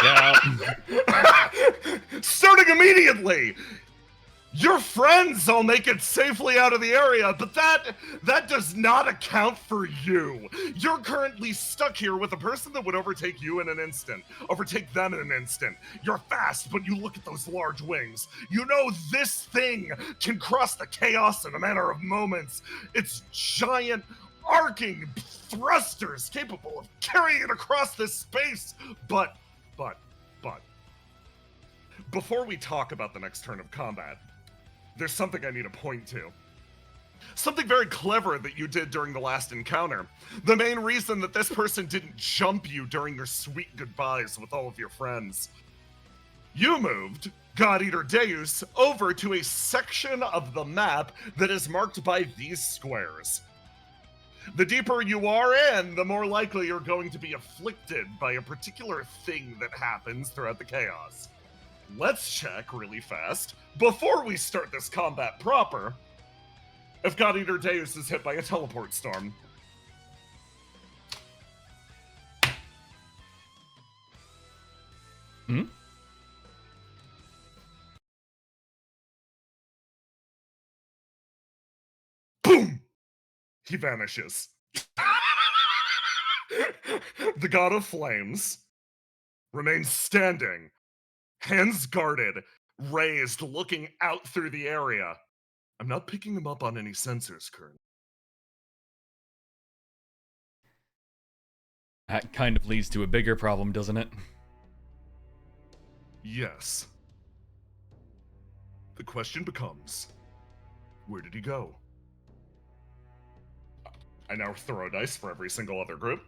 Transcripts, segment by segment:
Yeah. Starting immediately! Your friends all make it safely out of the area, but that does not account for you. You're currently stuck here with a person that would overtake you in an instant, overtake them in an instant. You're fast, but you look at those large wings. You know this thing can cross the chaos in a matter of moments. It's giant, arcing thrusters capable of carrying it across this space. But, before we talk about the next turn of combat, there's something I need to point to. Something very clever that you did during the last encounter. The main reason that this person didn't jump you during your sweet goodbyes with all of your friends. You moved God Eater Deus over to a section of the map that is marked by these squares. The deeper you are in, the more likely you're going to be afflicted by a particular thing that happens throughout the chaos. Let's check really fast, before we start this combat proper, if God Eater Deus is hit by a teleport storm. Hmm? Boom! He vanishes. The God of Flames remains standing, hands guarded, raised, looking out through the area. I'm not picking him up on any sensors, Kern. That kind of leads to a bigger problem, doesn't it? Yes. The question becomes, where did he go? I now throw a dice for every single other group.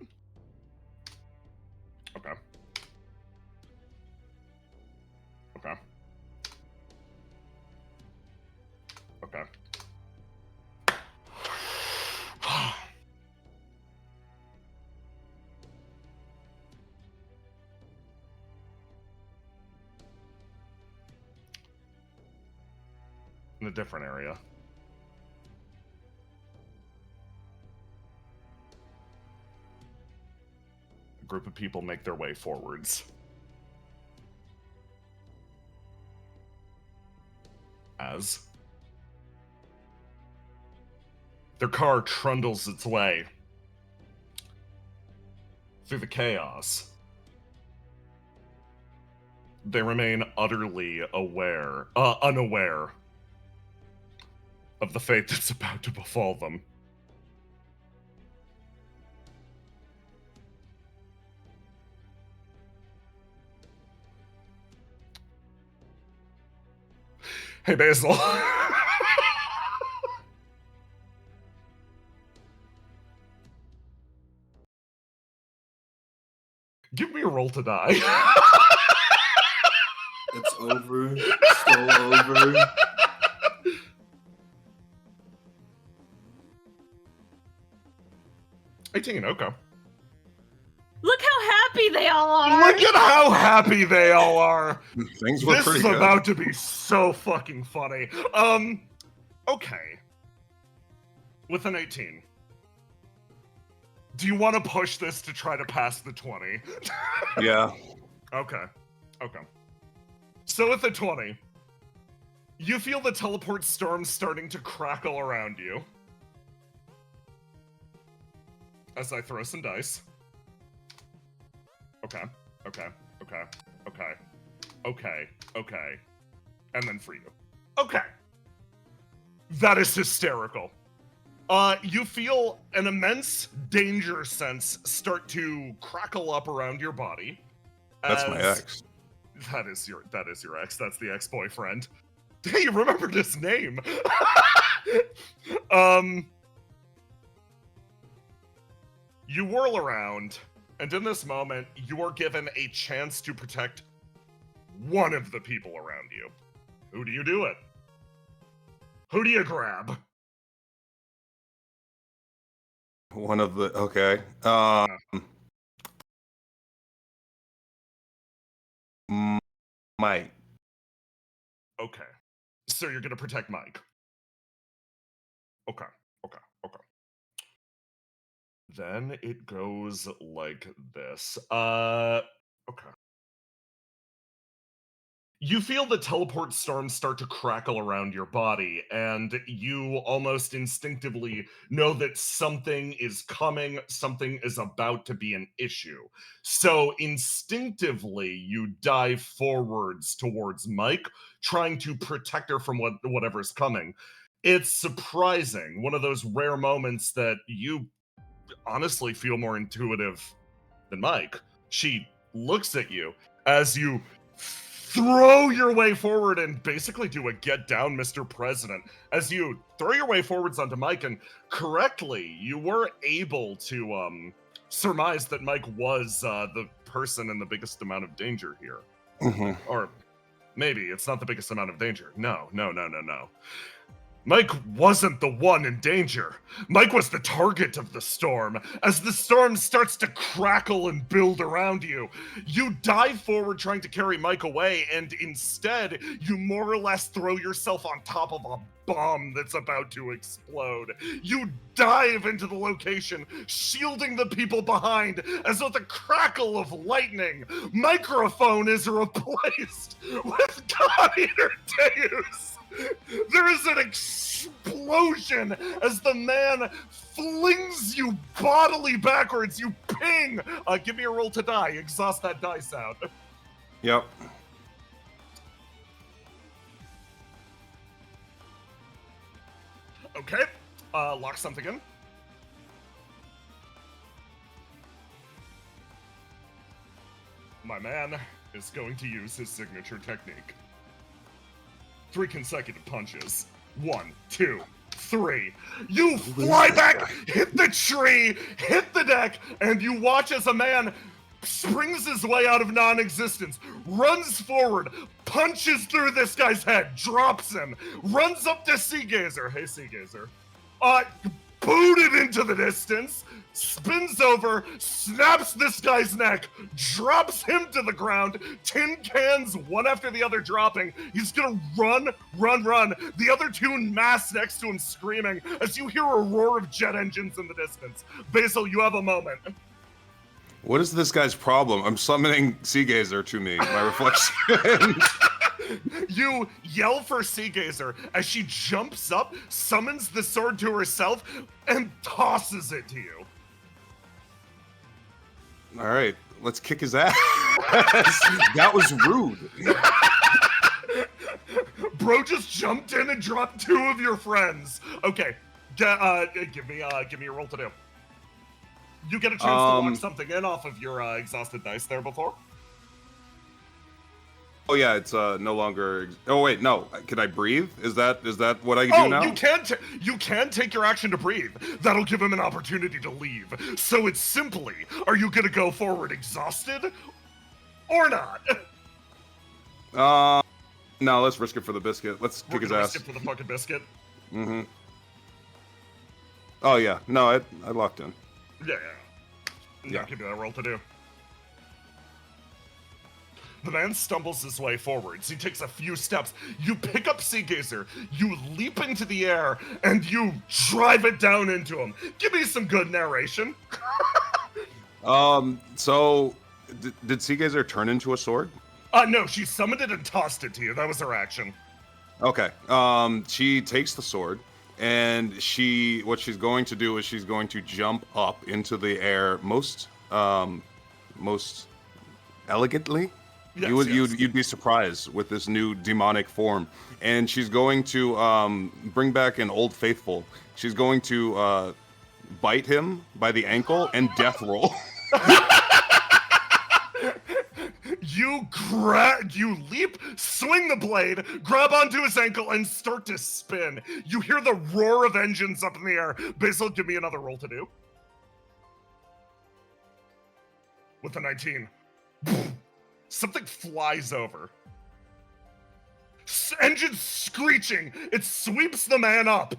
Okay. Okay. Okay. In a different area. A group of people make their way forwards. As their car trundles its way through the chaos, they remain utterly unaware of the fate that's about to befall them. Hey, Basil. Give me a roll to die. It's over. So over. Okay. Look how happy they all are. Look at how happy they all are. Things were This pretty is good. about to be so fucking funny. Okay. With an 18. Do you want to push this to try to pass the 20? Yeah. Okay. So with the 20, you feel the teleport storm starting to crackle around you. As I throw some dice. Okay. And then for you. Okay. That is hysterical. You feel an immense danger sense start to crackle up around your body. That's my ex. That is your ex. That's the ex-boyfriend. Hey, you remembered his name. You whirl around, and in this moment, you are given a chance to protect one of the people around you. Who do you do it? Who do you grab? One of the okay. Mike. Okay. So you're gonna protect Mike. Okay. Then it goes like this. Okay. You feel the teleport storms start to crackle around your body, and you almost instinctively know that something is coming, something is about to be an issue. So instinctively, you dive forwards towards Mike, trying to protect her from whatever's coming. It's surprising, one of those rare moments that you honestly feel more intuitive than Mike. She looks at you as you throw your way forward and basically do a get down, Mr. President. As you throw your way forwards onto Mike, and correctly, you were able to surmise that Mike was the person in the biggest amount of danger here. Or maybe it's not the biggest amount of danger. No. Mike wasn't the one in danger. Mike was the target of the storm. As the storm starts to crackle and build around you, you dive forward trying to carry Mike away, and instead, you more or less throw yourself on top of a bomb that's about to explode. You dive into the location, shielding the people behind, as with a crackle of lightning, microphone is replaced with God Eater Deus. There is an explosion as the man flings you bodily backwards. You ping. Give me a roll to die. Exhaust that dice out. Yep. Okay. Lock something in. My man is going to use his signature technique. 3 consecutive punches. 1, 2, 3. You fly back, hit the tree, hit the deck, and you watch as a man springs his way out of non-existence, runs forward, punches through this guy's head, drops him, runs up to Seagazer. Hey, Seagazer. Booted into the distance, spins over, snaps this guy's neck, drops him to the ground, tin cans one after the other dropping. He's gonna run. The other 2 mass next to him screaming as you hear a roar of jet engines in the distance. Basil, you have a moment. What is this guy's problem? I'm summoning Seagazer to me, my reflection. You yell for Seagazer as she jumps up, summons the sword to herself, and tosses it to you. All right, let's kick his ass. That was rude. Bro just jumped in and dropped 2 of your friends. Okay, give me a roll to do. You get a chance to lock something in off of your exhausted dice there before. Oh yeah, it's no longer. Oh wait, no. Can I breathe? Is that what I do now? You can take your action to breathe. That'll give him an opportunity to leave. So it's simply, are you gonna go forward exhausted, or not? No. Let's risk it for the biscuit. Let's kick his ass. Risk it for the fucking biscuit. Mm-hmm. Oh yeah, no, I locked in. Yeah. Give me that roll to do. The man stumbles his way forwards. He takes a few steps. You pick up Seagazer. You leap into the air, and you drive it down into him. Give me some good narration. So, did Seagazer turn into a sword? No, she summoned it and tossed it to you. That was her action. Okay. She takes the sword, and what she's going to do is she's going to jump up into the air most elegantly. Yes, you'd be surprised with this new demonic form, and she's going to bring back an old faithful. She's going to bite him by the ankle and death roll. You leap, swing the blade, grab onto his ankle, and start to spin. You hear the roar of engines up in the air. Basil, give me another roll to do. With a 19. Something flies over. Engines screeching. It sweeps the man up.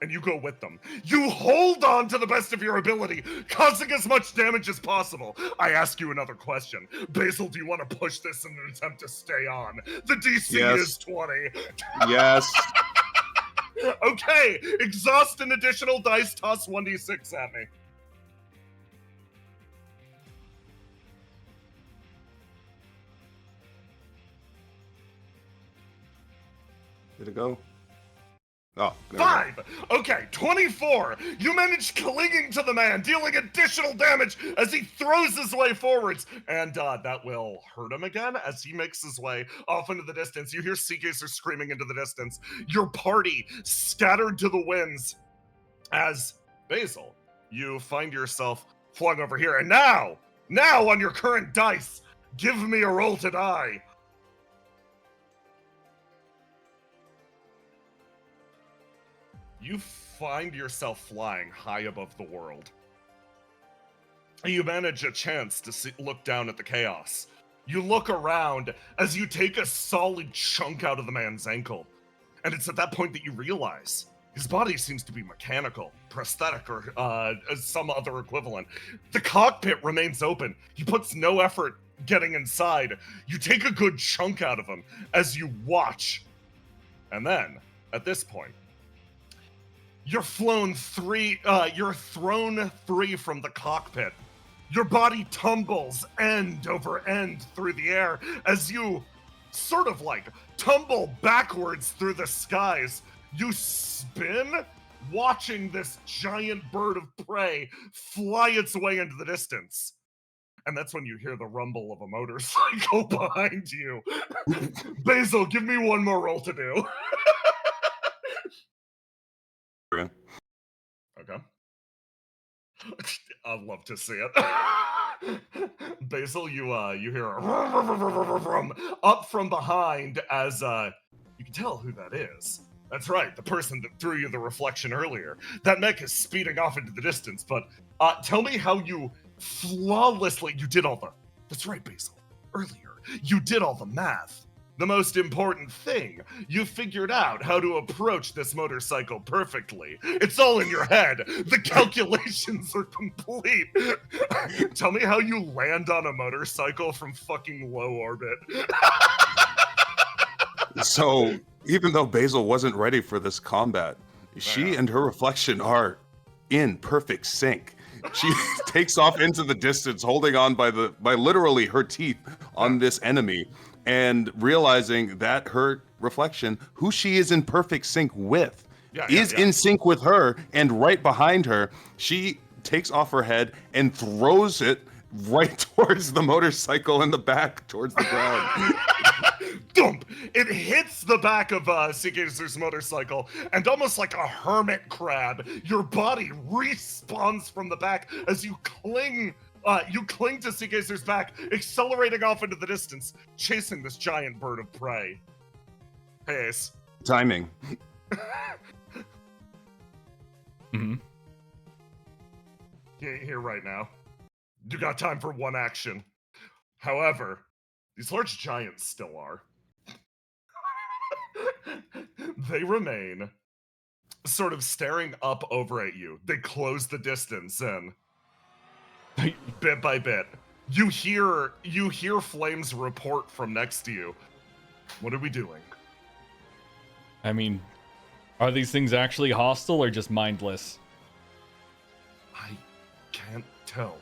And you go with them. You hold on to the best of your ability, causing as much damage as possible. I ask you another question. Basil, do you want to push this in an attempt to stay on? The DC is 20. Yes. Okay, exhaust an additional dice, toss 1d6 at me. Did it go? Oh, there we go. 5! Okay, 24! You manage clinging to the man, dealing additional damage as he throws his way forwards. And that will hurt him again as he makes his way off into the distance. You hear Seagazer screaming into the distance. Your party scattered to the winds as Basil, you find yourself flung over here. And now on your current dice, give me a roll to die. You find yourself flying high above the world. You manage a chance to look down at the chaos. You look around as you take a solid chunk out of the man's ankle. And it's at that point that you realize his body seems to be mechanical, prosthetic, or some other equivalent. The cockpit remains open. He puts no effort getting inside. You take a good chunk out of him as you watch. And then, at this point, you're thrown free from the cockpit. Your body tumbles end over end through the air as you sort of like tumble backwards through the skies. You spin, watching this giant bird of prey fly its way into the distance. And that's when you hear the rumble of a motorcycle behind you. Basil, give me one more roll to do. Okay. I'd love to see it. Basil, you hear a up from behind as you can tell who that is. That's right, the person that threw you the reflection earlier. That mech is speeding off into the distance, but tell me how you flawlessly did all the. That's right, Basil. Earlier, you did all the math. The most important thing, you figured out how to approach this motorcycle perfectly. It's all in your head. The calculations are complete. Tell me how you land on a motorcycle from fucking low orbit. So, even though Basil wasn't ready for this combat, she and her reflection are in perfect sync. She takes off into the distance, holding on by literally her teeth on this enemy, and realizing that her reflection, who she is in perfect sync with, is in sync with her, and right behind her, she takes off her head and throws it right towards the motorcycle in the back, towards the ground. Thump! It hits the back of Seagazer's motorcycle, and almost like a hermit crab, your body respawns from the back as you cling to Seagazer's back, accelerating off into the distance, chasing this giant bird of prey. Hey, Ace. Timing. Mm-hmm. He ain't here right now. You got time for one action. However, these large giants still are. They remain sort of staring up over at you. They close the distance in. Bit by bit. You hear flames report from next to you. What are we doing? I mean, are these things actually hostile or just mindless? I can't tell.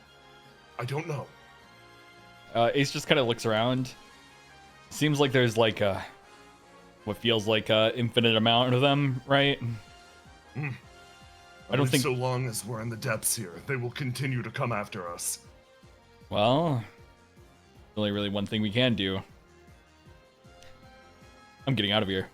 I don't know. Ace just kind of looks around. Seems like there's like what feels like a infinite amount of them, right? I don't think so long as we're in the depths here, they will continue to come after us. Well, only really one thing we can do. I'm getting out of here.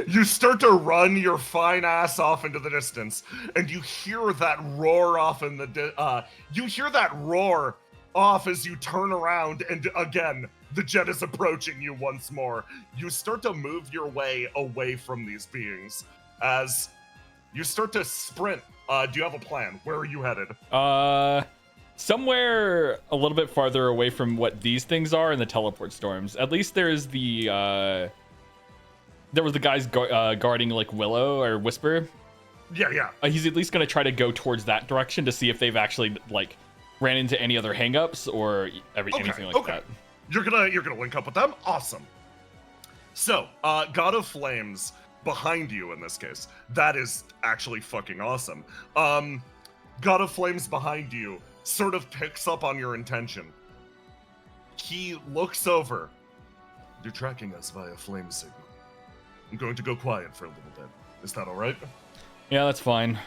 You start to run your fine ass off into the distance, and you hear that roar off in the off as you turn around, and again, the jet is approaching you once more. You start to move your way away from these beings as you start to sprint. Do you have a plan? Where are you headed? Somewhere a little bit farther away from what these things are in the teleport storms. At least there's the there was the guys guarding like Willow or Whisper. Yeah. He's at least gonna try to go towards that direction to see if they've actually like ran into any other hangups or anything like that. You're gonna link up with them? Awesome. So, God of Flames behind you in this case. That is actually fucking awesome. God of Flames behind you sort of picks up on your intention. He looks over. You're tracking us via flame signal. I'm going to go quiet for a little bit. Is that all right? Yeah, that's fine.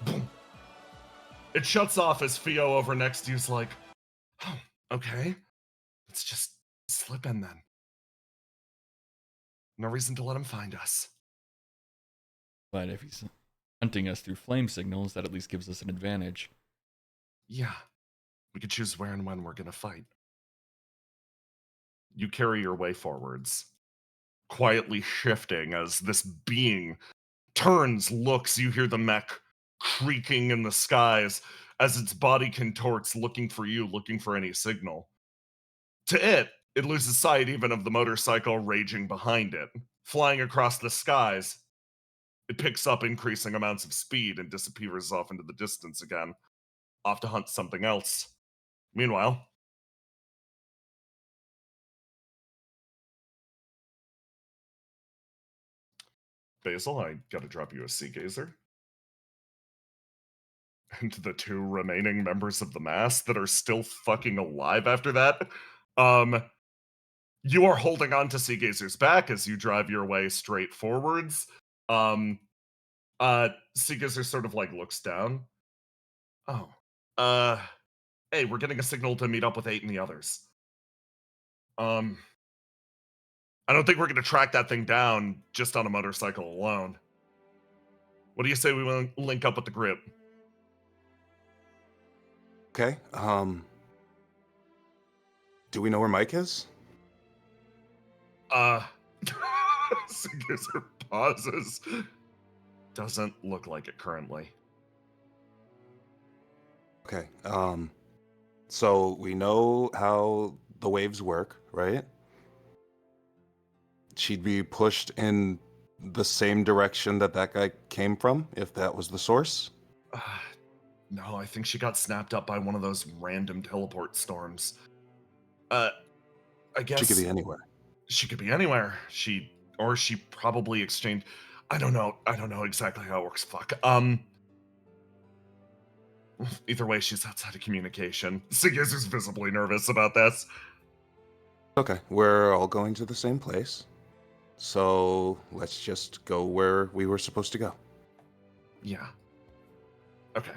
Boom. It shuts off as Theo over next to you's like, oh, okay. Let's just slip in then. No reason to let him find us. But if he's hunting us through flame signals, that at least gives us an advantage. Yeah. We could choose where and when we're gonna fight. You carry your way forwards, quietly shifting as this being turns, looks, you hear the mech creaking in the skies as its body contorts, looking for you, looking for any signal. To it loses sight even of the motorcycle raging behind it. Flying across the skies, it picks up increasing amounts of speed and disappears off into the distance again, off to hunt something else. Meanwhile, Basil, I gotta drop you a sea gazer. And the two remaining members of the mass that are still fucking alive after that, you are holding on to Sea Gazer's back as you drive your way straight forwards. Sea Gazer sort of like looks down. Oh, hey, we're getting a signal to meet up with 8 and the others. I don't think we're gonna track that thing down just on a motorcycle alone. What do you say we link up with the group? Okay. Do we know where Mike is? Sigurd pauses. Doesn't look like it currently. Okay. So we know how the waves work, right? She'd be pushed in the same direction that guy came from, if that was the source. No, I think she got snapped up by one of those random teleport storms. I guess She could be anywhere. She could be anywhere. She probably exchanged. I don't know exactly how it works. Fuck. Either way, she's outside of communication. Sigis is visibly nervous about this. Okay, we're all going to the same place. So let's just go where we were supposed to go. Yeah. Okay.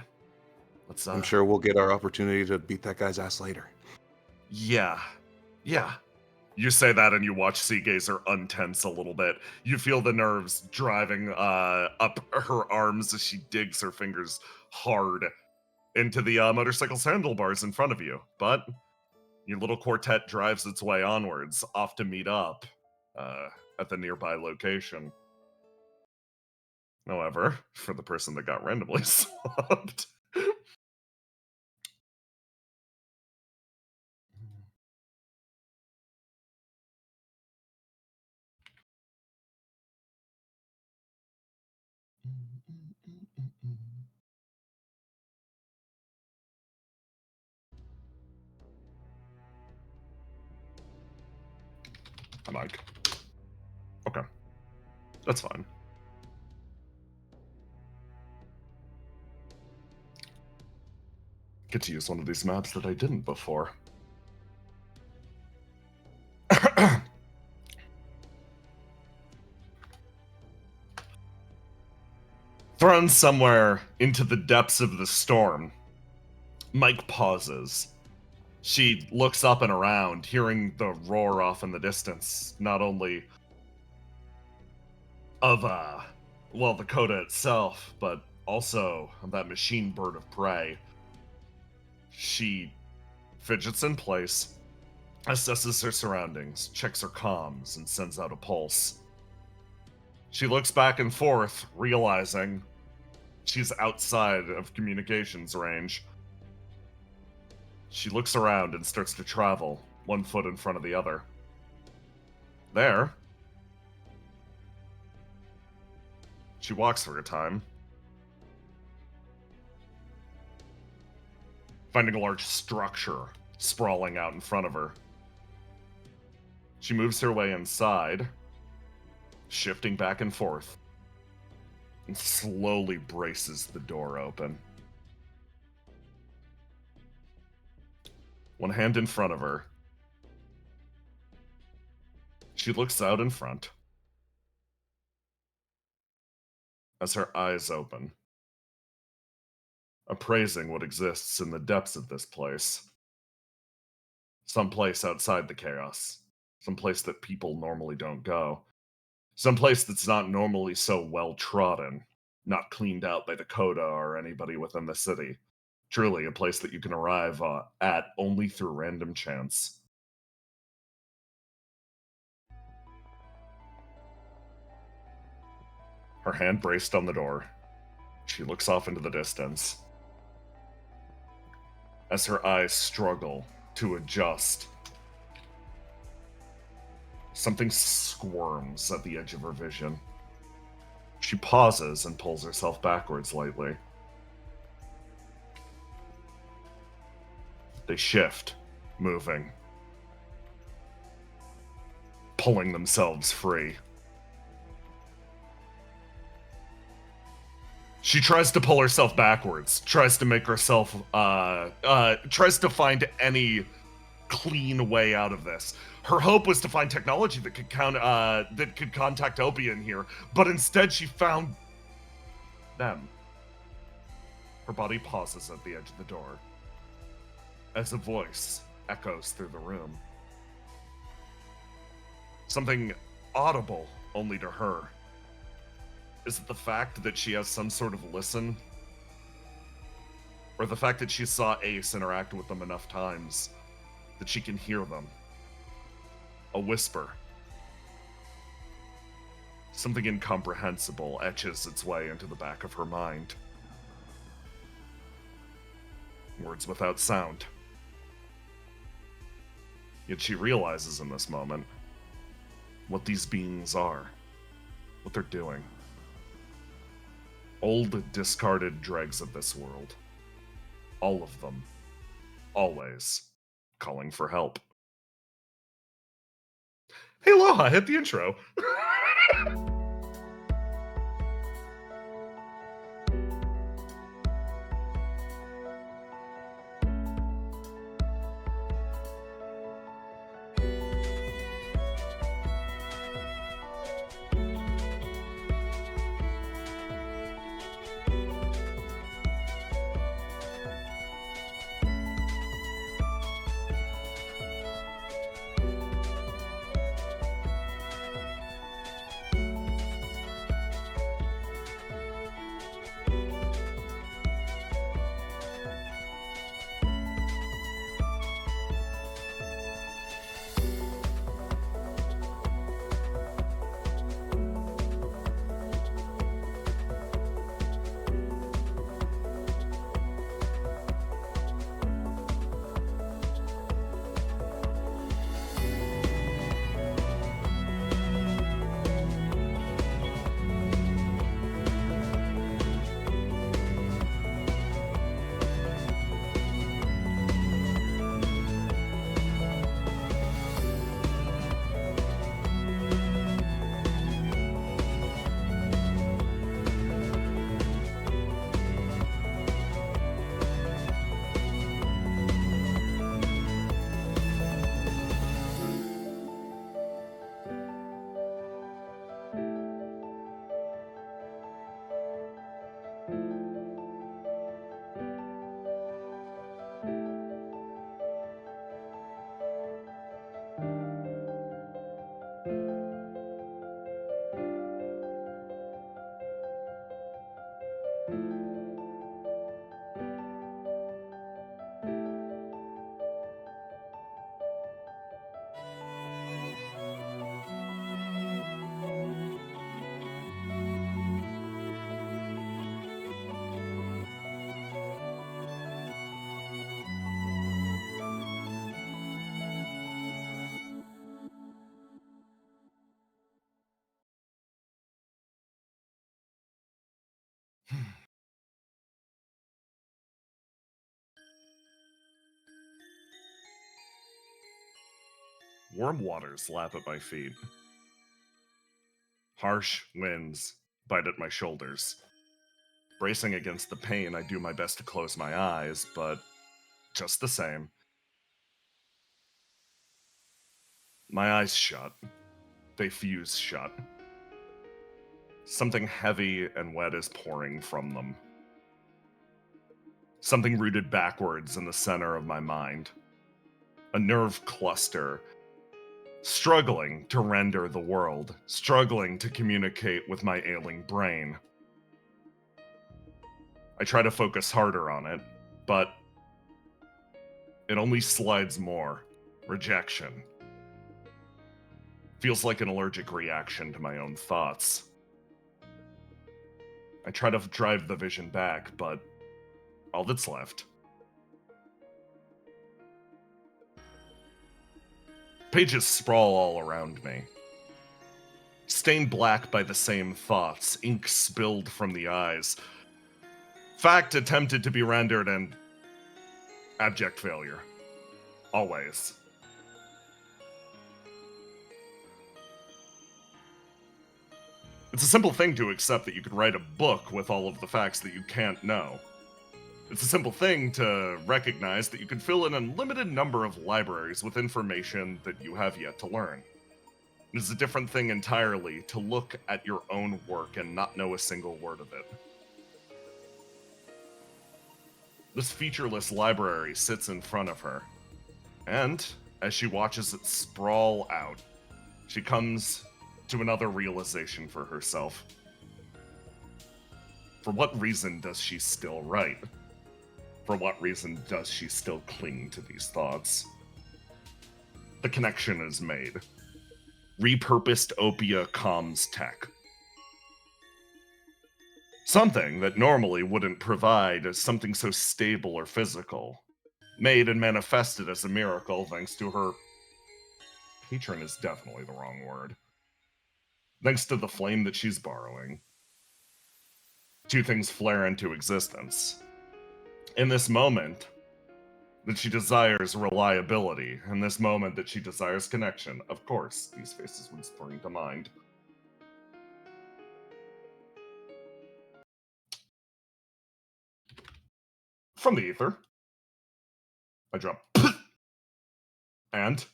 Let's. I'm sure we'll get our opportunity to beat that guy's ass later. Yeah. You say that and you watch Sea Gazer untense a little bit. You feel the nerves driving up her arms as she digs her fingers hard into the motorcycle's handlebars in front of you. But your little quartet drives its way onwards, off to meet up at the nearby location. However, for the person that got randomly swapped... Hi, Mike. Okay. That's fine. Get to use one of these maps that I didn't before. Thrown somewhere into the depths of the storm, Mike pauses. She looks up and around, hearing the roar off in the distance, not only of, the coda itself, but also of that machine bird of prey. She fidgets in place, assesses her surroundings, checks her comms, and sends out a pulse. She looks back and forth, realizing she's outside of communications range. She looks around and starts to travel, one foot in front of the other. There, she walks for a time, finding a large structure sprawling out in front of her. She moves her way inside, shifting back and forth, and slowly braces the door open. one hand in front of her. She looks out in front as her eyes open, appraising what exists in the depths of this place. Some place outside the chaos, some place that people normally don't go, some place that's not normally so well trodden, not cleaned out by the Coda or anybody within the city. Truly a place that you can arrive at only through random chance. Her hand braced on the door. She looks off into the distance. As her eyes struggle to adjust, something squirms at the edge of her vision. She pauses and pulls herself backwards lightly. They shift, moving, pulling themselves free. She tries to pull herself backwards, tries to make herself, tries to find any clean way out of this. Her hope was to find technology that could contact OPIA in here, but instead she found them. Her body pauses at the edge of the door as a voice echoes through the room. Something audible only to her. Is it the fact that she has some sort of listen? Or the fact that she saw Ace interact with them enough times that she can hear them? A whisper. Something incomprehensible etches its way into the back of her mind. Words without sound. Yet she realizes in this moment what these beings are, what they're doing. Old, discarded dregs of this world. All of them. Always. Calling for help. Hey, Aloha, hit the intro. Warm waters lap at my feet. Harsh winds bite at my shoulders. Bracing against the pain, I do my best to close my eyes, but just the same, My eyes shut. They fuse shut. Something heavy and wet is pouring from them. Something rooted backwards in the center of my mind. A nerve cluster struggling to render the world, struggling to communicate with my ailing brain. I try to focus harder on it, but it only slides more. Rejection. Feels like an allergic reaction to my own thoughts. I try to drive the vision back, but all that's left. Pages sprawl all around me. Stained black by the same thoughts, ink spilled from the eyes. Fact attempted to be rendered and abject failure. Always. It's a simple thing to accept that you could write a book with all of the facts that you can't know. It's a simple thing to recognize that you could fill an unlimited number of libraries with information that you have yet to learn. It's a different thing entirely to look at your own work and not know a single word of it. This featureless library sits in front of her, and as she watches it sprawl out, she comes to another realization for herself. For what reason does she still write? For what reason does she still cling to these thoughts? The connection is made. Repurposed OPIA comms tech. Something that normally wouldn't provide something so stable or physical. Made and manifested as a miracle thanks to her... Patron is definitely the wrong word. Thanks to the flame that she's borrowing. Two things flare into existence. In this moment, that she desires reliability. In this moment that she desires connection. Of course, these faces would spring to mind. From the ether, I drop and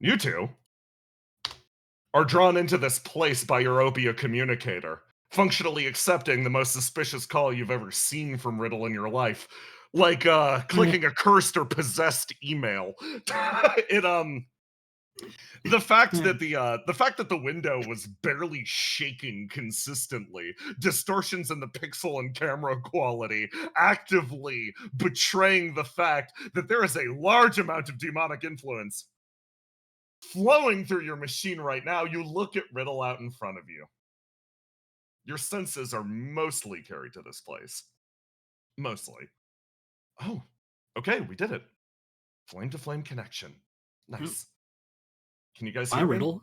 you two are drawn into this place by your OPIA communicator, functionally accepting the most suspicious call you've ever seen from Riddle in your life. Like clicking a cursed or possessed email. The fact that the window was barely shaking consistently, distortions in the pixel and camera quality, actively betraying the fact that there is a large amount of demonic influence flowing through your machine right now. You look at Riddle out in front of you. Your senses are mostly carried to this place. Mostly. Oh, okay, we did it. Flame to flame connection. Nice. Can you guys Hi, hear me? Riddle.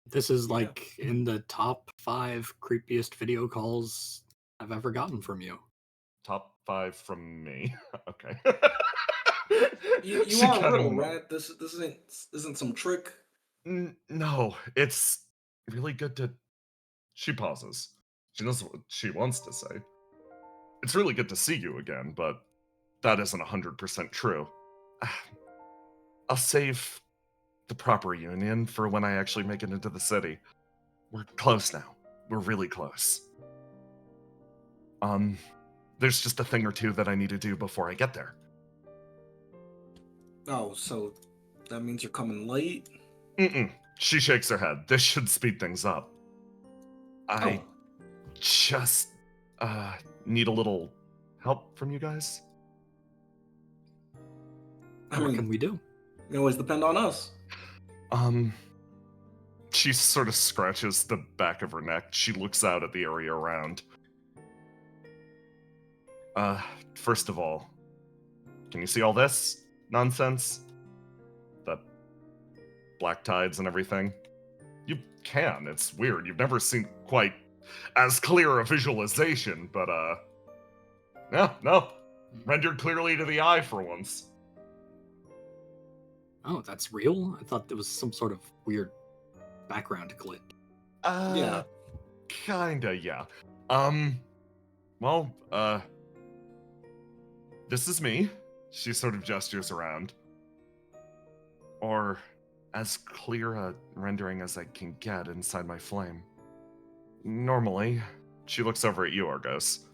This is like in the top 5 creepiest video calls I've ever gotten from you. Top 5 from me. Okay. You She are kinda Riddle, mo- right? This isn't some trick. No, it's really good to... She pauses. She knows what she wants to say. It's really good to see you again, but that isn't 100% true. I'll save the proper union for when I actually make it into the city. We're close now. We're really close. There's just a thing or two that I need to do before I get there. Oh, so that means you're coming late? She shakes her head. This should speed things up. I just need a little help from you guys. What can we do? You always depend on us. She sort of scratches the back of her neck. She looks out at the area around. First of all, can you see all this nonsense? The black tides and everything? You can. It's weird. You've never seen quite as clear a visualization, but no. Rendered clearly to the eye for once. Oh, that's real? I thought there was some sort of weird background glitch. Yeah. Kinda, yeah. this is me. She sort of gestures around. Or as clear a rendering as I can get inside my flame. Normally, she looks over at you, Argos.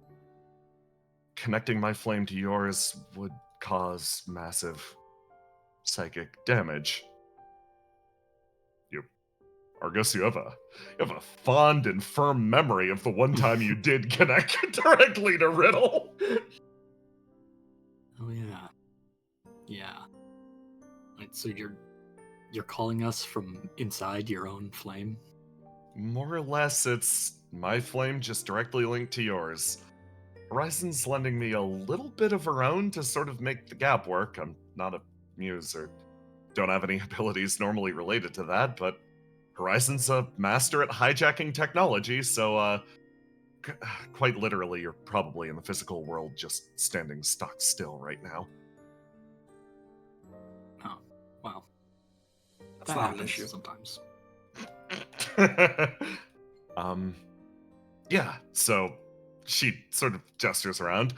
Connecting my flame to yours would cause massive psychic damage. Argos, you have a fond and firm memory of the one time you did connect directly to Riddle. Oh yeah. Yeah. Right, so you're calling us from inside your own flame? More or less, it's my flame just directly linked to yours. Horizon's lending me a little bit of her own to sort of make the gap work. I'm not a muse or don't have any abilities normally related to that, but Horizon's a master at hijacking technology, so quite literally, you're probably in the physical world just standing stock still right now. Oh, wow. That's That not an happens issue. sometimes. Yeah, so she sort of gestures around.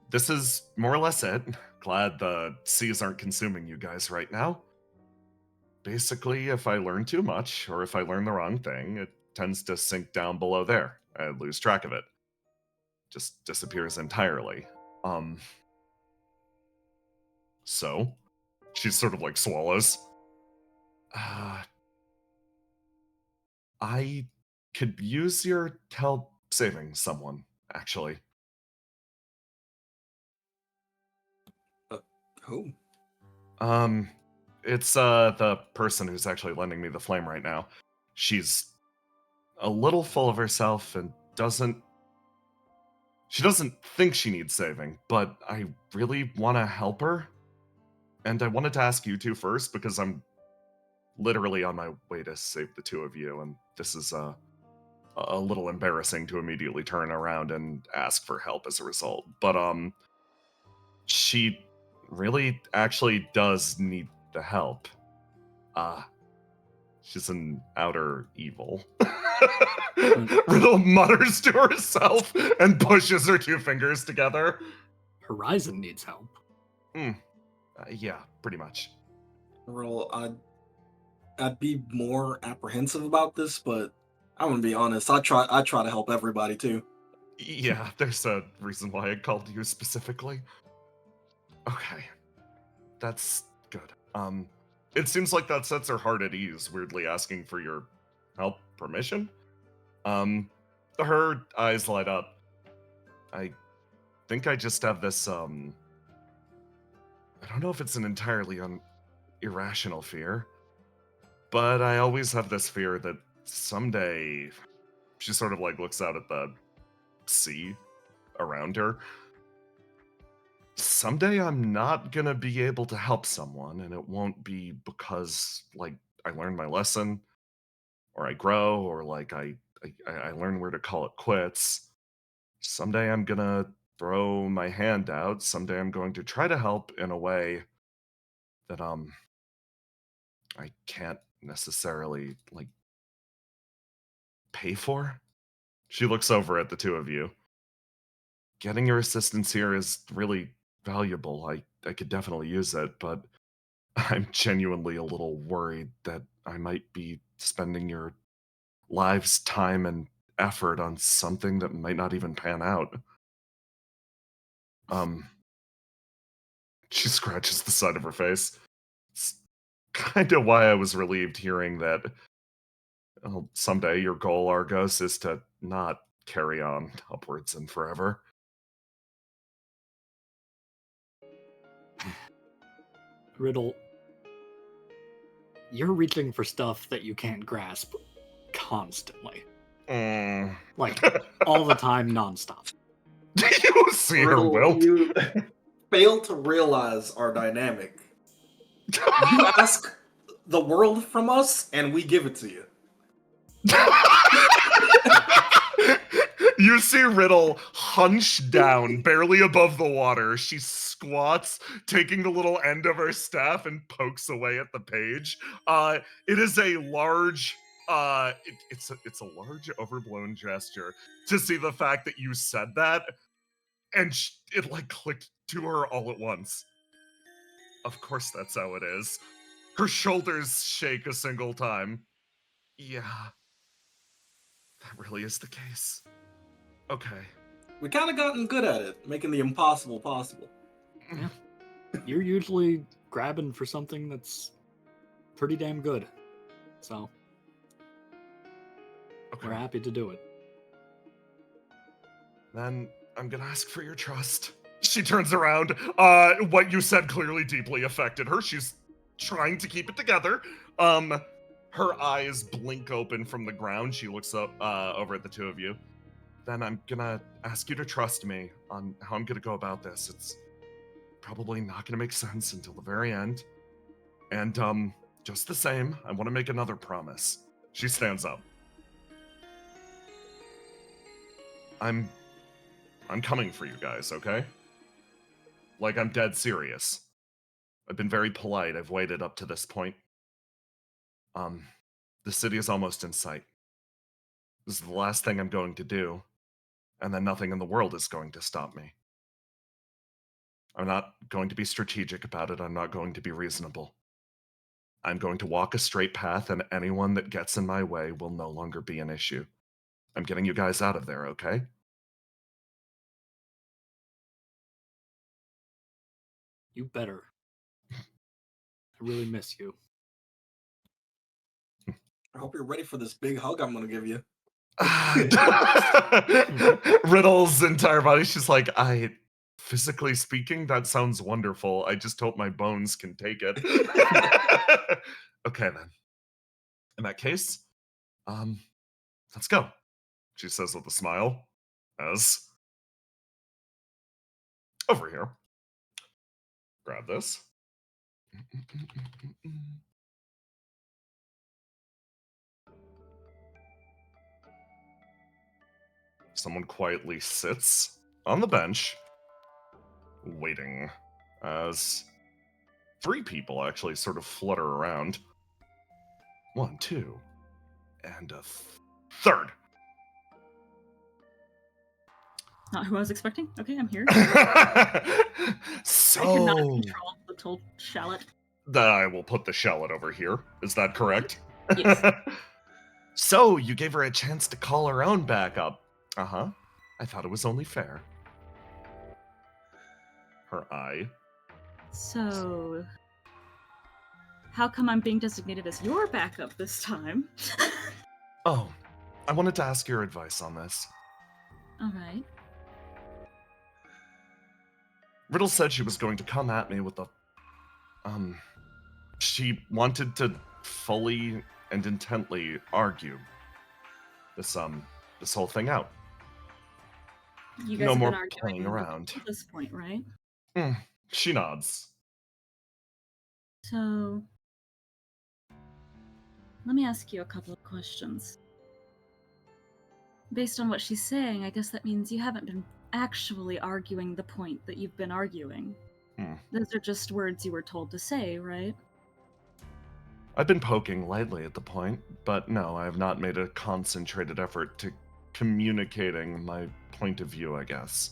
This is more or less it. Glad the seas aren't consuming you guys right now. Basically, if I learn too much, or if I learn the wrong thing, it tends to sink down below there. I lose track of it. Just disappears entirely. So, she sort of like swallows. I could use your help saving someone, actually. Who? It's the person who's actually lending me the flame right now. She's a little full of herself and she doesn't think she needs saving, but I really want to help her. And I wanted to ask you two first because I'm literally on my way to save the two of you, and this is a little embarrassing to immediately turn around and ask for help as a result. But she really actually does need the help. She's an outer evil. Riddle mutters to herself and pushes her two fingers together. Horizon needs help. Yeah, pretty much. Real, I'd be more apprehensive about this, but I'm gonna be honest. I try to help everybody too. Yeah, there's a reason why I called you specifically. Okay, that's good. It seems like that sets her heart at ease, weirdly asking for your help, permission. Her eyes light up. I think I just have this, I don't know if it's an entirely irrational fear, but I always have this fear that someday, she sort of like looks out at the sea around her. Someday I'm not gonna be able to help someone, and it won't be because like I learned my lesson, or I grow, or like I learn where to call it quits. Someday I'm gonna throw my hand out. Someday I'm going to try to help in a way that I can't necessarily like pay for. She looks over at the two of you. Getting your assistance here is really valuable. I could definitely use it, but I'm genuinely a little worried that I might be spending your lives' time and effort on something that might not even pan out. She scratches the side of her face. It's kind of why I was relieved hearing that someday your goal, Argos, is to not carry on upwards and forever. Riddle, you're reaching for stuff that you can't grasp constantly. Like, all the time, nonstop. You see her Riddle, wilt. you fail to realize our dynamic. You ask the world from us, and we give it to you. You see Riddle hunched down, barely above the water. She squats, taking the little end of her staff and pokes away at the page. It is a large, it's a large, overblown gesture to see the fact that you said that. And it like clicked to her all at once. Of course that's how it is. Her shoulders shake a single time. Yeah. That really is the case. Okay. We kind of gotten good at it, making the impossible possible. Yeah. You're usually grabbing for something that's pretty damn good. So, Okay. we're happy to do it. Then I'm gonna ask for your trust. She turns around. What you said clearly deeply affected her. She's trying to keep it together. Her eyes blink open from the ground. She looks up over at the two of you. Then I'm gonna ask you to trust me on how I'm gonna go about this. It's probably not gonna make sense until the very end. And just the same, I want to make another promise. She stands up. I'm coming for you guys, okay? Like, I'm dead serious. I've been very polite. I've waited up to this point. The city is almost in sight. This is the last thing I'm going to do, and then nothing in the world is going to stop me. I'm not going to be strategic about it. I'm not going to be reasonable. I'm going to walk a straight path, and anyone that gets in my way will no longer be an issue. I'm getting you guys out of there, okay? You better. I really miss you. I hope you're ready for this big hug I'm gonna give you. Riddle's entire body, she's like, physically speaking, that sounds wonderful. I just hope my bones can take it. Okay, then. In that case, let's go, she says with a smile, as over here. Grab this. Someone quietly sits on the bench, waiting, as 3 people actually sort of flutter around. 1, 2, and a third. Not who I was expecting. Okay, I'm here. So I cannot control the told shallot. I will put the shallot over here. Is that correct? Yes. So you gave her a chance to call her own back up. Uh-huh. I thought it was only fair. Her eye. So, how come I'm being designated as your backup this time? Oh, I wanted to ask your advice on this. All right. Riddle said she was going to come at me with she wanted to fully and intently argue this whole thing out. You guys No have more been arguing playing around. at this point, right? She nods. So, let me ask you a couple of questions. Based on what she's saying, I guess that means you haven't been actually arguing the point that you've been arguing. Those are just words you were told to say, right? I've been poking lightly at the point, but no, I have not made a concentrated effort to communicating my point of view, I guess.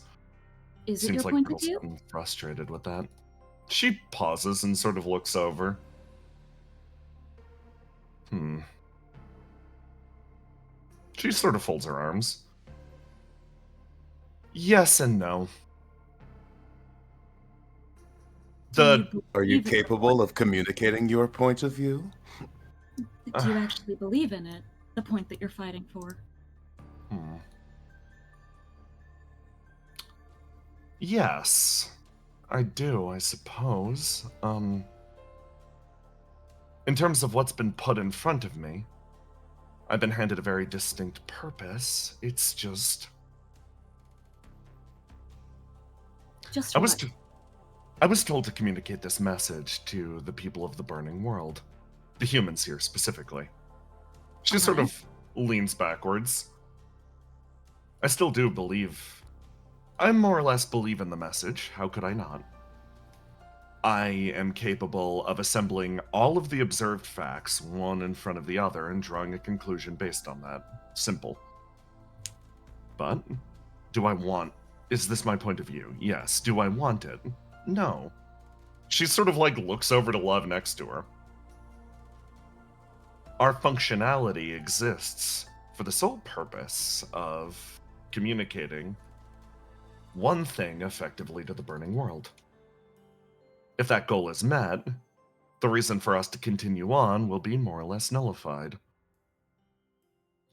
Is it Seems your like point of Riddle's view? gotten frustrated with that. She pauses and sort of looks over. She sort of folds her arms. Yes and no. Are you capable of communicating your point of view? Do you actually believe in it? The point that you're fighting for? Yes, I do, I suppose. In terms of what's been put in front of me, I've been handed a very distinct purpose. It's just... Just I what? was told to communicate this message to the people of the burning world. The humans here, specifically. She sort of leans backwards. I still do believe... I more or less believe in the message. How could I not? I am capable of assembling all of the observed facts, one in front of the other, and drawing a conclusion based on that. Simple. But, do I want Is this my point of view? Yes. Do I want it? No. She sort of like looks over to Love next to her. Our functionality exists for the sole purpose of communicating one thing effectively to the burning world. If that goal is met, the reason for us to continue on will be more or less nullified.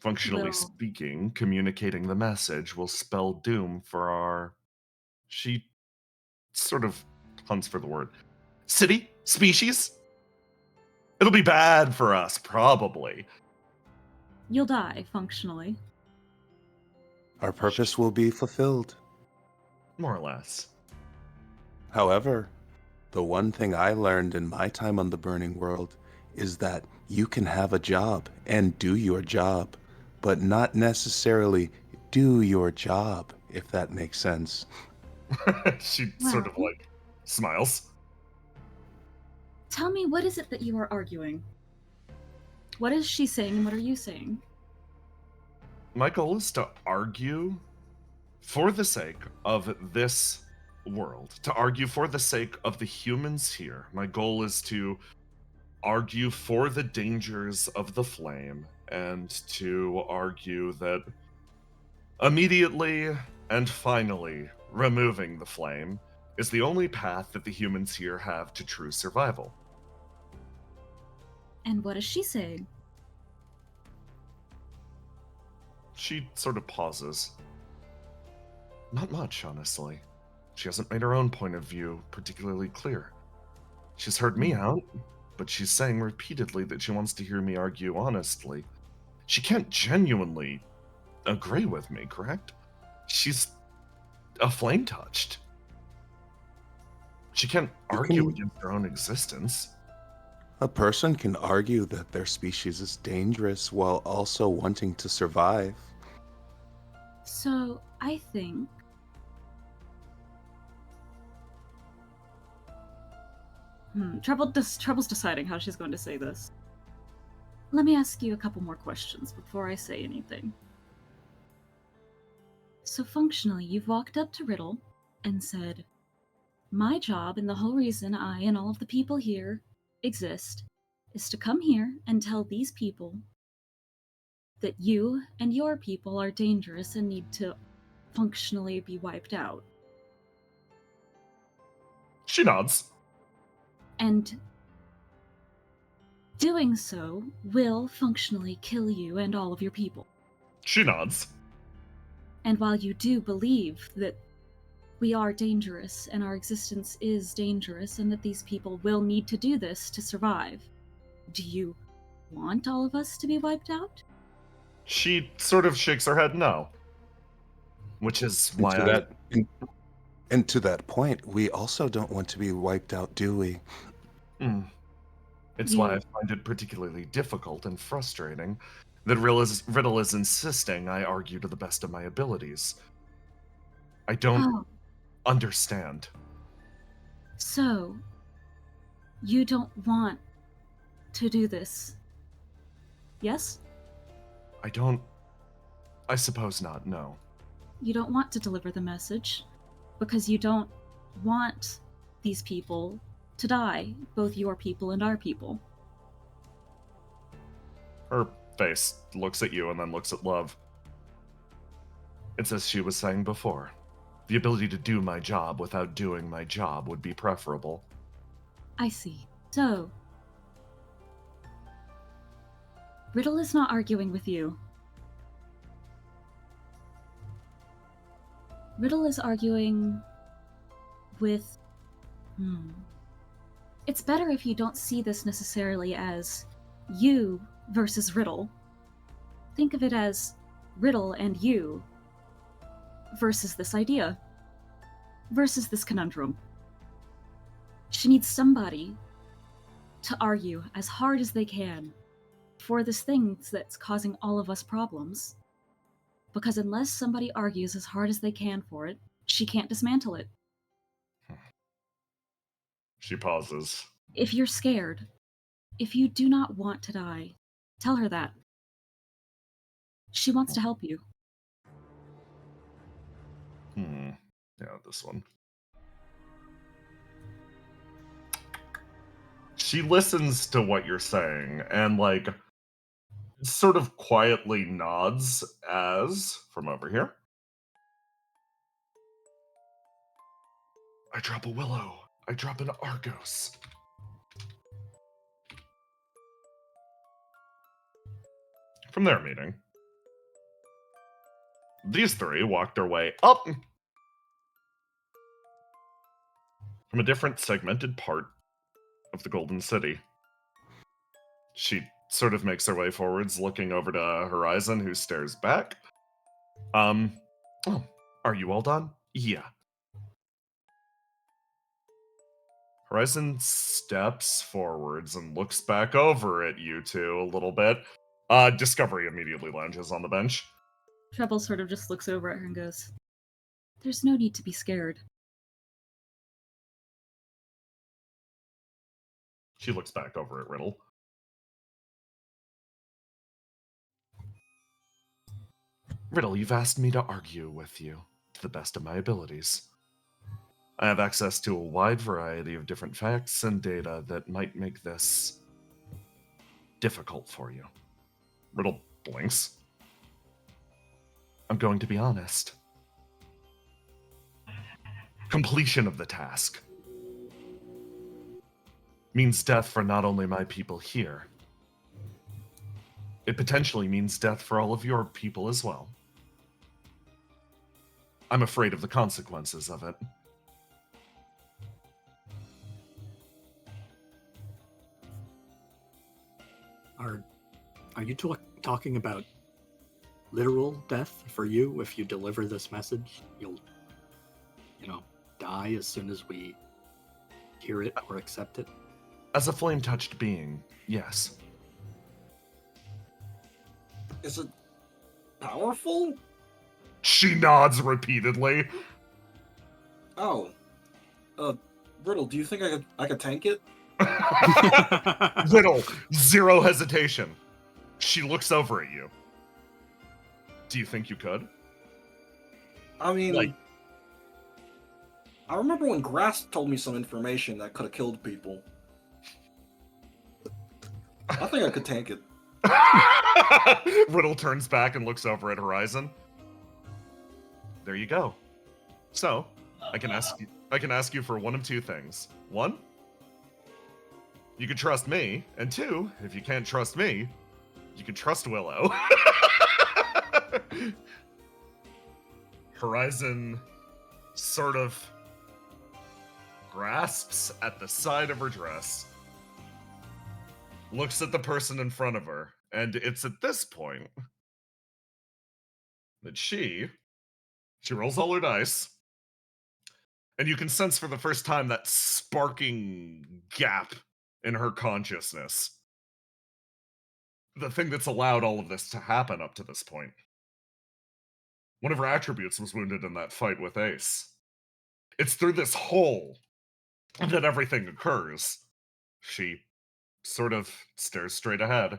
Functionally Well- speaking, communicating the message will spell doom for our... She sort of hunts for the word. City? Species? It'll be bad for us, probably. You'll die, functionally. Our purpose will be fulfilled. More or less. However, the one thing I learned in my time on the Burning World is that you can have a job and do your job, but not necessarily do your job, if that makes sense. She sort of Well- like smiles. Tell me, what is it that you are arguing? What is she saying and what are you saying? My goal is to argue for the sake of this world, to argue for the sake of the humans here. My goal is to argue for the dangers of the flame and to argue that immediately and finally removing the flame is the only path that the humans here have to true survival. And what is she saying? She sort of pauses. Not much, honestly. She hasn't made her own point of view particularly clear. She's heard me out, but she's saying repeatedly that she wants to hear me argue honestly. She can't genuinely agree with me, correct? She's a flame touched. She can't argue against her own existence. A person can argue that their species is dangerous while also wanting to survive. So, I think... Trouble's deciding how she's going to say this. Let me ask you a couple more questions before I say anything. So functionally, you've walked up to Riddle and said, my job and the whole reason I and all of the people here exist is to come here and tell these people that you and your people are dangerous and need to functionally be wiped out. She nods. And doing so will functionally kill you and all of your people. She nods. And while you do believe that we are dangerous and our existence is dangerous and that these people will need to do this to survive, do you want all of us to be wiped out? She sort of shakes her head no. Which is why And to that point, we also don't want to be wiped out, do we? It's why I find it particularly difficult and frustrating that Riddle is insisting I argue to the best of my abilities. I don't understand. So, you don't want to do this, yes? I suppose not, no. You don't want to deliver the message because you don't want these people to die, both your people and our people. Her face looks at you and then looks at Love. It's as she was saying before. The ability to do my job without doing my job would be preferable. I see. So, Riddle is not arguing with you. Riddle is arguing with... It's better if you don't see this necessarily as you versus Riddle. Think of it as Riddle and you versus this idea, versus this conundrum. She needs somebody to argue as hard as they can for this thing that's causing all of us problems. Because unless somebody argues as hard as they can for it, she can't dismantle it. She pauses. If you're scared, if you do not want to die, tell her that. She wants to help you. Yeah, this one. She listens to what you're saying and, like, sort of quietly nods as, from over here, I drop a willow. I drop an Argos. From their meeting, these three walked their way up from a different segmented part of the Golden City. She sort of makes her way forwards, looking over to Horizon, who stares back. Oh, are you all done? Yeah. Horizon steps forwards and looks back over at you two a little bit. Discovery immediately lunges on the bench. Treble sort of just looks over at her and goes, "There's no need to be scared." She looks back over at Riddle. Riddle, you've asked me to argue with you to the best of my abilities. I have access to a wide variety of different facts and data that might make this difficult for you. Riddle blinks. I'm going to be honest. Completion of the task means death for not only my people here, it potentially means death for all of your people as well. I'm afraid of the consequences of it. Are you talking about literal death for you? If you deliver this message, you'll, die as soon as we hear it or accept it? As a flame-touched being, yes. Is it powerful? She nods repeatedly. Oh. Riddle, do you think I could tank it? Riddle, zero hesitation. She looks over at you. Do you think you could? I mean, Like- I remember when Grass told me some information that could have killed people. I think I could tank it. Riddle turns back and looks over at Horizon. There you go. So, I can ask you for one of two things. One, you can trust me, and two, if you can't trust me, you can trust Willow. Horizon sort of grasps at the side of her dress, looks at the person in front of her, and it's at this point that she rolls all her dice, and you can sense for the first time that sparking gap in her consciousness. The thing that's allowed all of this to happen up to this point. One of her attributes was wounded in that fight with Ace. It's through this hole that everything occurs. She sort of stares straight ahead.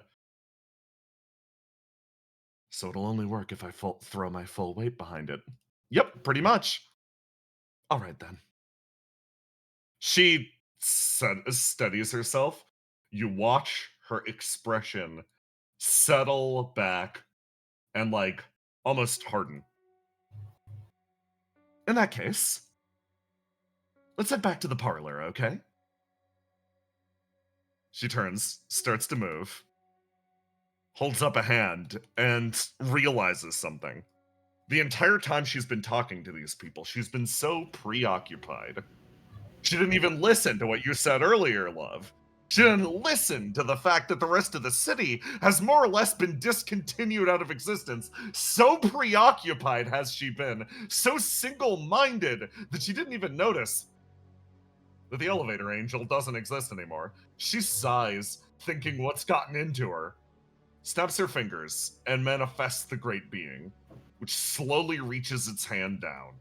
So it'll only work if I throw my full weight behind it. Yep, pretty much. All right, then. She steadies herself. You watch her expression settle back and, like, almost harden. In that case, let's head back to the parlor, okay? She turns, starts to move, holds up a hand, and realizes something. The entire time she's been talking to these people, she's been so preoccupied. She didn't even listen to what you said earlier, love. She didn't listen to the fact that the rest of the city has more or less been discontinued out of existence. So preoccupied has she been, so single-minded, that she didn't even notice that the elevator angel doesn't exist anymore. She sighs, thinking what's gotten into her, snaps her fingers, and manifests the great being, which slowly reaches its hand down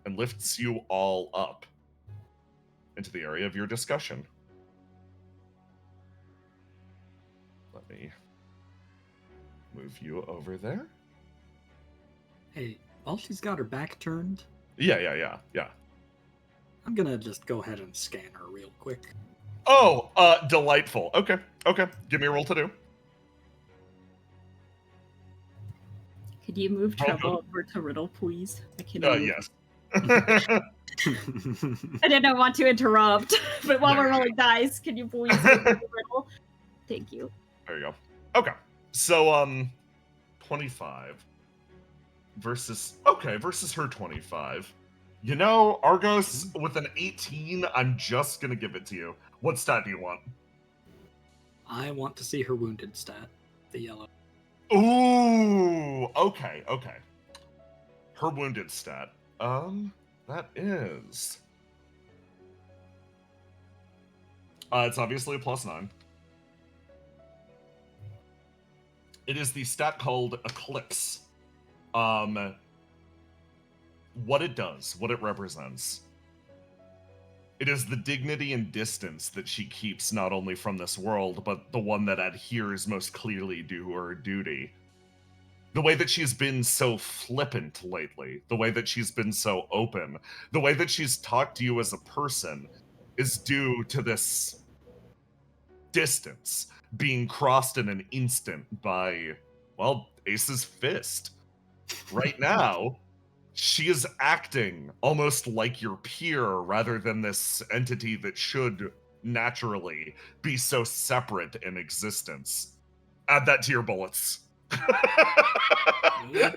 and lifts you all up into the area of your discussion. Let me move you over there. Hey, while she's got her back turned, Yeah. I'm gonna just go ahead and scan her real quick. Oh, delightful. Okay. Give me a roll to do. Could you move Roll Trouble over to Riddle, please? I cannot. Yes. I didn't want to interrupt, but while we're rolling dice, can you please move to Riddle? Thank you. There you go. Okay. So 25 versus her 25. You know, Argos with an 18, I'm just gonna give it to you. What stat do you want? I want to see her wounded stat, the yellow. Ooh, okay. Her wounded stat. That is. It's obviously a +9. It is the stat called Eclipse. What it does, what it represents. It is the dignity and distance that she keeps not only from this world, but the one that adheres most clearly to her duty. The way that she's been so flippant lately, the way that she's been so open, the way that she's talked to you as a person is due to this distance being crossed in an instant by, well, Ace's fist. Right now, she is acting almost like your peer rather than this entity that should naturally be so separate in existence. Add that to your bullets. Yeah,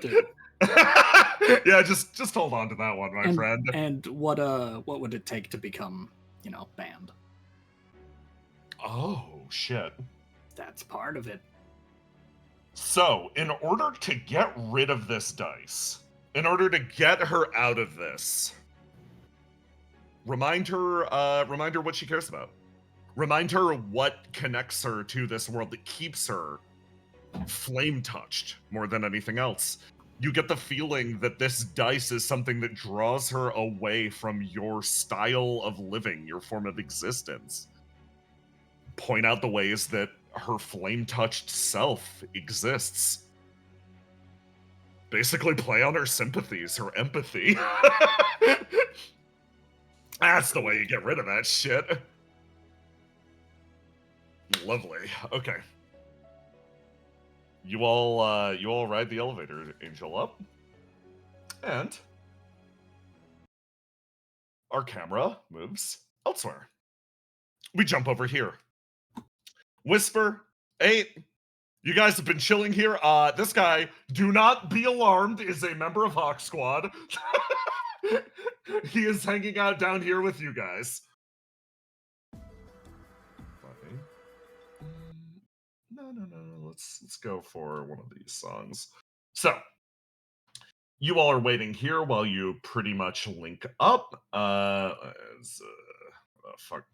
just hold on to that one, my friend. And what would it take to become, banned? Oh, shit. That's part of it. So, in order to get rid of this dice, in order to get her out of this, remind her what she cares about. Remind her what connects her to this world that keeps her flame touched more than anything else. You get the feeling that this dice is something that draws her away from your style of living, your form of existence. Point out the ways that her flame-touched self exists. Basically play on her sympathies, her empathy. That's the way you get rid of that shit. Lovely. Okay. You all ride the elevator, Angel, up. And our camera moves elsewhere. We jump over here. Whisper, 8. You guys have been chilling here. This guy, do not be alarmed, is a member of Hawk Squad. He is hanging out down here with you guys. No. Let's go for one of these songs. So, you all are waiting here while you pretty much link up. Fuck.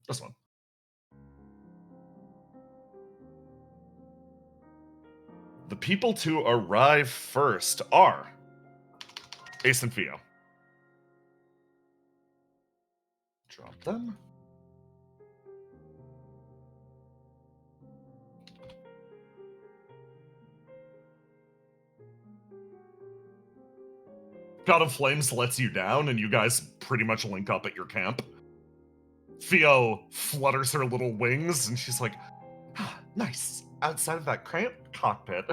This one. The people to arrive first are Ace and Theo. Drop them. God of Flames lets you down, and you guys pretty much link up at your camp. Theo flutters her little wings, and she's like, nice. Outside of that cramped cockpit.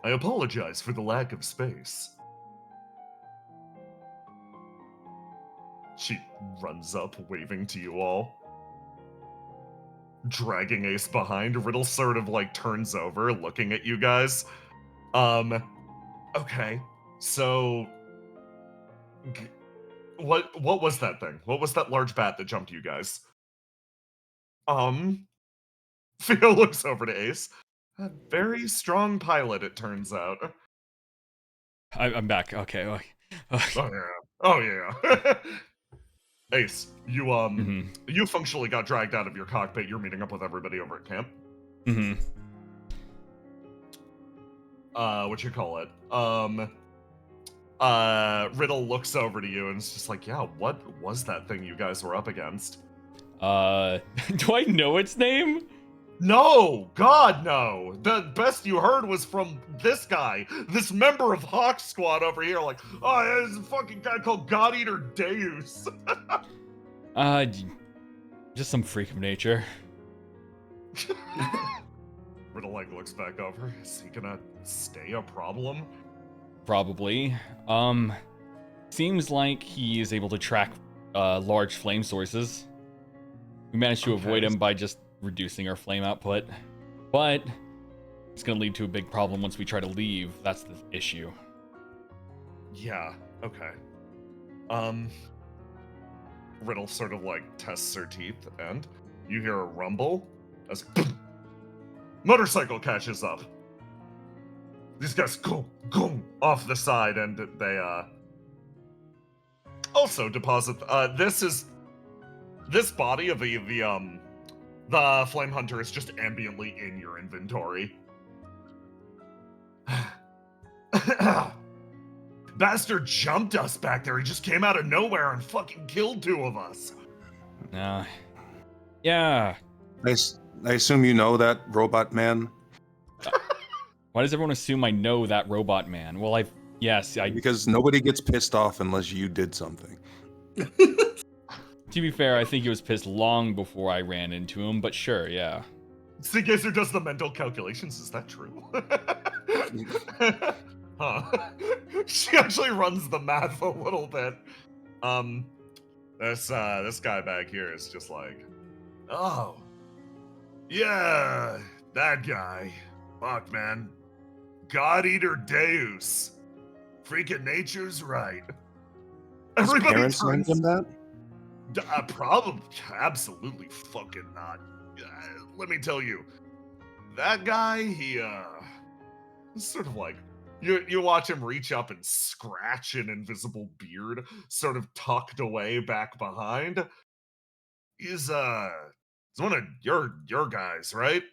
I apologize for the lack of space. She runs up, waving to you all. Dragging Ace behind. Riddle sort of turns over, looking at you guys. Okay. So what was that thing? What was that large bat that jumped you guys? Theo looks over to Ace. A very strong pilot, it turns out. I'm back. Okay. Oh yeah. Ace, you functionally got dragged out of your cockpit. You're meeting up with everybody over at camp. What you call it? Riddle looks over to you and is just like, yeah, what was that thing you guys were up against? Do I know its name? No, God, no. The best you heard was from this guy, this member of Hawk Squad over here. Like, oh, yeah, there's a fucking guy called God Eater Deus. Just some freak of nature. Riddle like looks back over. Is he gonna stay a problem? Probably. Seems like he is able to track large flame sources. We managed to avoid him by just reducing our flame output, but it's gonna lead to a big problem once we try to leave. That's the issue. Yeah, okay. Riddle sort of like tests her teeth, and you hear a rumble as motorcycle catches up. These guys go off the side, and they also deposit. This body of the Flame Hunter is just ambiently in your inventory. Bastard jumped us back there. He just came out of nowhere and fucking killed 2 of us. Yeah. I assume you know that robot man? Why does everyone assume I know that robot man? Well, yes, Because nobody gets pissed off unless you did something. To be fair, I think he was pissed long before I ran into him, but sure, yeah. Seagazer does the mental calculations. Is that true? Huh. She actually runs the math a little bit. This guy back here is just like, oh, yeah, that guy. Fuck, man. God Eater Deus. Freaking nature's right. His parents named him that? Probably, absolutely fucking not. Let me tell you, that guy, he sort of like, you watch him reach up and scratch an invisible beard, sort of tucked away back behind. He's one of your guys, right?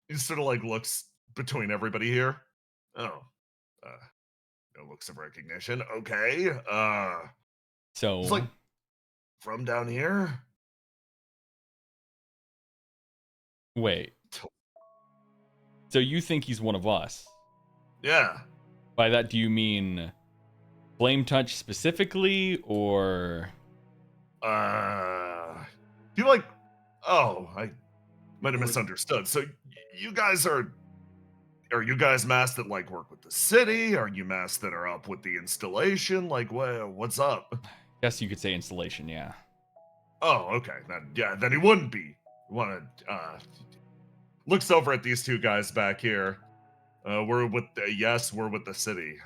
He sort of like looks between everybody here. Oh, no looks of recognition. Okay, So it's like from down here. wait. So you think he's one of us? Yeah. By that, do you mean Flame Touch specifically, or? You like? Oh, I might have misunderstood. So you guys are you guys masked that like work with the city? Are you masked that are up with the installation? Like, what's up? Guess you could say installation, yeah. Oh, okay. Then he wouldn't be. Looks over at these 2 guys back here. We're with the city.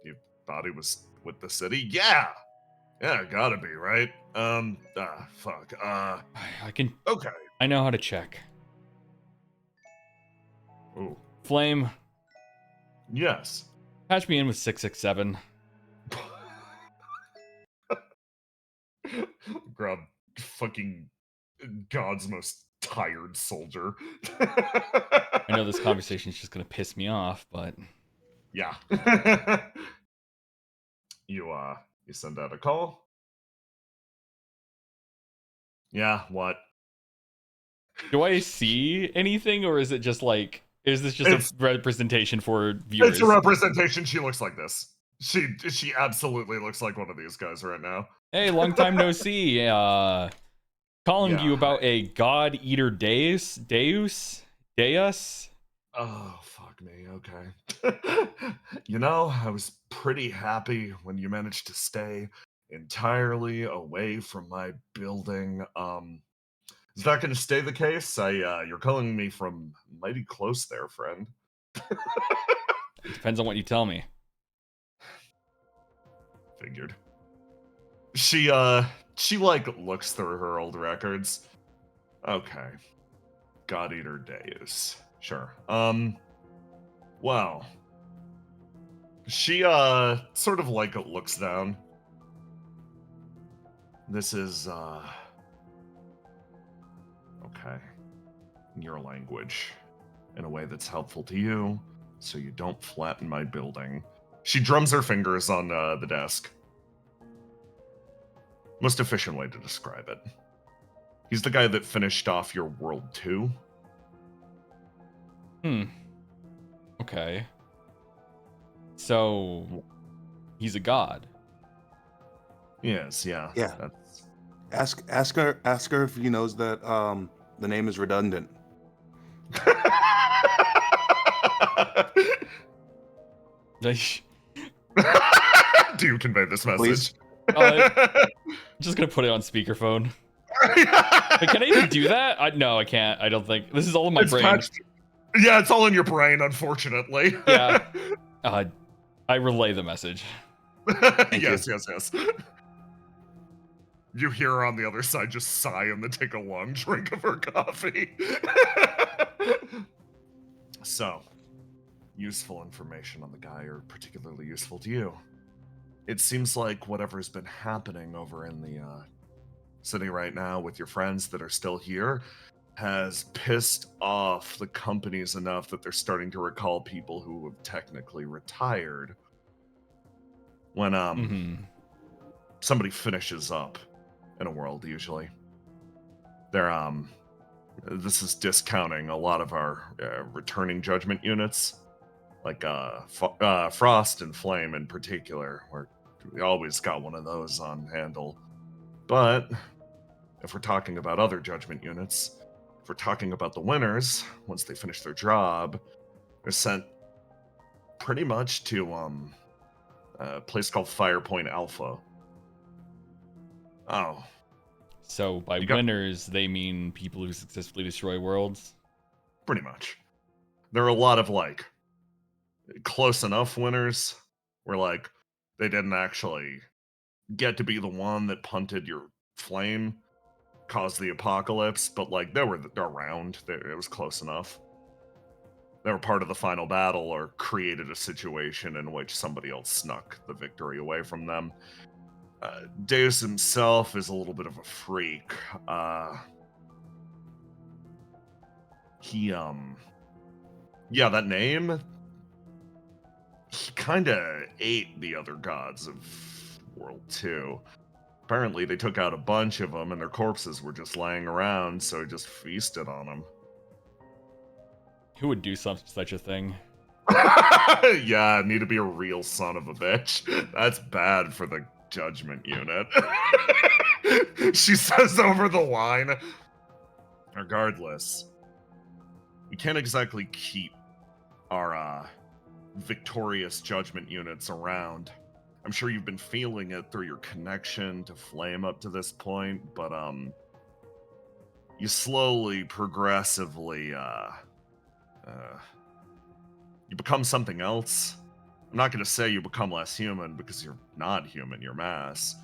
You thought he was with the city? Yeah, gotta be, right? Fuck. I can. Okay. I know how to check. Ooh. Flame, Yes. patch me in with 667. Grab fucking God's most tired soldier. I know this conversation is just gonna piss me off, but yeah. You send out a call. Yeah, what? do I see anything, or is it just like, is this just a representation for viewers? It's a representation. She looks like this. She absolutely looks like one of these guys right now. Hey, long time no see. Calling you about a God Eater Deus. Oh, fuck me. Okay. I was pretty happy when you managed to stay entirely away from my building. Is that going to stay the case? You're calling me from mighty close there, friend. It depends on what you tell me. Figured. She like looks through her old records. Okay. God Eater Deus. Sure. Well. She sort of like looks down. This is okay. Your language. In a way that's helpful to you, so you don't flatten my building. She drums her fingers on the desk. Most efficient way to describe it. He's the guy that finished off your World 2. Hmm. Okay. So he's a god. Yes, yeah. Yeah. That's... Ask her if he knows that the name is redundant. Do you convey this Please? message? Just gonna put it on speakerphone. Wait, can I even do that? No, I can't. I don't think. This is all in my It's brain. patched. Yeah, it's all in your brain, unfortunately. Yeah. I relay the message. Yes. You hear her on the other side just sigh and then take a long drink of her coffee. So, useful information on the guy, or particularly useful to you. It seems like whatever's been happening over in the city right now with your friends that are still here has pissed off the companies enough that they're starting to recall people who have technically retired. When somebody finishes up in a world, usually they're this is discounting a lot of our returning judgment units, like Frost and Flame in particular. We always got one of those on handle. But if we're talking about other judgment units, if we're talking about the winners, once they finish their job, they're sent pretty much to a place called Firepoint Alpha. Oh. So by winners, they mean people who successfully destroy worlds? Pretty much. There are a lot of, like, close enough winners where, like, they didn't actually get to be the one that punted your flame, caused the apocalypse, but, like, they're around. It was close enough. They were part of the final battle or created a situation in which somebody else snuck the victory away from them. Deus himself is a little bit of a freak. Yeah, that name, he kind of ate the other gods of World 2. Apparently, they took out a bunch of them, and their corpses were just laying around, so he just feasted on them. Who would do such a thing? Yeah, need to be a real son of a bitch. That's bad for the judgment unit. She says over the line. Regardless, we can't exactly keep our victorious judgment units around. I'm sure you've been feeling it through your connection to Flame up to this point, but you slowly, progressively, you become something else. I'm not going to say you become less human, because you're not human, you're mass.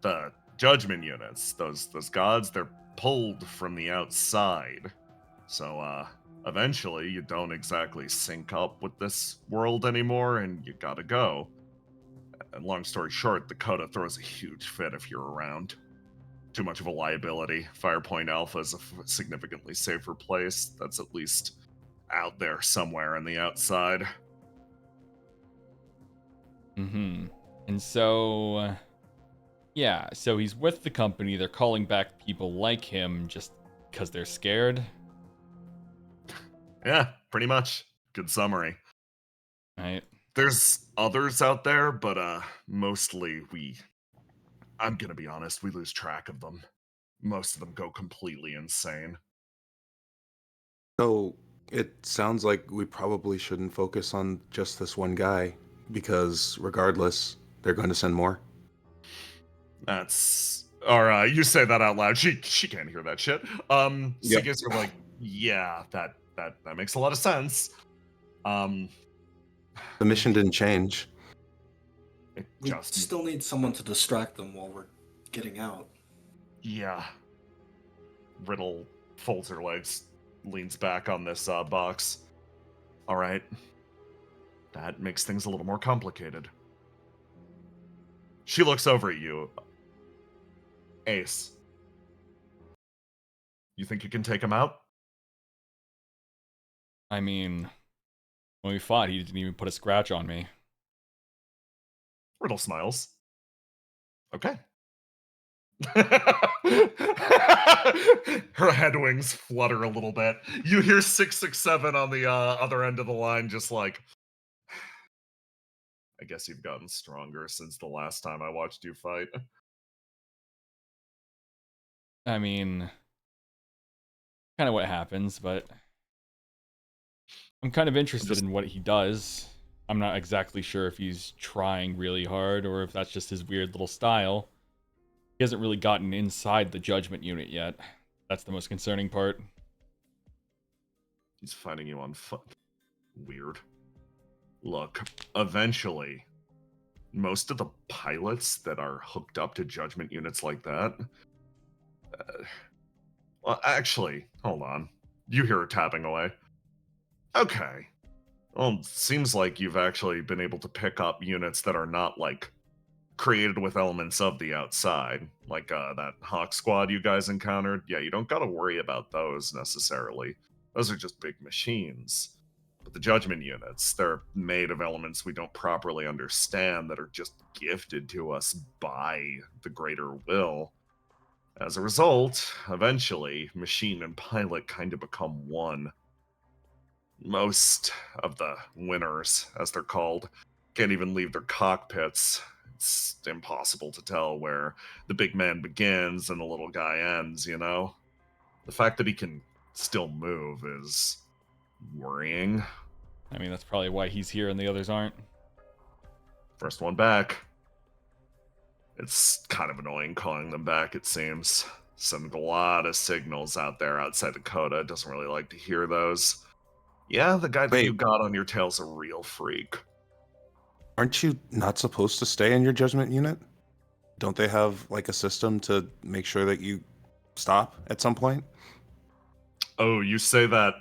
The judgment units, those gods, they're pulled from the outside. So, eventually, you don't exactly sync up with this world anymore, and you gotta go. And long story short, the Coda throws a huge fit if you're around. Too much of a liability. Firepoint Alpha is a significantly safer place. That's at least out there somewhere on the outside. And so, yeah, so he's with the company. They're calling back people like him just because they're scared. Yeah, pretty much. Good summary. Right. There's others out there, but mostly I'm gonna be honest, we lose track of them. Most of them go completely insane. So it sounds like we probably shouldn't focus on just this one guy, because regardless, they're going to send more. That's... Or you say that out loud. She can't hear that shit. Yep. Sigis are like, yeah, that makes a lot of sense. The mission didn't change. It We just... still need someone to distract them while we're getting out. Yeah. Riddle folds her legs, leans back on this box. All right. That makes things a little more complicated. She looks over at you. Ace. You think you can take him out? I mean, when we fought, he didn't even put a scratch on me. Riddle smiles. Okay. Her head wings flutter a little bit. You hear 667 on the other end of the line, just like, I guess you've gotten stronger since the last time I watched you fight. I mean, kind of what happens, but I'm kind of interested in what he does. I'm not exactly sure if he's trying really hard or if that's just his weird little style. He hasn't really gotten inside the judgment unit yet. That's the most concerning part. He's fighting you on foot. Weird. Look, eventually, most of the pilots that are hooked up to judgment units like that... well, actually, hold on. You hear her tapping away. Okay. Well, seems like you've actually been able to pick up units that are not, like, created with elements of the outside. Like, that Hawk Squad you guys encountered. Yeah, you don't gotta worry about those, necessarily. Those are just big machines. But the judgment units, they're made of elements we don't properly understand that are just gifted to us by the greater will. As a result, eventually, machine and pilot kind of become one. Most of the winners, as they're called, can't even leave their cockpits. It's impossible to tell where the big man begins and the little guy ends, you know? The fact that he can still move is worrying. I mean, that's probably why he's here and the others aren't. First one back. It's kind of annoying calling them back, it seems. Sending a lot of signals out there outside Dakota. Doesn't really like to hear those. Yeah, the guy that you got on your tail's a real freak. Aren't you not supposed to stay in your judgment unit? Don't they have like a system to make sure that you stop at some point? Oh, you say that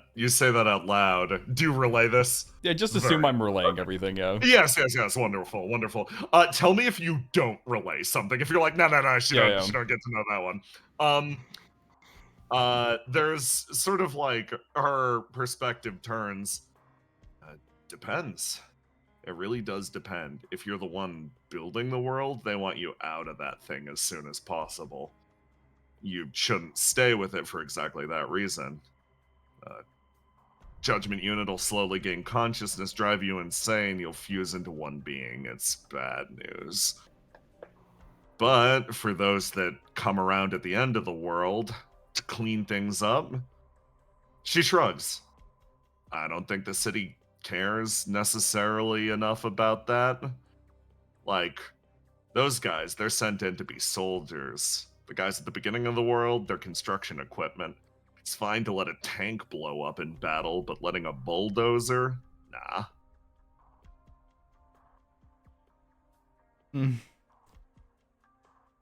out loud. Do you relay this? Yeah, just assume I'm relaying everything, yeah. Yes, wonderful, wonderful. Tell me if you don't relay something. If you're like, no, she don't get to know that one. There's sort of like her perspective turns. Depends. It really does depend. If you're the one building the world, they want you out of that thing as soon as possible. You shouldn't stay with it for exactly that reason. Judgment unit will slowly gain consciousness, drive you insane, you'll fuse into one being. It's bad news. But for those that come around at the end of the world to clean things up, she shrugs. I don't think the city cares necessarily enough about that. Like, those guys, they're sent in to be soldiers. The guys at the beginning of the world, they're construction equipment. It's fine to let a tank blow up in battle, but letting a bulldozer? Nah.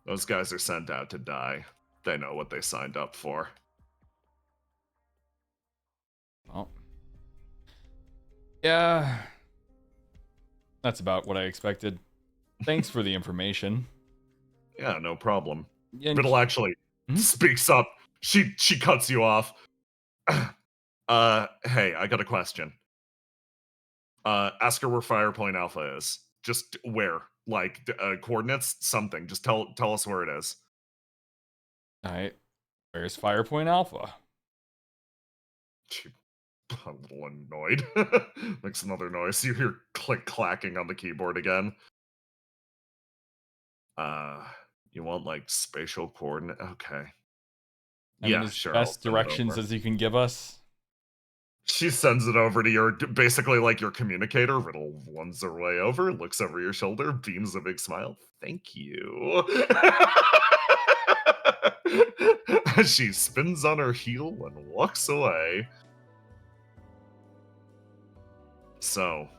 Those guys are sent out to die. They know what they signed up for. Well, yeah, that's about what I expected. Thanks for the information. Yeah, no problem. Yeah, Riddle actually speaks up. She cuts you off. Hey, I got a question. Ask her where Firepoint Alpha is. Just where? Like, coordinates? Something. Just tell us where it is. Alright. Where's Firepoint Alpha? She a little annoyed. Makes another noise. You hear clacking on the keyboard again. You want, like, spatial coordinate? Okay. I mean, as sure. best directions as you can give us. She sends it over to your, basically like your communicator. Riddle runs her way over, looks over your shoulder, beams a big smile. Thank you. She spins on her heel and walks away. So,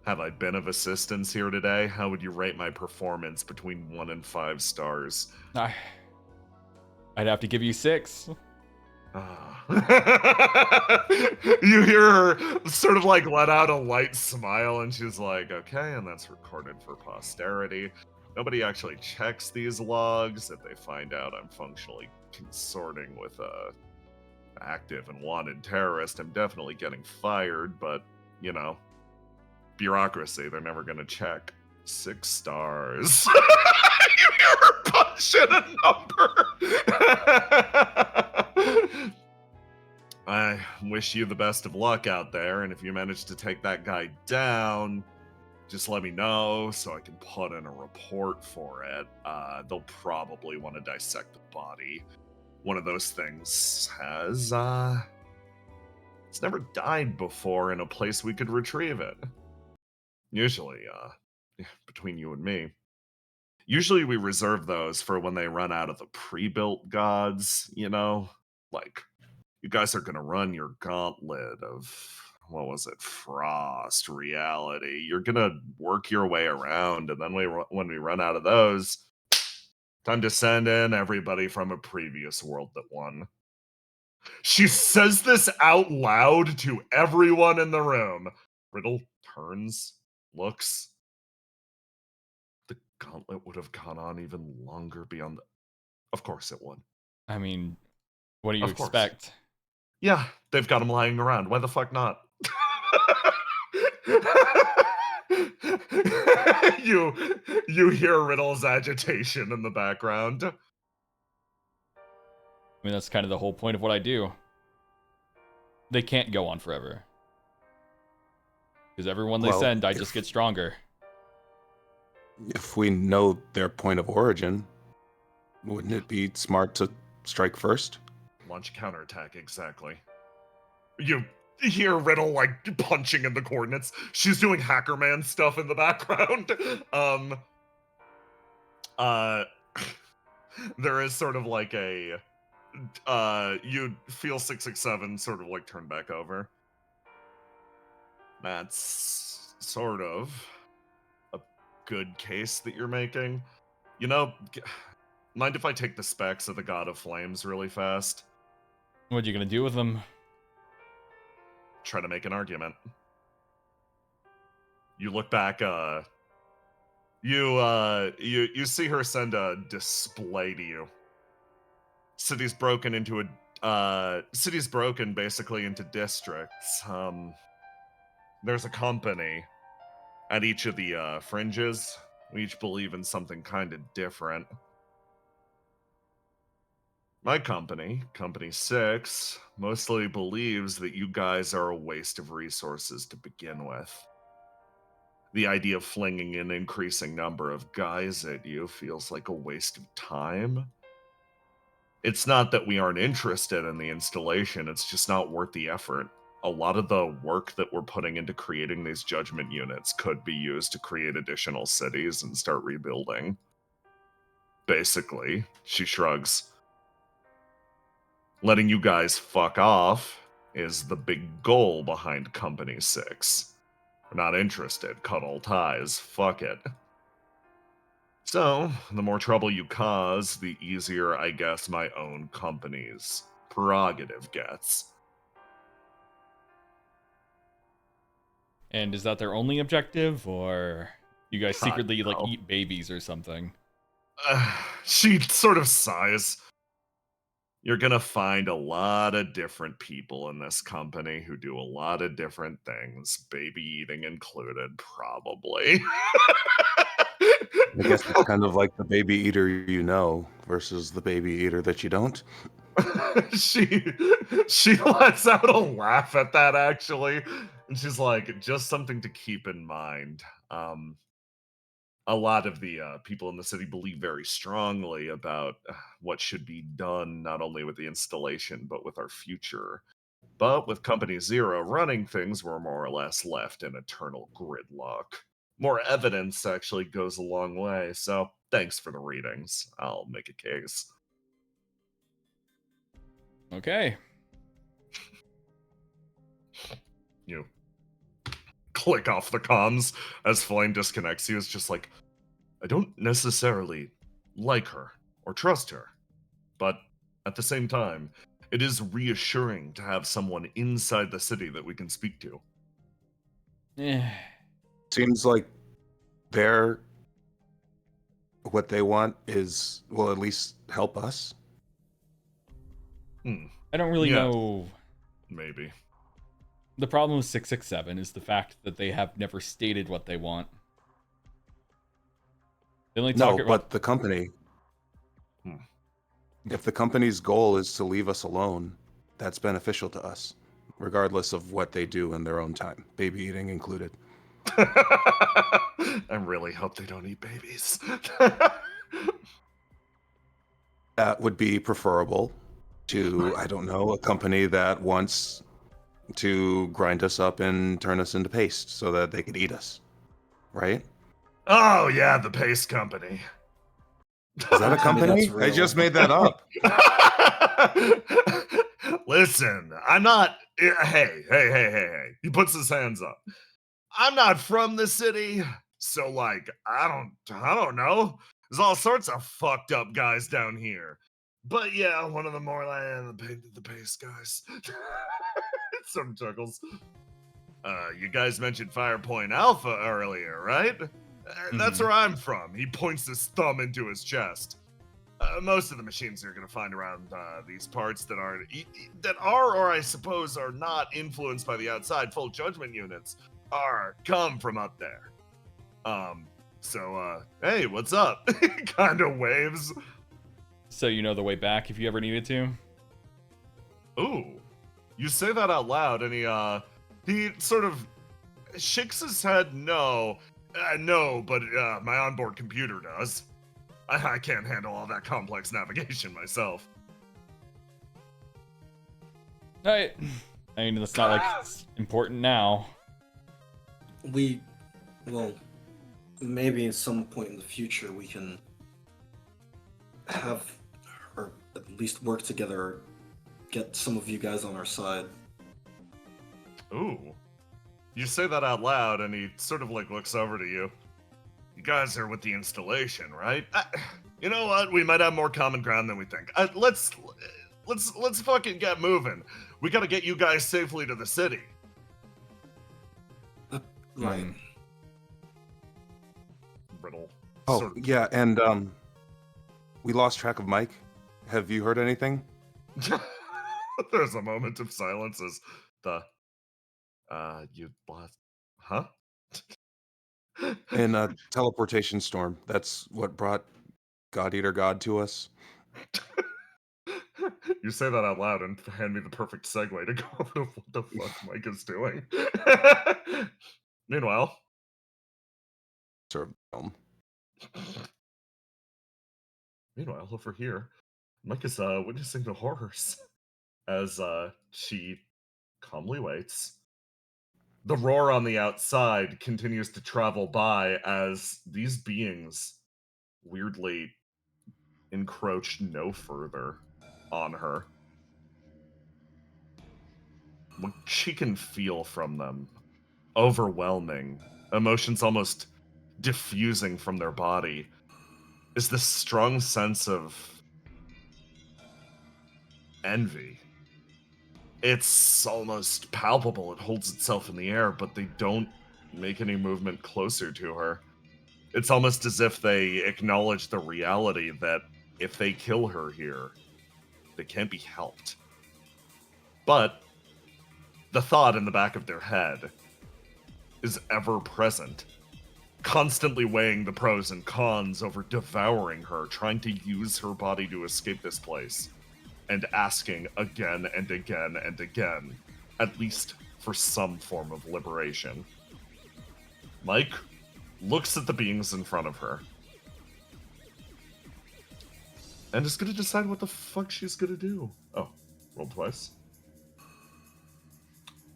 have I been of assistance here today? How would you rate my performance between 1 and 5 stars? I'd have to give you 6. You hear her sort of like let out a light smile, and she's like, okay, and that's recorded for posterity. Nobody actually checks these logs. If they find out I'm functionally consorting with a active and wanted terrorist, I'm definitely getting fired, but, you know, bureaucracy, they're never gonna check. 6 stars. You hear her punch in a number. I wish you the best of luck out there, and if you manage to take that guy down, just let me know so I can put in a report for it. They'll probably want to dissect the body. One of those things has, it's never died before in a place we could retrieve it. Usually, between you and me. Usually we reserve those for when they run out of the pre-built gods, you know? Like, you guys are gonna run your gauntlet of, what was it, Frost, Reality. You're gonna work your way around, and then when we run out of those, time to send in everybody from a previous world that won. She says this out loud to everyone in the room. Riddle turns, looks. The gauntlet would have gone on even longer beyond the... Of course it would. I mean, what do you Of course. expect? Yeah, they've got him lying around. Why the fuck not? you hear Riddle's agitation in the background. I mean, that's kind of the whole point of what I do. They can't go on forever. Because everyone they send, I just get stronger. If we know their point of origin, wouldn't it be smart to strike first? Launch counterattack, exactly. You hear Riddle like punching in the coordinates. She's doing Hacker Man stuff in the background. There is sort of like a you feel 667 sort of like turn back over. That's sort of a good case that you're making. You know, mind if I take the specs of the God of Flames really fast? What are you gonna do with them? Try to make an argument. You look back, you see her send a display to you. City's broken basically into districts. There's a company at each of the fringes. We each believe in something kind of different. My company, Company 6, mostly believes that you guys are a waste of resources to begin with. The idea of flinging an increasing number of guys at you feels like a waste of time. It's not that we aren't interested in the installation, it's just not worth the effort. A lot of the work that we're putting into creating these judgment units could be used to create additional cities and start rebuilding. Basically, she shrugs. Letting you guys fuck off is the big goal behind Company 6. We're not interested. Cut all ties. Fuck it. So, the more trouble you cause, the easier, I guess, my own company's prerogative gets. And is that their only objective, or you guys secretly like no. eat babies or something? She sort of sighs. You're gonna find a lot of different people in this company who do a lot of different things, baby eating included, probably. I guess it's kind of like the baby eater you know versus the baby eater that you don't. She lets out a laugh at that, actually, and she's like, just something to keep in mind. A lot of the people in the city believe very strongly about what should be done, not only with the installation, but with our future. But with Company 0 running things, we're more or less left in eternal gridlock. More evidence actually goes a long way, so thanks for the readings. I'll make a case. Okay. You click off the comms as Flame disconnects you. It's just like, I don't necessarily like her or trust her, but at the same time, it is reassuring to have someone inside the city that we can speak to. Seems like what they want is, well, at least help us. I don't really know. Maybe. The problem with 667 is the fact that they have never stated what they want. They only talk No, about but the company. Hmm. If the company's goal is to leave us alone, that's beneficial to us, regardless of what they do in their own time, baby eating included. I really hope they don't eat babies. That would be preferable to, I don't know, a company that wants to grind us up and turn us into paste so that they could eat us. Right? Oh, yeah, the Pace Company. Is that a Tell me that's company? I real. just made that up. Listen, I'm not. Hey. He puts his hands up. I'm not from the city, so like, I don't know. There's all sorts of fucked up guys down here. But yeah, one of the more like the Pace guys. Some chuckles. You guys mentioned Firepoint Alpha earlier, right? That's Mhm. where I'm from. He points his thumb into his chest. Most of the machines you're going to find around these parts that are, or I suppose, are not influenced by the outside full judgment units, come from up there. Hey, what's up? Kind of waves. So you know the way back if you ever needed to. Ooh, you say that out loud, and he sort of shakes his head. No, but my onboard computer does. I can't handle all that complex navigation myself. I mean, it's not like it's important now. Well, maybe at some point in the future we can have, or at least work together, or get some of you guys on our side. Ooh. You say that out loud, and he sort of like looks over to you. You guys are with the installation, right? You know what? We might have more common ground than we think. Let's fucking get moving. We gotta get you guys safely to the city. Right. Riddle. Oh, Sort of- yeah, and we lost track of Mike. Have you heard anything? There's a moment of silence as you lost, huh? In a teleportation storm. That's what brought God Eater God to us. You say that out loud and hand me the perfect segue to go over to what the fuck Mike is doing. Meanwhile, Sort of film. over here, Mike is witnessing the horrors as she calmly waits. The roar on the outside continues to travel by as these beings weirdly encroach no further on her. What she can feel from them, overwhelming, emotions almost diffusing from their body, is this strong sense of envy. It's almost palpable. It holds itself in the air, but they don't make any movement closer to her. It's almost as if they acknowledge the reality that if they kill her here, they can't be helped. But the thought in the back of their head is ever present, constantly weighing the pros and cons over devouring her, trying to use her body to escape this place, and asking again and again and again, at least for some form of liberation. Mike looks at the beings in front of her and is gonna decide what the fuck she's gonna do. Oh, roll twice.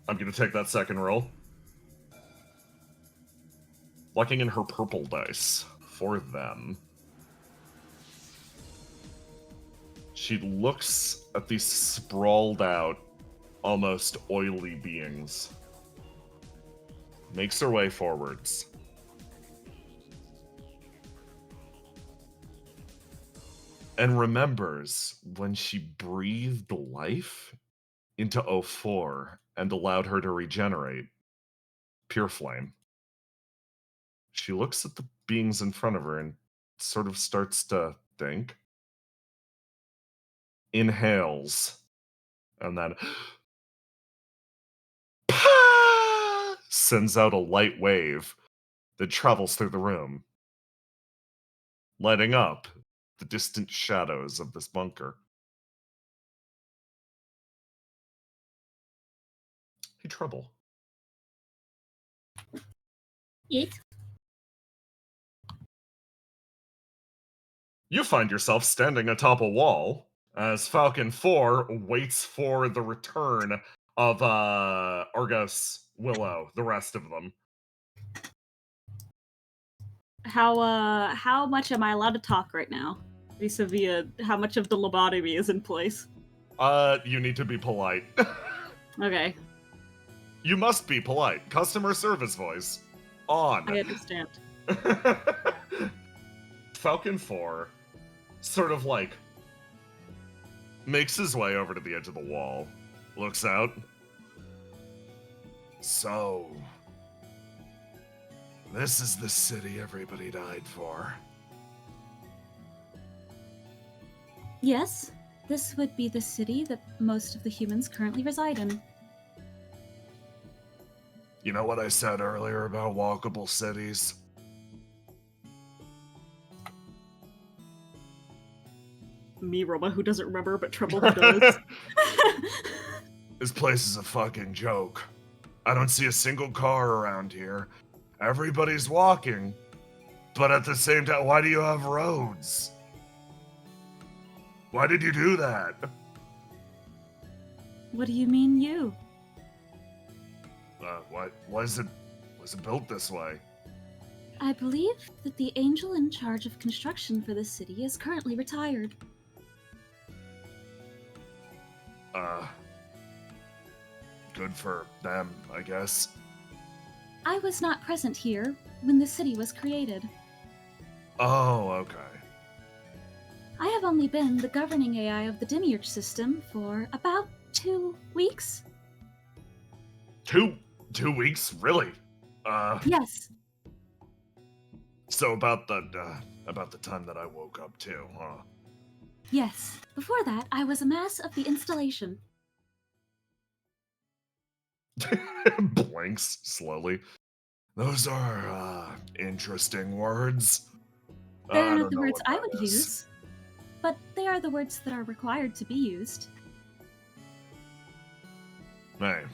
I'm gonna take that second roll. Lucking in her purple dice for them. She looks at these sprawled out, almost oily beings. Makes her way forwards. And remembers when she breathed life into 04 and allowed her to regenerate. Pure flame. She looks at the beings in front of her and sort of starts to think. Inhales. And then sends out a light wave that travels through the room. lighting up the distant shadows of this bunker. Hey, Trouble. Yeet. You find yourself standing atop a wall as Falcon 4 waits for the return of Argos, Willow, the rest of them. How much am I allowed to talk right now? Vis-a-vis how much of the lobotomy is in place? You need to be polite. Okay, You must be polite. Customer service voice. On. I understand. Falcon 4 sort of like makes his way over to the edge of the wall, looks out. So, this is the city everybody died for. Yes, this would be the city that most of the humans currently reside in. You know what I said earlier about walkable cities? Me, Roma, who doesn't remember, but Trouble who does. This place is a fucking joke. I don't see a single car around here. Everybody's walking. But at the same time, why do you have roads? Why did you do that? What do you mean, you? Why was it built this way? I believe that the angel in charge of construction for this city is currently retired. Good for them, I guess. I was not present here when the city was created. Oh, okay. I have only been the governing AI of the Demiurge system for about 2 weeks. 2 weeks, really? Yes, So about the time that I woke up too, huh? yes. Before that, I was a mass of the installation. Blinks slowly. Those are interesting words. They I are not don't the know words what I that would is. use, but they are the words that are required to be used. Hey,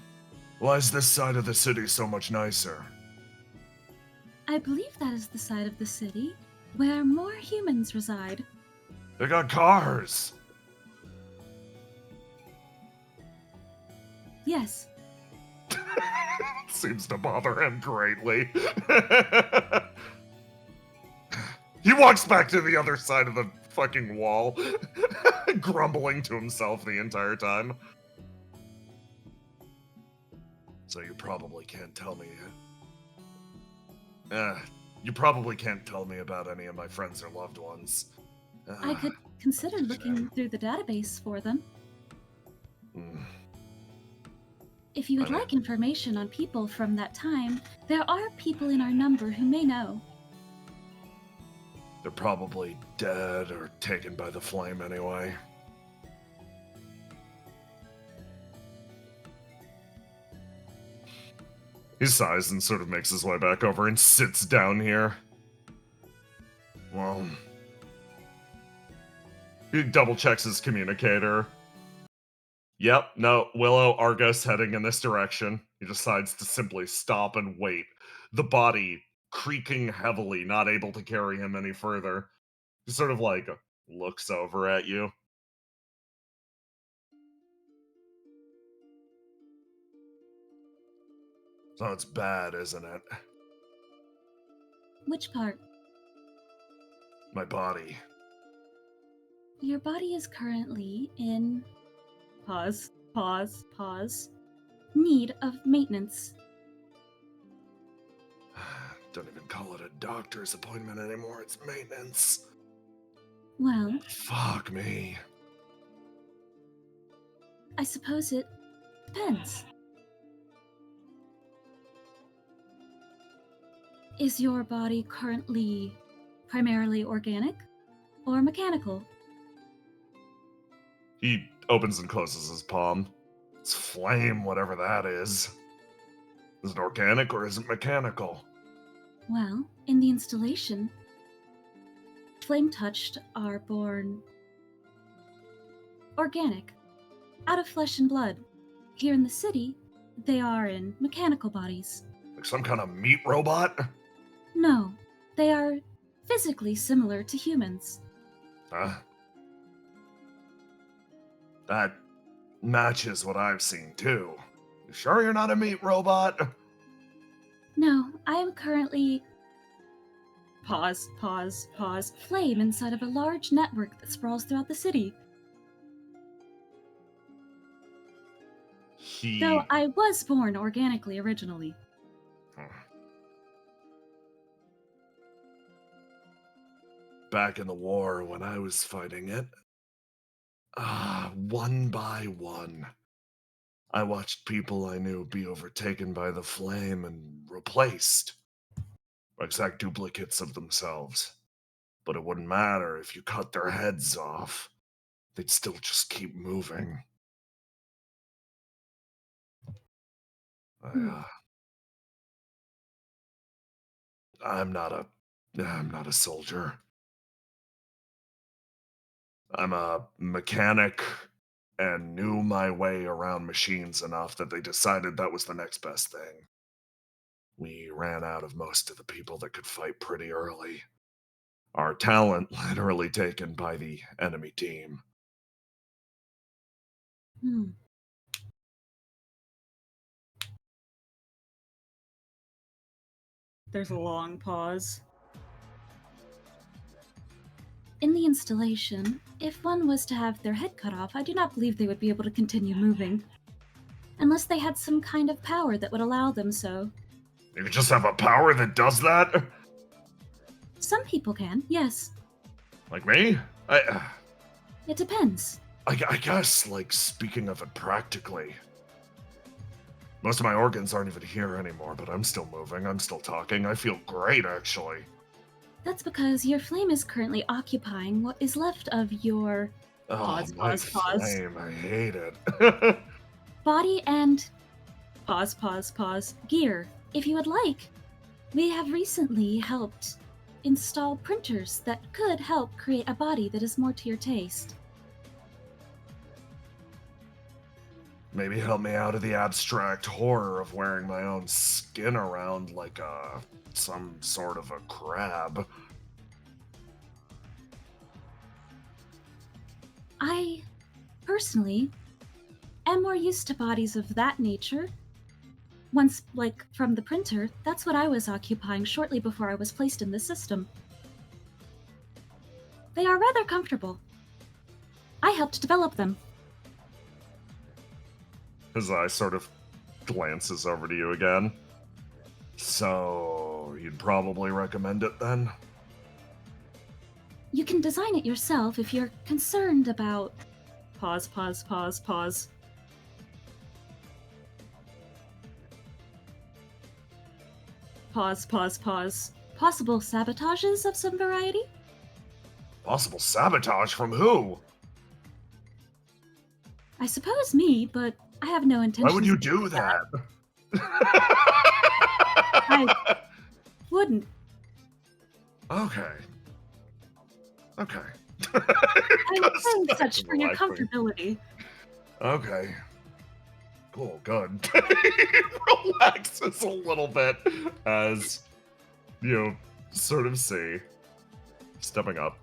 why is this side of the city so much nicer? I believe that is the side of the city where more humans reside. They got cars. Yes, Seems to bother him greatly. He walks back to the other side of the fucking wall, grumbling to himself the entire time. So you probably can't tell me. You probably can't tell me about any of my friends or loved ones. I could consider looking through the database for them. Mm. If you would Okay. like information on people from that time, there are people in our number who may know. They're probably dead or taken by the flame anyway. He sighs and sort of makes his way back over and sits down here. Well, he double checks his communicator. Yep, no, Willow, Argos heading in this direction. He decides to simply stop and wait. The body creaking heavily, not able to carry him any further. He sort of like looks over at you. So it's bad, isn't it? Which part? My body. Your body is currently in pause, need of maintenance. Don't even call it a doctor's appointment anymore. It's maintenance. Well, Fuck me. I suppose it depends. Is your body currently primarily organic or mechanical? He opens and closes his palm. It's flame, whatever that is. Is it organic or is it mechanical? Well, in the installation, flame-touched are born organic, out of flesh and blood. Here in the city, they are in mechanical bodies. Like some kind of meat robot? No, they are physically similar to humans. Huh? That matches what I've seen too. You sure you're not a meat robot? No, I am currently... Flame inside of a large network that sprawls throughout the city. Though I was born organically originally. Back in the war when I was fighting it, one by one, I watched people I knew be overtaken by the flame and replaced. Exact duplicates of themselves. But it wouldn't matter if you cut their heads off. They'd still just keep moving. I'm not a soldier. I'm a mechanic and knew my way around machines enough that they decided that was the next best thing. We ran out of most of the people that could fight pretty early. Our talent literally taken by the enemy team. There's a long pause. In the installation, if one was to have their head cut off, I do not believe they would be able to continue moving. Unless they had some kind of power that would allow them so. You just have a power that does that? Some people can, yes. Like me? It depends. I guess, like, speaking of it practically. Most of my organs aren't even here anymore, but I'm still moving, I'm still talking, I feel great, actually. That's because your flame is currently occupying what is left of your... Pause. Flame, I hate it. Body and... Gear. If you would like, we have recently helped install printers that could help create a body that is more to your taste. Maybe help me out of the abstract horror of wearing my own skin around like some sort of a crab. I, personally, am more used to bodies of that nature. Once, like, from the printer, that's what I was occupying shortly before I was placed in the system. They are rather comfortable. I helped develop them. His eye sort of glances over to you again. So, you'd probably recommend it then? You can design it yourself if you're concerned about... Pause. Possible sabotages of some variety? Possible sabotage from who? I suppose me, but I have no intention. Why would you do that? I wouldn't. Okay. I'm saying such for your comfortability. Okay. Cool, good. He relaxes a little bit as you sort of see stepping up.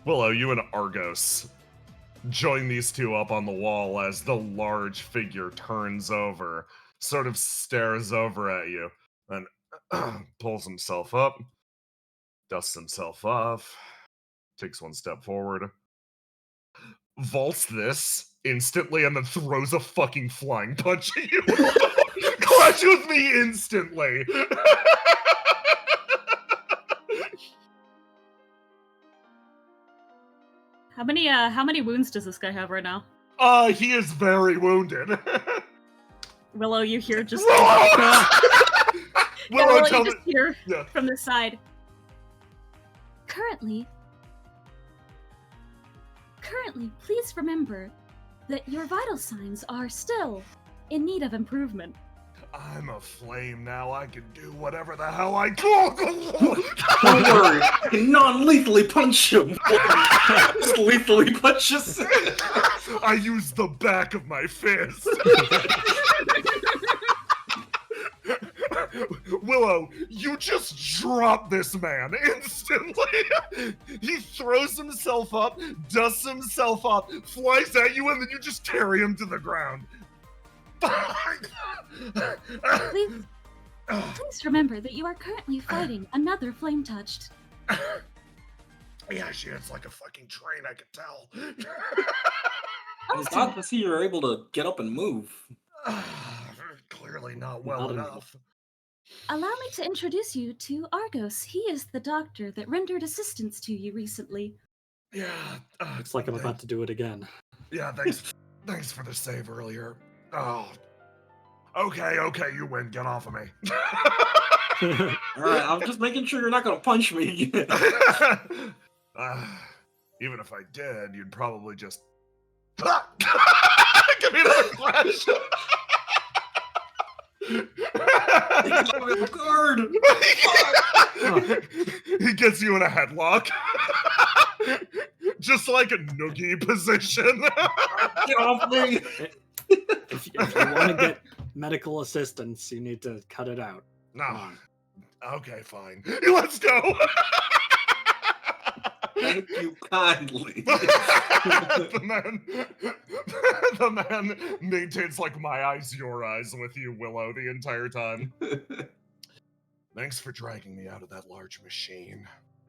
Willow, you and Argos join these two up on the wall as the large figure turns over, sort of stares over at you, and pulls himself up, dusts himself off, takes one step forward, vaults this instantly, and then throws a fucking flying punch at you. Clash with me instantly. How many wounds does this guy have right now? He is very wounded. Willow, you hear just... Willow, you just hear Yeah. from the side. Currently, please remember that your vital signs are still in need of improvement. I'm a flame now. I can do whatever the hell I Don't worry, I can non-lethally punch him. Just lethally punches. I use the back of my fist. Willow, you just drop this man instantly. He throws himself up, dusts himself up, flies at you, and then you just carry him to the ground. Please, please remember that you are currently fighting another flame-touched. Yeah, she hits like a fucking train, I can tell. It's odd to see you're able to get up and move. Clearly not well Not enough. Allow me to introduce you to Argos. He is the doctor that rendered assistance to you recently. Yeah. Looks like I'm about to do it again. Yeah, thanks for the save earlier. Oh. Okay, you win. Get off of me. Alright, I'm just making sure you're not gonna punch me again. Even if I did, you'd probably just... Give me another flash! Guard! He gets you in a headlock. Just like a noogie position. Get off me! If you want to get medical assistance, you need to cut it out. No. Come on. Okay, fine. Let's go. Thank you kindly. the man maintains like my eyes, your eyes with you, Willow, the entire time. Thanks for dragging me out of that large machine.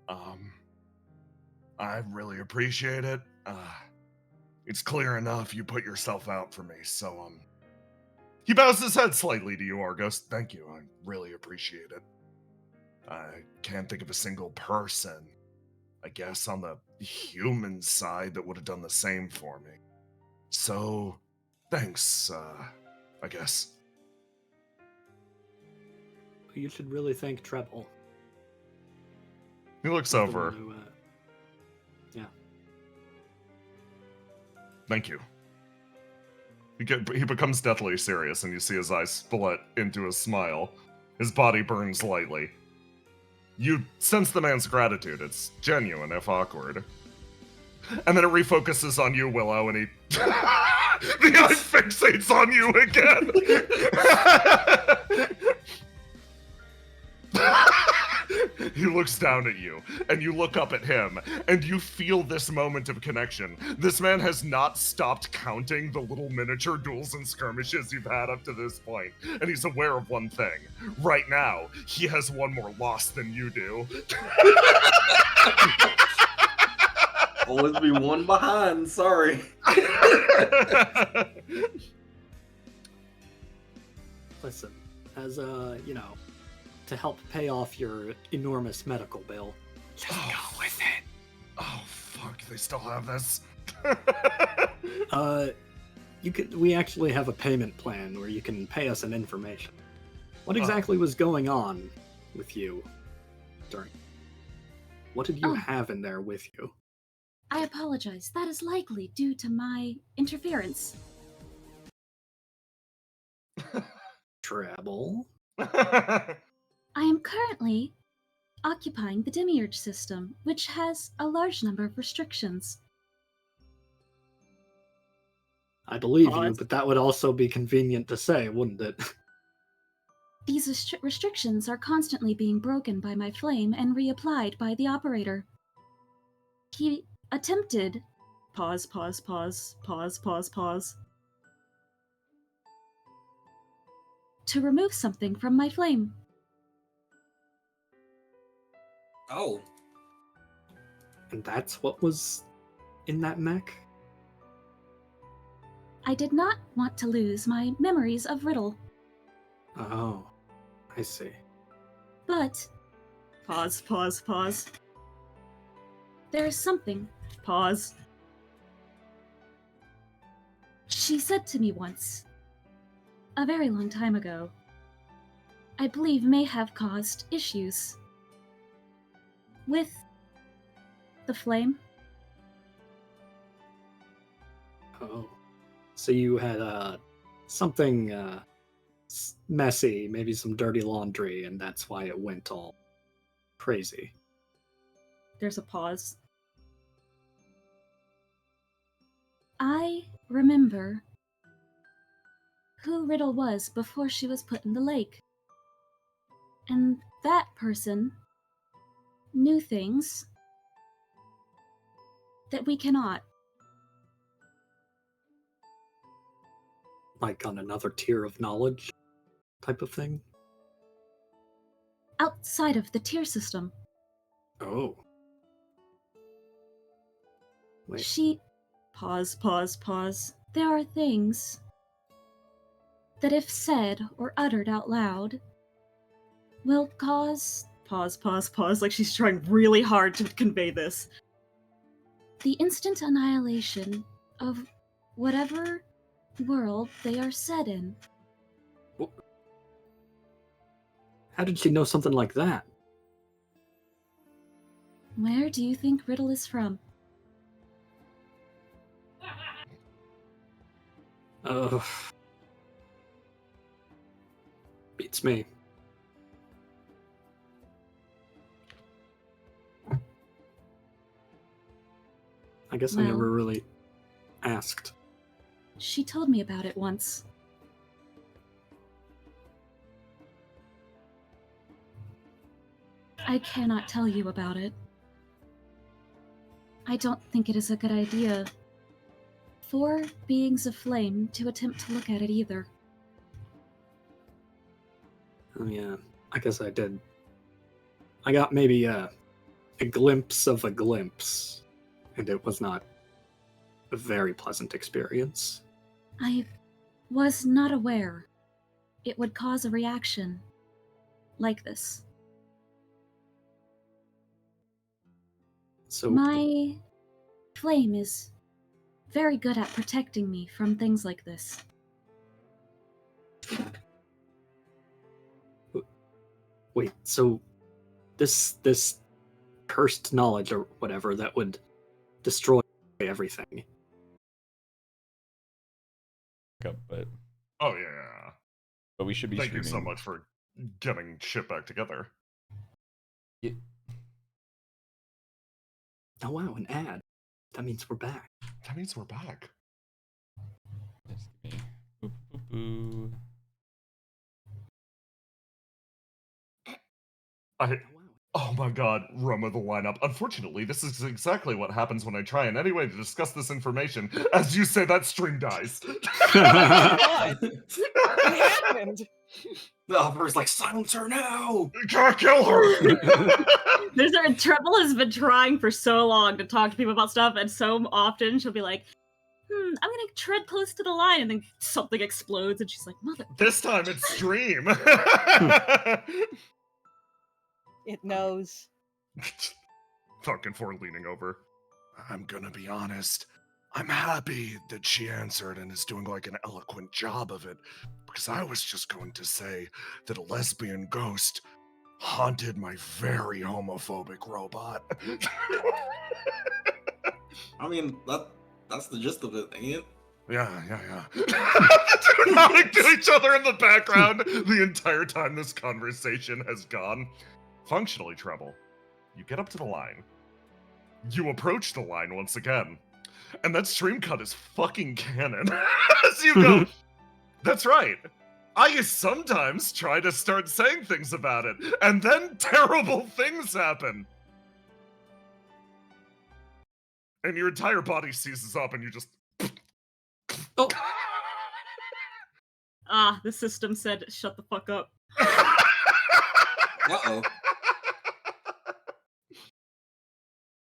I really appreciate it. It's clear enough you put yourself out for me, so he bows his head slightly to you, Argos. Thank you. I really appreciate it. I can't think of a single person, I guess, on the human side that would have done the same for me. So, thanks, I guess. You should really thank Treble. He looks The over. one who, yeah. Thank you. He becomes deathly serious, and you see his eyes split into a smile. His body burns lightly. You sense the man's gratitude. It's genuine, if awkward. And then it refocuses on you, Willow, and he... the eye fixates on you again! He looks down at you, and you look up at him, and you feel this moment of connection. This man has not stopped counting the little miniature duels and skirmishes you've had up to this point, and he's aware of one thing. Right now, he has one more loss than you do. Always be one behind, sorry. Listen, as to help pay off your enormous medical bill, just go with it. Oh, fuck, they still have this? We actually have a payment plan where you can pay us an information. What exactly was going on with you what did you have in there with you? I apologize. That is likely due to my interference. Treble? I am currently occupying the Demiurge system, which has a large number of restrictions. I believe you, but that would also be convenient to say, wouldn't it? These restrictions are constantly being broken by my flame and reapplied by the operator. He attempted... Pause. To remove something from my flame. Oh. And that's what was in that mech? I did not want to lose my memories of Riddle. Oh, I see. But... Pause. There is something... Pause. She said to me once, a very long time ago, I believe may have caused issues with the flame. Oh. So you had something messy, maybe some dirty laundry, and that's why it went all crazy. There's a pause. I remember who Riddle was before she was put in the lake. And that person knew things that we cannot. Like on another tier of knowledge type of thing? Outside of the tier system. Oh. Wait. She... Pause. There are things that if said or uttered out loud will cause... Pause, like she's trying really hard to convey this. The instant annihilation of whatever world they are set in. How did she know something like that? Where do you think Riddle is from? Beats me. I guess I Well, never really asked. She told me about it once. I cannot tell you about it. I don't think it is a good idea for beings of flame to attempt to look at it either. Oh yeah, I guess I did. I got maybe a glimpse of a glimpse, and it was not a very pleasant experience. I was not aware it would cause a reaction like this. So My flame is very good at protecting me from things like this. wait, so this cursed knowledge or whatever that would destroy everything. But Oh yeah. we should be Thank you streaming. so much for getting shit back together. Yeah. Oh wow, an ad. That means we're back. That means we're back. Just give me- boop, boop, boop. Oh my god, Roma the lineup. Unfortunately, this is exactly what happens when I try in any way to discuss this information. As you say, that stream dies. God. What happened? The opera's like, silence her now! Can't kill her! Treble has been trying for so long to talk to people about stuff, and so often she'll be like, I'm gonna tread close to the line, and then something explodes, and she's like, mother... This time it's stream. It knows. Fucking for leaning over. I'm gonna be honest. I'm happy that she answered and is doing like an eloquent job of it, because I was just going to say that a lesbian ghost haunted my very homophobic robot. I mean, that's the gist of it, ain't it? Yeah. They're nodding to each other in the background the entire time this conversation has gone. Functionally, Treble, you get up to the line. You approach the line once again. And that stream cut is fucking canon. As you go, that's right. I sometimes try to start saying things about it, and then terrible things happen. And your entire body seizes up, and you just... Oh. The system said, shut the fuck up. Uh-oh.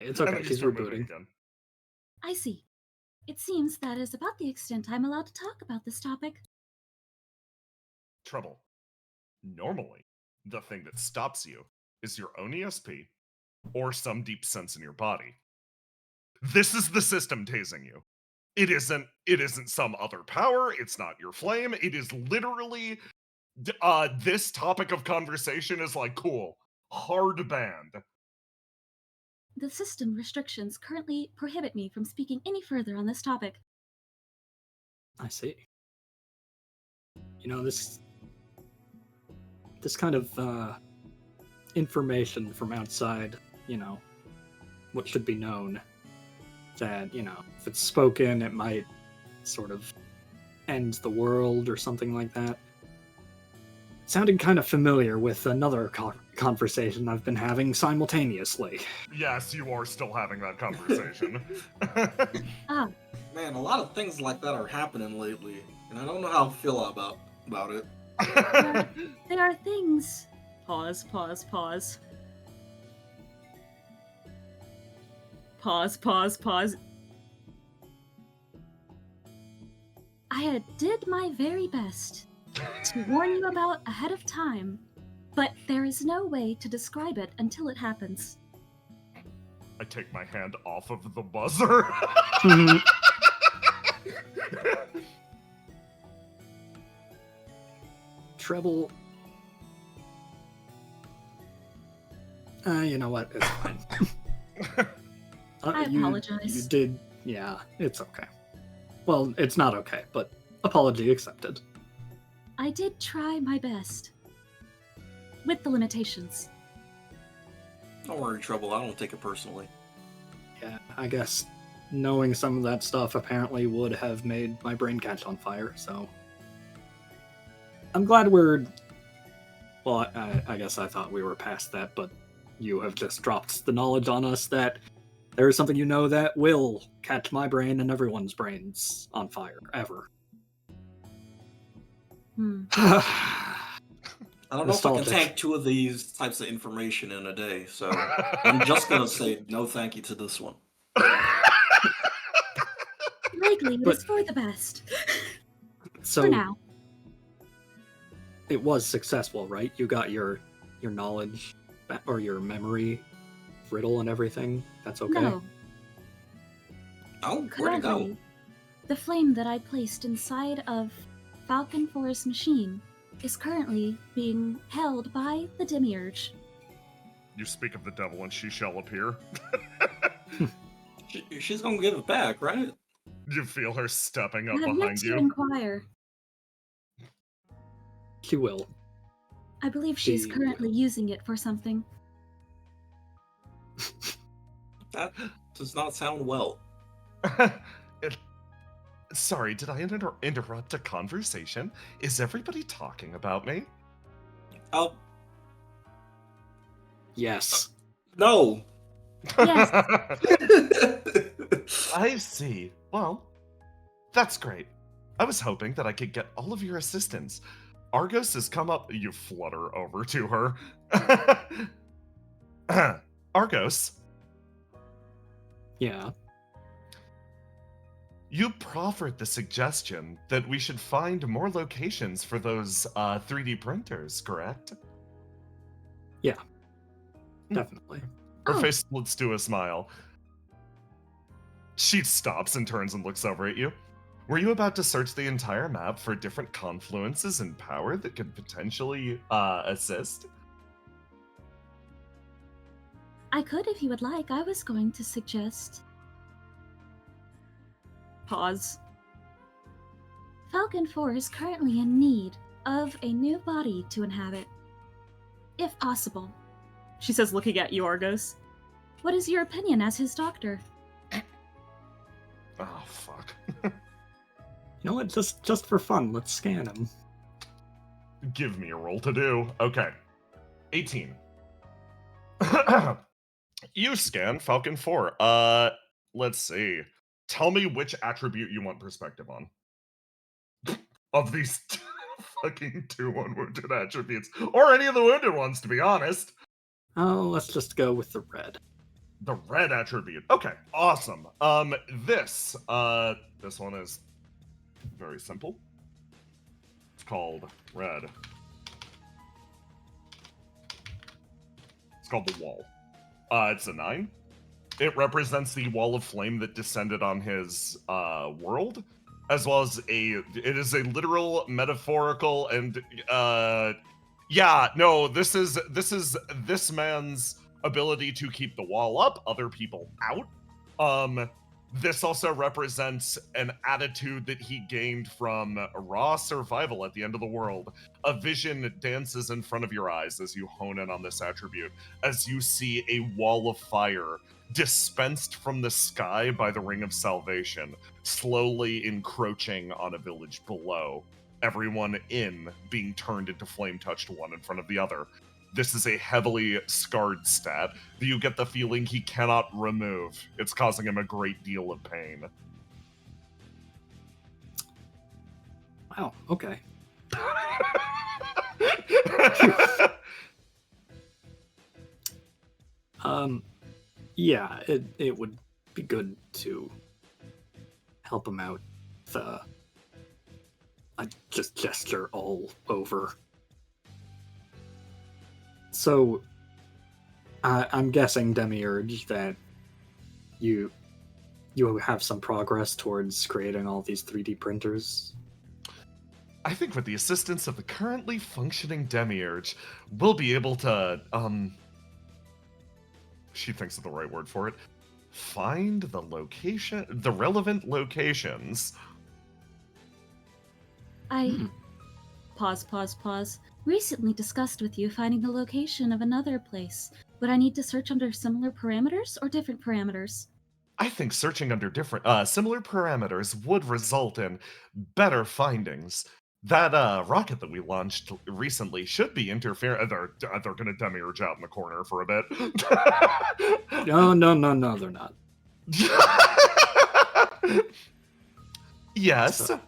It's And okay, then you she's start moving rebooting. again. I see. It seems that is about the extent I'm allowed to talk about this topic. Trouble. Normally, the thing that stops you is your own ESP or some deep sense in your body. This is the system tasing you. It isn't some other power, it's not your flame, it is literally this topic of conversation is like, cool, hard banned. The system restrictions currently prohibit me from speaking any further on this topic. I see. this kind of information from outside, what should be known, that, if it's spoken, it might sort of end the world or something like that. Sounded kind of familiar with another conversation I've been having simultaneously. Yes, you are still having that conversation. Ah, Man, a lot of things like that are happening lately, and I don't know how I feel about it. there are things. Pause, pause, pause. Pause, pause, pause. I did my very best to warn you about ahead of time, but there is no way to describe it until it happens. I take my hand off of the buzzer. Treble. You know what? It's fine. I apologize. You did. Yeah, it's okay. Well, it's not okay, but apology accepted. I did try my best. With the limitations. Don't worry, Trouble. I don't take it personally. Yeah, I guess knowing some of that stuff apparently would have made my brain catch on fire, so... I'm glad we're... Well, I guess I thought we were past that, but you have just dropped the knowledge on us that there is something that will catch my brain and everyone's brains on fire, ever. I don't know if I can Nostalgic. tank 2 of these types of information in a day, so I'm just gonna say no thank you to this one. Likely, it But- is for the best. So For now. it was successful, right? You got your knowledge or your memory, Riddle and everything. That's okay. No, Oh, where'd it go? currently, the flame that I placed inside of Falcon 4's machine is currently being held by the Demiurge. You speak of the devil and she shall appear. She's gonna give it back, right? You feel her stepping I up have yet behind to you. inquire. She will. I believe she's She currently using it for something. That does not sound well. Sorry, did I interrupt a conversation? Is everybody talking about me? Oh, Yes. no! Yes. I see. Well, that's great. I was hoping that I could get all of your assistance. Argos has come up. You flutter over to her. Argos, Yeah. you proffered the suggestion that we should find more locations for those 3D printers, correct? Definitely. Her Oh. face splits to a smile. She stops and turns and looks over at you. Were you about to search the entire map for different confluences in power that could potentially assist? I could if you would like. I was going to suggest. Pause. Falcon 4 is currently in need of a new body to inhabit. If possible. She says, looking at you, Argos. What is your opinion as his doctor? Oh, fuck. You know what? Just for fun, let's scan him. Give me a roll to do. Okay. 18. You scan Falcon 4. Let's see. Tell me which attribute you want perspective on. Of these fucking 2 unwounded attributes. Or any of the wounded ones, to be honest. Oh, let's just go with the red. The red attribute. Okay, awesome. This one is very simple. It's called red. It's called the wall. It's a 9. It represents the wall of flame that descended on his world, as well as it is a literal, metaphorical, and this is this man's ability to keep the wall up, other people out. This also represents an attitude that he gained from raw survival at the end of the world. A vision dances in front of your eyes as you hone in on this attribute, as you see a wall of fire dispensed from the sky by the Ring of Salvation, slowly encroaching on a village below. Everyone in being turned into flame-touched one in front of the other. This is a heavily scarred stat that you get the feeling he cannot remove. It's causing him a great deal of pain. Wow, okay. Yeah, it would be good to help him out. I just gesture all over. So, I'm guessing, Demiurge, that you have some progress towards creating all these 3D printers. I think with the assistance of the currently functioning Demiurge, we'll be able to, she thinks of the right word for it, find the relevant locations. Pause. Recently discussed with you finding the location of another place. Would I need to search under similar parameters or different parameters? I think searching under different, similar parameters would result in better findings. That rocket that we launched recently should be interfering. They're gonna demiurge out in the corner for a bit. No, they're not. Yes. So,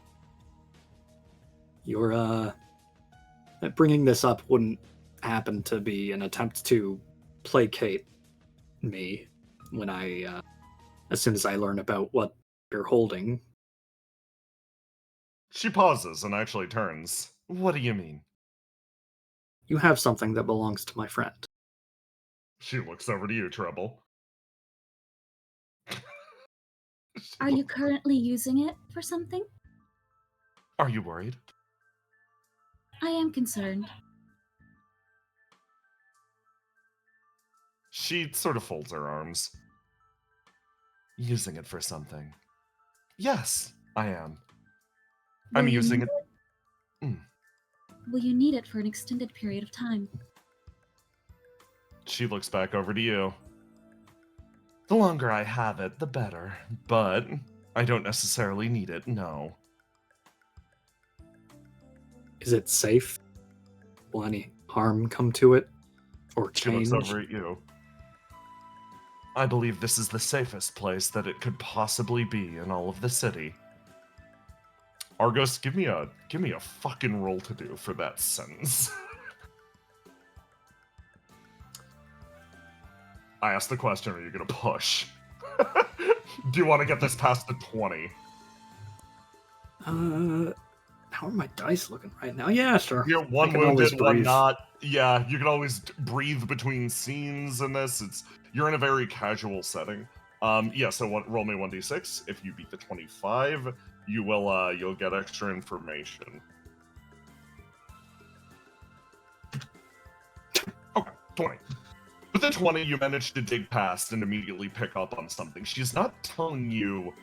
your bringing this up wouldn't happen to be an attempt to placate me when as soon as I learn about what you're holding. She pauses and actually turns. What do you mean? You have something that belongs to my friend. She looks over to you, Treble. Are you currently using it for something? Are you worried? I am concerned. She sort of folds her arms. Using it for something. Yes, I am. I'm using it. Will you need it for an extended period of time? She looks back over to you. The longer I have it, the better. But I don't necessarily need it, no. Is it safe? Will any harm come to it? Or change? She looks over at you. I believe this is the safest place that it could possibly be in all of the city. Argos, give me a fucking roll to do for that sentence. I asked the question, are you gonna push? Do you want to get this past the 20? How are my dice looking right now? Yeah, sure. You're one wounded, one not. Yeah, you can always breathe between scenes in this. You're in a very casual setting. Yeah, so roll me 1d6. If you beat the 25, you'll get extra information. Okay, 20. With the 20, you manage to dig past and immediately pick up on something. She's not telling you...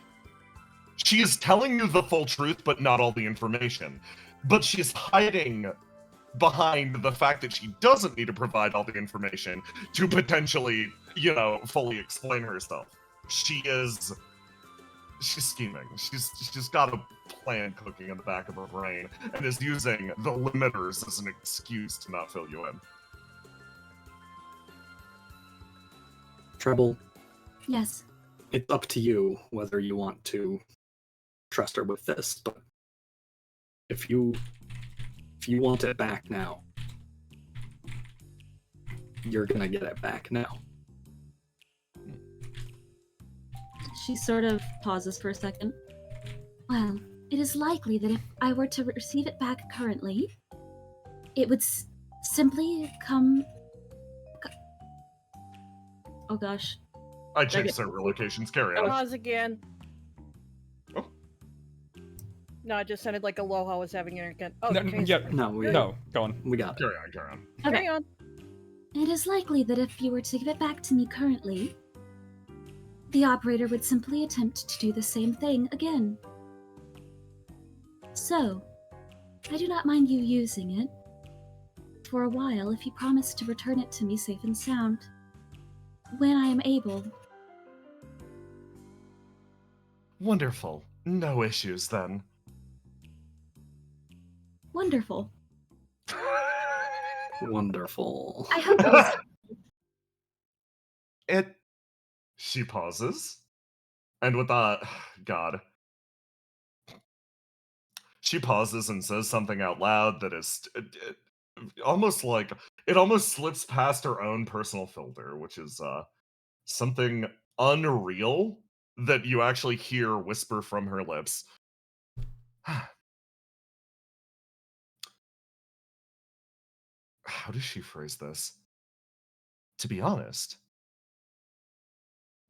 She is telling you the full truth, but not all the information. But she's hiding behind the fact that she doesn't need to provide all the information to potentially, fully explain herself. She's scheming. She's got a plan cooking in the back of her brain and is using the limiters as an excuse to not fill you in. Treble. Yes. It's up to you whether you want to trust her with this, but if you want it back now, you're gonna get it back now. She sort of pauses for a second. Well, it is likely that if I were to receive it back currently, it would simply come... Oh gosh. I changed server locations. Carry on. Pause again. Oh. No, it just sounded like Aloha was having an internet. Oh, No, changed yeah, it. no, go on. We got it. Carry on. Carry on. It is likely that if you were to give it back to me currently, the operator would simply attempt to do the same thing again. So, I do not mind you using it for a while if you promise to return it to me safe and sound when I am able. Wonderful. No issues then. Wonderful. Wonderful. I hope it is. It. She pauses. And with that, God. She pauses and says something out loud that is almost like. It almost slips past her own personal filter, which is something unreal that you actually hear whisper from her lips. How does she phrase this? To be honest,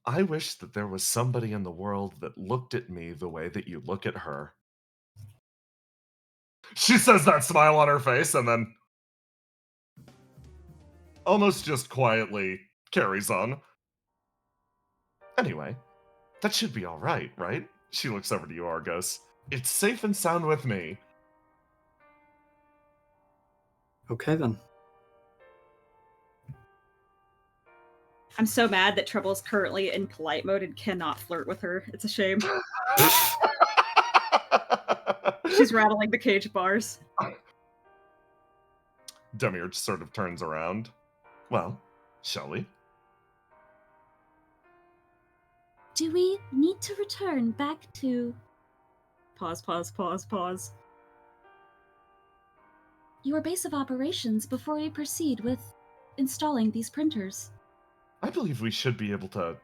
I wish that there was somebody in the world that looked at me the way that you look at her. She says that smile on her face and then almost just quietly carries on. Anyway, that should be all right, right? She looks over to you, Argos. It's safe and sound with me. Okay, then. I'm so mad that Treble is currently in polite mode and cannot flirt with her. It's a shame. She's rattling the cage bars. Demiurge sort of turns around. Well, shall we? Do we need to return back to... Pause. your base of operations before we proceed with installing these printers? I believe we should be able to...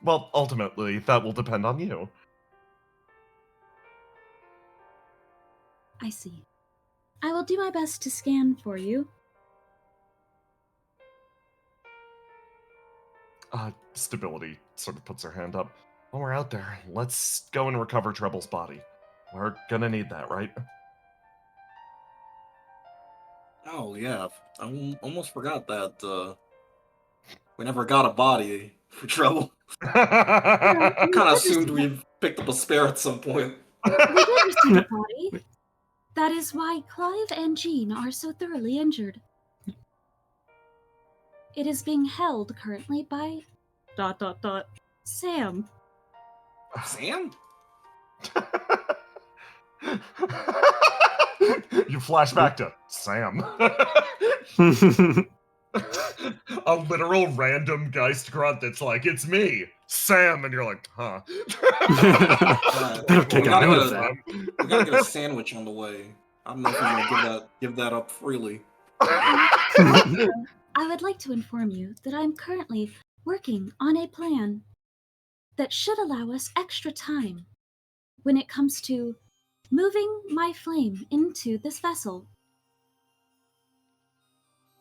Well, ultimately, that will depend on you. I see. I will do my best to scan for you. Stability sort of puts her hand up. While we're out there, let's go and recover Treble's body. We're gonna need that, right? Oh, yeah. I almost forgot that we never got a body for Trouble. Yeah, I kind of assumed we picked up a spare at some point. We did receive a body. That is why Clive and Jean are so thoroughly injured. It is being held currently by... Sam. Sam? You flash back to Sam. A literal random Geist grunt that's like, it's me, Sam, and you're like, huh. Better take a note of that. We gotta get a sandwich on the way. I don't know if I'm gonna give that up freely. I would like to inform you that I'm currently working on a plan that should allow us extra time when it comes to moving my flame into this vessel.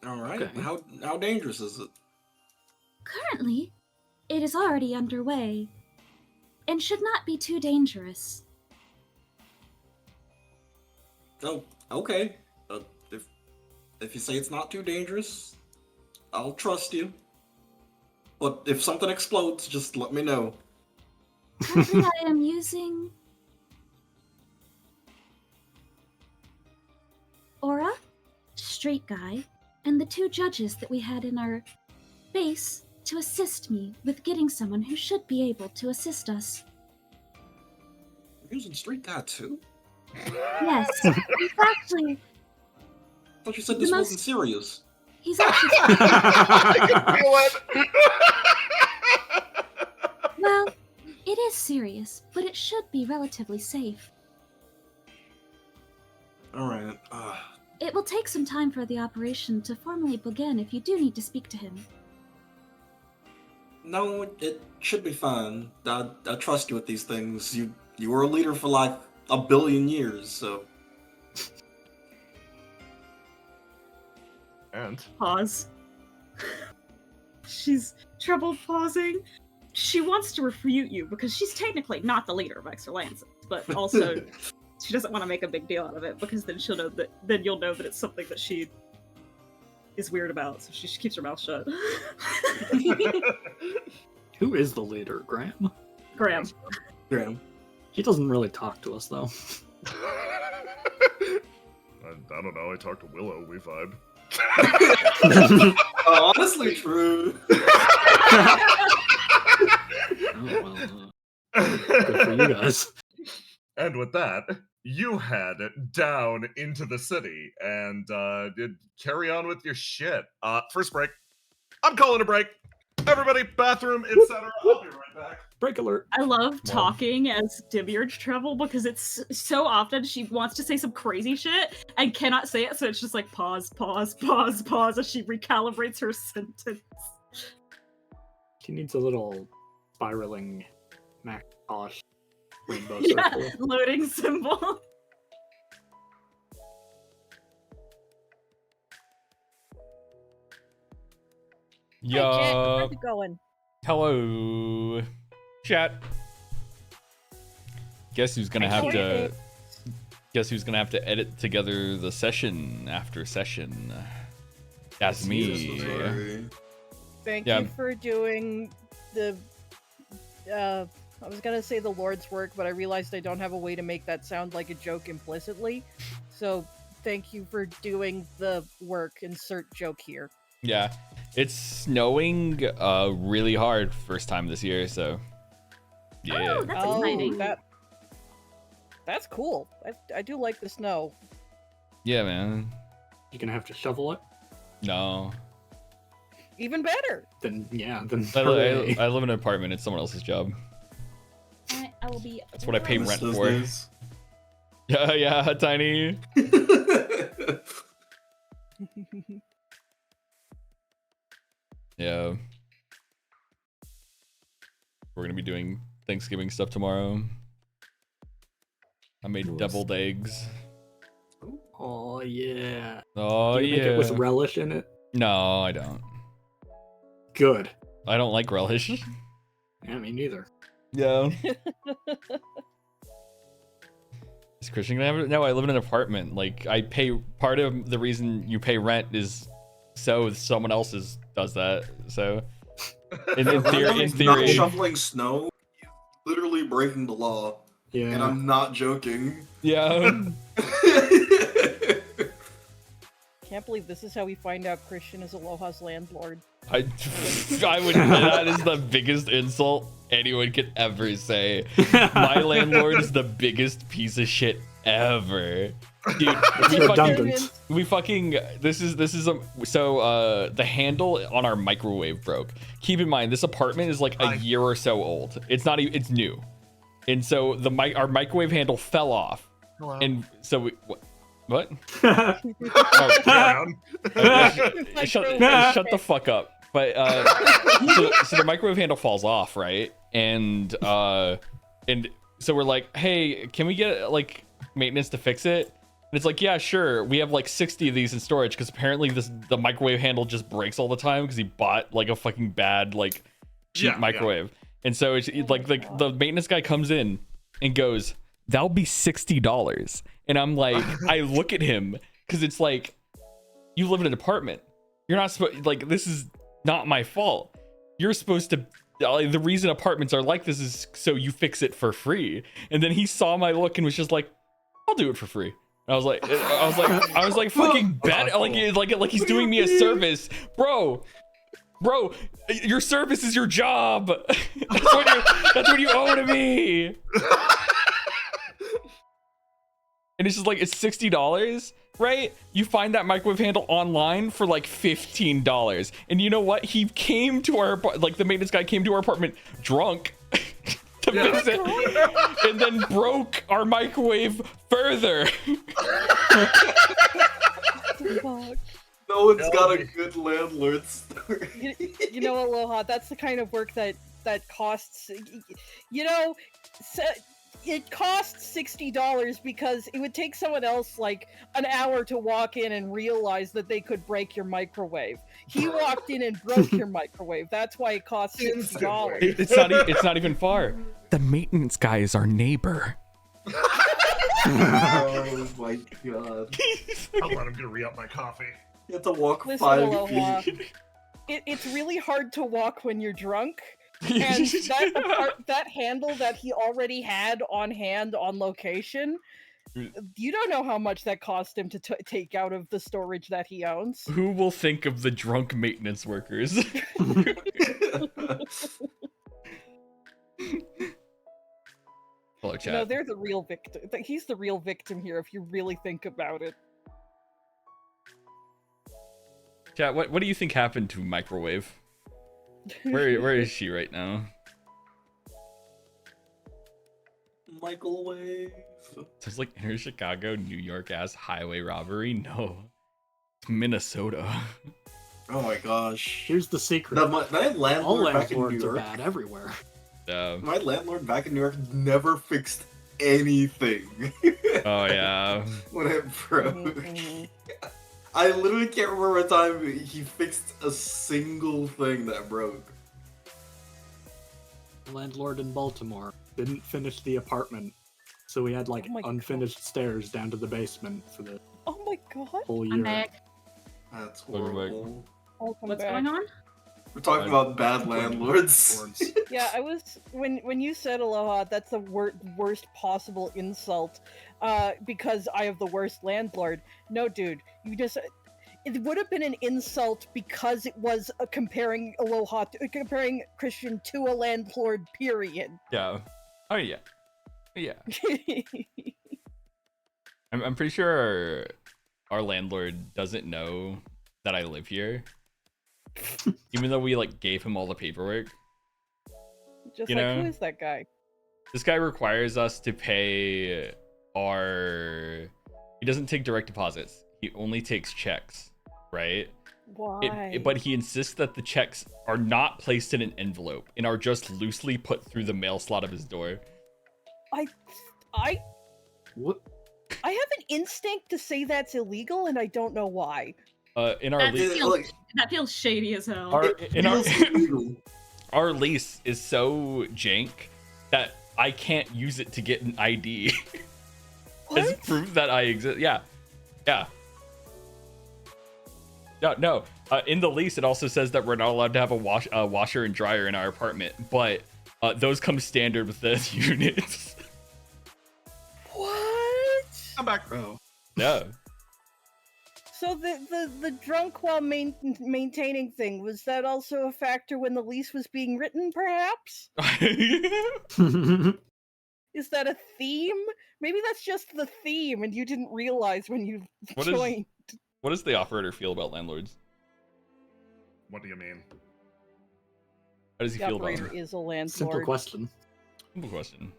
All right. Okay. How dangerous is it? Currently, it is already underway and should not be too dangerous. Oh, okay. If you say it's not too dangerous, I'll trust you. But if something explodes, just let me know. Currently, I am using Aura, Straight Guy, and the 2 judges that we had in our base to assist me with getting someone who should be able to assist us. You're using Street Guy too? Yes, he's actually... I thought you said this wasn't serious. He's actually... I can feel it. Well, it is serious, but it should be relatively safe. Alright, It will take some time for the operation to formally begin if you do need to speak to him. no, it should be fine. I trust you with these things. You were a leader for like 1 billion years, so... And? Pause. She's trouble pausing. She wants to refute you because she's technically not the leader of Extra Lancet, but also she doesn't want to make a big deal out of it because then she'll know that you'll know that it's something that she is weird about, so she keeps her mouth shut. Who is the leader, Graham? Graham. Graham. He doesn't really talk to us, though. I don't know. I talked to Willow. We vibe. Honestly, true. Good for you guys. And with that, you head down into the city and carry on with your shit. First break. I'm calling a break. Everybody, bathroom, etc. I'll be right back. Break alert. I love talking as Demiurge Treble because it's so often she wants to say some crazy shit and cannot say it, so it's just like pause as she recalibrates her sentence. She needs a little spiraling Macintosh rainbow Yeah, circle. loading symbol. Yo, How's it going? hello, chat. Guess who's gonna have to? Guess who's gonna have to edit together the session after session? That's me. Thank Yeah. you for doing the. I was gonna say the Lord's work, but I realized I don't have a way to make that sound like a joke implicitly. So, thank you for doing the work. Insert joke here. Yeah, it's snowing really hard first time this year, so yeah. Oh, that's exciting. That's cool. I do like the snow. Yeah, man. You're gonna have to shovel it? No, Even better. Then, yeah, then I hooray. live in an apartment. It's someone else's job. I will be. That's what I pay Miss rent those for. days. Yeah, yeah, Tiny. Yeah. We're gonna be doing Thanksgiving stuff tomorrow. I made Nice. deviled eggs. Oh, yeah. Oh Do you make yeah. it with relish in it? No, I don't. Good. I don't like relish. Yeah, me neither. Yeah. Is Christian gonna have it? No, I live in an apartment. Like, I pay, part of the reason you pay rent is so someone else does that. So, in theory, Not shoveling snow, literally breaking the law, and Yeah. I'm not joking. yeah. Can't believe this is how we find out Christian is Aloha's landlord. I would. That is the biggest insult anyone could ever say. My landlord is the biggest piece of shit ever, dude. redundant. We fucking. This is so the handle on our microwave broke. Keep in mind, this apartment is like a year or so old. It's not even. It's new, and so our microwave handle fell off, Hello. and so we. What? Around. Shut the fuck up. But so the microwave handle falls off, right? And so we're like, hey, can we get like maintenance to fix it? And it's like, yeah, sure. We have like 60 of these in storage because apparently the microwave handle just breaks all the time because he bought like a fucking bad like cheap microwave. And so it's like the maintenance guy comes in and goes, that'll be $60. And I'm like, I look at him because it's like, you live in an apartment. You're not supposed, like, this is not my fault. You're supposed to, the reason apartments are like this is so you fix it for free. And then he saw my look and was just like, I'll do it for free. And I was like fucking bad. Like he's doing me a service. Bro, your service is your job. That's what you owe to me. And it's just like, it's $60, right? You find that microwave handle online for like $15. And you know what? He came to our, like the maintenance guy came to our apartment drunk to fix it. And then broke our microwave further. No one's got a good landlord story. You know, Aloha, that's the kind of work that costs, you know, it costs $60 because it would take someone else like an hour to walk in and realize that they could break your microwave. He walked in and broke your microwave. That's why it costs $60. It's not even far. The maintenance guy is our neighbor. Oh my god. Hold on, I'm gonna re-up my coffee. You have to walk Listen, 5 Aloha, feet. it's really hard to walk when you're drunk, And that handle that he already had on hand on location, you don't know how much that cost him to take out of the storage that he owns. Who will think of the drunk maintenance workers? Hello, chat. No, they're the real victim. He's the real victim here if you really think about it. Chat, what do you think happened to Microwave? Where is she right now? Microwave. So it's like inner Chicago, New York ass highway robbery? No. It's Minnesota. Oh my gosh. Here's the secret. Now, my All landlord back in New landlords are York. bad everywhere. My landlord back in New York never fixed anything. Oh yeah. When it broke. I literally can't remember a time he fixed a single thing that broke. The landlord in Baltimore didn't finish the apartment, so we had like Oh my unfinished stairs down to the basement for the Oh my god. whole year. I'm back. That's Welcome back. horrible. Welcome What's back. going on? We're talking about bad landlords. Yeah, I was when you said aloha, that's the worst possible insult, because I have the worst landlord. No, dude, it would have been an insult because it was comparing aloha, comparing Christian to a landlord. Period. Yeah. Oh yeah. Yeah. I'm pretty sure our landlord doesn't know that I live here. Even though we like gave him all the paperwork. Just You like, know? who is that guy? This guy requires us to pay he doesn't take direct deposits. He only takes checks, right? Why? But he insists that the checks are not placed in an envelope and are just loosely put through the mail slot of his door. I What? I have an instinct to say that's illegal, and I don't know why. In our That lease, feels shady as hell. our lease is so jank that I can't use it to get an ID as What? proof that I exist. Yeah. No. In the lease, it also says that we're not allowed to have a washer and dryer in our apartment, but those come standard with the units. What? I'm back. Bro. Yeah. So the drunk while maintaining thing, was that also a factor when the lease was being written, perhaps? Is that a theme? Maybe that's just the theme and you didn't realize when you joined. What does the operator feel about landlords? What do you mean? How does he The feel about operator them? is a landlord. Simple question. Simple question.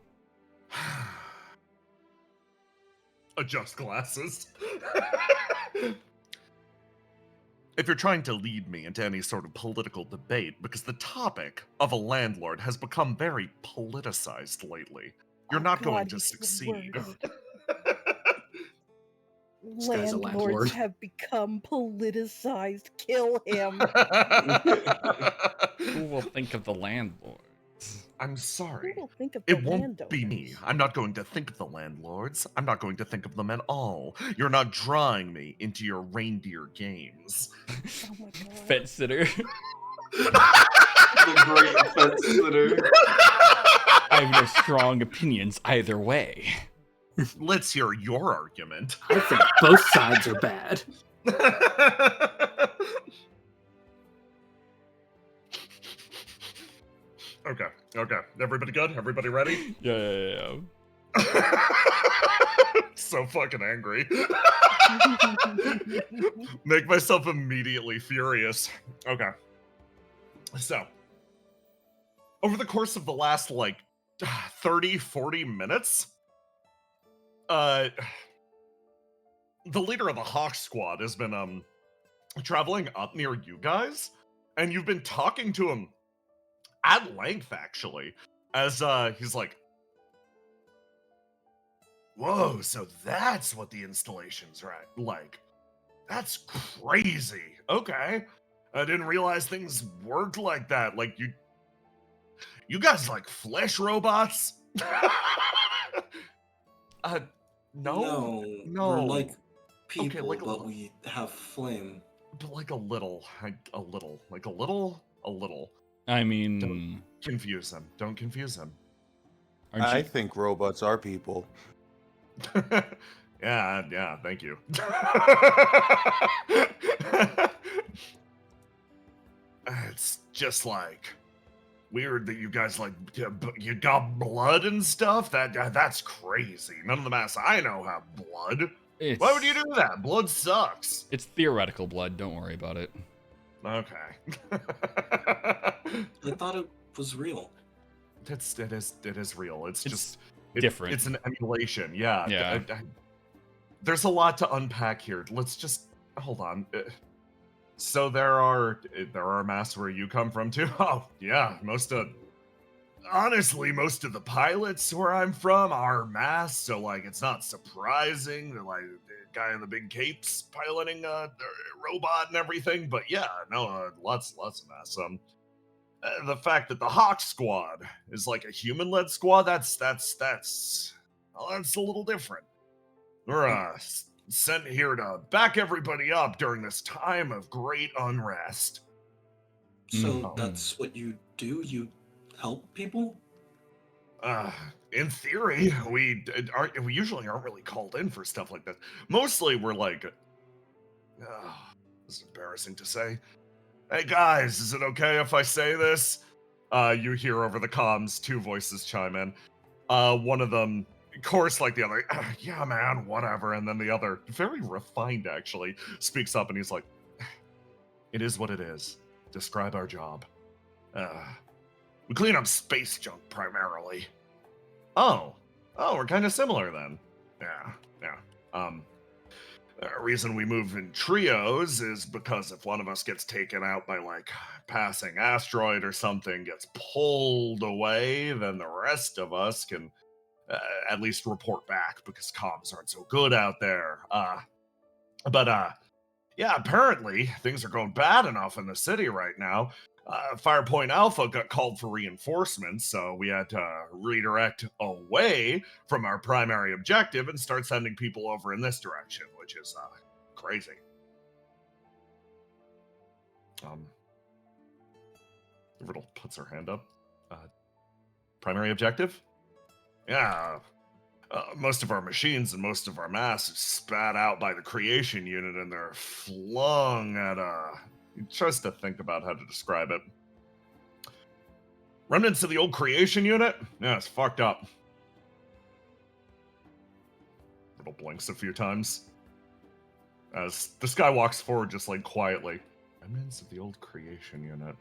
Adjust glasses. If you're trying to lead me into any sort of political debate, because the topic of a landlord has become very politicized lately, you're not going God, to he's the succeed. worst. guy's a Landlords landlord. have become politicized. Kill him. Who will think of the landlords? I'm Who sorry. will think of the It won't landowners? be me. I'm not going to think of the landlords. I'm not going to think of them at all. You're not drawing me into your reindeer games. Oh my god. Fence sitter. The great fence sitter. I have no strong opinions either way. Let's hear your argument. I think both sides are bad. Okay. Everybody good? Everybody ready? Yeah. So fucking angry. Make myself immediately furious. Okay. So, over the course of the last, 30, 40 minutes, the leader of the Hawk Squad has been, traveling up near you guys, and you've been talking to him at length, actually, as, he's like, whoa, so that's what the installation's like. That's crazy. Okay. I didn't realize things worked like that. Like, you guys like flesh robots? No. We're like people, Okay, like but we have But like a little. I mean, confuse him. Don't confuse him. Aren't I you? think robots are people. Yeah, thank you. It's just like weird that you guys like you got blood and stuff. That's crazy. None of the masks I know have blood. Why would you do that? Blood sucks. It's theoretical blood. Don't worry about it. Okay. I thought it was real. It is real. It's just different. It's an emulation. Yeah. Yeah. There's a lot to unpack here. Let's just hold on. So there are masks where you come from too. Oh yeah, honestly, most of the pilots where I'm from are masks. So like, it's not surprising that like the guy in the big capes piloting a robot and everything. But yeah, no, lots of masks. The fact that the Hawk Squad is like a human-led squad, that's a little different. We're sent here to back everybody up during this time of great unrest. So that's what you do? You help people? In theory, we usually aren't really called in for stuff like that. Mostly, we're like, this is embarrassing to say. Hey guys, is it okay if I say this? You hear over the comms 2 voices chime in. One of them, of course, like the other, yeah, man, whatever. And then the other, very refined actually, speaks up and he's like, it is what it is. Describe our job. We clean up space junk primarily. Oh, we're kind of similar then. Yeah. The reason we move in trios is because if one of us gets taken out by like passing asteroid or something, gets pulled away, then the rest of us can at least report back because comms aren't so good out there. Yeah, apparently things are going bad enough in the city right now. Firepoint Alpha got called for reinforcements, so we had to redirect away from our primary objective and start sending people over in this direction, which is crazy. Riddle puts her hand up. Primary objective? Yeah. Most of our machines and most of our mass is spat out by the creation unit, and they're flung at He tries to think about how to describe it. Remnants of the old creation unit? Yeah, it's fucked up. Riddle blinks a few times as this guy walks forward just like quietly. Remnants of the old creation unit.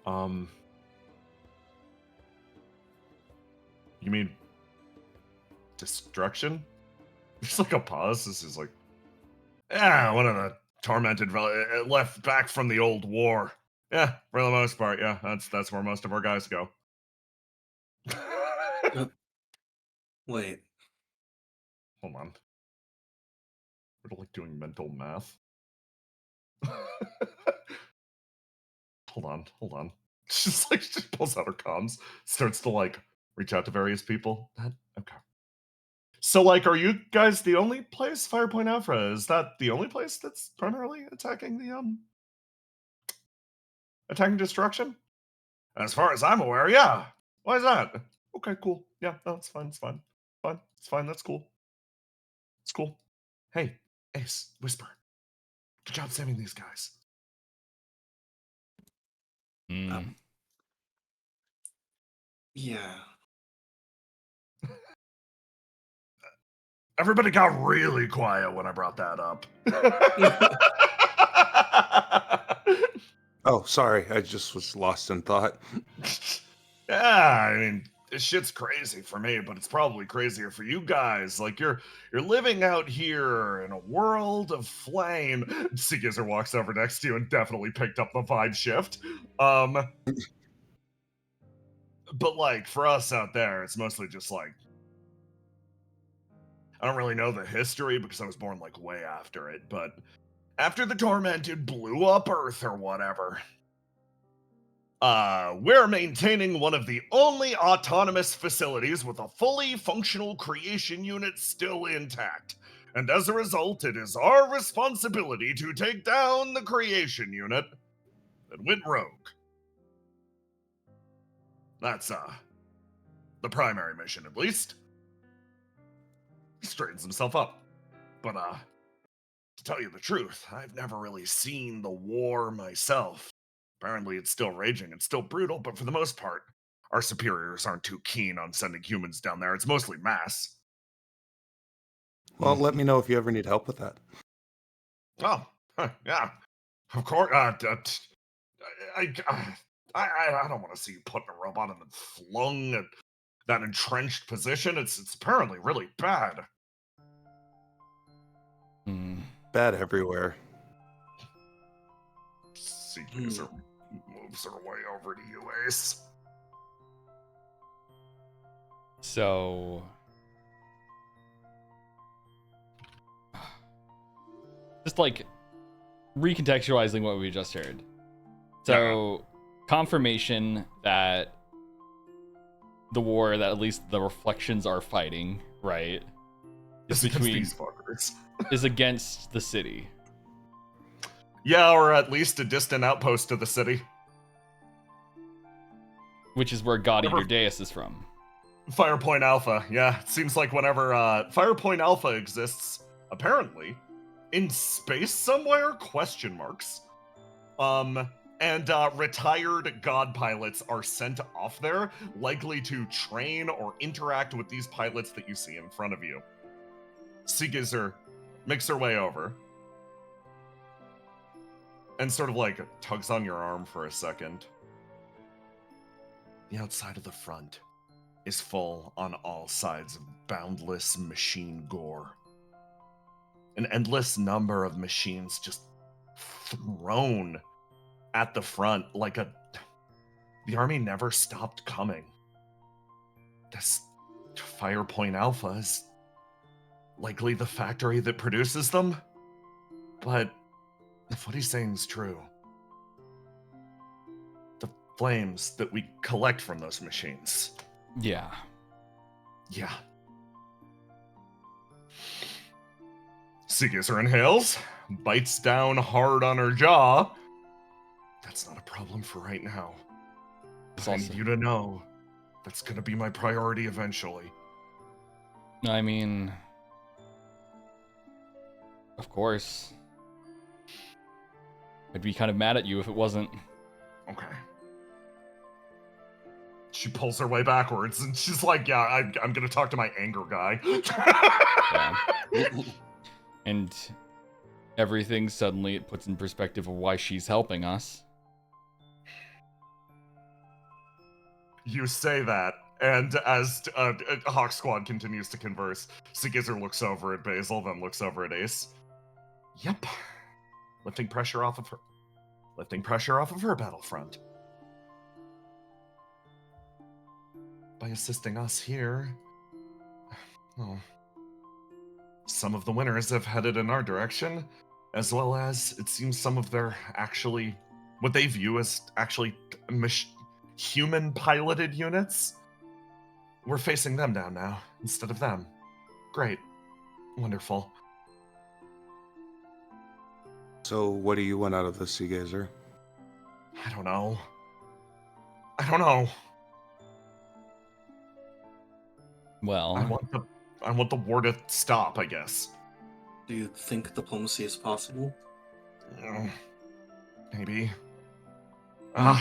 You mean destruction? There's like a pause. This is like, yeah, one of the tormented left back from the old war. Yeah, for the most part, yeah, that's where most of our guys go. Wait. Hold on. We're like doing mental math. Hold on. She's like, she pulls out her comms, starts to like reach out to various people. Okay. So, like, are you guys the only place, Firepoint Alpha? Is that the only place that's primarily attacking the attacking destruction? As far as I'm aware, yeah. Why is that? Okay, cool. Yeah, no, it's fine. It's fine. That's cool. It's cool. Hey, Ace, Whisper. Good job saving these guys. Yeah. Everybody got really quiet when I brought that up. Oh, sorry. I just was lost in thought. Yeah, I mean, this shit's crazy for me, but it's probably crazier for you guys. Like you're living out here in a world of flame. Seagazer walks over next to you and definitely picked up the vibe shift. But like for us out there, it's mostly just like I don't really know the history because I was born like way after it, but after the Tormented blew up Earth or whatever, we're maintaining one of the only autonomous facilities with a fully functional creation unit still intact. And as a result, it is our responsibility to take down the creation unit that went rogue. That's, the primary mission, at least. He straightens himself up. But, to tell you the truth, I've never really seen the war myself. Apparently it's still raging and still brutal, but for the most part, our superiors aren't too keen on sending humans down there. It's mostly mass. Well, let me know if you ever need help with that. Oh, yeah. Of course, I don't want to see you put in a robot and then flung at that entrenched position. It's apparently really bad. Bad everywhere. Seeker moves her way over to you, Ace. So, just like recontextualizing what we just heard. So, confirmation that the war that at least the reflections are fighting, right, is between these fuckers. is against the city. Yeah, or at least a distant outpost of the city. Which is where God Eater Deus is from. Firepoint Alpha, yeah. It seems like whenever Firepoint Alpha exists, apparently, in space somewhere, question marks. And retired god pilots are sent off there, likely to train or interact with these pilots that you see in front of you. Seagizer makes her way over and sort of like tugs on your arm for a second. The outside of the front is full on all sides of boundless machine gore. An endless number of machines just thrown at the front like the army never stopped coming. This Firepoint Alpha is likely the factory that produces them, but if what he's saying is true, the flames that we collect from those machines. Yeah. Seagizer inhales, bites down hard on her jaw. That's not a problem for right now. I need you to know that's gonna be my priority eventually. I mean, of course. I'd be kind of mad at you if it wasn't. Okay. She pulls her way backwards and she's like, yeah, I'm gonna talk to my anger guy. Yeah. And everything suddenly it puts in perspective of why she's helping us. You say that, and as Hawk Squad continues to converse, Seagizer looks over at Basil, then looks over at Ace. Yep. Lifting pressure off of her battlefront. By assisting us here, well, some of the winners have headed in our direction, as well as it seems some of their what they view as human piloted units. We're facing them down now instead of them. Great. Wonderful. So what do you want out of this, Seagazer? I don't know. Well, I want the war to stop, I guess. Do you think diplomacy is possible? Maybe.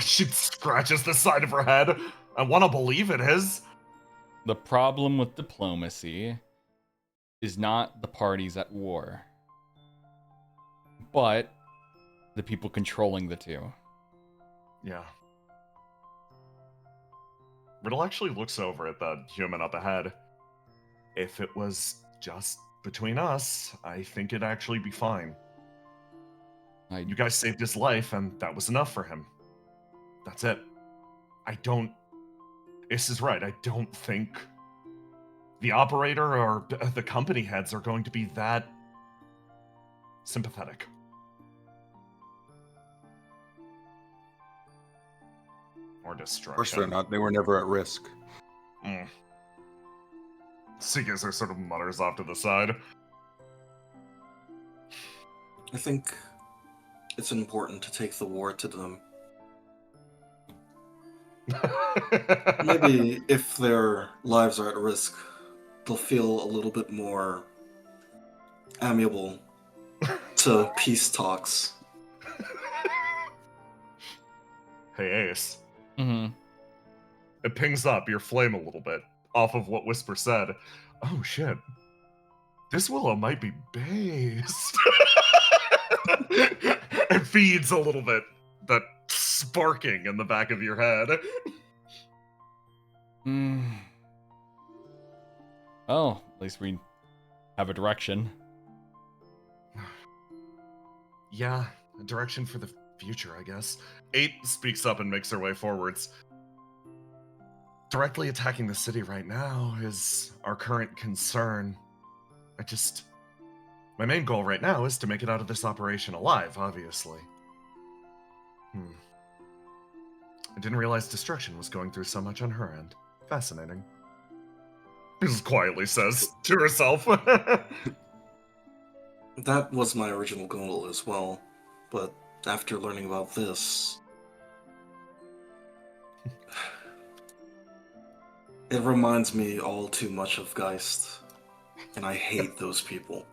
She scratches the side of her head. I want to believe it is. the problem with diplomacy is not the parties at war, but the people controlling the two. Yeah. Riddle actually looks over at the human up ahead. If it was just between us, I think it'd actually be fine. You guys saved his life, and that was enough for him. That's it. Ace is right. I don't think the operator or the company heads are going to be that sympathetic. Or destruction. Of course they're not. They were never at risk. Seagizer sort of mutters off to the side. I think it's important to take the war to them. Maybe if their lives are at risk, they'll feel a little bit more amiable to peace talks. Hey, Ace. Mm-hmm. It pings up your flame a little bit off of what Whisper said. Oh shit. This willow might be based. It feeds a little bit that sparking in the back of your head. Oh, at least we have a direction. Yeah, a direction for the future, I guess. 8 speaks up and makes her way forwards. Directly attacking the city right now is our current concern. My main goal right now is to make it out of this operation alive, obviously. I didn't realize destruction was going through so much on her end. Fascinating. Just quietly says to herself. That was my original goal as well, but after learning about this, it reminds me all too much of Geist, and I hate those people.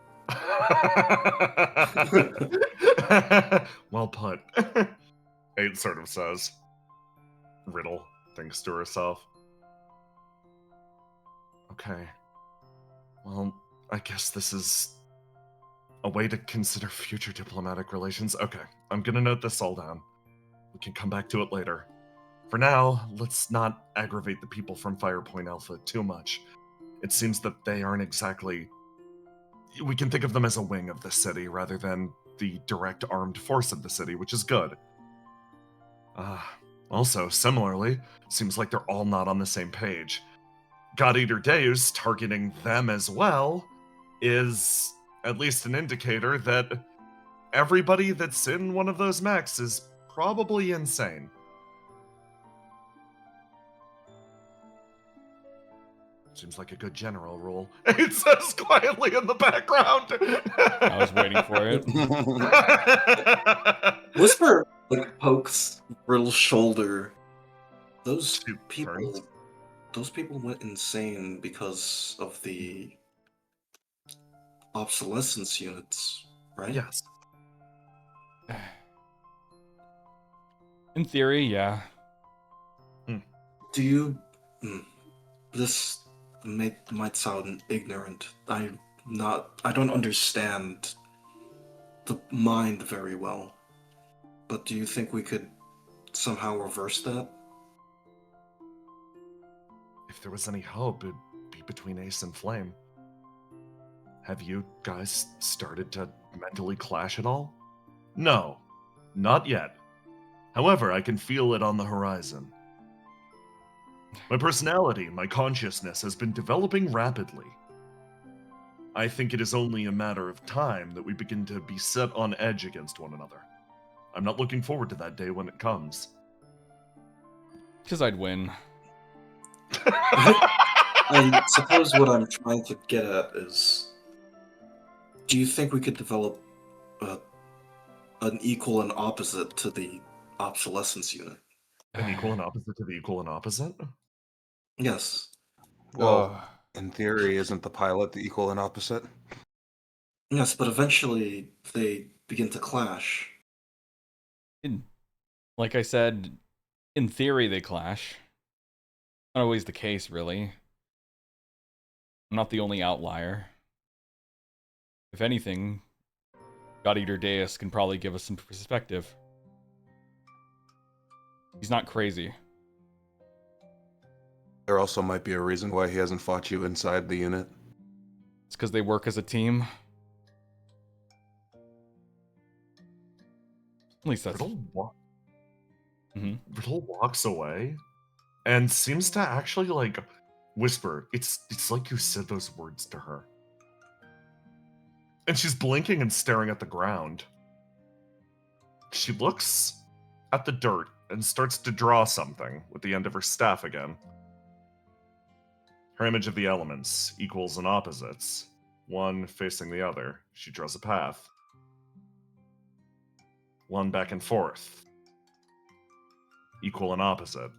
Well put. 8 sort of says. Riddle thinks to herself. Okay. Well, I guess this is a way to consider future diplomatic relations. Okay, I'm gonna note this all down. We can come back to it later. For now, let's not aggravate the people from Firepoint Alpha too much. It seems that they aren't exactly... We can think of them as a wing of the city rather than the direct armed force of the city, which is good. Also, similarly, seems like they're all not on the same page. God Eater Deus targeting them as well is at least an indicator that everybody that's in one of those mechs is probably insane. Seems like a good general rule. It says quietly in the background. I was waiting for it. Whisper pokes Riddle's shoulder. Those Two people, turns. those people went insane because of the obsolescence units, right? Yes. In theory, yeah. Do you? This might sound ignorant. I don't understand the mind very well. But do you think we could somehow reverse that? If there was any hope, it'd be between Ace and Flame. Have you guys started to mentally clash at all? No, not yet. However, I can feel it on the horizon. My personality, my consciousness has been developing rapidly. I think it is only a matter of time that we begin to be set on edge against one another. I'm not looking forward to that day when it comes. Because I'd win. I suppose what I'm trying to get at is, do you think we could develop an equal and opposite to the obsolescence unit? An equal and opposite to the equal and opposite? Yes. Well, in theory, isn't the pilot the equal and opposite? Yes, but eventually they begin to clash. Like I said, in theory they clash. Not always the case, really. I'm not the only outlier. If anything, God Eater Deus can probably give us some perspective. He's not crazy. There also might be a reason why he hasn't fought you inside the unit. It's because they work as a team. At least that's... Riddle walks away and seems to actually whisper. It's like you said those words to her. And she's blinking and staring at the ground. She looks at the dirt and starts to draw something with the end of her staff again. Her image of the elements, equals and opposites, one facing the other. She draws a path. One back and forth. Equal and opposite.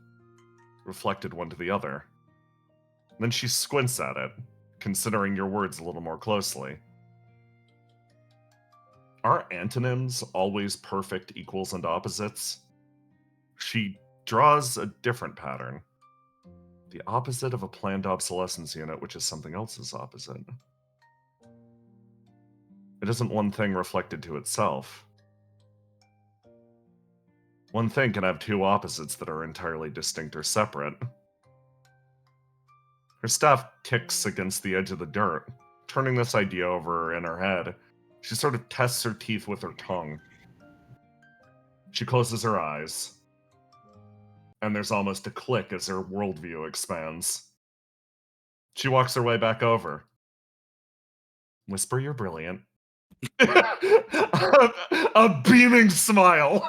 reflected one to the other. Then she squints at it, considering your words a little more closely. Are antonyms always perfect equals and opposites? She draws a different pattern. The opposite of a planned obsolescence unit, which is something else's opposite. It isn't one thing reflected to itself. One thing can have two opposites that are entirely distinct or separate. Her staff ticks against the edge of the dirt, turning this idea over in her head. She sort of tests her teeth with her tongue. She closes her eyes, and there's almost a click as her worldview expands. She walks her way back over. Whisper, you're brilliant. A beaming smile.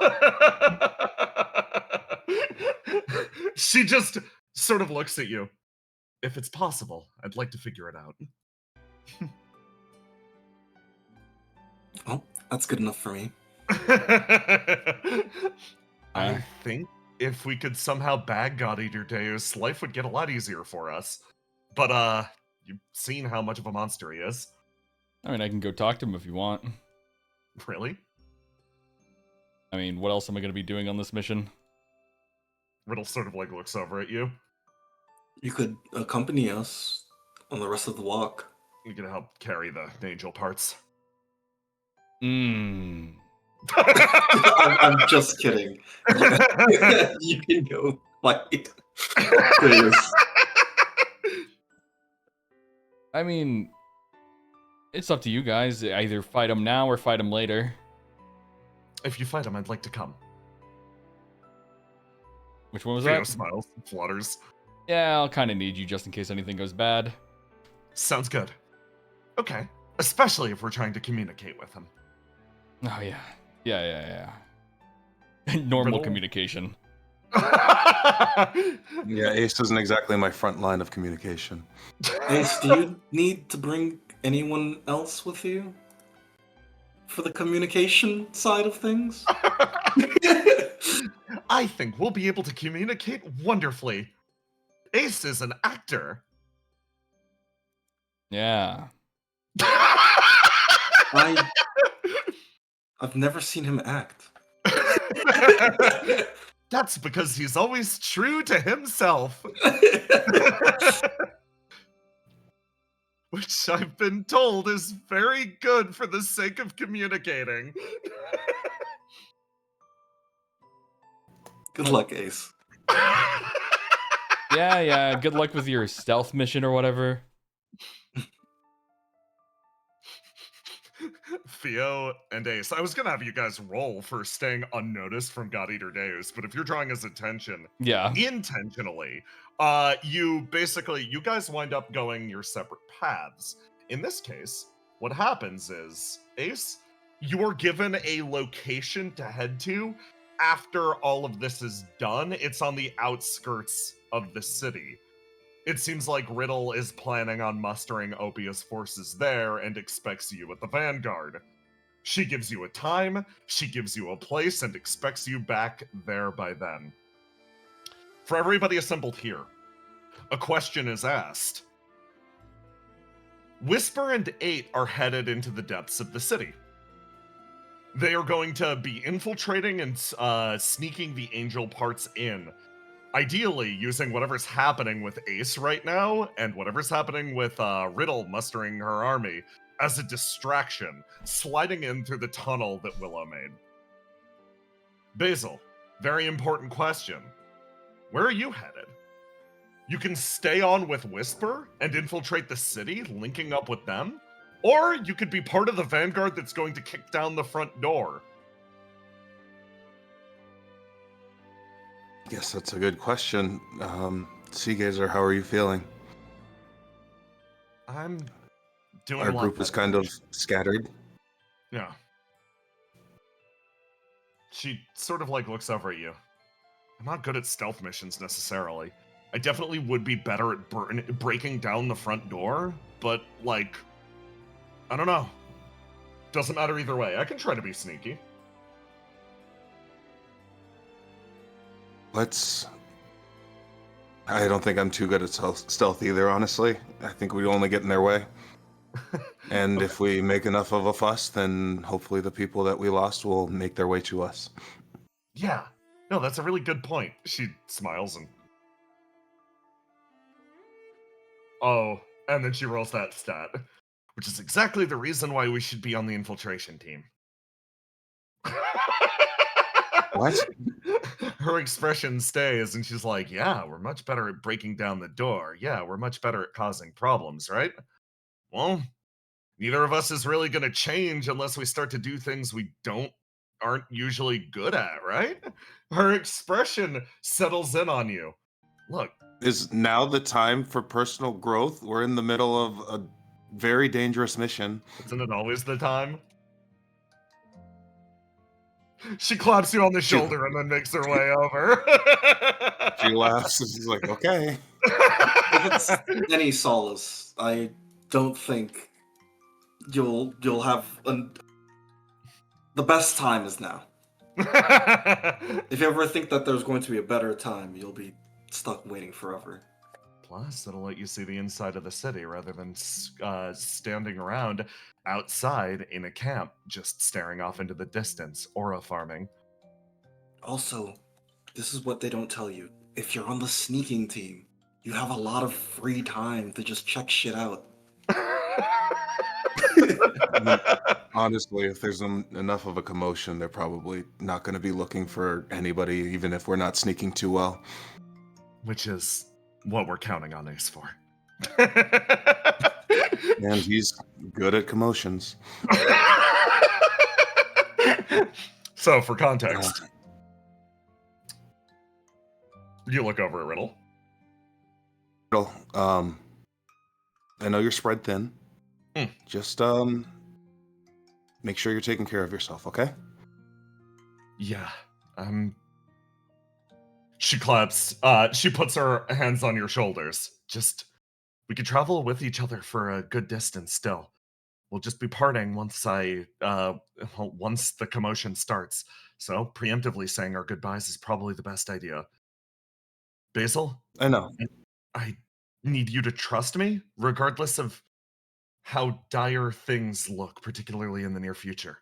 She just sort of looks at you. If it's possible, I'd like to figure it out. Oh, that's good enough for me. I think if we could somehow bag God Eater Deus, life would get a lot easier for us. But, you've seen how much of a monster he is. I mean, I can go talk to him if you want. Really? I mean, what else am I going to be doing on this mission? Riddle sort of like looks over at you. You could accompany us on the rest of the walk. You can help carry the angel parts. I'm just kidding. You can go fight. Please. I mean, it's up to you guys. Either fight him now or fight him later. If you fight him, I'd like to come. Which one was Theo that? smiles, flutters. Yeah, I'll kind of need you just in case anything goes bad. Sounds good. Okay. Especially if we're trying to communicate with him. Oh, yeah. Yeah. Normal Riddle? communication. Yeah, Ace isn't exactly my front line of communication. Ace, do you need to bring anyone else with you? For the communication side of things? I think we'll be able to communicate wonderfully. Ace is an actor. Yeah. I've never seen him act. That's because he's always true to himself. Which I've been told is very good for the sake of communicating. Good luck, Ace. Yeah. Good luck with your stealth mission or whatever. Theo and Ace, I was gonna have you guys roll for staying unnoticed from God Eater Deus, but if you're drawing his attention Yeah. intentionally, you guys wind up going your separate paths. In this case, what happens is, Ace, you're given a location to head to after all of this is done. It's on the outskirts of the city. It seems like Riddle is planning on mustering OPIA's forces there and expects you at the vanguard. She gives you a time, she gives you a place, and expects you back there by then. For everybody assembled here, a question is asked. Whisper and 8 are headed into the depths of the city. They are going to be infiltrating and sneaking the angel parts in. Ideally, using whatever's happening with Ace right now, and whatever's happening with Riddle mustering her army, as a distraction, sliding in through the tunnel that Willow made. Basil, very important question. Where are you headed? You can stay on with Whisper and infiltrate the city, linking up with them, or you could be part of the vanguard that's going to kick down the front door. Guess that's a good question. Seagazer, how are you feeling? I'm doing Our a lot group is better. kind of scattered. Yeah. She sort of like looks over at you. I'm not good at stealth missions necessarily. I definitely would be better at breaking down the front door, but like, I don't know. Doesn't matter either way. I can try to be sneaky. I don't think I'm too good at stealth either, honestly. I think we only get in their way. And if we make enough of a fuss, then hopefully the people that we lost will make their way to us. Yeah. No, that's a really good point. She smiles and... Oh, and then she rolls that stat, which is exactly the reason why we should be on the infiltration team. What? Her expression stays, and she's like, yeah, we're much better at breaking down the door. Yeah, we're much better at causing problems, right? Well, neither of us is really going to change unless we start to do things we aren't usually good at, right? Her expression settles in on you. Look. Is now the time for personal growth? We're in the middle of a very dangerous mission. Isn't it always the time? She claps you on the shoulder and then makes her way over. She laughs and she's like, okay. If it's any solace, I don't think you'll have the best time is now. If you ever think that there's going to be a better time, you'll be stuck waiting forever. Plus, it'll let you see the inside of the city rather than standing around outside in a camp, just staring off into the distance, aura farming. Also, this is what they don't tell you. If you're on the sneaking team, you have a lot of free time to just check shit out. Honestly, if there's enough of a commotion, they're probably not going to be looking for anybody, even if we're not sneaking too well. Which is what we're counting on Ace for. And he's good at commotions. So, for context, you look over at Riddle. Riddle, I know you're spread thin. Just make sure you're taking care of yourself, okay? Yeah. She claps. She puts her hands on your shoulders. We could travel with each other for a good distance still. We'll just be parting once once the commotion starts. So, preemptively saying our goodbyes is probably the best idea. Basil? I know. I need you to trust me, regardless of how dire things look, particularly in the near future.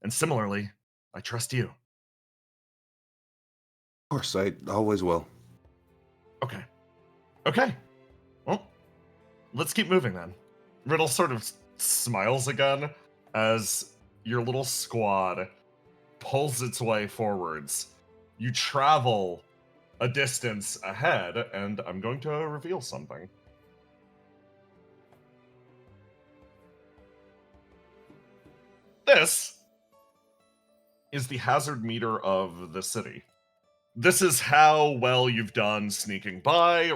And similarly, I trust you. Of course, I always will. Okay. Well, let's keep moving then. Riddle sort of smiles again as your little squad pulls its way forwards. You travel a distance ahead, and I'm going to reveal something. This is the hazard meter of the city. This is how well you've done sneaking by,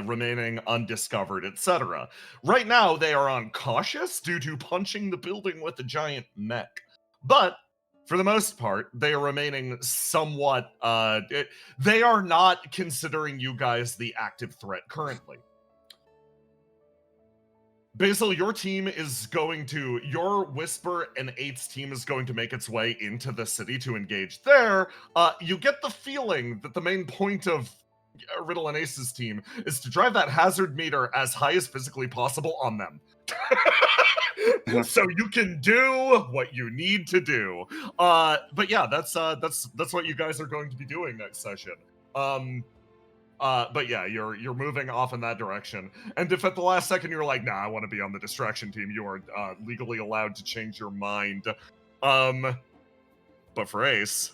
remaining undiscovered, etc. Right now, they are on cautious due to punching the building with a giant mech. But, for the most part, they are remaining somewhat... they are not considering you guys the active threat currently. Basil, your team is going to... Your Whisper and Eight's team is going to make its way into the city to engage there. You get the feeling that the main point of Riddle and Ace's team is to drive that hazard meter as high as physically possible on them. So you can do what you need to do. But yeah, that's what you guys are going to be doing next session. But yeah, you're moving off in that direction. And if at the last second you're like, nah, I want to be on the distraction team, you are legally allowed to change your mind. But for Ace,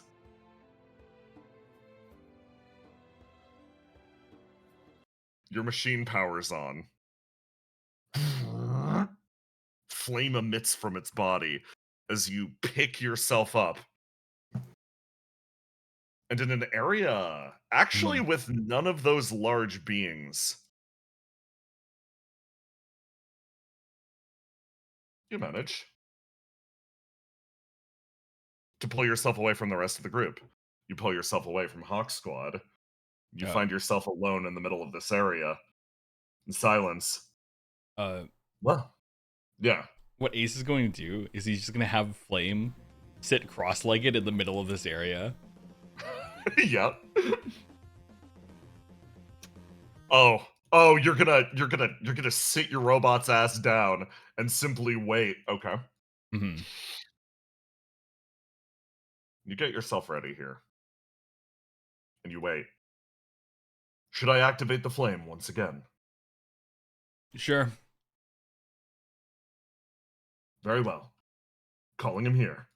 your machine power's on. Flame emits from its body as you pick yourself up. And in an area, actually with none of those large beings, you manage to pull yourself away from the rest of the group. You pull yourself away from Hawk Squad. You find yourself alone in the middle of this area. In silence. Well, yeah. What Ace is going to do is he's just going to have Flame sit cross-legged in the middle of this area. Yep. Oh, you're gonna sit your robot's ass down and simply wait. Okay. Mm-hmm. You get yourself ready here. And you wait. Should I activate the flame once again? Sure. Very well. Calling him here.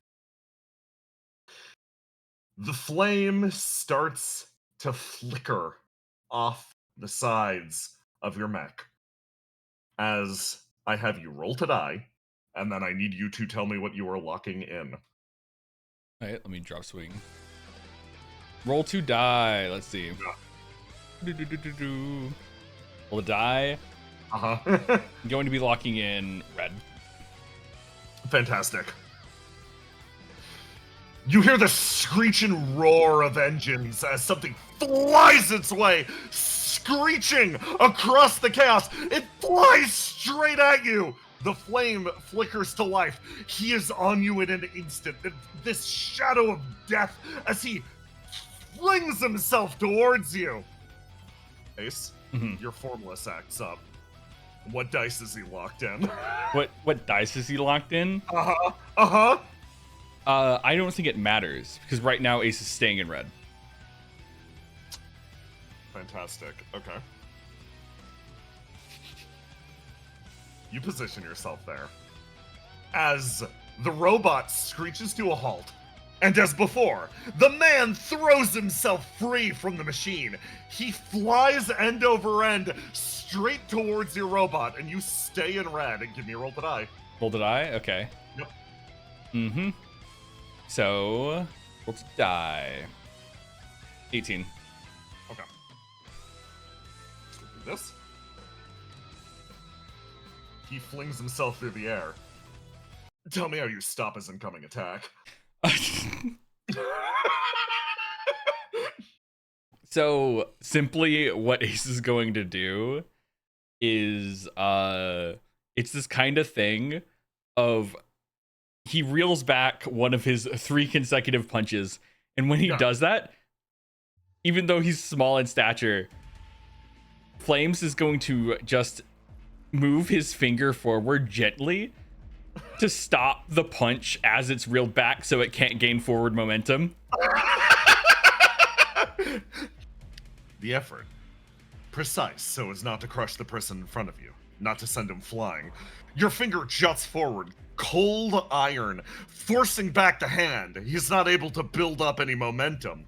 The flame starts to flicker off the sides of your mech as I have you roll to die, and then I need you to tell me what you are locking in. All right, let me drop swing. Roll to die. Let's see. Roll a die. Uh-huh. I'm going to be locking in red. Fantastic. You hear the screeching roar of engines as something flies its way, screeching across the chaos. It flies straight at you. The flame flickers to life. He is on you in an instant. This shadow of death as he flings himself towards you. Ace, your formless acts up. What dice is he locked in? What dice is he locked in? Uh-huh. I don't think it matters because right now Ace is staying in red. Fantastic. Okay. You position yourself there. As the robot screeches to a halt, and as before, the man throws himself free from the machine. He flies end over end straight towards your robot, and you stay in red and give me a roll to die. Roll to die? Okay. Yep. Mm-hmm. So, roll to die. 18. Okay. Let's do this. He flings himself through the air. Tell me how you stop his incoming attack. So, simply what Ace is going to do is, it's this kind of thing of he reels back one of his 3 consecutive punches, and when he does that, even though he's small in stature, Flames is going to just move his finger forward gently to stop the punch as it's reeled back so it can't gain forward momentum. The effort. Precise so as not to crush the person in front of you, not to send him flying. Your finger juts forward, cold iron, forcing back the hand. He's not able to build up any momentum.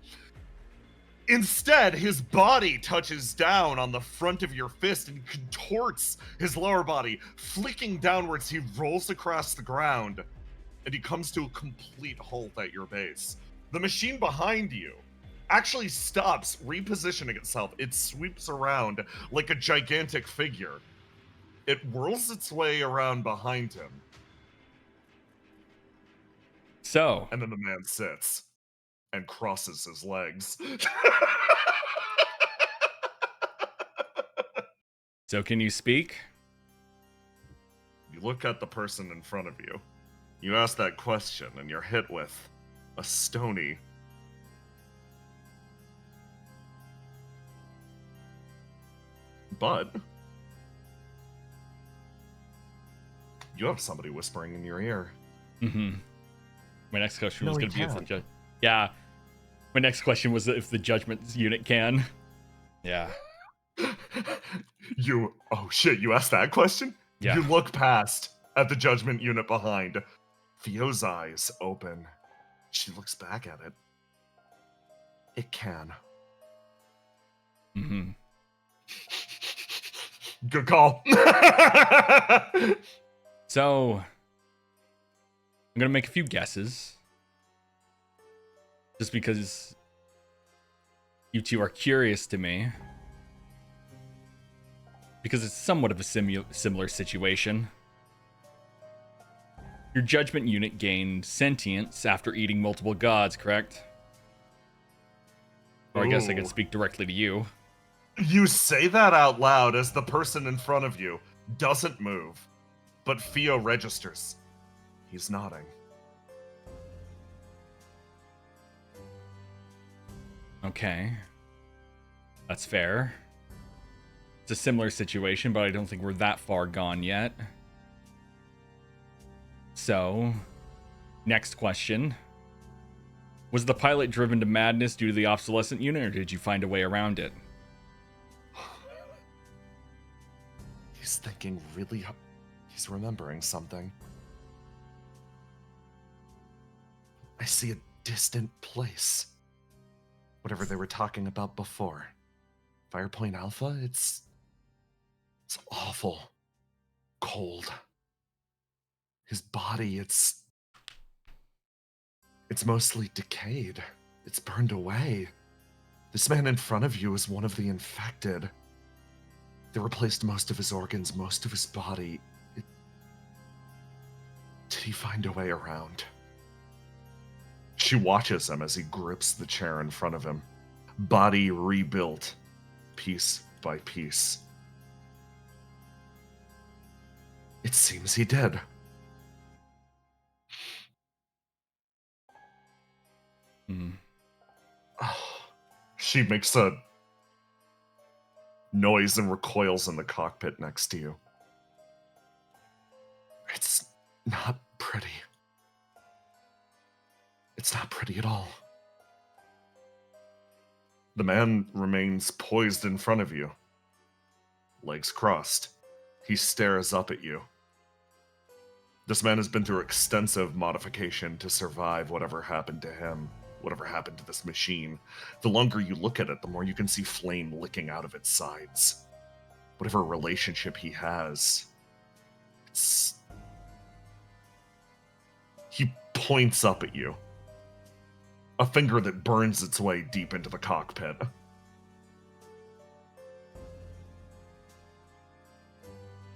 Instead, his body touches down on the front of your fist and contorts his lower body, flicking downwards. He rolls across the ground, and he comes to a complete halt at your base. The machine behind you actually stops, repositioning itself. It sweeps around like a gigantic figure. It whirls its way around behind him. So, And then the man sits and crosses his legs. so can you speak? You look at the person in front of you. You ask that question, and you're hit with a stony, but you have somebody whispering in your ear. Mm-hmm. My next question No, was he going to be if the can't. judge. Yeah. My next question was if the judgment unit can. Yeah. Oh shit, you asked that question? Yeah. You look past at the judgment unit behind. Theo's eyes open. She looks back at it. It can. Mm-hmm. Good call. So, I'm going to make a few guesses. Just because you two are curious to me. Because it's somewhat of a similar situation. Your judgment unit gained sentience after eating multiple gods, correct? Or I guess I could Ooh. speak directly to you. You say that out loud as the person in front of you doesn't move, but Theo registers. He's nodding. Okay. That's fair. It's a similar situation, but I don't think we're that far gone yet. So, next question. Was the pilot driven to madness due to the obsolescent unit, or did you find a way around it? He's thinking really hard. He's remembering something. I see a distant place. Whatever they were talking about before. Firepoint Alpha, it's awful. Cold. His body, it's mostly decayed. It's burned away. This man in front of you is one of the infected. They replaced most of his organs, most of his body. Did he find a way around? She watches him as he grips the chair in front of him. Body rebuilt, piece by piece. It seems he did. She makes a noise and recoils in the cockpit next to you. It's not pretty. It's not pretty at all. The man remains poised in front of you, legs crossed. He stares up at you. This man has been through extensive modification to survive whatever happened to him, whatever happened to this machine. The longer you look at it, the more you can see flame licking out of its sides. Whatever relationship he has, he points up at you. A finger that burns its way deep into the cockpit.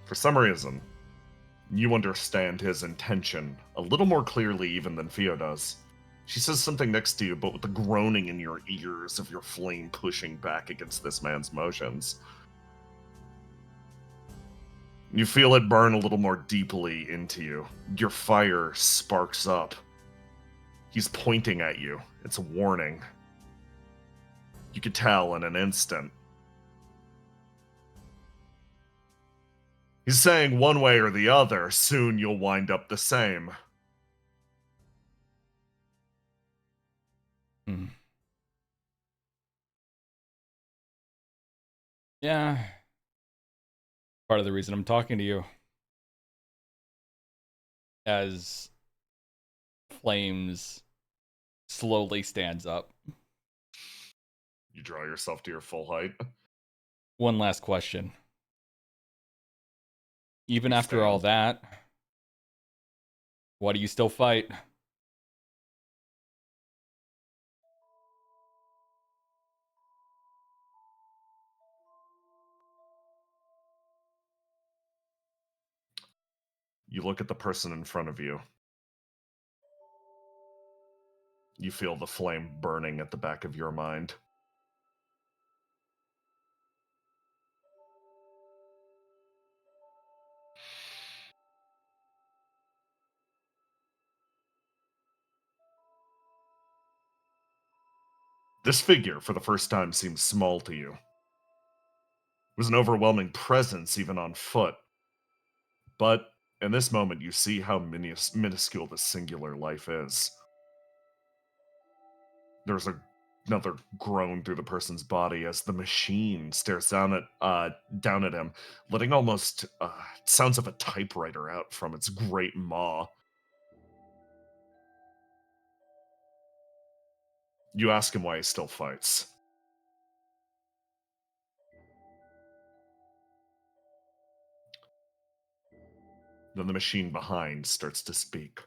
For some reason, you understand his intention a little more clearly even than Fio does. She says something next to you, but with the groaning in your ears of your flame pushing back against this man's motions. You feel it burn a little more deeply into you. Your fire sparks up. He's pointing at you. It's a warning. You could tell in an instant. He's saying one way or the other, soon you'll wind up the same. Yeah. Part of the reason I'm talking to you. As Flames slowly stands up. You draw yourself to your full height. One last question. Even after all that, why do you still fight? You look at the person in front of you. You feel the flame burning at the back of your mind. This figure, for the first time, seems small to you. It was an overwhelming presence, even on foot. But in this moment, you see how minuscule this singular life is. There's another groan through the person's body as the machine stares down at him, letting almost sounds of a typewriter out from its great maw. You ask him why he still fights. Then the machine behind starts to speak.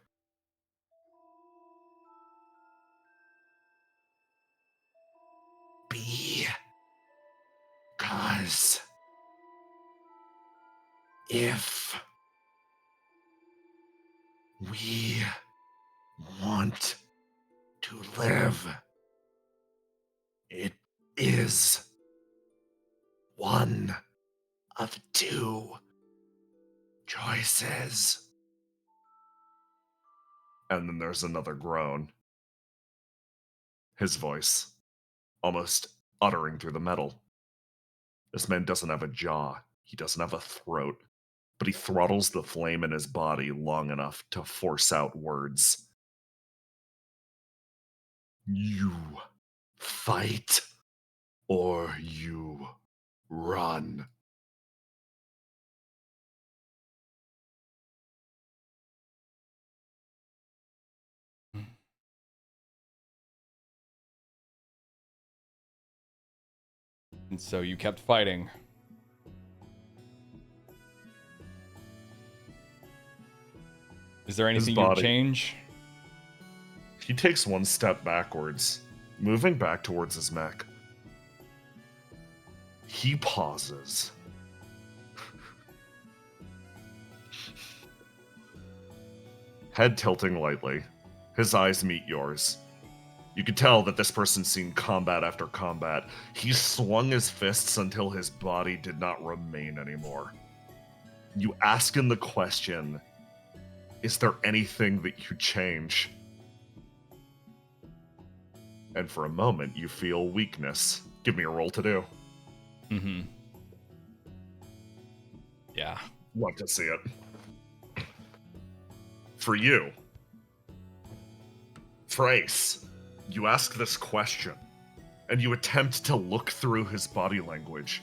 Because if we want to live, it is one of two choices. And then there's another groan. His voice, almost uttering through the metal. This man doesn't have a jaw. He doesn't have a throat. But he throttles the flame in his body long enough to force out words. You fight or you run. And so you kept fighting. Is there anything you would change? He takes one step backwards, moving back towards his mech. He pauses. Head tilting lightly, his eyes meet yours. You could tell that this person's seen combat after combat. He swung his fists until his body did not remain anymore. You ask him the question, is there anything that you change? And for a moment, you feel weakness. Give me a roll to do. Mm-hmm. Yeah. Love to see it. For you, Trace, you ask this question, and you attempt to look through his body language,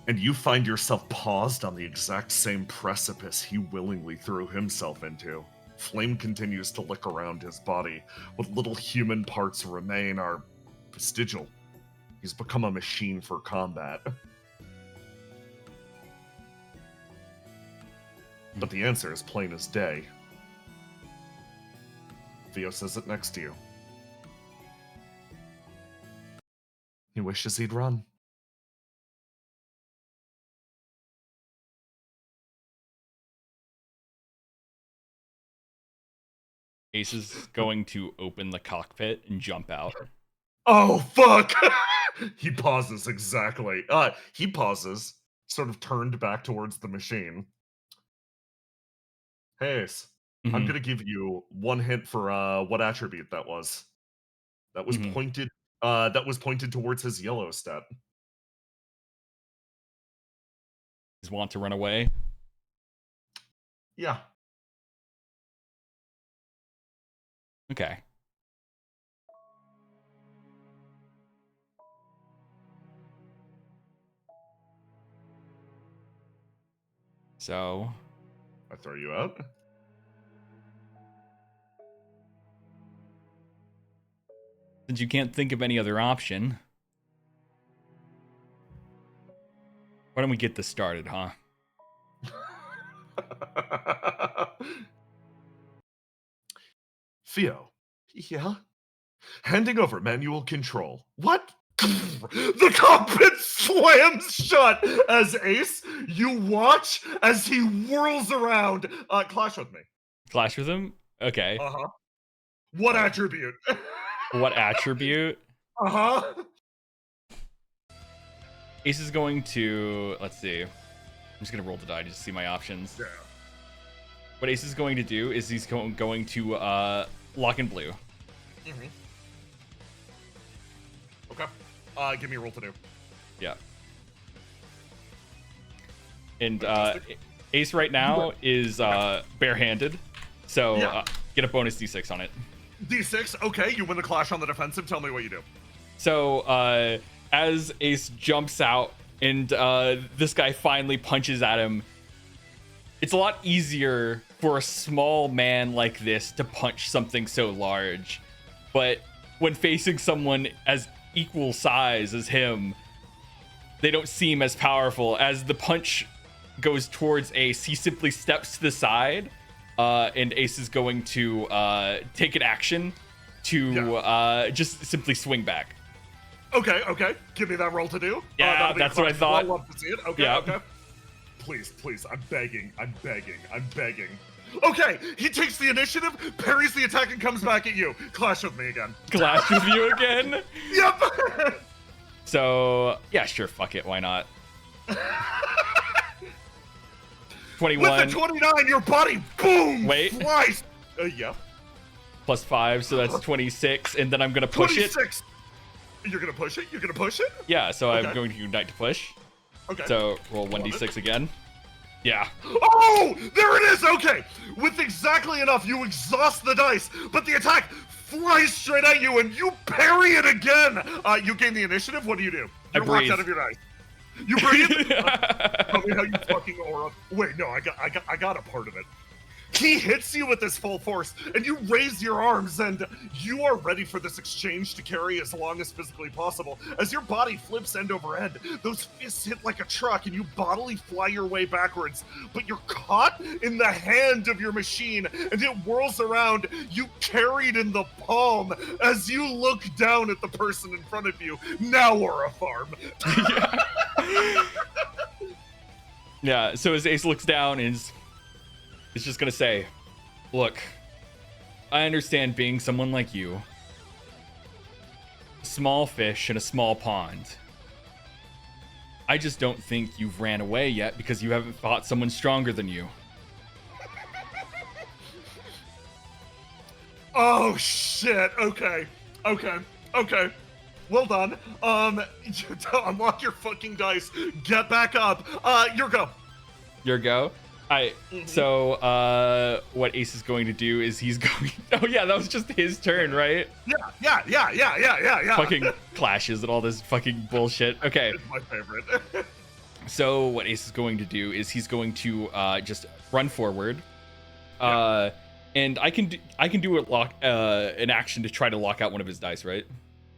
and you find yourself paused on the exact same precipice he willingly threw himself into. Flame continues to lick around his body. What little human parts remain are vestigial. He's become a machine for combat. But the answer is plain as day. Theo says it next to you. He wishes he'd run. Ace is going to open the cockpit and jump out. Oh, fuck! He pauses, exactly. He pauses, sort of turned back towards the machine. Hey, Ace, I'm gonna give you one hint for what attribute that was. That was pointed. That was pointed towards his yellow stat. He's want to run away. Yeah. Okay. So I throw you out. Since you can't think of any other option, why don't we get this started, huh? Theo. Yeah? Handing over manual control. What? The cockpit slams shut as Ace, you watch as he whirls around. Clash with me. Clash with him? Okay. Uh-huh. What attribute? What attribute? Uh-huh. Ace is going to, let's see. I'm just going to roll the die just to see my options. Yeah. What Ace is going to do is he's going to lock in blue. Mm-hmm. Okay. Give me a roll to do. Yeah. And Ace right now is barehanded, so get a bonus d6 on it. D6, okay, you win the clash on the defensive. Tell me what you do. So as Ace jumps out and this guy finally punches at him, it's a lot easier for a small man like this to punch something so large. But when facing someone as equal size as him, they don't seem as powerful. As the punch goes towards Ace, he simply steps to the side, and Ace is going to take an action to just simply swing back. Okay. Give me that roll to do. Yeah, that's what I thought. I'd love to see it. Okay, Yeah. okay. Please, I'm begging. Okay, he takes the initiative, parries the attack, and comes back at you. Clash with me again. Clash with you again? Yep! So, yeah, sure, fuck it, why not? 21. With the 29, your body, boom, Wait. flies. Yeah. Plus 5, so that's 26, and then I'm gonna push 26. You're gonna push it? You're gonna push it? Yeah, so I'm Okay. going to Ignite to push. Okay. So roll 1d6 again. Yeah. Oh, there it is. Okay, with exactly enough, you exhaust the dice, but the attack flies straight at you, and you parry it again. You gain the initiative. What do? You're locked breathe. out of your dice. You breathe. Tell me how you fucking aura. Wait, no, I got a part of it. He hits you with his full force, and you raise your arms, and you are ready for this exchange to carry as long as physically possible. As your body flips end over end, those fists hit like a truck, and you bodily fly your way backwards. But you're caught in the hand of your machine, and it whirls around, you carried in the palm, as you look down at the person in front of you. Now we're a farm. Yeah, so as Ace looks down and is just gonna say, look, I understand being someone like you. Small fish in a small pond. I just don't think you've ran away yet because you haven't fought someone stronger than you. Oh shit, okay. Well done. Unlock your fucking dice. Get back up. Your go. Your go. So what Ace is going to do is he's going. Oh yeah, that was just his turn, right? Yeah. Fucking clashes and all this fucking bullshit. Okay. It's my favorite. So what Ace is going to do is he's going to just run forward, and I can do an action to try to lock out one of his dice, right?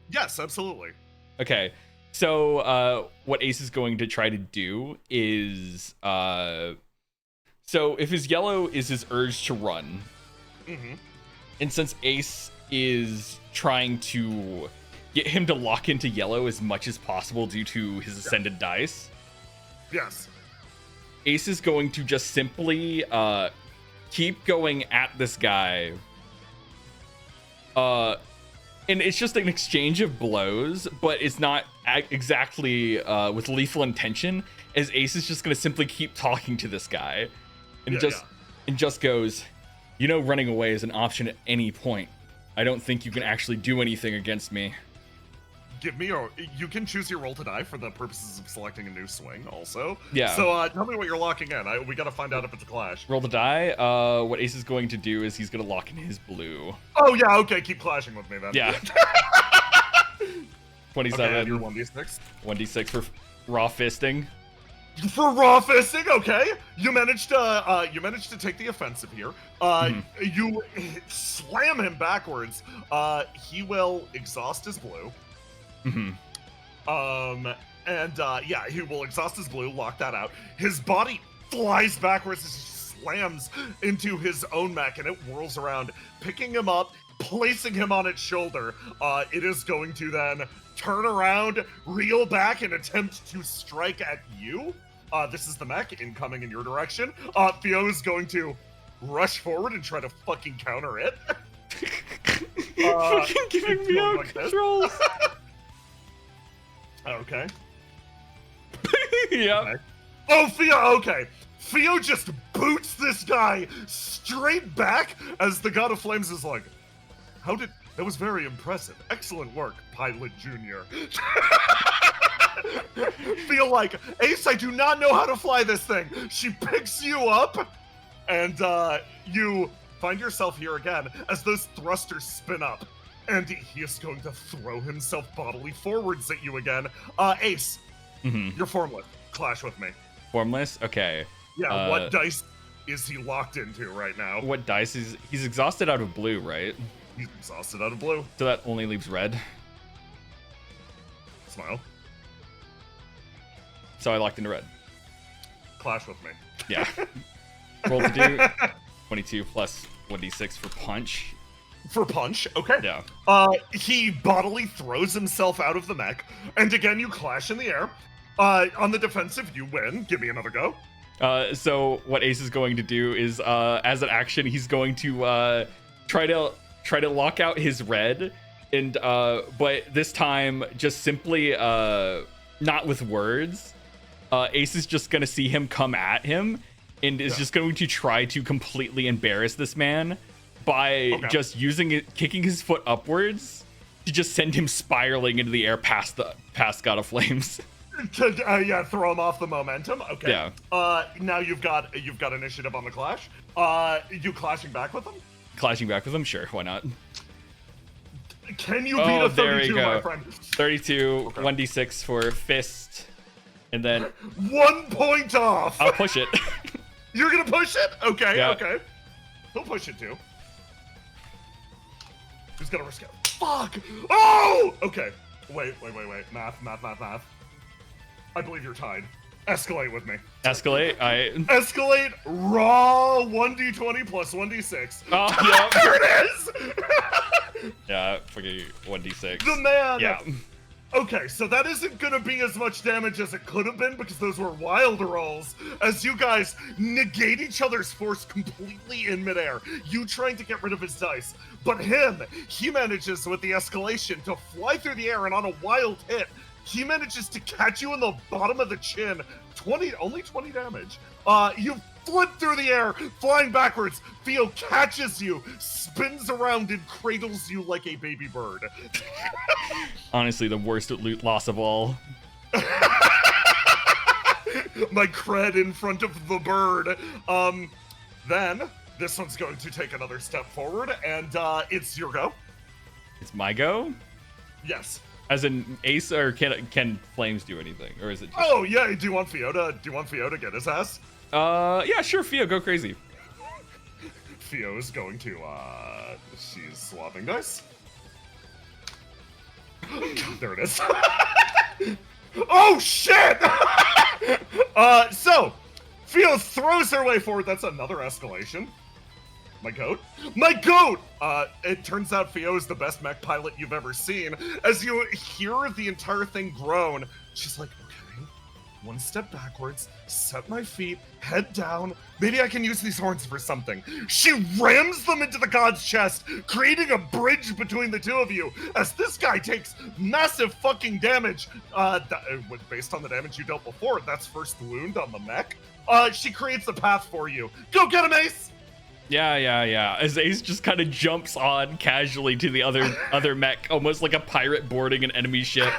Yes, absolutely. Okay. So what Ace is going to try to do is so if his yellow is his urge to run, and since Ace is trying to get him to lock into yellow as much as possible due to his ascended dice, yes, Ace is going to just simply keep going at this guy. And it's just an exchange of blows, but it's not exactly with lethal intention, as Ace is just going to simply keep talking to this guy. And just goes, you know, running away is an option at any point. I don't think you can actually do anything against me. Give me you can choose your roll to die for the purposes of selecting a new swing also. Yeah. So tell me what you're locking in. We got to find out if it's a clash. Roll the die. What Ace is going to do is he's going to lock in his blue. Oh yeah, okay, keep clashing with me then. Yeah. 27. Okay, your 1d6. 1d6 for raw fisting. For raw fisting, okay. You managed to take the offensive here. You slam him backwards. He will exhaust his blue. Yeah, he will exhaust his blue, lock that out. His body flies backwards as he slams into his own mech, and it whirls around, picking him up, placing him on its shoulder. It is going to then turn around, reel back, and attempt to strike at you. This is the mech incoming in your direction. Theo is going to rush forward and try to fucking counter it. Fucking giving me out controls. Okay. Yeah. Okay. Oh, Theo, okay. Theo just boots this guy straight back as the God of Flames is like, that was very impressive. Excellent work, Pilot Jr. Feel like, Ace, I do not know how to fly this thing. She picks you up, and you find yourself here again as those thrusters spin up. And he is going to throw himself bodily forwards at you again. Ace, you're formless. Clash with me. Formless? Okay. Yeah, what dice is he locked into right now? What dice is... He's exhausted out of blue, right? He's exhausted out of blue. So that only leaves red. Smile. So I locked into red. Clash with me. Yeah. Roll to do 22 plus 1d6 for punch. For punch, okay. Yeah. He bodily throws himself out of the mech, and again you clash in the air. On the defensive, you win. Give me another go. So what Ace is going to do is, as an action, he's going to try to lock out his red, and but this time just simply not with words. Ace is just gonna see him come at him, and is just going to try to completely embarrass this man by just kicking his foot upwards to just send him spiraling into the air past God of Flames. Yeah, throw him off the momentum. Okay. Yeah. Now you've got initiative on the clash. You clashing back with him? Clashing back with him? Sure, why not? Can you beat a 32, my friend? 32, okay. 1d6 for fist, and then 1 point off. I'll push it. You're gonna push it? Okay, yeah. Okay. He'll push it too. Who's gonna risk it? Fuck! Oh! Okay. Wait. Math. I believe you're tied. Escalate with me. Escalate? Escalate raw 1d20 plus 1d6. Oh, yeah. There it is! Yeah, forget 1d6. The man! Yeah. Okay, so that isn't gonna be as much damage as it could have been because those were wild rolls. As you guys negate each other's force completely in midair. You trying to get rid of his dice. But he manages with the escalation to fly through the air and on a wild hit, he manages to catch you in the bottom of the chin. Only 20 damage. You flip through the air, flying backwards. Theo catches you, spins around, and cradles you like a baby bird. Honestly, the worst loot loss of all. My cred in front of the bird. Then, this one's going to take another step forward, and it's your go. It's my go? Yes. As in Ace, or can Flames do anything, or is it? Just... Oh yeah, do you want Theo to get his ass? Yeah, sure, Theo, go crazy. Theo is going to she's swapping dice. There it is. Oh shit! So Theo throws her way forward. That's another escalation. My goat? My goat! It turns out Theo is the best mech pilot you've ever seen. As you hear the entire thing groan, she's like, okay, 1 step backwards, set my feet, head down. Maybe I can use these horns for something. She rams them into the god's chest, creating a bridge between the two of you. As this guy takes massive fucking damage, based on the damage you dealt before, that's first wound on the mech. She creates a path for you. Go get him, Ace! Yeah. As Ace just kind of jumps on casually to the other mech, almost like a pirate boarding an enemy ship.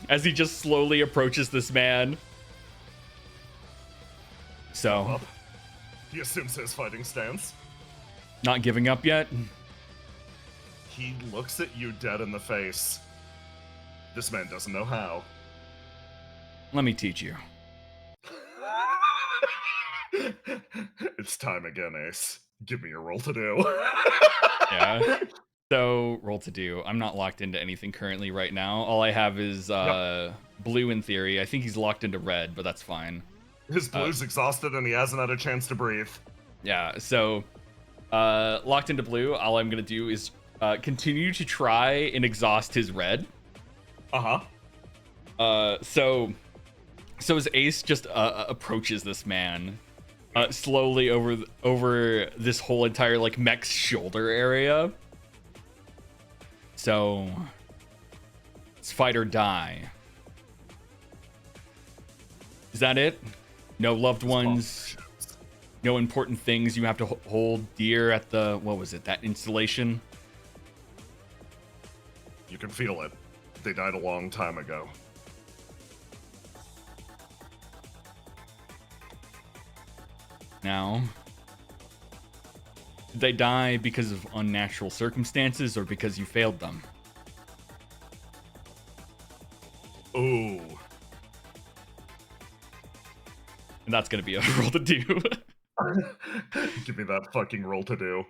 As he just slowly approaches this man. So, he assumes his fighting stance. Not giving up yet? He looks at you dead in the face. This man doesn't know how. Let me teach you. It's time again, Ace. Give me a roll to do. Yeah. So, roll to do. I'm not locked into anything currently right now. All I have is blue in theory. I think he's locked into red, but that's fine. His blue's exhausted and he hasn't had a chance to breathe. Yeah, so locked into blue, all I'm going to do is continue to try and exhaust his red. So as Ace just approaches this man slowly over this whole entire like mech's shoulder area. So it's fight or die. Is that it? No loved ones, no important things you have to hold dear at the, what was it, that installation? You can feel it. They died a long time ago. Now, did they die because of unnatural circumstances or because you failed them? Ooh. And that's gonna be a roll to do. Give me that fucking roll to do.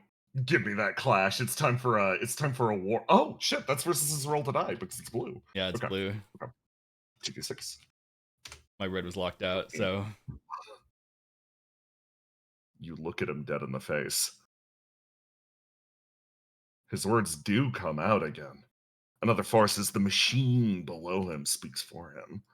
Give me that clash. It's time for a war. Oh shit, that's versus his roll to die because it's blue. Yeah, it's blue. Okay. 2d6. My red was locked out, so you look at him dead in the face. His words do come out again. Another force as the machine below him speaks for him.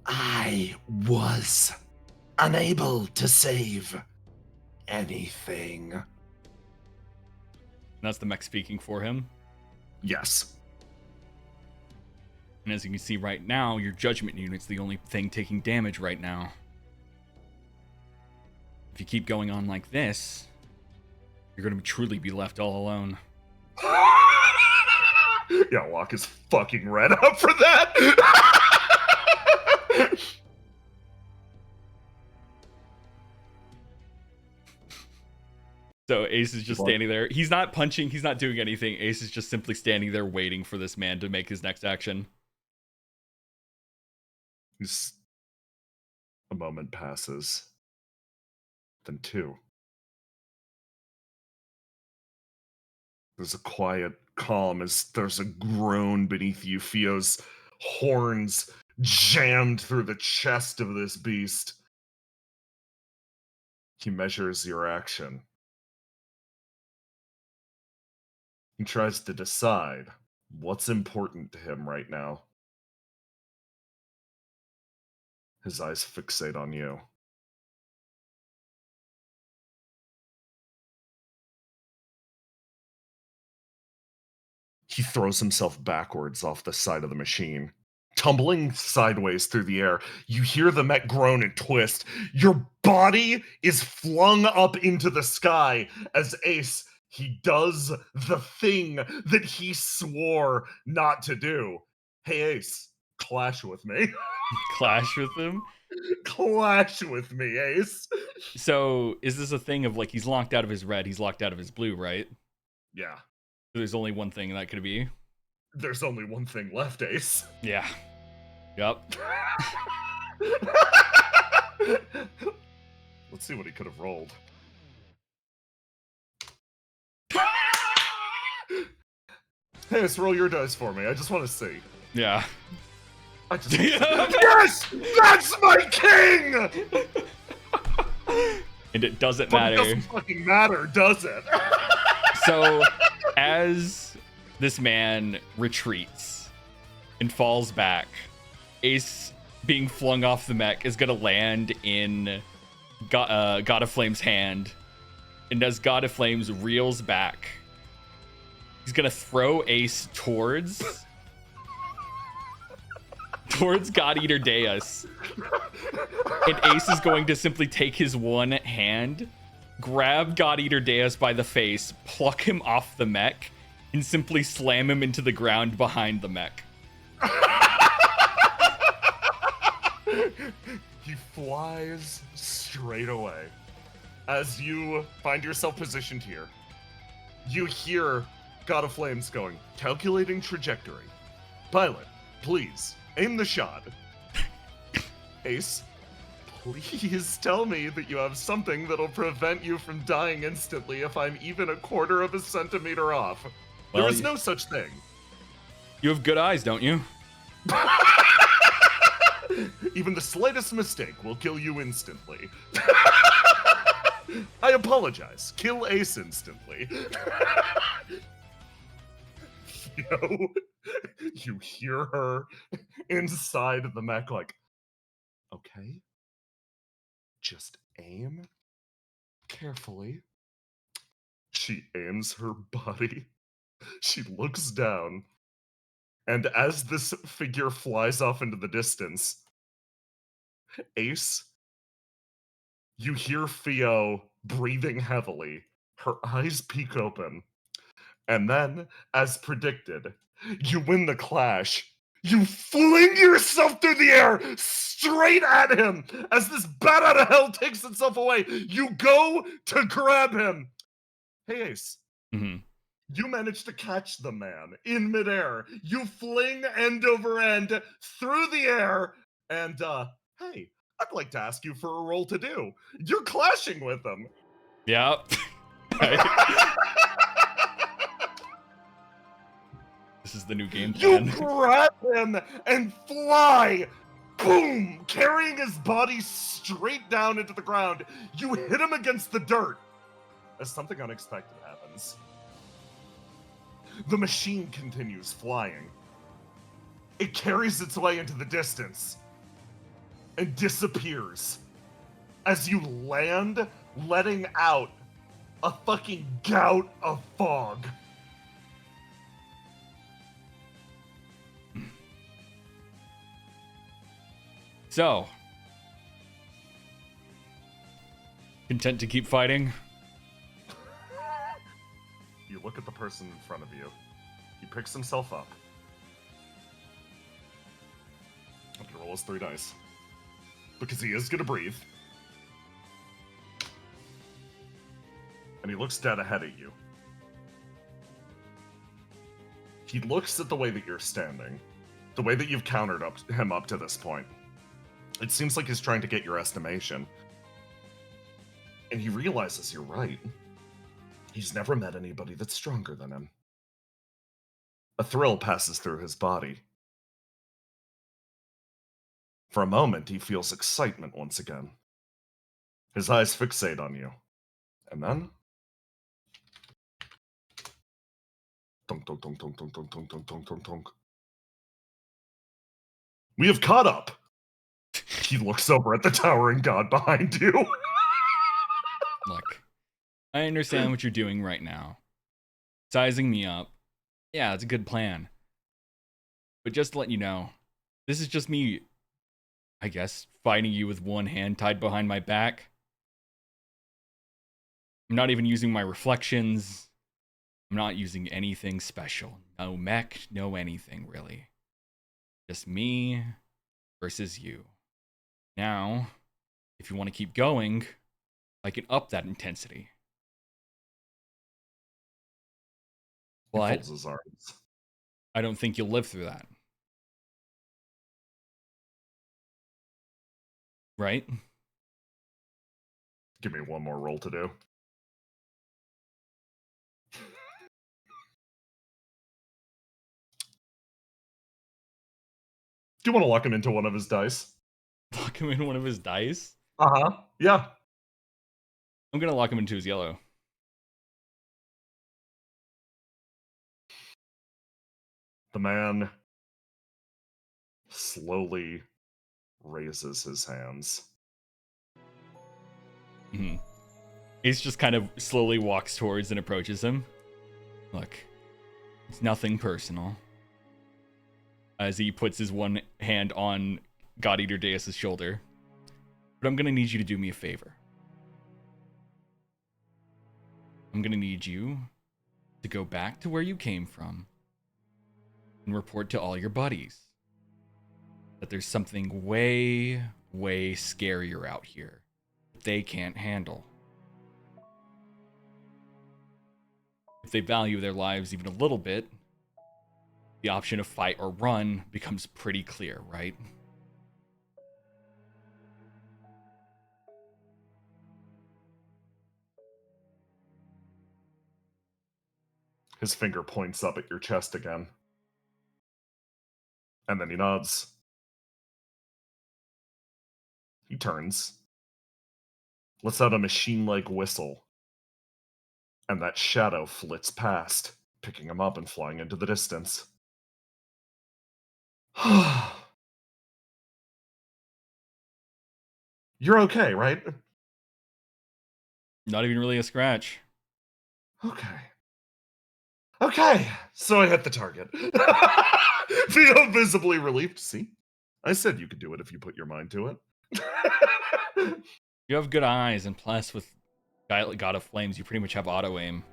I was unable to save anything. And that's the mech speaking for him. Yes. And as you can see right now, your judgment unit's the only thing taking damage right now. If you keep going on like this, you're going to truly be left all alone. Yeah, Locke is fucking red up for that. So Ace is just standing there. He's not punching. He's not doing anything. Ace is just simply standing there waiting for this man to make his next action. A moment passes. Then 2. There's a quiet calm as there's a groan beneath you. Theo's horns jammed through the chest of this beast. He measures your action. He tries to decide what's important to him right now. His eyes fixate on you. He throws himself backwards off the side of the machine, tumbling sideways through the air. You hear the mech groan and twist. Your body is flung up into the sky as Ace, he does the thing that he swore not to do. Hey, Ace, clash with me. Clash with him? Clash with me, Ace. So is this a thing of like he's locked out of his red, he's locked out of his blue, right? Yeah. There's only one thing that could be. There's only one thing left, Ace. Yeah. Yup. Let's see what he could have rolled. Hey, let's roll your dice for me. I just want to see. Yeah. I just yes! That's my king! And it doesn't But matter. it doesn't fucking matter, does it? So, as this man retreats and falls back, Ace, being flung off the mech, is going to land in God of Flame's hand. And as God of Flames reels back, he's going to throw Ace towards God Eater Deus. And Ace is going to simply take his one hand, grab God Eater Deus by the face, pluck him off the mech, and simply slam him into the ground behind the mech. He flies straight away. As you find yourself positioned here, you hear God of Flames going, calculating trajectory. Pilot, please, aim the shot. Ace, please tell me that you have something that'll prevent you from dying instantly if I'm even a quarter of a centimeter off. Well, there is no such thing. You have good eyes, don't you? Even the slightest mistake will kill you instantly. I apologize. Kill Ace instantly. Yo, you hear her inside the mech like, okay, just aim carefully. She aims her body. She looks down. And as this figure flies off into the distance, Ace, you hear Theo breathing heavily. Her eyes peek open. And then, as predicted, you win the clash. You fling yourself through the air straight at him as this bat out of hell takes itself away. You go to grab him. Hey, Ace. Mm-hmm. You manage to catch the man in midair. You fling end over end through the air. And, hey, I'd like to ask you for a roll to do. You're clashing with him. Yep. This is the new game plan. You grab him and fly. Boom! Carrying his body straight down into the ground. You hit him against the dirt. As something unexpected happens. The machine continues flying. It carries its way into the distance and disappears as you land, letting out a fucking gout of fog. So, content to keep fighting? You look at the person in front of you. He picks himself up. I'm gonna roll his 3 dice. Because he is gonna breathe. And he looks dead ahead at you. He looks at the way that you're standing. The way that you've countered him up to this point. It seems like he's trying to get your estimation. And he realizes you're right. He's never met anybody that's stronger than him. A thrill passes through his body. For a moment, he feels excitement once again. His eyes fixate on you. And then... Tunk, tunk, tunk, tunk, tunk, tunk, tunk, tunk, tunk, tunk, tunk. We have caught up! He looks over at the towering god behind you. Look, I understand what you're doing right now. Sizing me up. Yeah, it's a good plan. But just to let you know, this is just me, I guess, fighting you with one hand tied behind my back. I'm not even using my reflections. I'm not using anything special. No mech, no anything, really. Just me versus you. Now, if you want to keep going, I can up that intensity. He But folds his arms. I don't think you'll live through that. Right? Give me one more roll to do. Do you want to lock him into one of his dice? Lock him in one of his dice? Uh-huh. Yeah. I'm gonna lock him into his yellow. The man slowly raises his hands. Mm-hmm. He's just kind of slowly walks towards and approaches him. Look, it's nothing personal. As he puts his one hand on God Eater Deus's shoulder. But I'm gonna need you to do me a favor. I'm gonna need you to go back to where you came from and report to all your buddies that there's something way, way scarier out here that they can't handle. If they value their lives even a little bit, the option of fight or run becomes pretty clear, right? His finger points up at your chest again. And then he nods. He turns. Lets out a machine-like whistle. And that shadow flits past, picking him up and flying into the distance. You're okay, right? Not even really a scratch. Okay. Okay, so I hit the target. Feel visibly relieved. See? I said you could do it if you put your mind to it. You have good eyes, and plus with God of Flames, you pretty much have auto-aim.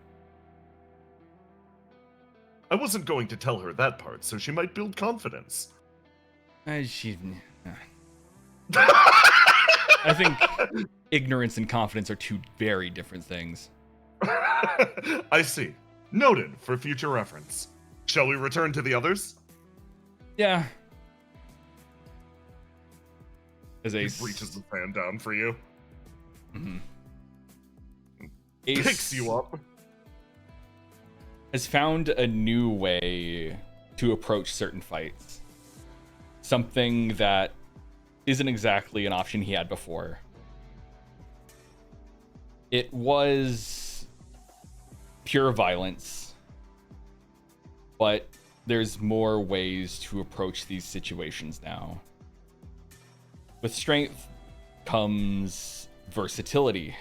I wasn't going to tell her that part, so she might build confidence. I think ignorance and confidence are two very different things. I see. Noted for future reference. Shall we return to the others? Yeah. As He Ace reaches his hand down for you. Mhm. Picks you up. Has found a new way to approach certain fights. Something that isn't exactly an option he had before. It was pure violence, but there's more ways to approach these situations now. With strength comes versatility.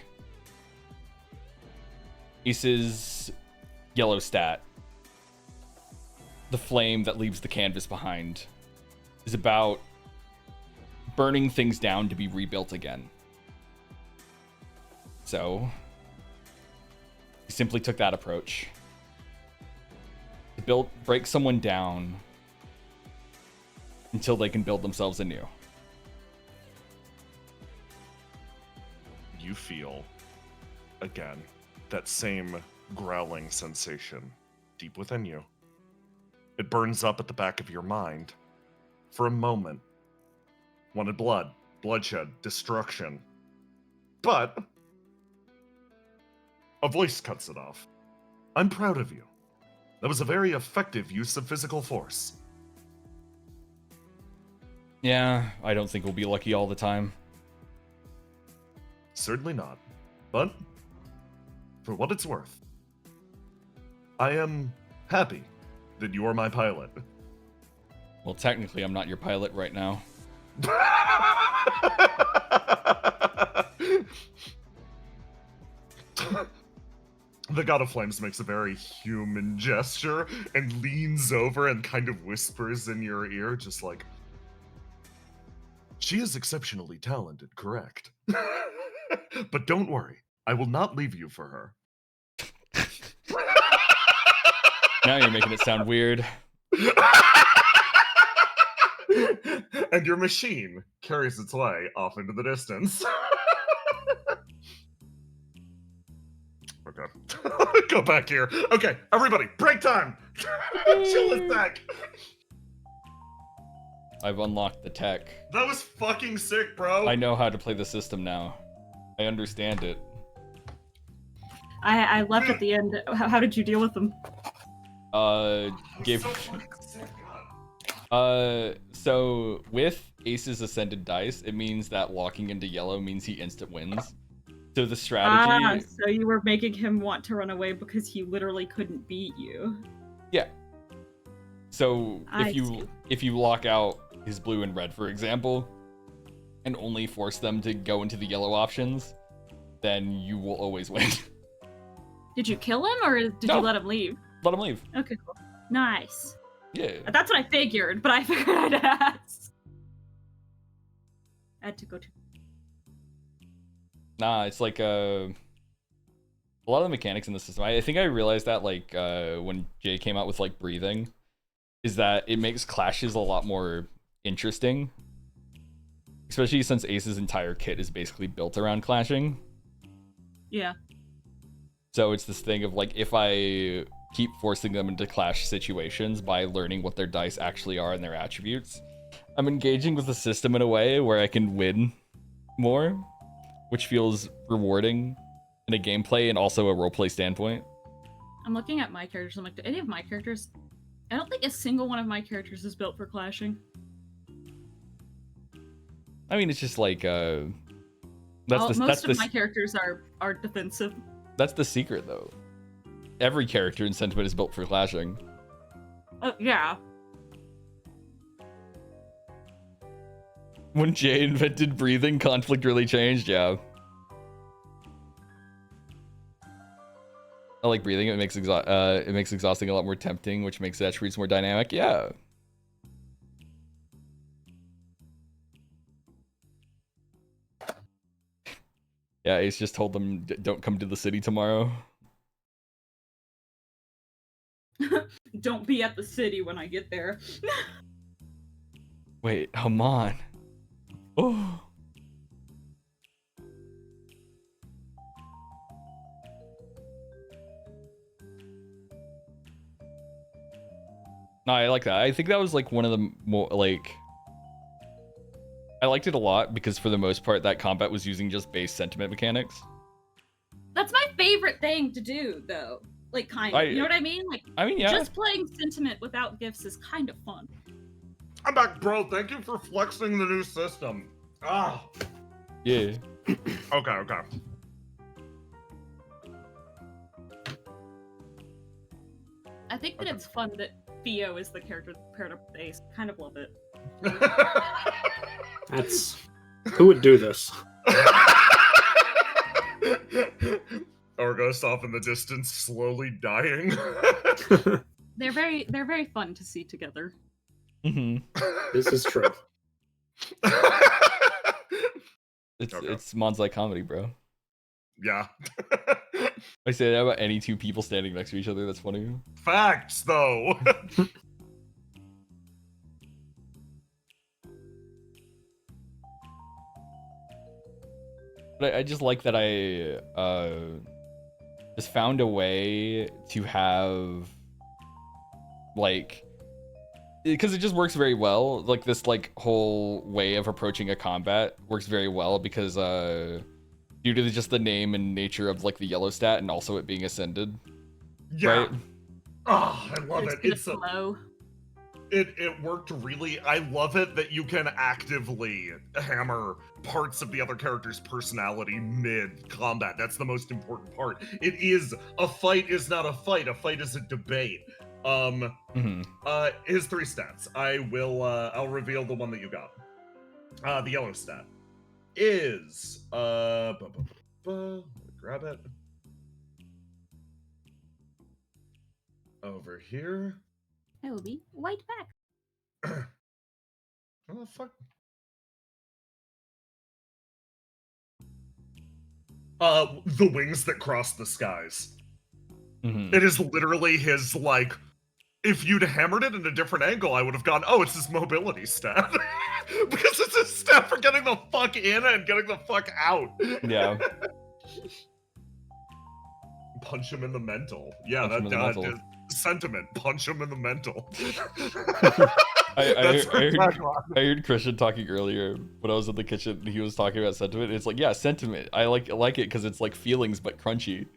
Ace's yellow stat, the flame that leaves the canvas behind, is about burning things down to be rebuilt again. So he simply took that approach. To break someone down until they can build themselves anew. You feel, again, that same growling sensation deep within you. It burns up at the back of your mind. For a moment, wanted blood, bloodshed, destruction. But a voice cuts it off. I'm proud of you. That was a very effective use of physical force. Yeah, I don't think we'll be lucky all the time. Certainly not. But, for what it's worth, I am happy that you are my pilot. Well, technically, I'm not your pilot right now. The God of Flames makes a very human gesture and leans over and kind of whispers in your ear, just like, she is exceptionally talented, correct? But don't worry, I will not leave you for her. Now you're making it sound weird. And your machine carries its way off into the distance. Okay. Go back here. Okay, everybody, break time! Chill a sec. I've unlocked the tech. That was fucking sick, bro. I know how to play the system now. I understand it. I left at the end. How did you deal with them? Give. So fucking sick, So with Ace's Ascended dice, it means that locking into yellow means he instant wins. So the strategy. So you were making him want to run away because he literally couldn't beat you. Yeah. So I see. if you lock out his blue and red, for example, and only force them to go into the yellow options, then you will always win. Did you kill him or did No. you let him leave? Let him leave. Okay, cool. Nice. Yeah. That's what I figured, but I figured I'd ask. I had to go to. Nah, it's like a lot of the mechanics in the system. I think I realized that like when Jay came out with like breathing, is that it makes clashes a lot more interesting. Especially since Ace's entire kit is basically built around clashing. Yeah. So it's this thing of like, if I keep forcing them into clash situations by learning what their dice actually are and their attributes, I'm engaging with the system in a way where I can win more, which feels rewarding in a gameplay and also a roleplay standpoint. I'm looking at my characters. I'm like, do any of my characters? I don't think a single one of my characters is built for clashing. I mean, it's just like Most of my characters are defensive. That's the secret, though. Every character in Sentiment is built for clashing. Oh yeah. When Jay invented breathing, conflict really changed. Yeah. I like breathing. It makes exhausting a lot more tempting, which makes attributes more dynamic. Yeah. Yeah, Ace just told them, don't come to the city tomorrow. Don't be at the city when I get there. Wait, come on. Oh. No, I like that. I think that was like one of the more like... I liked it a lot because for the most part that combat was using just base sentiment mechanics. That's my favorite thing to do, though. Like, kind of. You know what I mean? Like, I mean, yeah. Just playing sentiment without gifts is kind of fun. I'm back, bro. Thank you for flexing the new system. Ah. Yeah. Okay. I think that it's fun that Theo is the character paired up with Ace. Kind of love it. That's... Who would do this? Argos off in the distance, slowly dying. They're very fun to see together. Mm-hmm. This is true. It's Monzai comedy, bro. Yeah. I say that about any two people standing next to each other. That's funny. Facts, though. But I just like that I just found a way to have like, because it just works very well. Like this like whole way of approaching a combat works very well because due to just the name and nature of like the yellow stat and also it being ascended. Yeah. Right? Oh, I love There's it. been a It's a, flow. it worked really. I love it that you can actively hammer parts of the other character's personality mid combat. That's the most important part. It is a fight is not a fight. A fight is a debate. His 3 stats. I'll reveal the one that you got. The yellow stat is let me grab it. Over here. I will be white back. What the fuck? The wings that cross the skies. It is literally his, like, if you'd hammered it in a different angle, I would have gone, oh, it's his mobility stat. Because it's his stat for getting the fuck in and getting the fuck out. Yeah. Punch him in the mental. Yeah, Punch him in the mental. Sentiment. Punch him in the mental. I heard Christian talking earlier when I was in the kitchen. He was talking about sentiment. It's like, yeah, sentiment. I like it because it's like feelings but crunchy.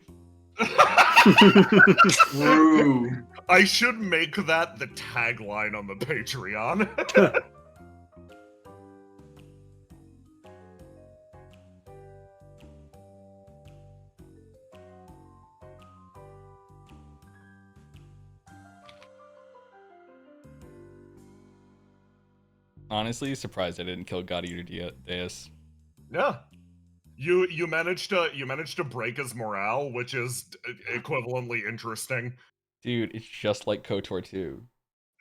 True. I should make that the tagline on the Patreon. Honestly, surprised I didn't kill God Eater Deus. Yeah. You managed to break his morale, which is equivalently interesting. Dude, it's just like KOTOR 2.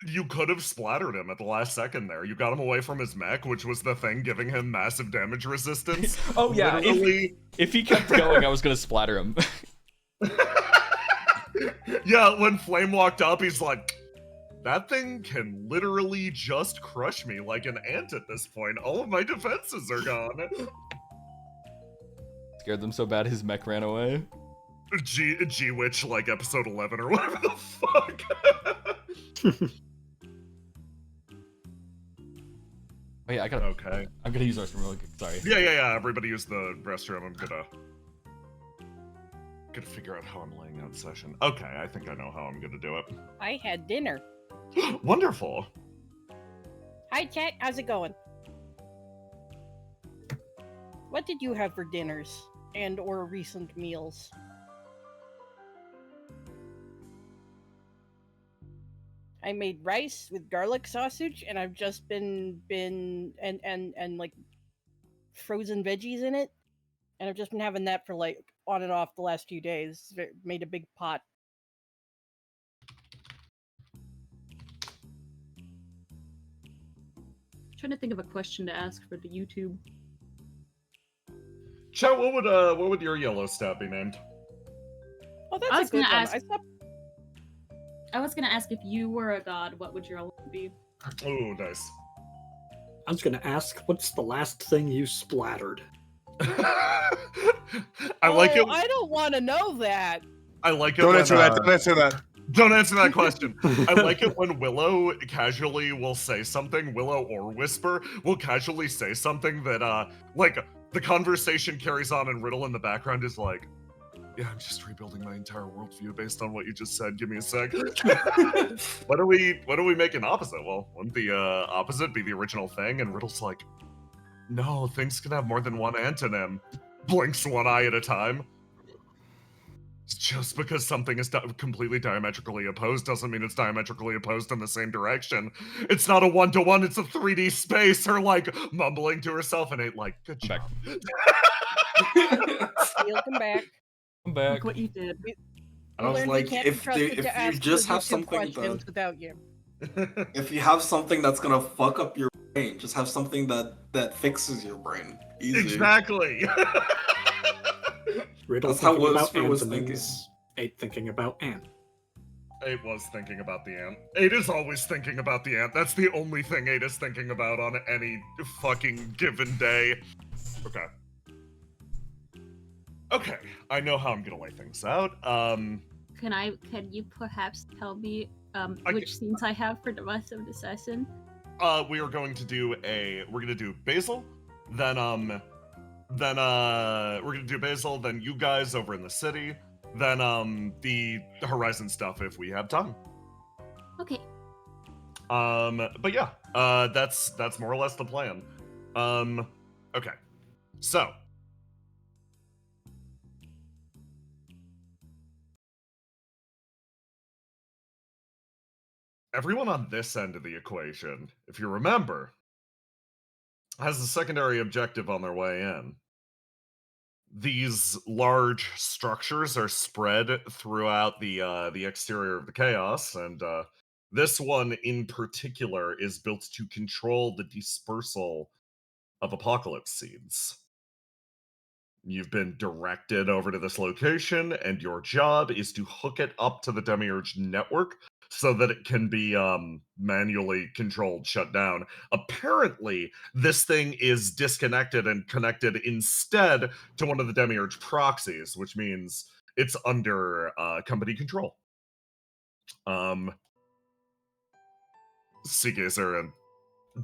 You could have splattered him at the last second there. You got him away from his mech, which was the thing giving him massive damage resistance. Oh yeah, literally. If he kept going, I was gonna splatter him. Yeah, when Flame walked up, he's like, that thing can literally just crush me like an ant at this point. All of my defenses are gone. Scared them so bad his mech ran away. G-Witch, like episode 11 or whatever the fuck. Oh yeah, Okay. I'm gonna use our restroom really quick. Sorry. Yeah. Everybody use the restroom. I'm gonna figure out how I'm laying out session. Okay, I think I know how I'm gonna do it. I had dinner. Wonderful. Hi, chat. How's it going? What did you have for dinners and or recent meals? I made rice with garlic sausage, and I've just been like frozen veggies in it, and I've just been having that for like on and off the last few days. Made a big pot. Trying to think of a question to ask for the YouTube. Chat, what would your yellow stat be named? Oh, I that's was a good gonna one. ask- I was gonna ask if you were a god, what would your element be? Ooh, nice. I was gonna ask, what's the last thing you splattered? I like it. I don't want to know that. I like it. Don't when, answer that. Don't answer that. Don't answer that question. I like it when Willow casually will say something, Willow or Whisper will casually say something that, like, the conversation carries on and Riddle in the background is like, yeah, I'm just rebuilding my entire worldview based on what you just said. Give me a sec. What are we making opposite? Well, wouldn't the opposite be the original thing? And Riddle's like, no, things can have more than one antonym. Blinks one eye at a time. Just because something is completely diametrically opposed doesn't mean it's diametrically opposed in the same direction. It's not a one-to-one, it's a 3D space, her like mumbling to herself and ain't like, good job. Welcome back. I'm back. Look what you did. I was Learned we like, can't be if trusted you to ask just have YouTube something questions without you. if you have something that's gonna fuck up your brain. Just have something that fixes your brain. Easy. Exactly. Riddle That's how thinking about Whisper was anthems, 8 thinking about ant. 8 was thinking about the ant. 8 is always thinking about the ant. That's the only thing 8 is thinking about on any fucking given day. Okay. Okay, I know how I'm gonna lay things out. Can you perhaps tell me I which scenes I have for the rest of the session? We are going to do we're gonna do Basil, then we're gonna do Basil, then you guys over in the city, then the Horizon stuff if we have time. Okay. But yeah, that's more or less the plan. Okay. So everyone on this end of the equation, if you remember, has a secondary objective on their way in. These large structures are spread throughout the exterior of the chaos, and this one in particular is built to control the dispersal of apocalypse seeds. You've been directed over to this location, and your job is to hook it up to the Demiurge network so that it can be manually controlled, shut down. Apparently, this thing is disconnected and connected instead to one of the Demiurge proxies, which means it's under company control. Seagazer and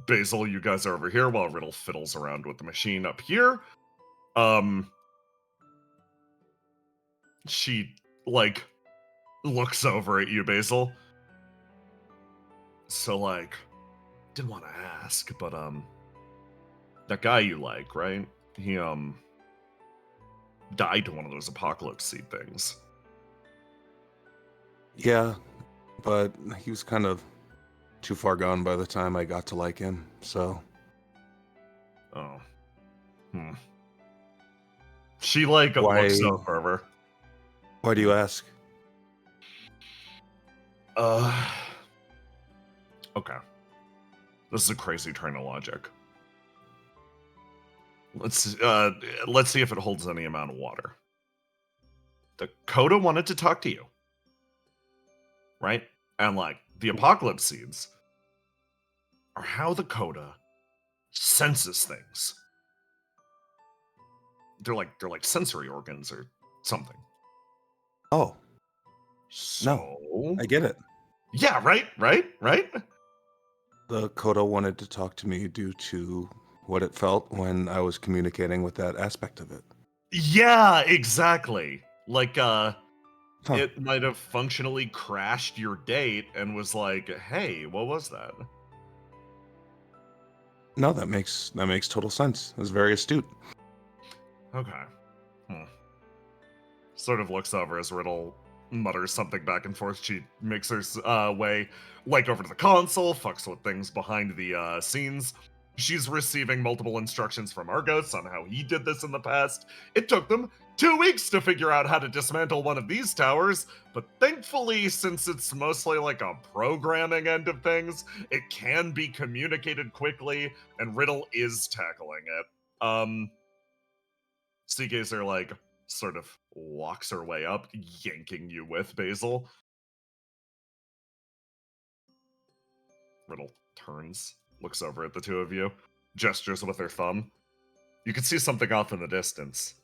Basil, you guys are over here while Riddle fiddles around with the machine up here. She, like, looks over at you, Basil. So, like, didn't want to ask, but, that guy you like, right? He, died to one of those apocalypse seed things. Yeah, but he was kind of too far gone by the time I got to like him, so... Oh. She, like, looks over. Why do you ask? Okay. This is a crazy train of logic. Let's see if it holds any amount of water. The Coda wanted to talk to you. Right? And, like, the apocalypse seeds are how the Coda senses things. They're like sensory organs or something. Oh. So No, I get it. Yeah, right? The Coda wanted to talk to me due to what it felt when I was communicating with that aspect of it. Yeah, exactly. Like, it might have functionally crashed your date and was like, hey, what was that? No, that makes total sense. It was very astute. Okay. Sort of looks over as Riddle mutters something back and forth. She makes her way, like, over to the console, fucks with things behind the scenes. She's receiving multiple instructions from Argos on how he did this in the past. It took them 2 weeks to figure out how to dismantle one of these towers, but thankfully, since it's mostly like a programming end of things, it can be communicated quickly, and Riddle is tackling it. Seagazer, like, sort of walks her way up, yanking you with, Basil. Riddle turns, looks over at the two of you, gestures with her thumb. You can see something off in the distance.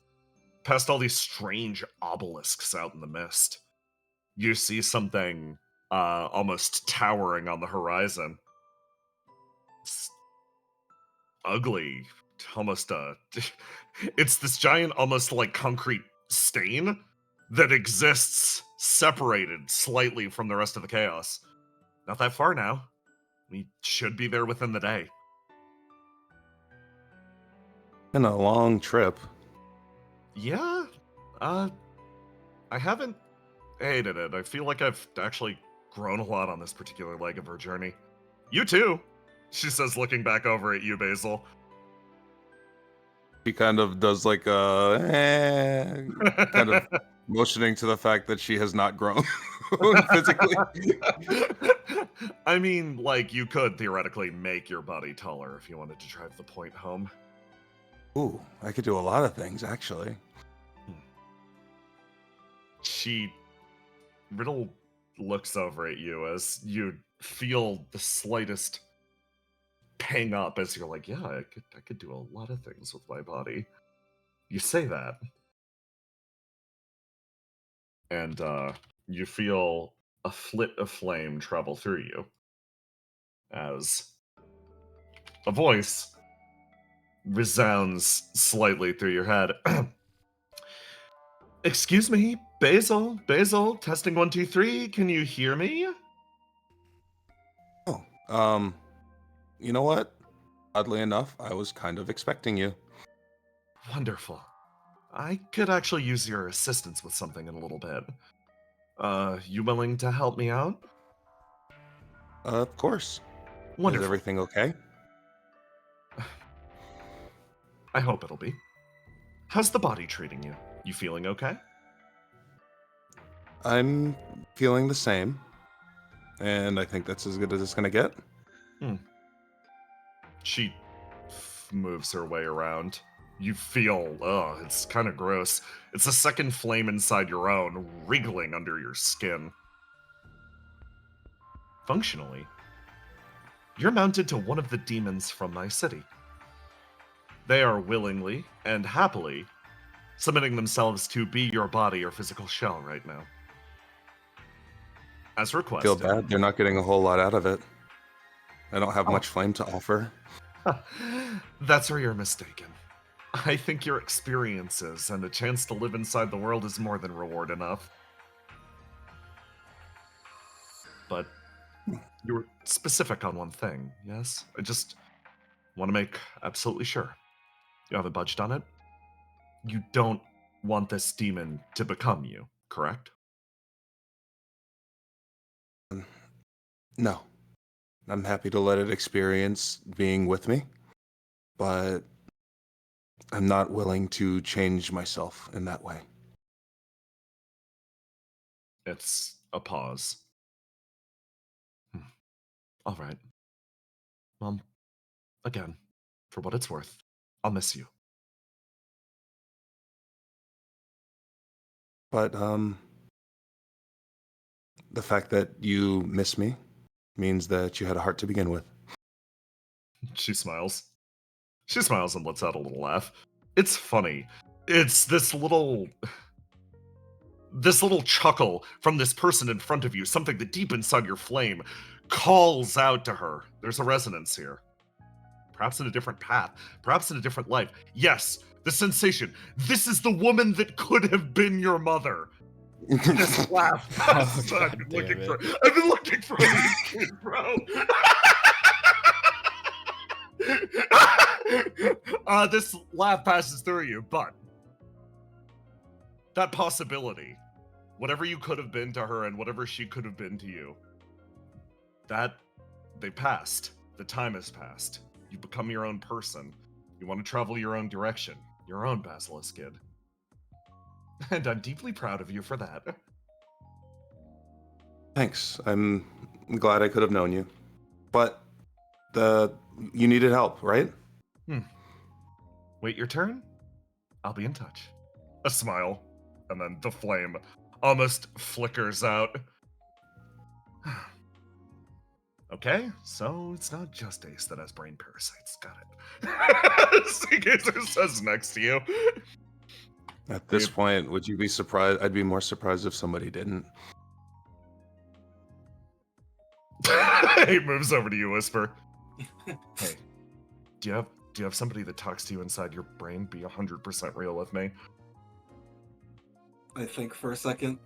Past all these strange obelisks out in the mist, you see something almost towering on the horizon. It's ugly, almost it's this giant, almost like concrete stain that exists separated slightly from the rest of the chaos. Not that far now. We should be there within the day. Been a long trip. Yeah, I haven't hated it. I feel like I've actually grown a lot on this particular leg of her journey. You too, she says, looking back over at you, Basil. She kind of does like a kind of motioning to the fact that she has not grown. physically. I mean, like, you could theoretically make your body taller if you wanted to drive the point home. Ooh, I could do a lot of things, actually. Riddle looks over at you as you feel the slightest pang up as you're like, yeah, I could do a lot of things with my body. You say that. And you feel a flit of flame travel through you as a voice resounds slightly through your head. Excuse me, Basil, testing 1, 2, 3, can you hear me? Oh, you know what? Oddly enough, I was kind of expecting you. Wonderful. I could actually use your assistance with something in a little bit. You willing to help me out? Of course. Wonderful. Is everything okay? I hope it'll be. How's the body treating you? You feeling okay? I'm feeling the same. And I think that's as good as it's gonna get. She moves her way around. You feel, it's kind of gross. It's a second flame inside your own, wriggling under your skin. Functionally, you're mounted to one of the demons from my city. They are willingly and happily submitting themselves to be your body or physical shell right now. As requested. Feel bad, they're not getting a whole lot out of it. I don't have much flame to offer. That's where you're mistaken. I think your experiences and a chance to live inside the world is more than reward enough. But you were specific on one thing, yes? I just want to make absolutely sure. You haven't budged on it? You don't want this demon to become you, correct? No. I'm happy to let it experience being with me, but I'm not willing to change myself in that way. It's a pause. All right. Well, again, for what it's worth, I'll miss you. But, the fact that you miss me means that you had a heart to begin with. She smiles. She smiles and lets out a little laugh. It's funny. It's this little chuckle from this person in front of you, something that deep inside your flame calls out to her. There's a resonance here. Perhaps in a different path, perhaps in a different life. Yes, the sensation. This is the woman that could have been your mother. This laugh. I've been looking for a kid, bro. This laugh passes through you, but that possibility, whatever you could have been to her and whatever she could have been to you, they passed. The time has passed. You become your own person. You want to travel your own direction, your own Basilisk Kid. And I'm deeply proud of you for that. Thanks. I'm glad I could have known you. But you needed help, right? Wait your turn. I'll be in touch. A smile, and then the flame almost flickers out. Okay, so it's not just Ace that has brain parasites. Got it. Seagazer says next to you. At this point, would you be surprised? I'd be more surprised if somebody didn't. He moves over to you, Whisper. Hey, do you have somebody that talks to you inside your brain? Be 100% real with me. I think for a second.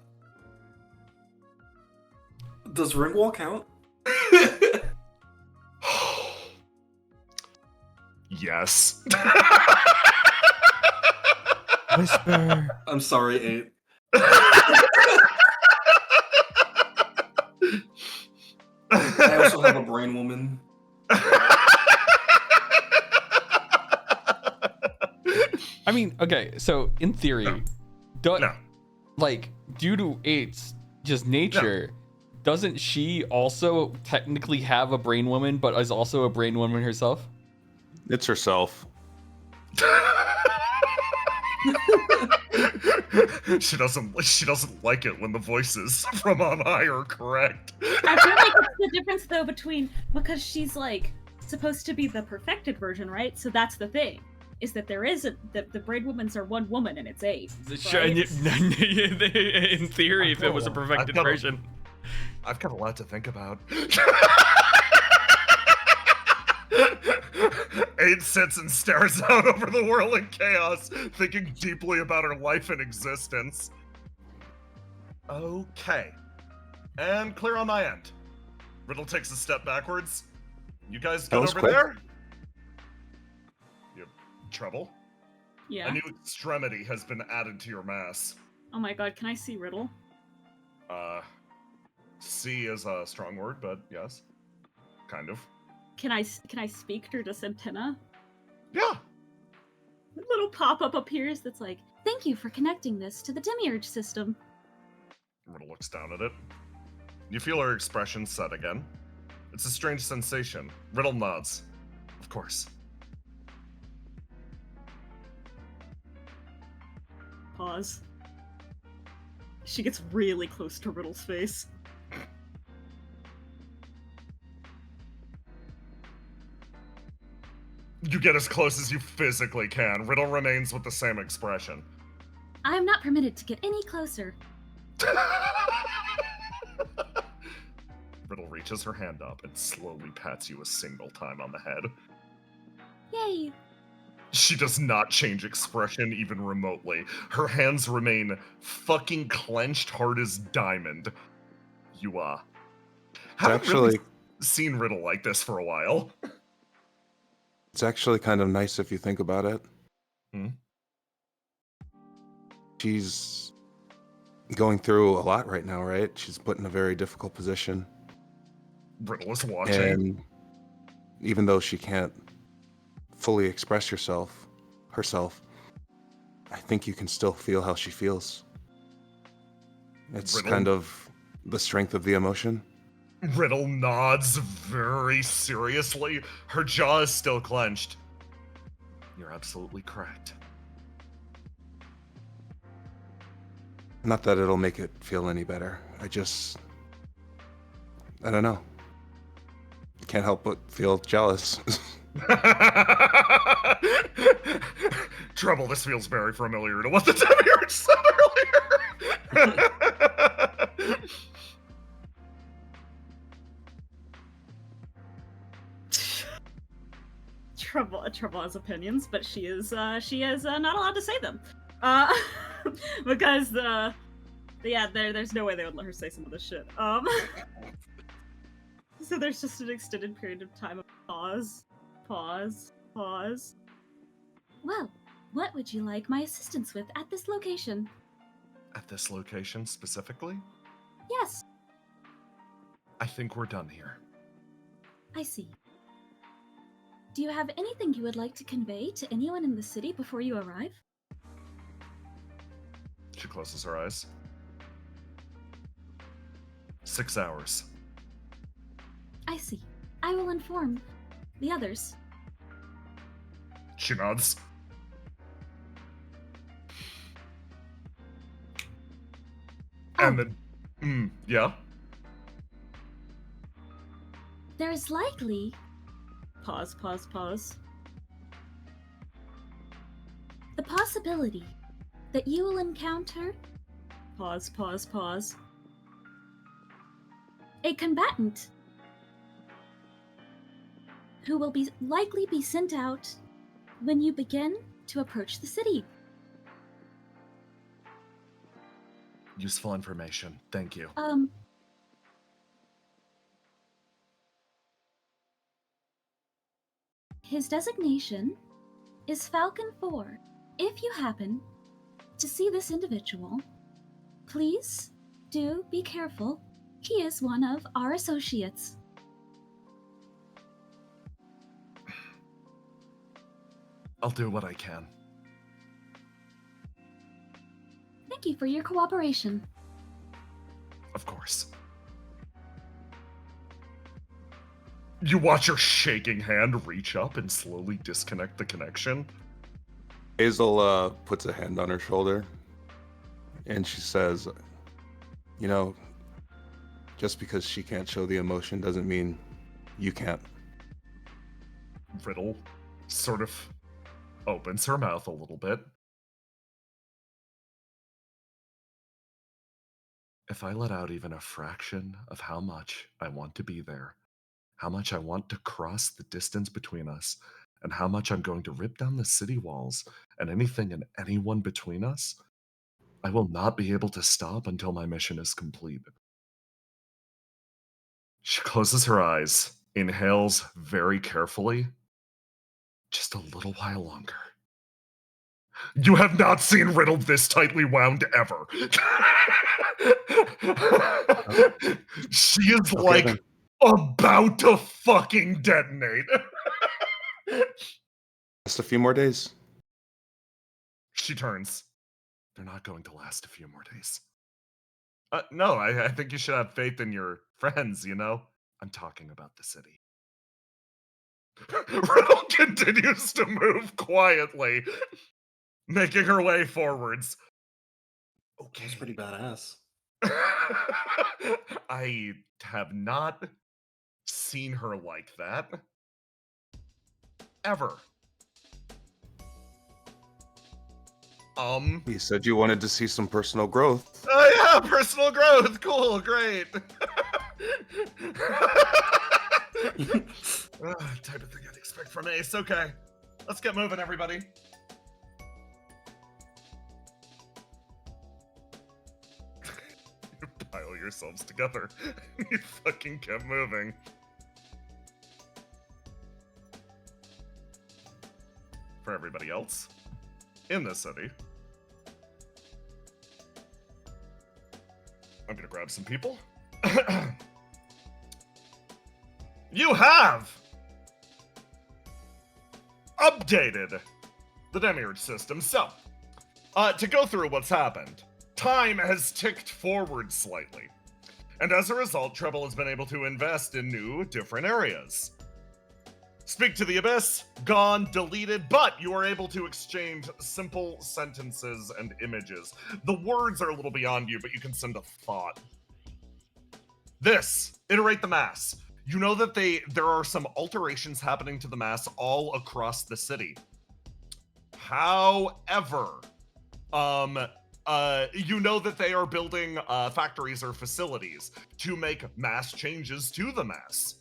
Does Ringwall count? Yes. Whisper. I'm sorry, 8. I also have a brain woman. I mean, okay, so in theory, No. like, due to 8's just nature, doesn't she also technically have a brain woman, but is also a brain woman herself? It's herself. She doesn't like it when the voices from on high are correct. I feel like it's the difference though between, because she's like supposed to be the perfected version, right? So that's the thing, is that there is the brain womans are one woman and it's 8. Sure, Right? in theory, if it was a perfected version. I've got a lot to think about. 8 sits and stares out over the whirling chaos, thinking deeply about her life and existence. Okay. And clear on my end. Riddle takes a step backwards. You guys That good was over quick. there? You have trouble? Yeah. A new extremity has been added to your mass. Oh my god, can I see Riddle? See is a strong word, but yes. Kind of. Can I speak through this antenna? Yeah. A little pop-up appears that's like, thank you for connecting this to the demiurge system. Riddle looks down at it. You feel her expression set again. It's a strange sensation. Riddle nods. Of course. Pause. She gets really close to Riddle's face. You get as close as you physically can. Riddle remains with the same expression. I am not permitted to get any closer. Riddle reaches her hand up and slowly pats you a single time on the head. Yay! She does not change expression even remotely. Her hands remain fucking clenched hard as diamond. You, haven't really seen Riddle like this for a while. It's actually kind of nice if you think about it. She's going through a lot right now, right? She's put in a very difficult position. Riddle is watching. And even though she can't fully express herself, I think you can still feel how she feels. It's Riddle? kind of the strength of the emotion. Riddle nods very seriously. Her jaw is still clenched. You're absolutely correct. Not that it'll make it feel any better. I don't know. Can't help but feel jealous. Trouble, this feels very familiar to what the demiurge said earlier. Trouble has opinions, but she is not allowed to say them. Because there's no way they would let her say some of this shit. So there's just an extended period of time of pause. Well, what would you like my assistance with at this location? At this location specifically? Yes, I think we're done here. I see. Do you have anything you would like to convey to anyone in the city before you arrive? She closes her eyes. 6 hours. I see. I will inform the others. She nods. And then, yeah? There is likely Pause. the possibility that you will encounter Pause. a combatant who will likely be sent out when you begin to approach the city. Useful information. Thank you. His designation is Falcon 4. If you happen to see this individual, please do be careful. He is one of our associates. I'll do what I can. Thank you for your cooperation. Of course. You watch her shaking hand reach up and slowly disconnect the connection. Hazel puts a hand on her shoulder, and she says, "You know, just because she can't show the emotion doesn't mean you can't." Riddle sort of opens her mouth a little bit. If I let out even a fraction of how much I want to be there, how much I want to cross the distance between us, and how much I'm going to rip down the city walls and anything and anyone between us, I will not be able to stop until my mission is complete. She closes her eyes, inhales very carefully. Just a little while longer. You have not seen Riddle this tightly wound ever. She is Okay, like then. about to fucking detonate. Just a few more days. She turns. They're not going to last a few more days. No, I think you should have faith in your friends, you know? I'm talking about the city. Riddle continues to move quietly, making her way forwards. Okay. That's pretty badass. I have not seen her like that. Ever. You said you wanted to see some personal growth. Oh yeah, personal growth. Cool, great. Type of thing I'd expect from Ace. Okay, let's get moving, everybody. You pile yourselves together. You fucking kept moving. For everybody else in the city, I'm gonna grab some people. You have updated the Demiurge system. So, to go through what's happened, time has ticked forward slightly. And as a result, Treble has been able to invest in new, different areas. Speak to the Abyss, gone, deleted, but you are able to exchange simple sentences and images. The words are a little beyond you, but you can send a thought. This, iterate the mass. You know that there are some alterations happening to the mass all across the city. However, you know that they are building factories or facilities to make mass changes to the mass.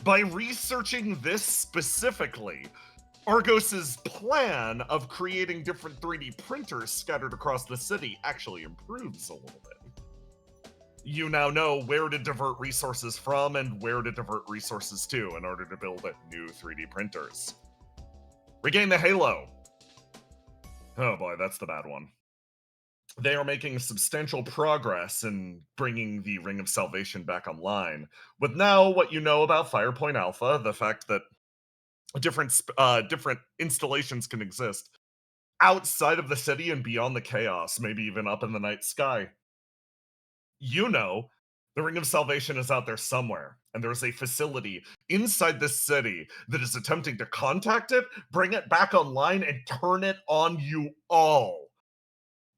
By researching this specifically, Argos's plan of creating different 3D printers scattered across the city actually improves a little bit. You now know where to divert resources from and where to divert resources to in order to build new 3D printers. Regain the Halo. Oh boy, that's the bad one. They are making substantial progress in bringing the Ring of Salvation back online. With now what you know about Firepoint Alpha, the fact that different installations can exist outside of the city and beyond the chaos, maybe even up in the night sky. You know, the Ring of Salvation is out there somewhere, and there's a facility inside this city that is attempting to contact it, bring it back online, and turn it on you all.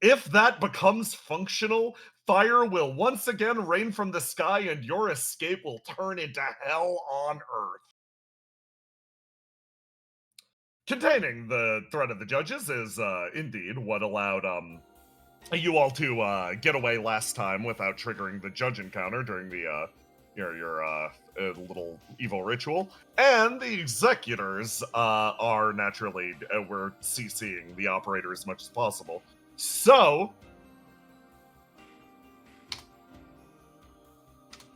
If that becomes functional, fire will once again rain from the sky, and your escape will turn into hell on Earth. Containing the threat of the judges is indeed what allowed you all to get away last time without triggering the judge encounter during the your little evil ritual. And the executors are naturally we're CCing the operator as much as possible. So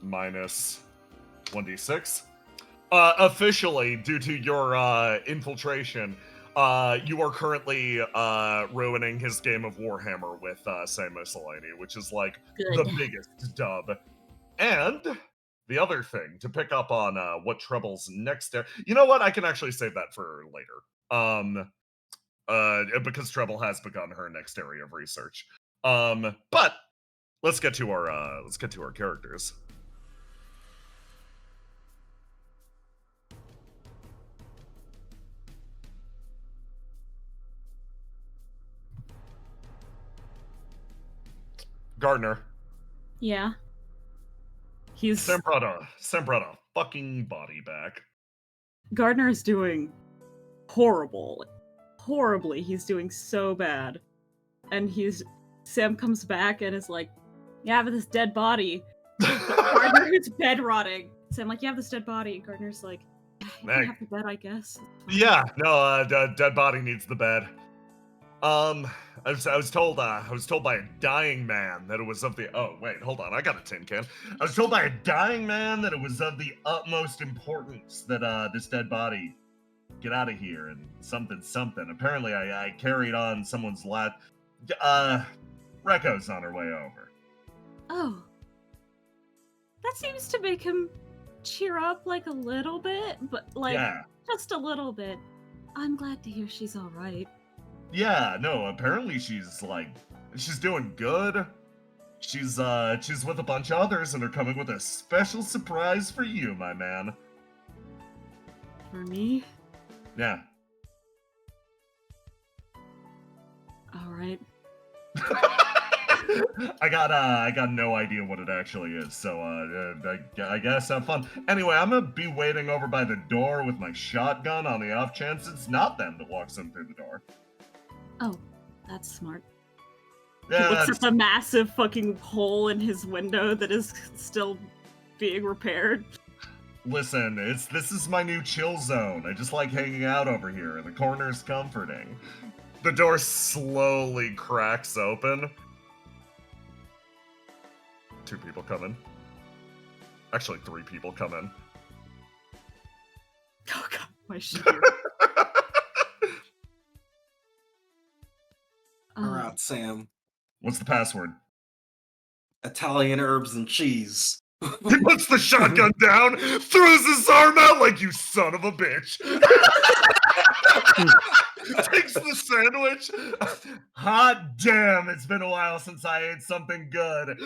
minus 1d6. Officially, due to your infiltration, you are currently ruining his game of Warhammer with Say Miscellany, which is like Good. the biggest dub. And the other thing to pick up on what Treble's next you know what? I can actually save that for later. Because Treble has begun her next area of research. But let's get to our characters. Gardner. Yeah. He's Sembrata, fucking body back. Gardner is doing horribly. He's doing so bad, and Sam comes back and is like, "You have this dead body." Gardner is bed rotting. Sam like, "You have this dead body." Gardner's like, "You can have the bed, I guess." Yeah, no, dead body needs the bed. I was told by a dying man that it was of the. Oh wait, hold on, I got a tin can. I was told by a dying man that it was of the utmost importance that this dead body get out of here and something. Apparently, I carried on someone's lap. Rekko's on her way over. Oh. That seems to make him cheer up like a little bit, but like just a little bit. I'm glad to hear she's all right. Yeah, no, apparently she's doing good. She's with a bunch of others and are coming with a special surprise for you, my man. For me? Yeah. All right. I got no idea what it actually is, so I guess have fun. Anyway, I'm gonna be waiting over by the door with my shotgun on the off chance it's not them that walks in through the door. Oh, that's smart. Yeah, He looks at the massive fucking hole in his window that is still being repaired. Listen, this is my new chill zone. I just like hanging out over here. The corner's comforting. The door slowly cracks open. 2 people come in. Actually, 3 people come in. Oh god, my shit. Alright, Sam. What's the password? Italian herbs and cheese. He puts the shotgun down, throws his arm out like, you son of a bitch. Takes the sandwich. Hot damn, it's been a while since I ate something good.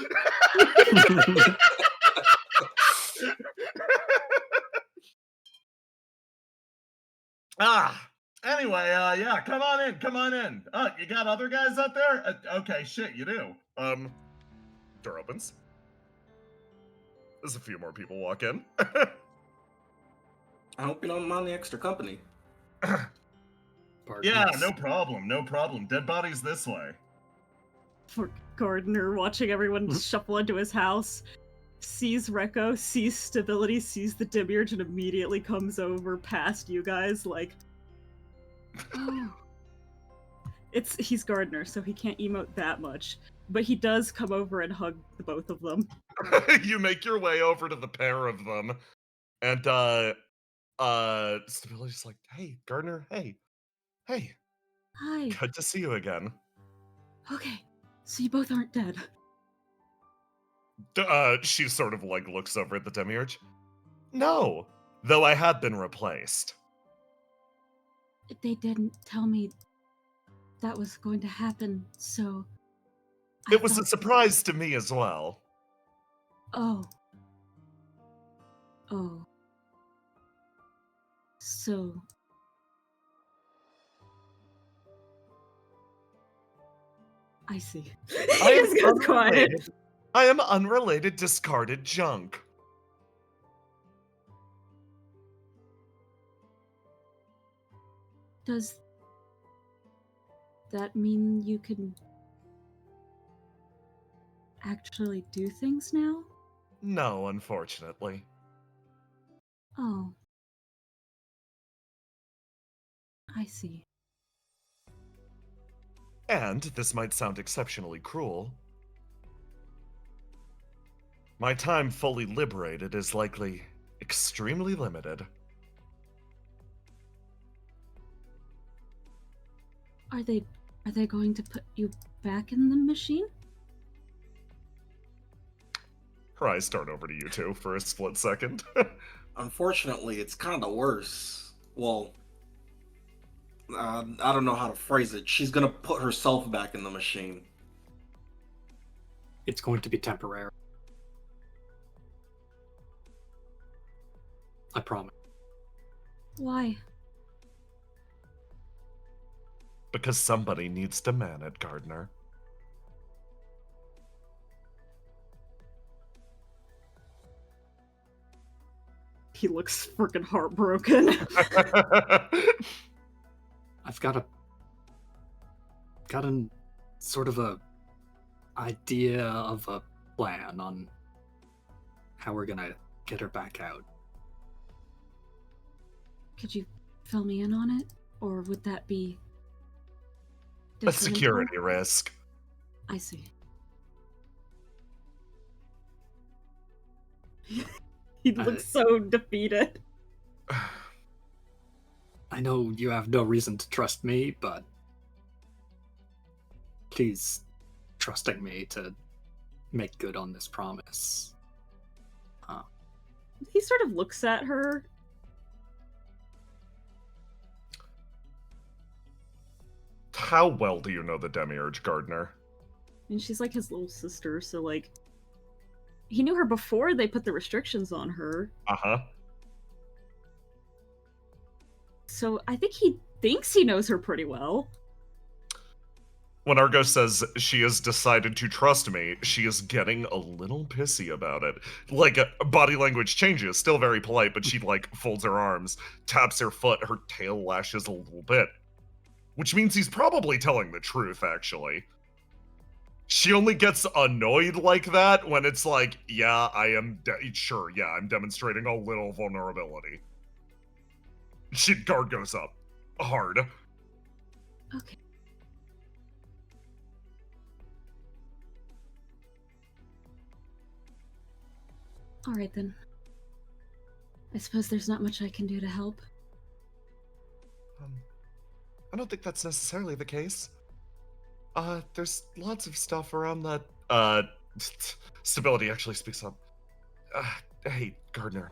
Anyway, yeah, come on in. You got other guys out there? Okay, shit, you do. Door opens. There's a few more people walk in. I hope you don't mind the extra company. Yeah, no problem. Dead bodies this way. For Gardner, watching everyone shuffle into his house, sees Rekko, sees stability, sees the demiurge, and immediately comes over past you guys like, oh. He's Gardner, so he can't emote that much. But he does come over and hug the both of them. You make your way over to the pair of them, and Stability's like, "Hey, Gardner, hey. Hi. Good to see you again." Okay, so you both aren't dead. She sort of like looks over at the demiurge. No, though I had been replaced. They didn't tell me that was going to happen, so... It was a surprise to me as well. Oh. So... I see. I am He just goes quiet. I am unrelated discarded junk. Does that mean you can actually do things now? No, unfortunately. Oh. I see. And this might sound exceptionally cruel. My time fully liberated is likely extremely limited. Are they going to put you back in the machine? Her eyes start over to you two for a split second. Unfortunately, it's kind of worse. Well, I don't know how to phrase it. She's gonna put herself back in the machine. it's going to be temporary. I promise. Why? Because somebody needs to man it, Gardner. He looks freaking heartbroken. I've got a sort of a idea of a plan on how we're gonna get her back out. Could you fill me in on it? Or would that be A detrimental? security risk. I see. He looks so defeated. I know you have no reason to trust me, but please trusting me to make good on this promise. He sort of looks at her. How well do you know the Demiurge, Gardner? And she's like his little sister, so like he knew her before they put the restrictions on her. Uh-huh. So I think he thinks he knows her pretty well. When Argo says she has decided to trust me, she is getting a little pissy about it. Like, body language changes, still very polite, but she, like, folds her arms, taps her foot, her tail lashes a little bit. Which means he's probably telling the truth, actually. She only gets annoyed like that when it's like, yeah, I am, sure, yeah, I'm demonstrating a little vulnerability. Guard goes up. Hard. Okay. Alright then. I suppose there's not much I can do to help. I don't think that's necessarily the case. There's lots of stuff around that, Stability actually speaks up. Hey, Gardner,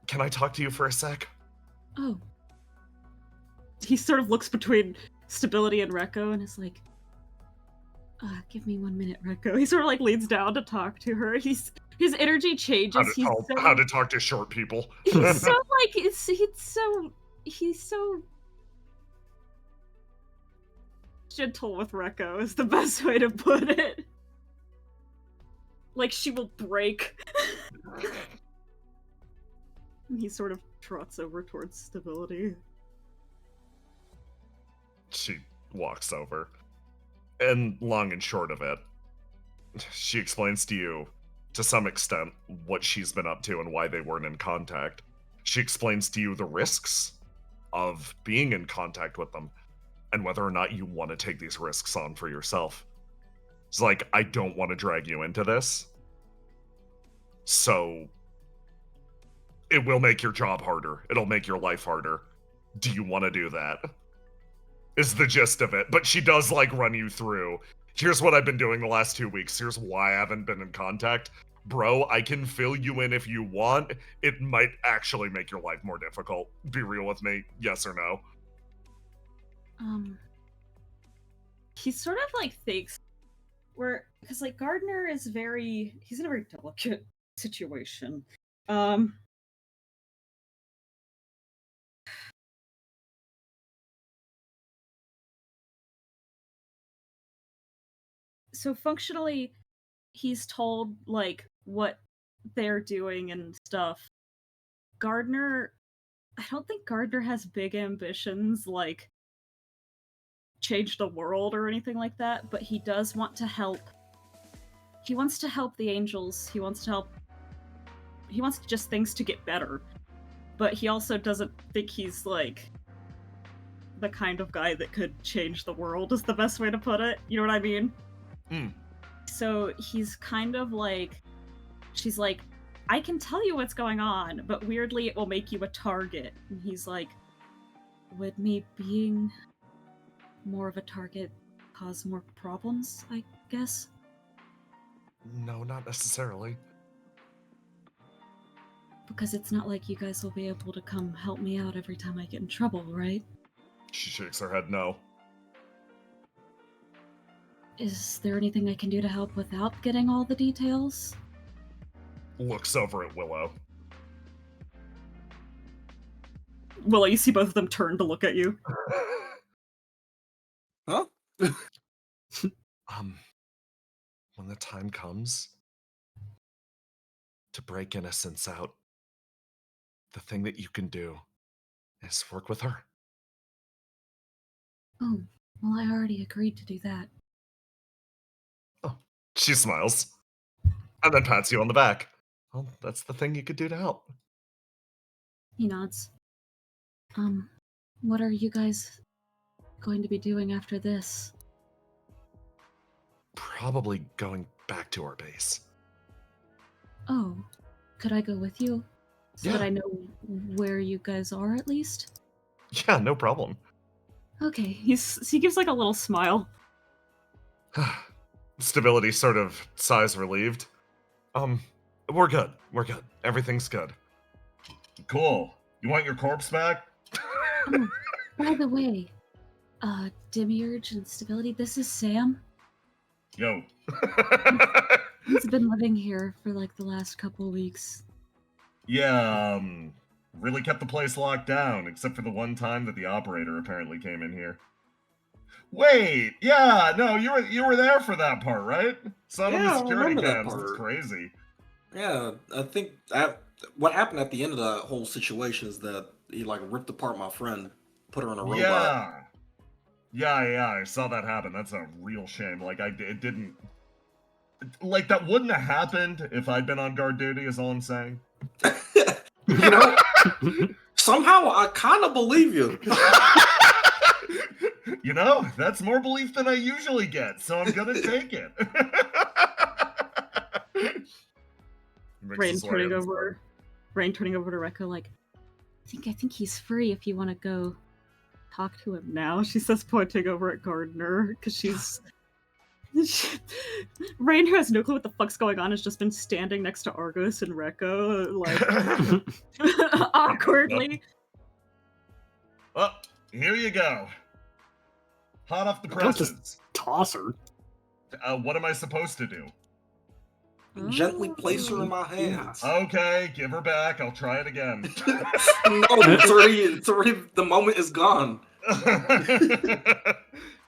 can I talk to you for a sec? Oh, He sort of looks between Stability and Rekko and is like, give me 1 minute, Rekko. He sort of like leans down to talk to her. His energy changes. How to talk to short people. He's so like he's so gentle with Rekko is the best way to put it. Like she will break. And he sort of trots over towards Stability. She walks over. And long and short of it, she explains to you, to some extent, what she's been up to and why they weren't in contact. She explains to you the risks of being in contact with them and whether or not you want to take these risks on for yourself. It's like, I don't want to drag you into this. So, it will make your job harder. It'll make your life harder. Do you want to do that? Is the gist of it. But she does, like, run you through. Here's what I've been doing the last 2 weeks. Here's why I haven't been in contact. Bro, I can fill you in if you want. It might actually make your life more difficult. Be real with me. Yes or no? He sort of like thinks because like Gardner is he's in a very delicate situation. So functionally, he's told like what they're doing and stuff. Gardner, I don't think Gardner has big ambitions like change the world or anything like that, but he does want to help. He wants to help the angels. He wants just things to get better. But he also doesn't think he's like the kind of guy that could change the world is the best way to put it. You know what I mean? So he's kind of like, she's like, I can tell you what's going on, but weirdly it will make you a target. And he's like, would me being more of a target cause more problems, I guess? No, not necessarily. Because it's not like you guys will be able to come help me out every time I get in trouble, right? She shakes her head no. Is there anything I can do to help without getting all the details? Looks over at Willow. Willow, you see both of them turn to look at you. Huh? When the time comes to break Innocence out, the thing that you can do is work with her. Oh, well, I already agreed to do that. Oh, she smiles and then pats you on the back. Well, that's the thing you could do to help. He nods. What are you guys going to be doing after this? Probably going back to our base. Oh, could I go with you? So that Yeah. I know where you guys are, at least? Yeah, no problem. Okay, he gives like a little smile. Stability sort of sighs relieved. We're good. We're good. Everything's good. Cool. You want your corpse back? Oh, by the way, Demiurge and Stability, this is Sam. Yo. He's been living here for like the last couple weeks. Yeah, really kept the place locked down, except for the one time that the operator apparently came in here. Wait, yeah, no, you were there for that part, right? Some of Yeah, the I security remember that cams, it's part. crazy. Yeah, I think what happened at the end of the whole situation is that he like ripped apart my friend, put her in a robot. Yeah, I saw that happen. That's a real shame. Like, it didn't... Like, that wouldn't have happened if I'd been on guard duty, is all I'm saying. You know, somehow I kind of believe you. You know, that's more belief than I usually get, so I'm gonna take it. Rain turning over to Rekka like, I think he's free if you want to go talk to him now. She says, pointing over at Gardner, because she's... Rain, who has no clue what the fuck's going on, has just been standing next to Argos and Rekko, like, awkwardly. Oh, here you go. Hot off the Don't just presses. toss her. What am I supposed to do? Gently place her in my hands. Okay, give her back. I'll try it again. No, it's already the moment is gone.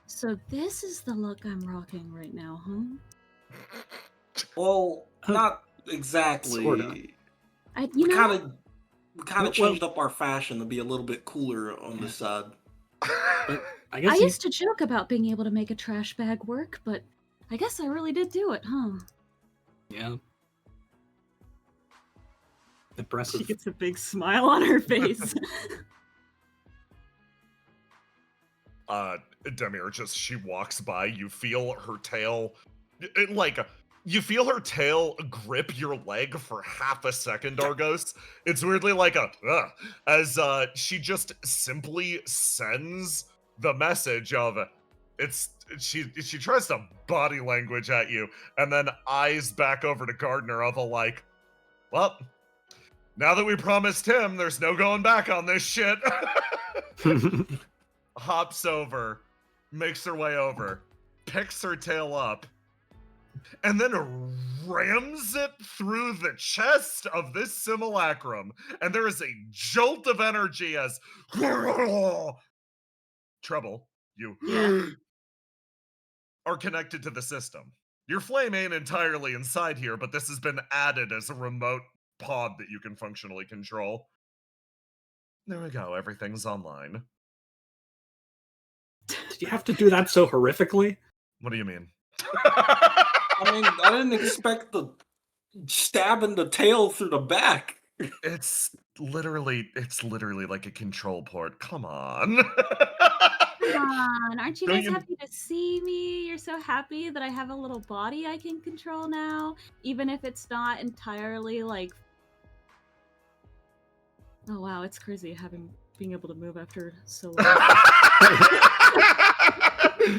So this is the look I'm rocking right now, huh? Well, not exactly. Sorta. You We know, kind of changed up our fashion to be a little bit cooler on this side. But I I guess used to joke about being able to make a trash bag work, but I guess I really did do it, huh? yeah. She Impressive. gets a big smile on her face. Demir, she walks by, you feel her tail, you feel her tail grip your leg for half a second, Argos. It's weirdly like as she just simply sends the message of, she tries to body language at you, and then eyes back over to Gardner of a like, well, now that we promised him, there's no going back on this shit. Hops over, makes her way over, picks her tail up, and then rams it through the chest of this simulacrum. And there is a jolt of energy as Trouble, you are connected to the system. Your flame ain't entirely inside here, but this has been added as a remote pod that you can functionally control. There we go, everything's online. Did you have to do that so horrifically? What do you mean? I mean, I didn't expect the stabbing the tail through the back. It's literally like a control port. Come on. Come on, aren't you Don't guys you- happy to see me? You're so happy that I have a little body I can control now, even if it's not entirely like... Oh wow, it's crazy being able to move after so long.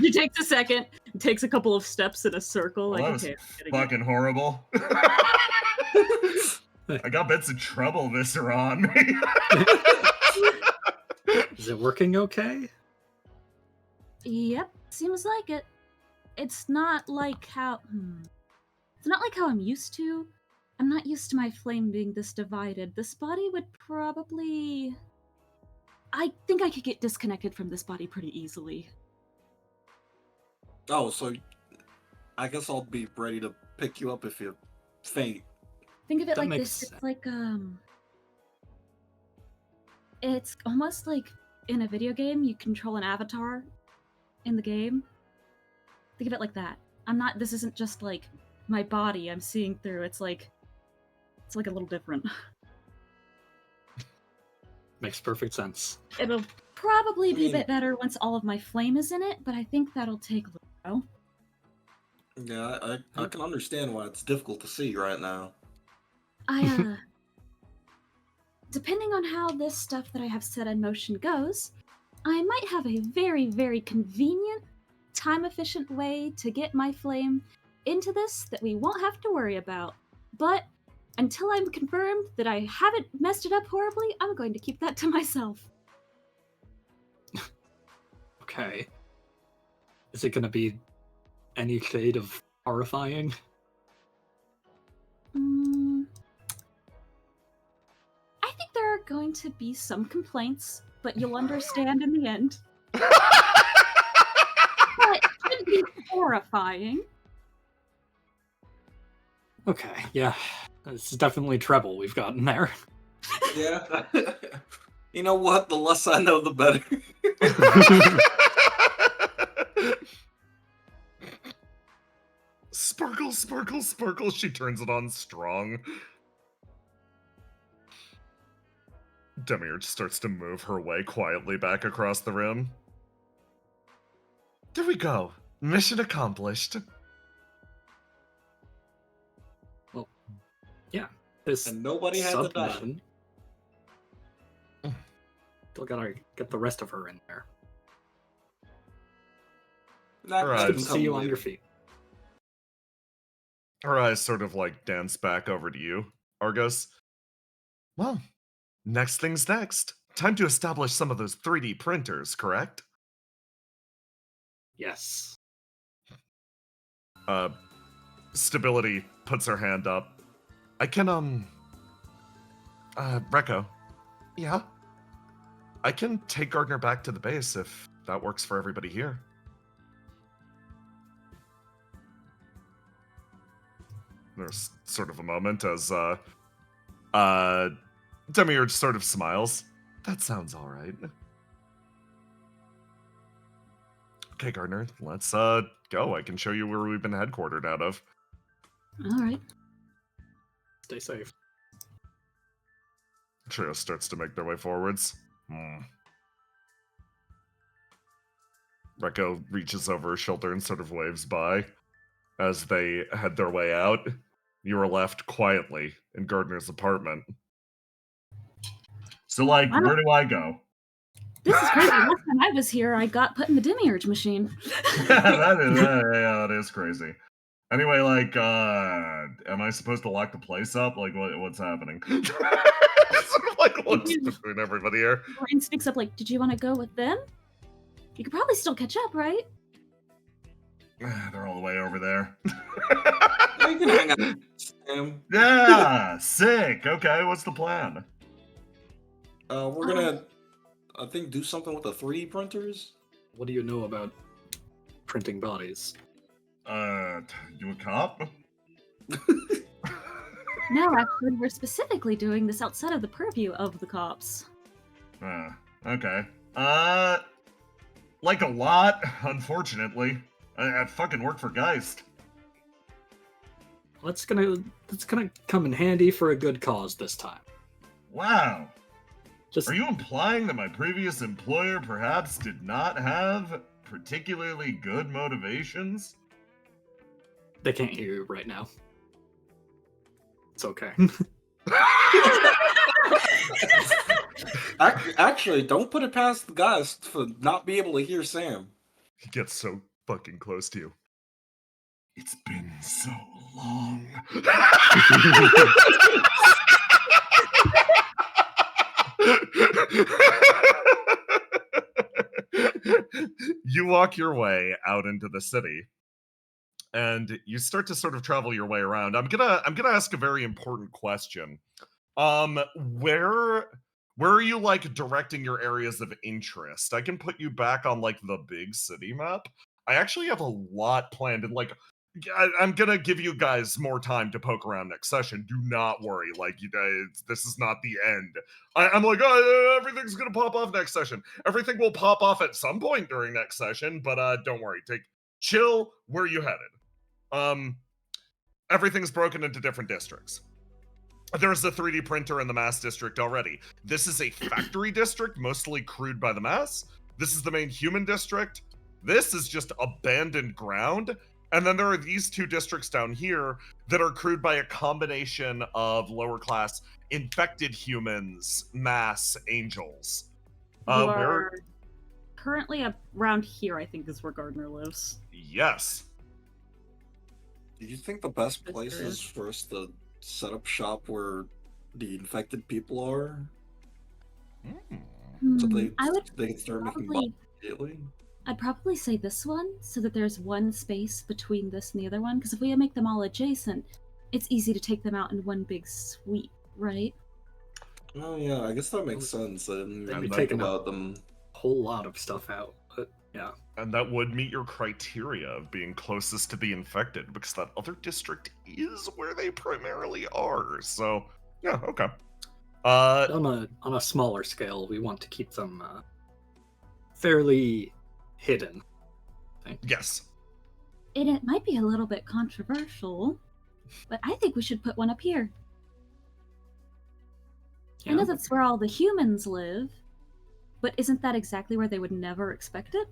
He takes a second, takes a couple of steps in a circle, Well, like, that was okay, I'm getting fucking horrible. I got bits of trouble this are on me. Is it working okay? it. Yep, seems like it. it's not like how it's not like how I'm used to. I'm not used to my flame being this divided. This body would probably, I think I could get disconnected from this body pretty easily. Oh, so I guess I'll be ready to pick you up if you faint. Think of it That like makes this. sense. It's like it's almost like in a video game you control an avatar in the game. Think of it like that. This isn't just like my body I'm seeing through. It's like a little different. Makes perfect sense. It'll probably be a mean- bit better once all of my flame is in it, but I think that'll take a little while. Yeah, I can understand why it's difficult to see right now. Depending on how this stuff that I have set in motion goes, I might have a very, very convenient, time-efficient way to get my flame into this that we won't have to worry about. But until I'm confirmed that I haven't messed it up horribly, I'm going to keep that to myself. Okay. Is it gonna be any shade of horrifying? I think there are going to be some complaints, but you'll understand in the end. But it shouldn't be horrifying. Okay, yeah. This is definitely treble we've gotten there. Yeah. You know what? The less I know, the better. Sparkle, sparkle, sparkle. She turns it on strong. Demiurge starts to move her way quietly back across the room. There we go. Mission accomplished. This And nobody had to die. submission. Still gotta get the rest of her in there. That Right. Good can to come see you on later. your feet. Her eyes sort of like dance back over to you, Argos. Well, next thing's next. Time to establish some of those 3D printers, correct? Yes. Stability puts her hand up. I can, Rekko. Yeah? I can take Gardner back to the base if that works for everybody here. There's sort of a moment as, Demiurge sort of smiles. That sounds alright. Okay, Gardner, let's, go. I can show you where we've been headquartered out of. Alright. Stay safe. Trio starts to make their way forwards. Rekko reaches over her shoulder and sort of waves by. As they head their way out, you are left quietly in Gardner's apartment. So, like, where do I go? This is crazy. Last time I was here, I got put in the Demiurge machine. that is crazy. Anyway, like, am I supposed to lock the place up? Like, what's happening? Sort of like looks between everybody here. Brian sticks up like, did you want to go with them? You could probably still catch up, right? They're all the way over there. You can hang out, Sam. Yeah, sick. Okay, what's the plan? We're gonna, I think, do something with the 3D printers. What do you know about printing bodies? You a cop? No, actually, we're specifically doing this outside of the purview of the cops. Okay. Like a lot, unfortunately. I fucking work for Geist. That's gonna come in handy for a good cause this time. Wow. Just Are you implying that my previous employer perhaps did not have particularly good motivations? they can't hear you right now. It's okay. Actually, don't put it past the guys for not be able to hear Sam. He gets so fucking close to you. It's been so long. You walk your way out into the city. and you start to sort of travel your way around. I'm gonna ask a very important question. Where are you like directing your areas of interest? I can put you back on like the big city map. I actually have a lot planned, and like I'm gonna give you guys more time to poke around next session. Do not worry. Like you guys, this is not the end. I'm like, oh, everything's gonna pop off next session. Everything will pop off at some point during next session, but don't worry. Chill. Where you headed? Everything's broken into different districts. There's a 3D printer in the mass district already. This is a factory district, mostly crewed by the mass. This is the main human district. This is just abandoned ground. And then there are these two districts down here that are crewed by a combination of lower class infected humans, mass angels. You are currently around here, I think, is where Gardner lives. Yes. Do you think the best place is for us to set up shop where the infected people are? So they can start making money immediately? I'd probably say this one, so that there's one space between this and the other one, because if we make them all adjacent, it's easy to take them out in one big sweep, right? Oh yeah, I guess that makes sense. I didn't They'd be even think taking about them. A whole lot of stuff out, but yeah. And that would meet your criteria of being closest to the infected, because that other district is where they primarily are. So, yeah, okay. On a smaller scale, we want to keep them fairly hidden. Yes. And it might be a little bit controversial, but I think we should put one up here. Yeah. I know that's where all the humans live, but isn't that exactly where they would never expect it?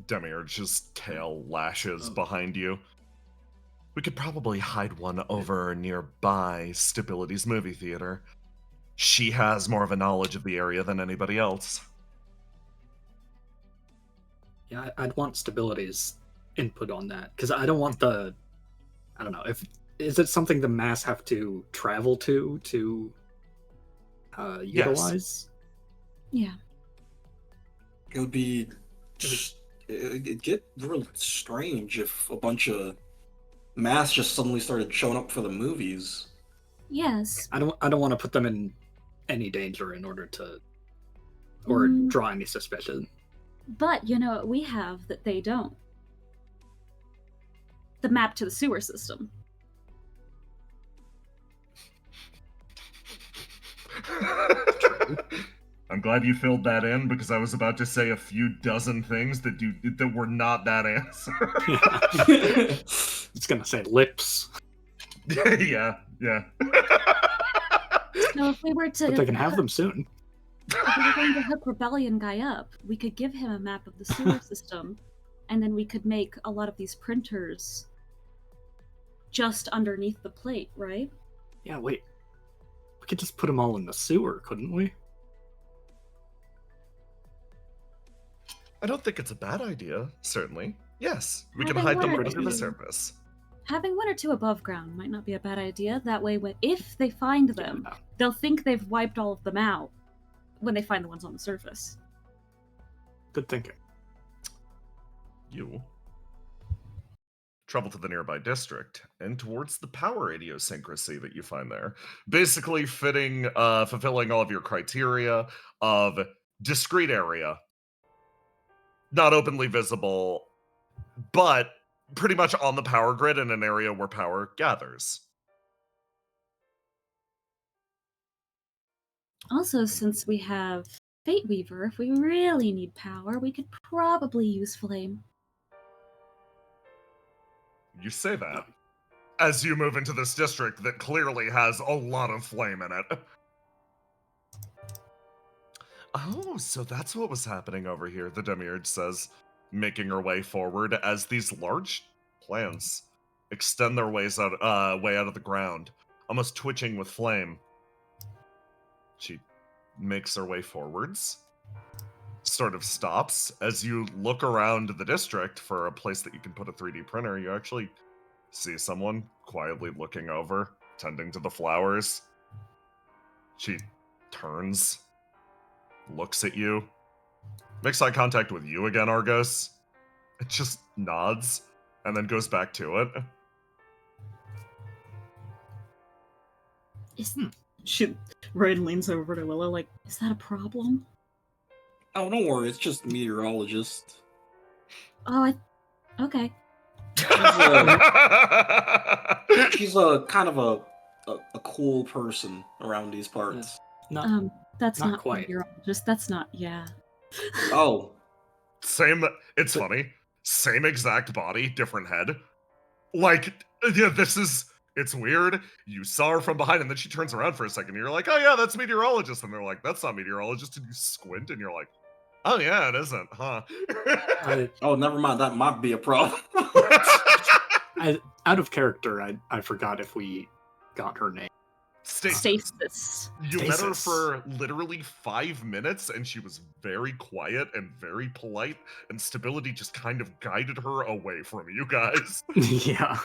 Demiurge's tail lashes behind you. We could probably hide one over nearby Stability's movie theater. She has more of a knowledge of the area than anybody else. Yeah, I'd want Stability's input on that, because I don't want I don't know, is it something the mass have to travel to utilize? Yeah. It would be it'd get real strange if a bunch of mass just suddenly started showing up for the movies. Yes. I don't want to put them in any danger in order to or draw any suspicion. But you know what we have that they don't? The map to the sewer system. I'm glad you filled that in, because I was about to say a few dozen things that were not that answer. It's gonna say lips. yeah. So if we were to But they can have them soon. If we were going to hook Rebellion Guy up, we could give him a map of the sewer system, and then we could make a lot of these printers just underneath the plate, right? Yeah, wait. We could just put them all in the sewer, couldn't we? I don't think it's a bad idea, certainly. Yes, we can Having hide them one or under the two. surface. Having one or two above ground might not be a bad idea. That way, if they find them, Yeah. they'll think they've wiped all of them out when they find the ones on the surface. Good thinking. You travel to the nearby district and towards the power idiosyncrasy that you find there. Basically fulfilling all of your criteria of discrete area, not openly visible, but pretty much on the power grid in an area where power gathers. Also, since we have Fate Weaver, if we really need power, we could probably use Flame. You say that as you move into this district that clearly has a lot of flame in it. Oh, so that's what was happening over here, the Demiurge says, making her way forward as these large plants extend their way out of the ground, almost twitching with flame. She makes her way forwards, sort of stops. As you look around the district for a place that you can put a 3D printer, you actually see someone quietly looking over, tending to the flowers. She turns, looks at you, makes eye contact with you again, Argos, It just nods and then goes back to it. Raiden leans over to Willow, like, is that a problem? Oh, don't worry, it's just meteorologist. Oh, okay. She's a kind of a cool person around these parts. No, That's not not quite. meteorologist. That's not. Yeah. Oh, Same. It's funny. Same exact body, different head. Like, yeah, it's weird. You saw her from behind, and then she turns around for a second. And you're like, oh yeah, that's meteorologist. And they're like, that's not meteorologist. And you squint, and you're like, oh yeah, it isn't, huh? oh, never mind. That might be a problem. Out of character, I forgot if we got her name. Stasis. You met her Stasis. for literally 5 minutes, and she was very quiet and very polite, and Stability just kind of guided her away from you guys. Yeah.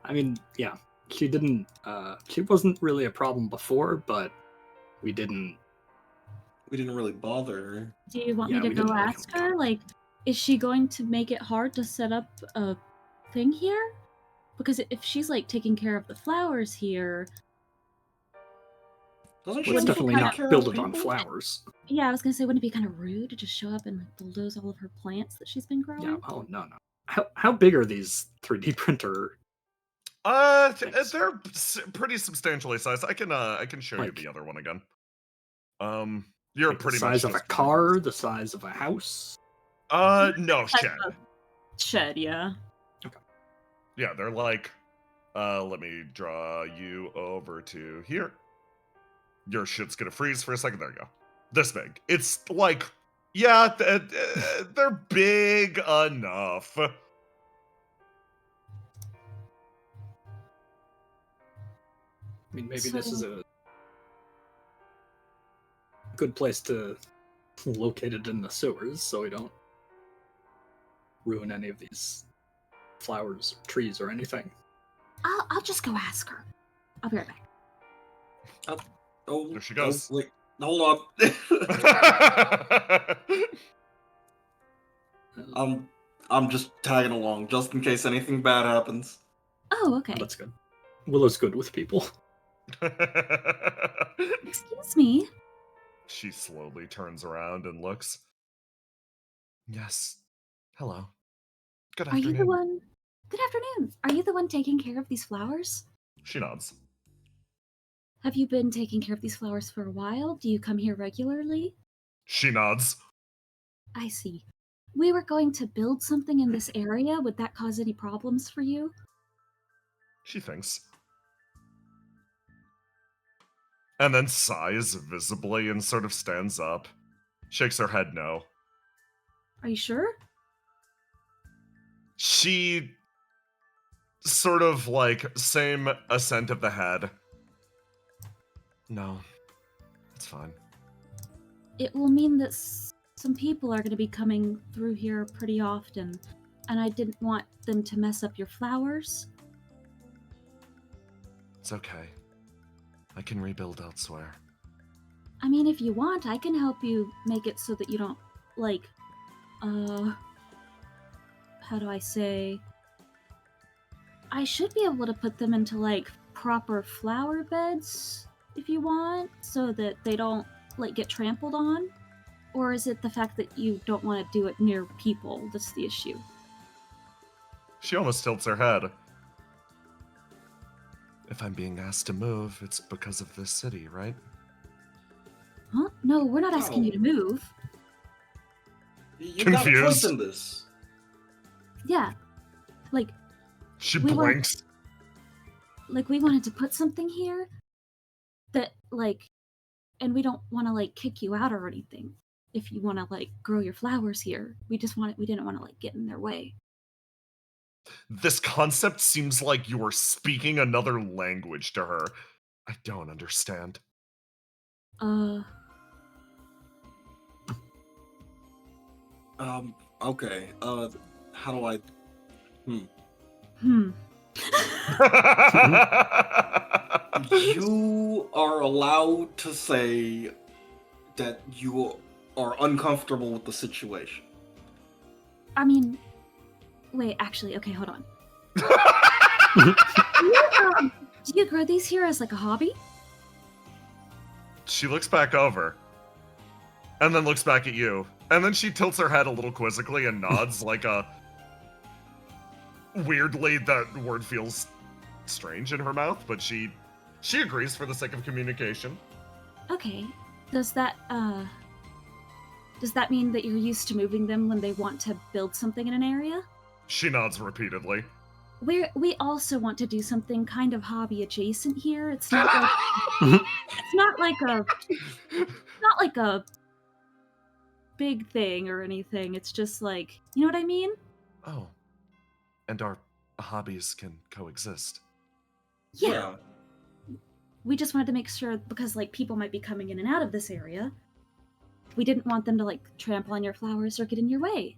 I mean, yeah. She didn't, she wasn't really a problem before, but we didn't really bother her. Do you want Yeah, me we to go didn't really ask her? Like, is she going to make it hard to set up a thing here? Because if she's like taking care of the flowers here, Doesn't she let's have to definitely take not care of build it on people? flowers. yeah, I was gonna say, wouldn't it be kind of rude to just show up and like, bulldoze all of her plants that she's been growing? Yeah, oh, no. How big are these 3D printer? Thanks. They're pretty substantially sized. I can show you Like- the other one again. You're Like pretty the size much of a just- car, the size of a house? No, shed. Shed, yeah. Yeah, they're like, let me draw you over to here. Your shit's gonna freeze for a second. There you go. This big. It's like, yeah, they're big enough. I mean, maybe this is a good place to locate it in the sewers so we don't ruin any of these flowers, trees, or anything. I'll just go ask her. I'll be right back. Oh, There she goes. Oh, wait, hold on. I'm just tagging along just in case anything bad happens. Oh, okay. That's good. Willow's good with people. Excuse me. She slowly turns around and looks. Yes. Hello. Good Are afternoon. you the one? Good afternoon. Are you the one taking care of these flowers? She nods. Have you been taking care of these flowers for a while? Do you come here regularly? She nods. I see. We were going to build something in this area. Would that cause any problems for you? She thinks. And then sighs visibly and sort of stands up. Shakes her head no. Are you sure? She sort of like same assent of the head. No, it's fine. It will mean that some people are going to be coming through here pretty often, and I didn't want them to mess up your flowers. It's okay. I can rebuild elsewhere. I mean, if you want, I can help you make it so that you don't, like, how do I say? I should be able to put them into, like, proper flower beds, if you want, so that they don't, like, get trampled on. Or is it the fact that you don't want to do it near people that's the issue? She almost tilts her head. If I'm being asked to move, it's because of this city, right? Huh? No, we're not asking you to move. You got a choice Confused. in this. Yeah. Like, She We were- blinks. we wanted to put something here that, like, and we don't want to, like, kick you out or anything. If you want to, like, grow your flowers here, we didn't want to, like, get in their way. This concept seems like you are speaking another language to her. I don't understand. Okay. How do I? You are allowed to say that you are uncomfortable with the situation. I mean, Wait, actually, okay, hold on. Do you grow these here as like a hobby? She looks back over, and then looks back at you, and then she tilts her head a little quizzically and nods like a... Weirdly, that word feels strange in her mouth, but she agrees for the sake of communication. Okay. Does that mean that you're used to moving them when they want to build something in an area? She nods repeatedly. We also want to do something kind of hobby adjacent here. It's not like it's not like a big thing or anything. It's just like, you know what I mean? Oh. And our hobbies can coexist. Yeah. We just wanted to make sure, because like people might be coming in and out of this area. We didn't want them to like trample on your flowers or get in your way.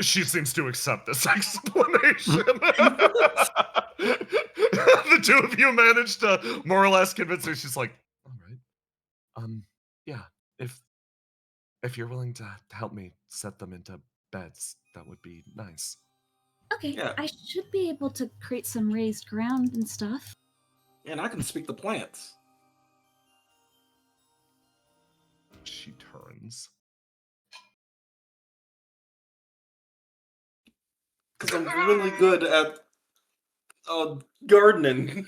She seems to accept this explanation. The two of you managed to more or less convince her. She's like, all right. Yeah, if you're willing to help me set them into beds, that would be nice. Okay, Yeah. I should be able to create some raised ground and stuff. And I can speak to plants. She turns. Because I'm really good at gardening.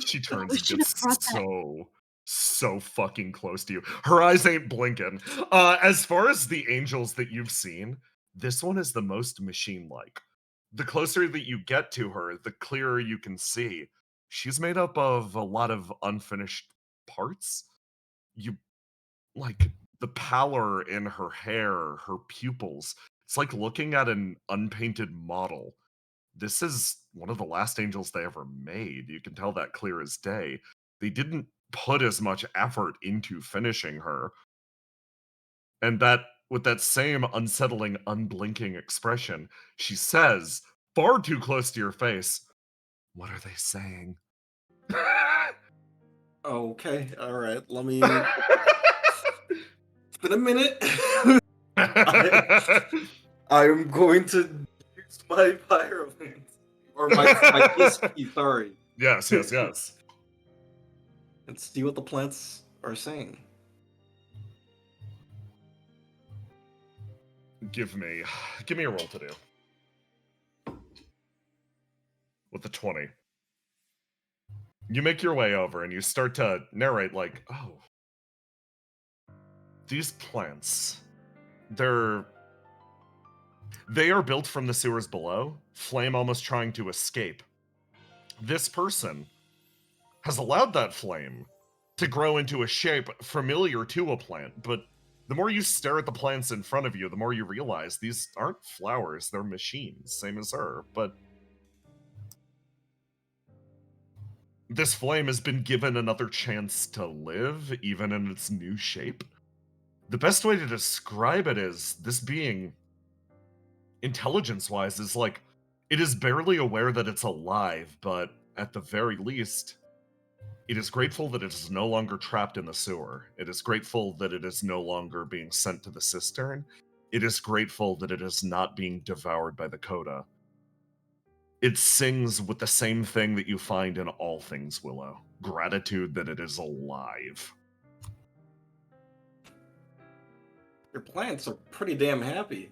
She turns We and should have gets brought that. so fucking close to you. Her eyes ain't blinking. As far as the angels that you've seen, this one is the most machine-like. The closer that you get to her, the clearer you can see. She's made up of a lot of unfinished parts. Like, the pallor in her hair, her pupils. It's like looking at an unpainted model. This is one of the last angels they ever made. You can tell that clear as day. They didn't put as much effort into finishing her. And that, with that same unsettling, unblinking expression, she says, far too close to your face, "What are they saying?" Okay, alright, let me... It's been a minute. I'm going to use my pyromancy. Or my PSP, sorry. Yes. And see what the plants are saying. Give me a roll to do. With the 20. You make your way over and you start to narrate like, oh, these plants, they are built from the sewers below, flame almost trying to escape. This person has allowed that flame to grow into a shape familiar to a plant, but the more you stare at the plants in front of you, the more you realize these aren't flowers, they're machines, same as her, but this flame has been given another chance to live, even in its new shape. The best way to describe it is this being, intelligence-wise, is like, it is barely aware that it's alive, but at the very least, it is grateful that it is no longer trapped in the sewer. It is grateful that it is no longer being sent to the cistern. It is grateful that it is not being devoured by the coda. It sings with the same thing that you find in all things Willow. Gratitude that it is alive. Your plants are pretty damn happy.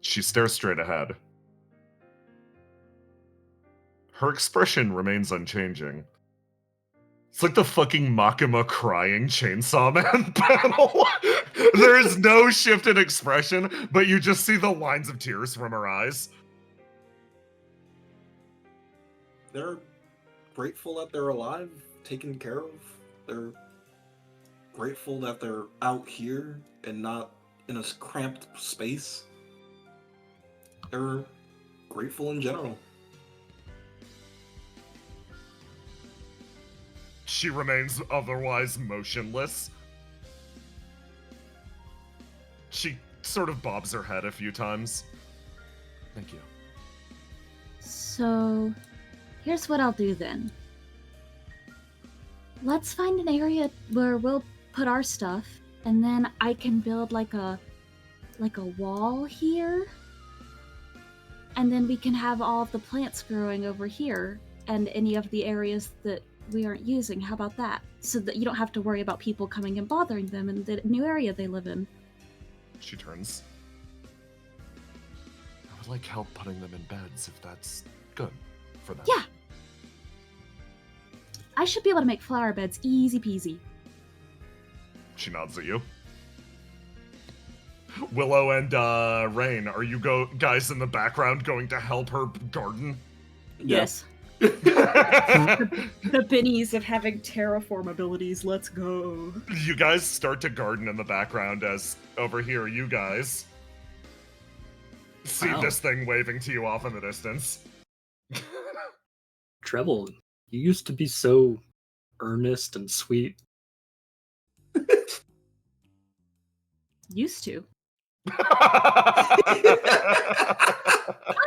She stares straight ahead. Her expression remains unchanging. It's like the fucking Makima crying Chainsaw Man panel. There is no shift in expression, but you just see the lines of tears from her eyes. They're grateful that they're alive, taken care of. They're grateful that they're out here and not in a cramped space. They're grateful in general. She remains otherwise motionless. She sort of bobs her head a few times. Thank you. So, here's what I'll do then. Let's find an area where we'll put our stuff, and then I can build like like a wall here, and then we can have all of the plants growing over here and any of the areas that we aren't using. How about that? So that you don't have to worry about people coming and bothering them in the new area they live in. She turns. I would like help putting them in beds if that's good for them. Yeah. I should be able to make flower beds easy peasy. She nods at you. Willow and Rain, are you guys in the background going to help her garden? Yes. You The bennies of having terraform abilities. Let's go. guys start to garden in the background as over here you guys see Wow. this thing waving to you off in the distance. Treble, you used to be so earnest and sweet. Used to. I'm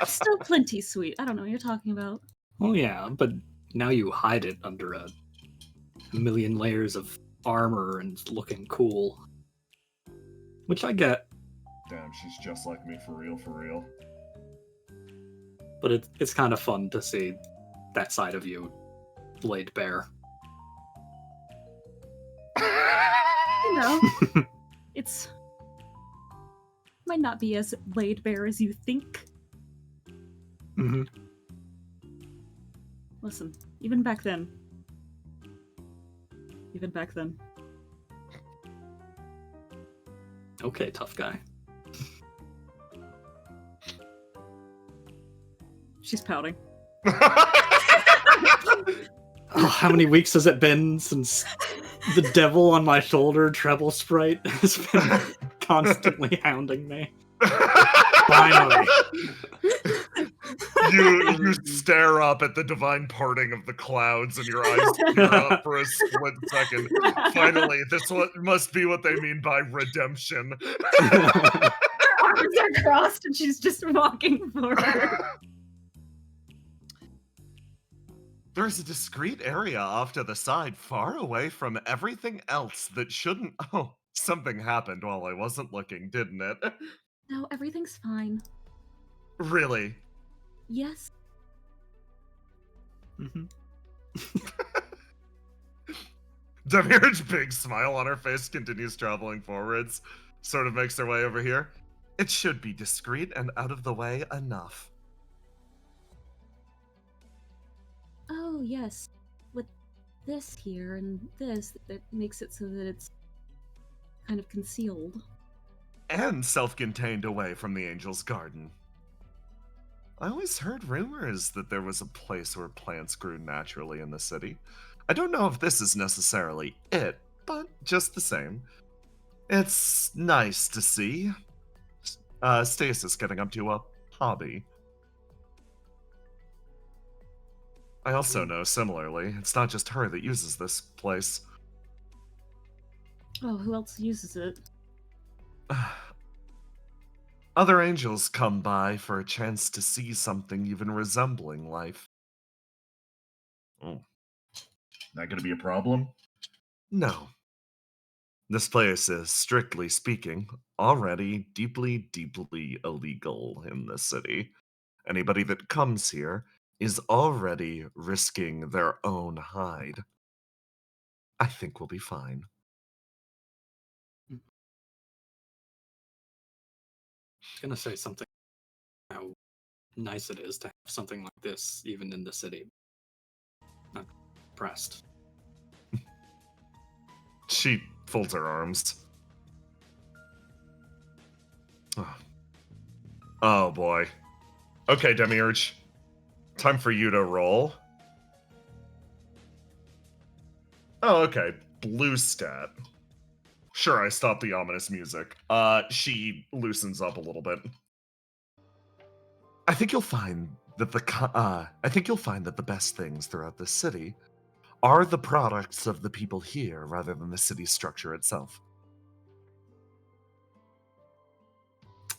I'm still plenty sweet. I don't know what you're talking about. Oh yeah, but now you hide it under a million layers of armor and looking cool. Which I get, Damn, she's just like me, for real. but it's kind of fun to see that side of you laid bare. You know, it's might not be as laid bare as you think. Mm-hmm. Listen, even back then. Okay, tough guy. She's pouting. Oh, how many weeks has it been since the devil on my shoulder, Treble Sprite, has been constantly hounding me? Finally. You stare up at the divine parting of the clouds and your eyes tear up for a split second. Finally, must be what they mean by redemption. Her arms are crossed and she's just walking forward. There's a discreet area off to the side, far away from everything else that shouldn't. Oh, something happened while I wasn't looking, didn't it? No, everything's fine. Really? Yes. Mm-hmm. Demir's big smile on her face continues traveling forwards, sort of makes her way over here. It should be discreet and out of the way enough. Oh, yes. With this here and this, that makes it so that it's kind of concealed. And self-contained away from the Angel's Garden. I always heard rumors that there was a place where plants grew naturally in the city. I don't know if this is necessarily it, but just the same. It's nice to see. Stasis getting up to a hobby. I also know, similarly, it's not just her that uses this place. Oh, who else uses it? Other angels come by for a chance to see something even resembling life. Oh. That gonna be a problem? No. This place is, strictly speaking, already deeply, deeply illegal in this city. Anybody that comes here is already risking their own hide. I think we'll be fine. I was gonna say something how nice it is to have something like this even in the city. Not impressed. She folds her arms. Oh boy. Okay, Demiurge. Time for you to roll. Oh, okay. Blue stat. Sure, I stopped the ominous music. She loosens up a little bit. I think you'll find that the best things throughout the city are the products of the people here rather than the city structure itself.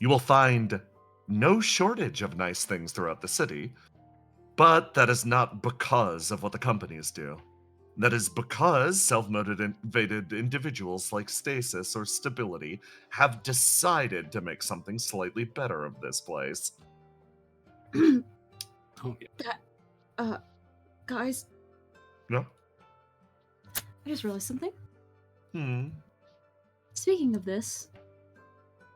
You will find no shortage of nice things throughout the city, but that is not because of what the companies do. That is because self-motivated individuals like Stasis or Stability have decided to make something slightly better of this place. Oh, yeah. Guys, No? I just realized something. Hmm. Speaking of this,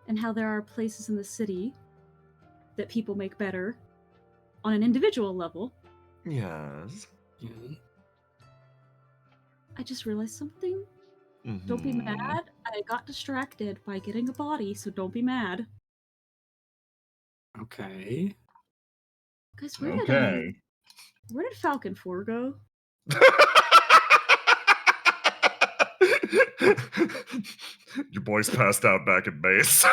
and how there are places in the city that people make better on an individual level, Yes. Yeah. I just realized something. Don't be Mhm. mad. I got distracted by getting a body, so don't be mad. Okay. Guys, Okay. where did Falcon 4 go? Your boy's passed out back at base.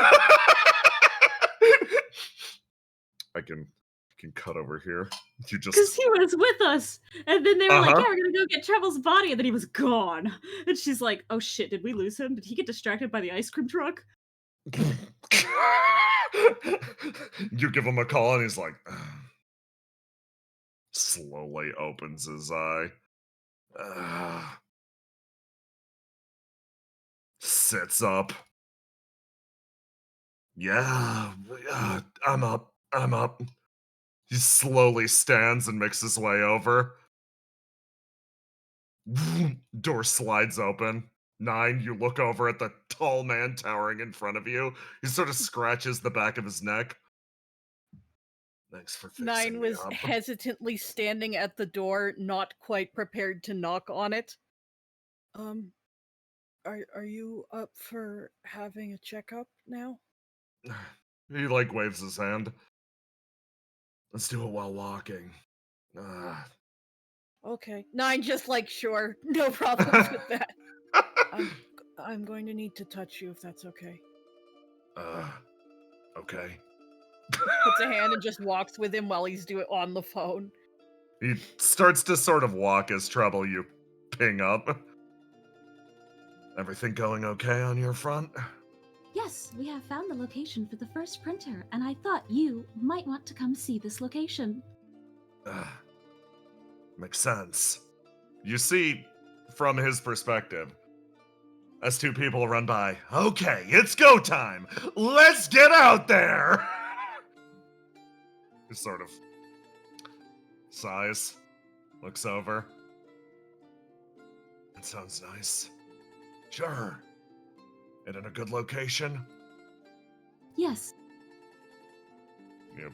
I can cut over here. You Because just he was with us, and then they were like, Uh-huh. "Yeah, we're gonna go get Trevor's body," and then he was gone. And she's like, "Oh shit, did we lose him? Did he get distracted by the ice cream truck?" You give him a call and he's like slowly opens his eye. Sits up. Yeah, I'm up. I'm up. He slowly stands and makes his way over. Door slides open. 9, you look over at the tall man towering in front of you. He sort of scratches the back of his neck. Thanks for fixing 9 me was up. hesitantly standing at the door, not quite prepared to knock on it. Are you up for having a checkup now? He like waves his hand. Let's do it while walking. Okay. 9 just like, sure, no problems with that. I'm going to need to touch you if that's okay. Okay. Puts a hand and just walks with him while he's doing on the phone. He starts to sort of walk as trouble you ping up. Everything going okay on your front? Yes, we have found the location for the first printer, and I thought you might want to come see this location. Makes sense. You see, from his perspective, as two people run by, okay, it's go time! Let's get out there! He sort of sighs, looks over. That sounds nice. Sure. And in a good location? Yes. You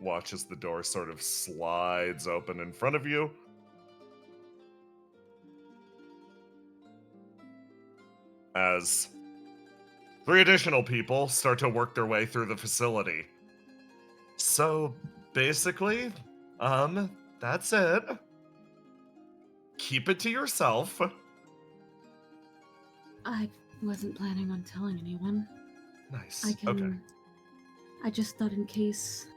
watch as the door sort of slides open in front of you. As 3 additional people start to work their way through the facility. So, basically, that's it. Keep it to yourself. I wasn't planning on telling anyone. Nice. I can. Okay. I just thought in case.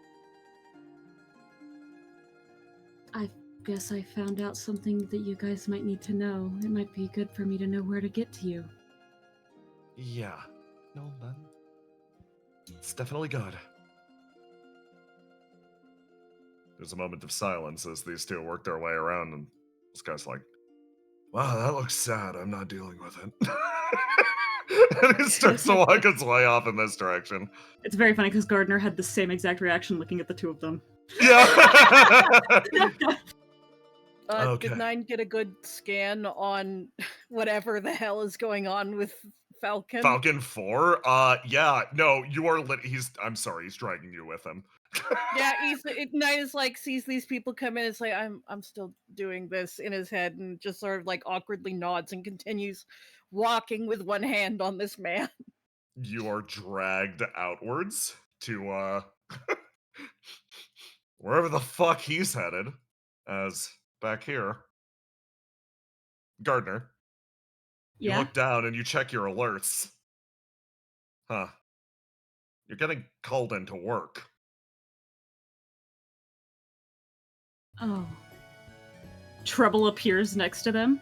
I guess I found out something that you guys might need to know. It might be good for me to know where to get to you. Yeah. No, man. It's definitely good. There's a moment of silence as these two work their way around, and this guy's like, wow, that looks sad. I'm not dealing with it. And he starts to walk his way off in this direction. It's very funny because Gardner had the same exact reaction looking at the two of them. Yeah. Okay. Did 9 get a good scan on whatever the hell is going on with Falcon? Falcon 4? Yeah. No, you are I'm sorry, he's dragging you with him. Yeah, 9 is like, sees these people come in, it's like, I'm still doing this in his head, and just sort of like awkwardly nods and continues walking with one hand on this man. You are dragged outwards to wherever the fuck he's headed. As back here, Gardner, you Yeah? look down and you check your alerts. Huh. You're getting called into work. Oh. Treble appears next to them.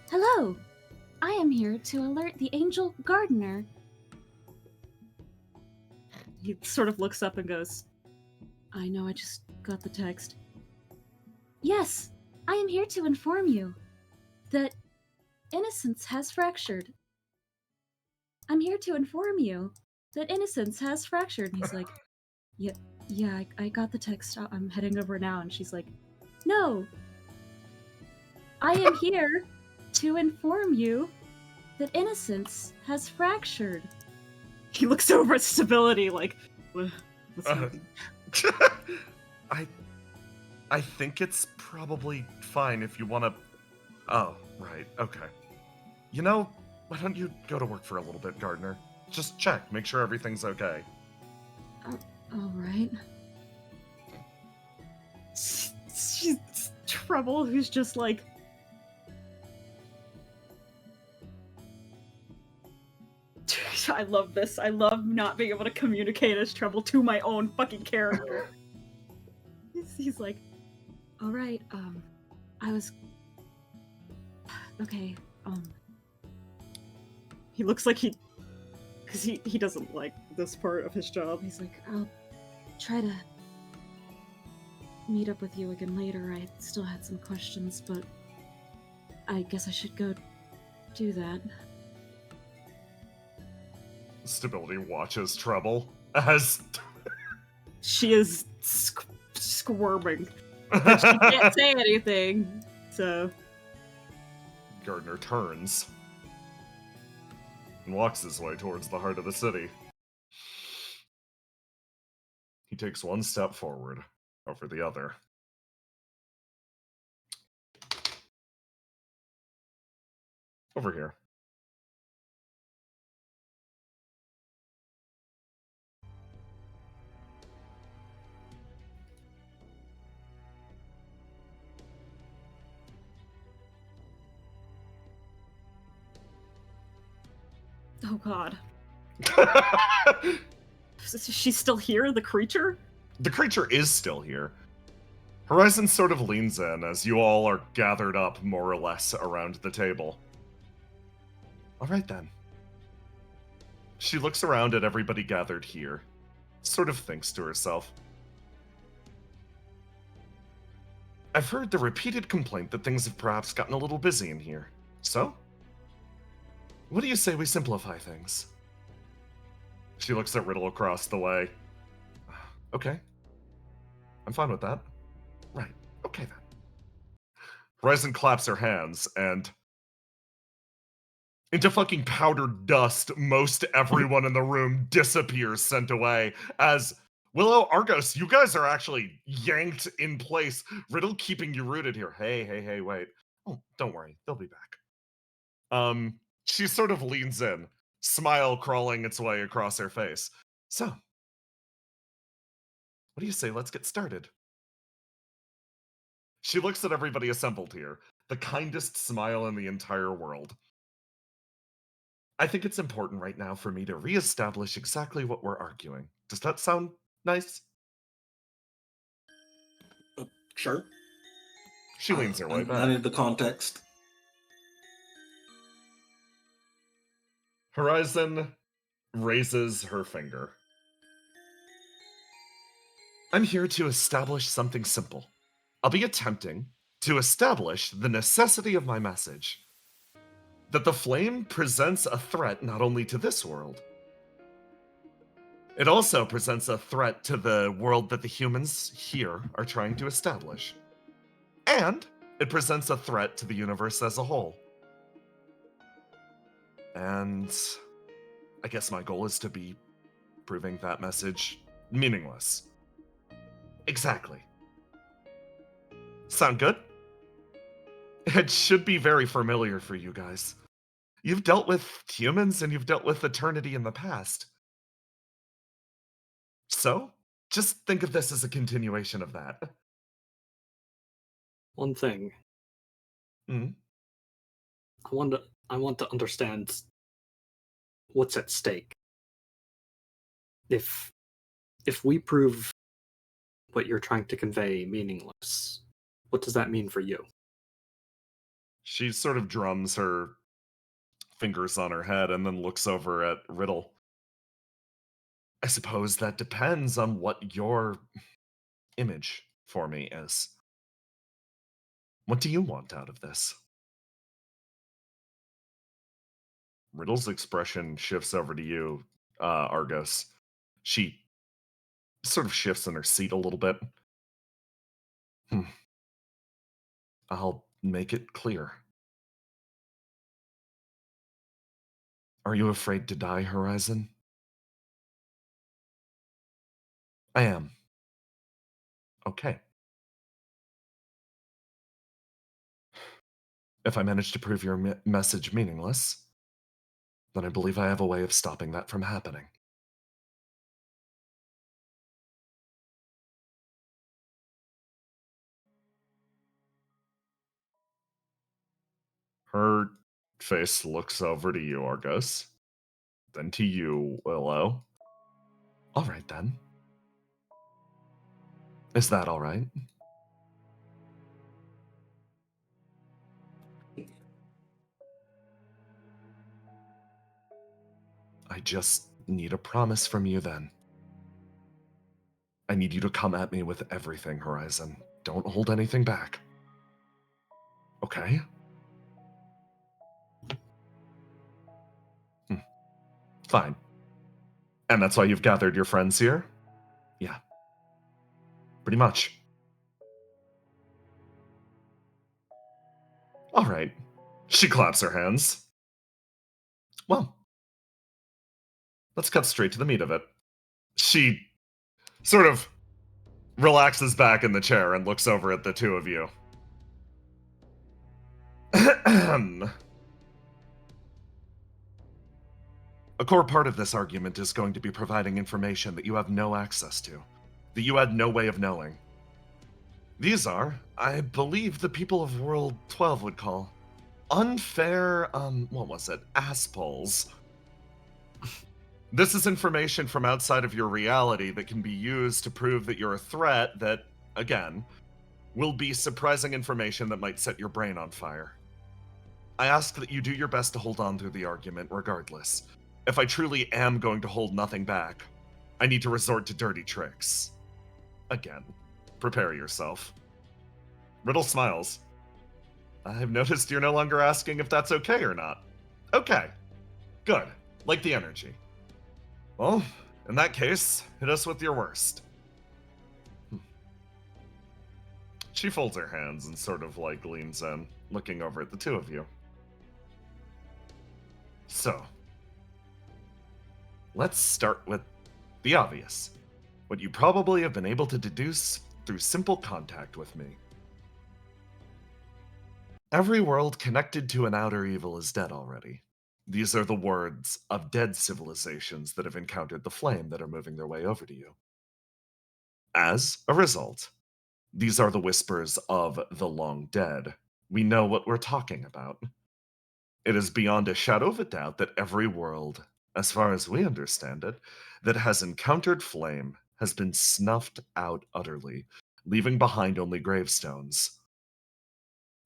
Hello! I am here to alert the Angel Gardener. He sort of looks up and goes, I know, I just got the text. Yes, I am here to inform you that innocence has fractured. I'm here to inform you that innocence has fractured. And he's like, yeah, I got the text. I'm heading over now. And she's like, no, I am here to inform you that innocence has fractured. He looks over at Stability like, what's happening? I think it's probably fine if you want to... Oh, right, okay. You know, why don't you go to work for a little bit, Gardner? Just check, make sure everything's okay. All right. She's Trouble, who's just like... I love this. I love not being able to communicate as Trouble to my own fucking character. He's like, all right, I was... Okay, He looks like he... Because he doesn't like this part of his job. He's like, I'll try to meet up with you again later. I still had some questions, but I guess I should go do that. Stability watches Trouble as... She is squirming. But she can't say anything, so... Gardner turns and walks his way towards the heart of the city. He takes one step forward over the other. Over here. Oh god. She's still here, the creature? The creature is still here. Horizon sort of leans in as you all are gathered up more or less around the table. All right then. She looks around at everybody gathered here, sort of thinks to herself. I've heard the repeated complaint that things have perhaps gotten a little busy in here. So? What do you say we simplify things? She looks at Riddle across the way. Okay. I'm fine with that. Right. Okay then. Horizon claps her hands and... into fucking powdered dust, most everyone in the room disappears, sent away, as Willow, Argos, you guys are actually yanked in place. Riddle keeping you rooted here. Hey, wait. Oh, don't worry. They'll be back. She sort of leans in, smile crawling its way across her face. So, what do you say let's get started? She looks at everybody assembled here, the kindest smile in the entire world. I think it's important right now for me to reestablish exactly what we're arguing. Does that sound nice? Sure. She leans her way I back. need the context. Horizon raises her finger. I'm here to establish something simple. I'll be attempting to establish the necessity of my message. That the flame presents a threat not only to this world, it also presents a threat to the world that the humans here are trying to establish. And it presents a threat to the universe as a whole. And I guess my goal is to be proving that message meaningless. Exactly. Sound good? It should be very familiar for you guys. You've dealt with humans and you've dealt with eternity in the past. So, just think of this as a continuation of that. One thing. Hmm? I want to understand what's at stake. If we prove what you're trying to convey meaningless, what does that mean for you? She sort of drums her fingers on her head and then looks over at Riddle. I suppose that depends on what your image for me is. What do you want out of this? Riddle's expression shifts over to you, Argos. She sort of shifts in her seat a little bit. I'll make it clear. Are you afraid to die, Horizon? I am. Okay. If I manage to prove your message meaningless, then I believe I have a way of stopping that from happening. Her face looks over to you, Argos. Then to you, Willow. All right, then. Is that all right? I just need a promise from you, then. I need you to come at me with everything, Horizon. Don't hold anything back. Okay? Fine. And that's why you've gathered your friends here? Yeah. Pretty much. All right. She claps her hands. Well, let's cut straight to the meat of it. She sort of relaxes back in the chair and looks over at the two of you. A core part of this argument is going to be providing information that you have no access to, that you had no way of knowing. These are, I believe the people of World 12 would call, unfair, asspulls. This is information from outside of your reality that can be used to prove that you're a threat that, again, will be surprising information that might set your brain on fire. I ask that you do your best to hold on through the argument regardless. If I truly am going to hold nothing back, I need to resort to dirty tricks. Again, prepare yourself. Riddle smiles. I've noticed you're no longer asking if that's okay or not. Okay. Good. Like the energy. Well, in that case, hit us with your worst. She folds her hands and sort of leans in, looking over at the two of you. So, let's start with the obvious. What you probably have been able to deduce through simple contact with me. Every world connected to an outer evil is dead already. These are the words of dead civilizations that have encountered the flame that are moving their way over to you. As a result, these are the whispers of the long dead. We know what we're talking about. It is beyond a shadow of a doubt that every world, as far as we understand it, that has encountered flame has been snuffed out utterly, leaving behind only gravestones.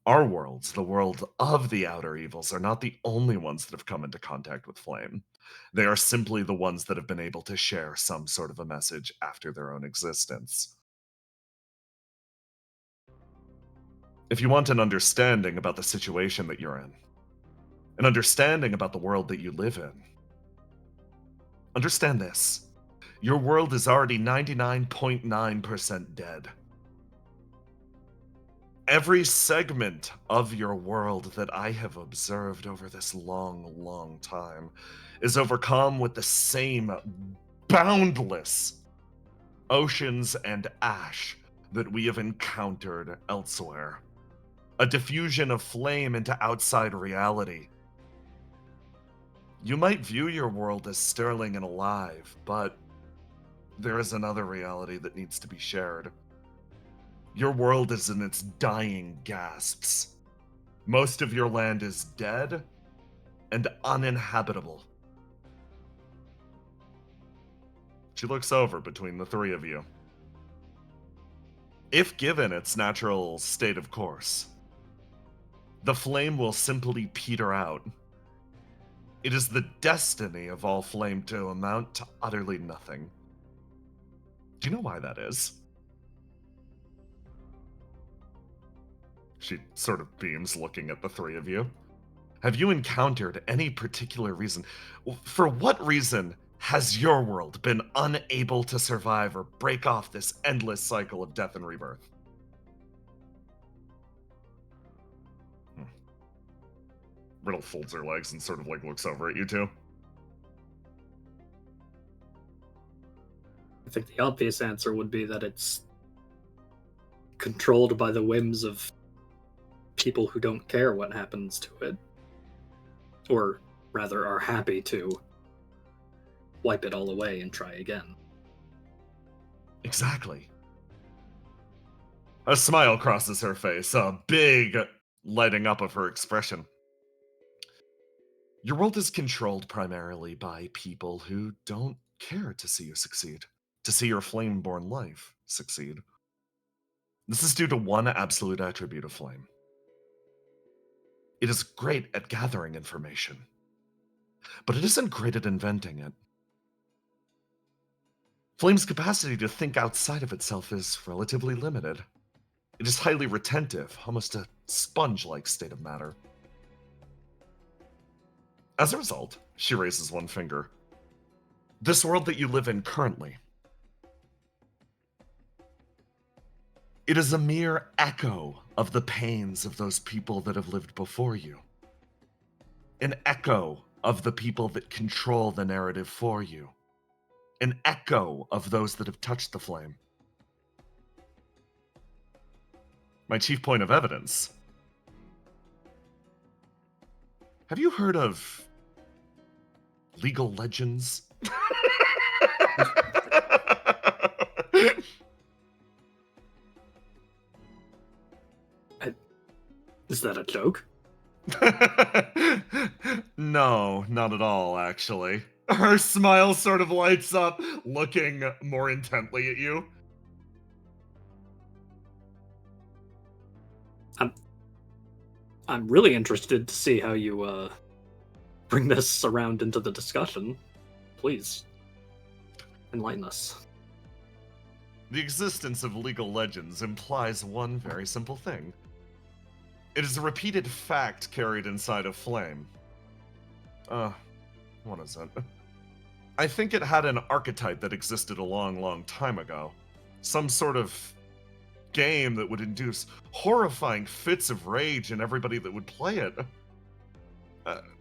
Our worlds, the world of the outer evils, are not the only ones that have come into contact with flame. They are simply the ones that have been able to share some sort of a message after their own existence. If you want an understanding about the situation that you're in, an understanding about the world that you live in, understand this. Your world is already 99.9% dead. Every segment of your world that I have observed over this long, long time is overcome with the same boundless oceans and ash that we have encountered elsewhere. A diffusion of flame into outside reality. You might view your world as sterling and alive, but there is another reality that needs to be shared. Your world is in its dying gasps. Most of your land is dead and uninhabitable. She looks over between the three of you. If given its natural state of course, the flame will simply peter out. It is the destiny of all flame to amount to utterly nothing. Do you know why that is? She sort of beams, looking at the three of you. Have you encountered any particular reason? For what reason has your world been unable to survive or break off this endless cycle of death and rebirth? Riddle folds her legs and sort of like looks over at you two. I think the obvious answer would be that it's controlled by the whims of people who don't care what happens to it. Or rather are happy to wipe it all away and try again. Exactly. A smile crosses her face, a big lighting up of her expression. Your world is controlled primarily by people who don't care to see you succeed, to see your flame-born life succeed. This is due to one absolute attribute of flame. It is great at gathering information, but it isn't great at inventing it. Flame's capacity to think outside of itself is relatively limited. It is highly retentive, almost a sponge-like state of matter. As a result, she raises one finger. This world that you live in currently, it is a mere echo of the pains of those people that have lived before you. An echo of the people that control the narrative for you. An echo of those that have touched the flame. My chief point of evidence. Have you heard of legal legends? Is that a joke? No, not at all, actually. Her smile sort of lights up, looking more intently at you. I'm really interested to see how you bring this around into the discussion. Please enlighten us. The existence of legal legends implies one very simple thing. It is a repeated fact carried inside a flame. What is it? I think it had an archetype that existed a long, long time ago. Some sort of game that would induce horrifying fits of rage in everybody that would play it.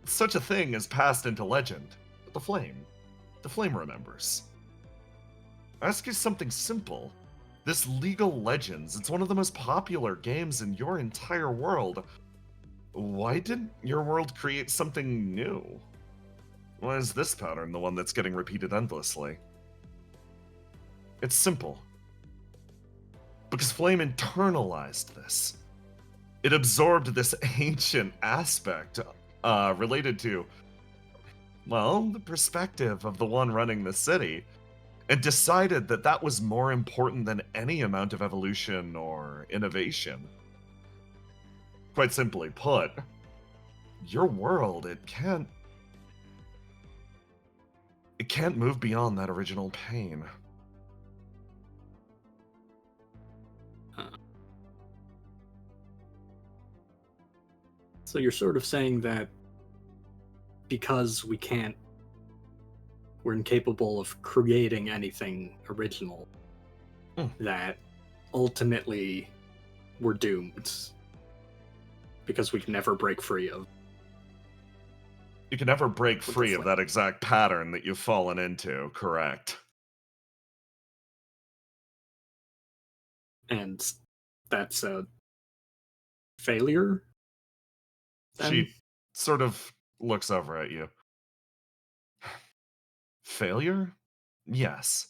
Such a thing is passed into legend. But the flame remembers. I ask you something simple. This Legal Legends, it's one of the most popular games in your entire world. Why didn't your world create something new? Why is this pattern the one that's getting repeated endlessly? It's simple. Because Flame internalized this. It absorbed this ancient aspect related to, well, the perspective of the one running the city, and decided that that was more important than any amount of evolution or innovation. Quite simply put, your world, it can't move beyond that original pain. So you're sort of saying that because we're incapable of creating anything original, that ultimately we're doomed because we can never break free of. You can never break free of that exact pattern that you've fallen into, correct? And that's a failure? Then? She sort of looks over at you. Failure? Yes.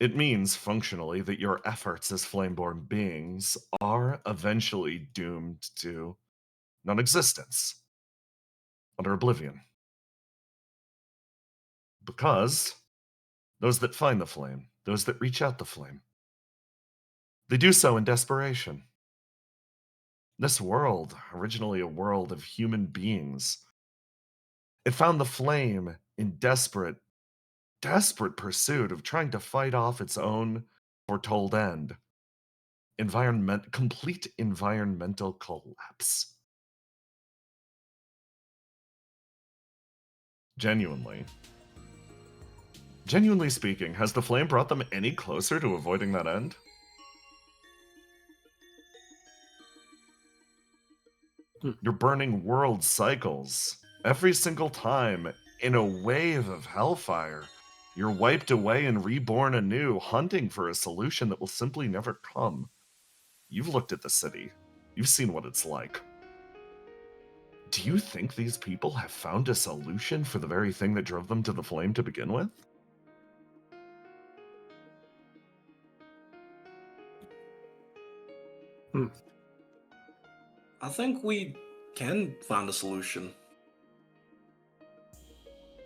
It means, functionally, that your efforts as flameborn beings are eventually doomed to non-existence, under oblivion. Because those that find the flame, those that reach out the flame, they do so in desperation. This world, originally a world of human beings, it found the flame in desperate pursuit of trying to fight off its own foretold end. complete environmental collapse. Genuinely speaking, has the flame brought them any closer to avoiding that end? Your burning world cycles. Every single time, in a wave of hellfire, you're wiped away and reborn anew, hunting for a solution that will simply never come. You've looked at the city. You've seen what it's like. Do you think these people have found a solution for the very thing that drove them to the flame to begin with? I think we can find a solution.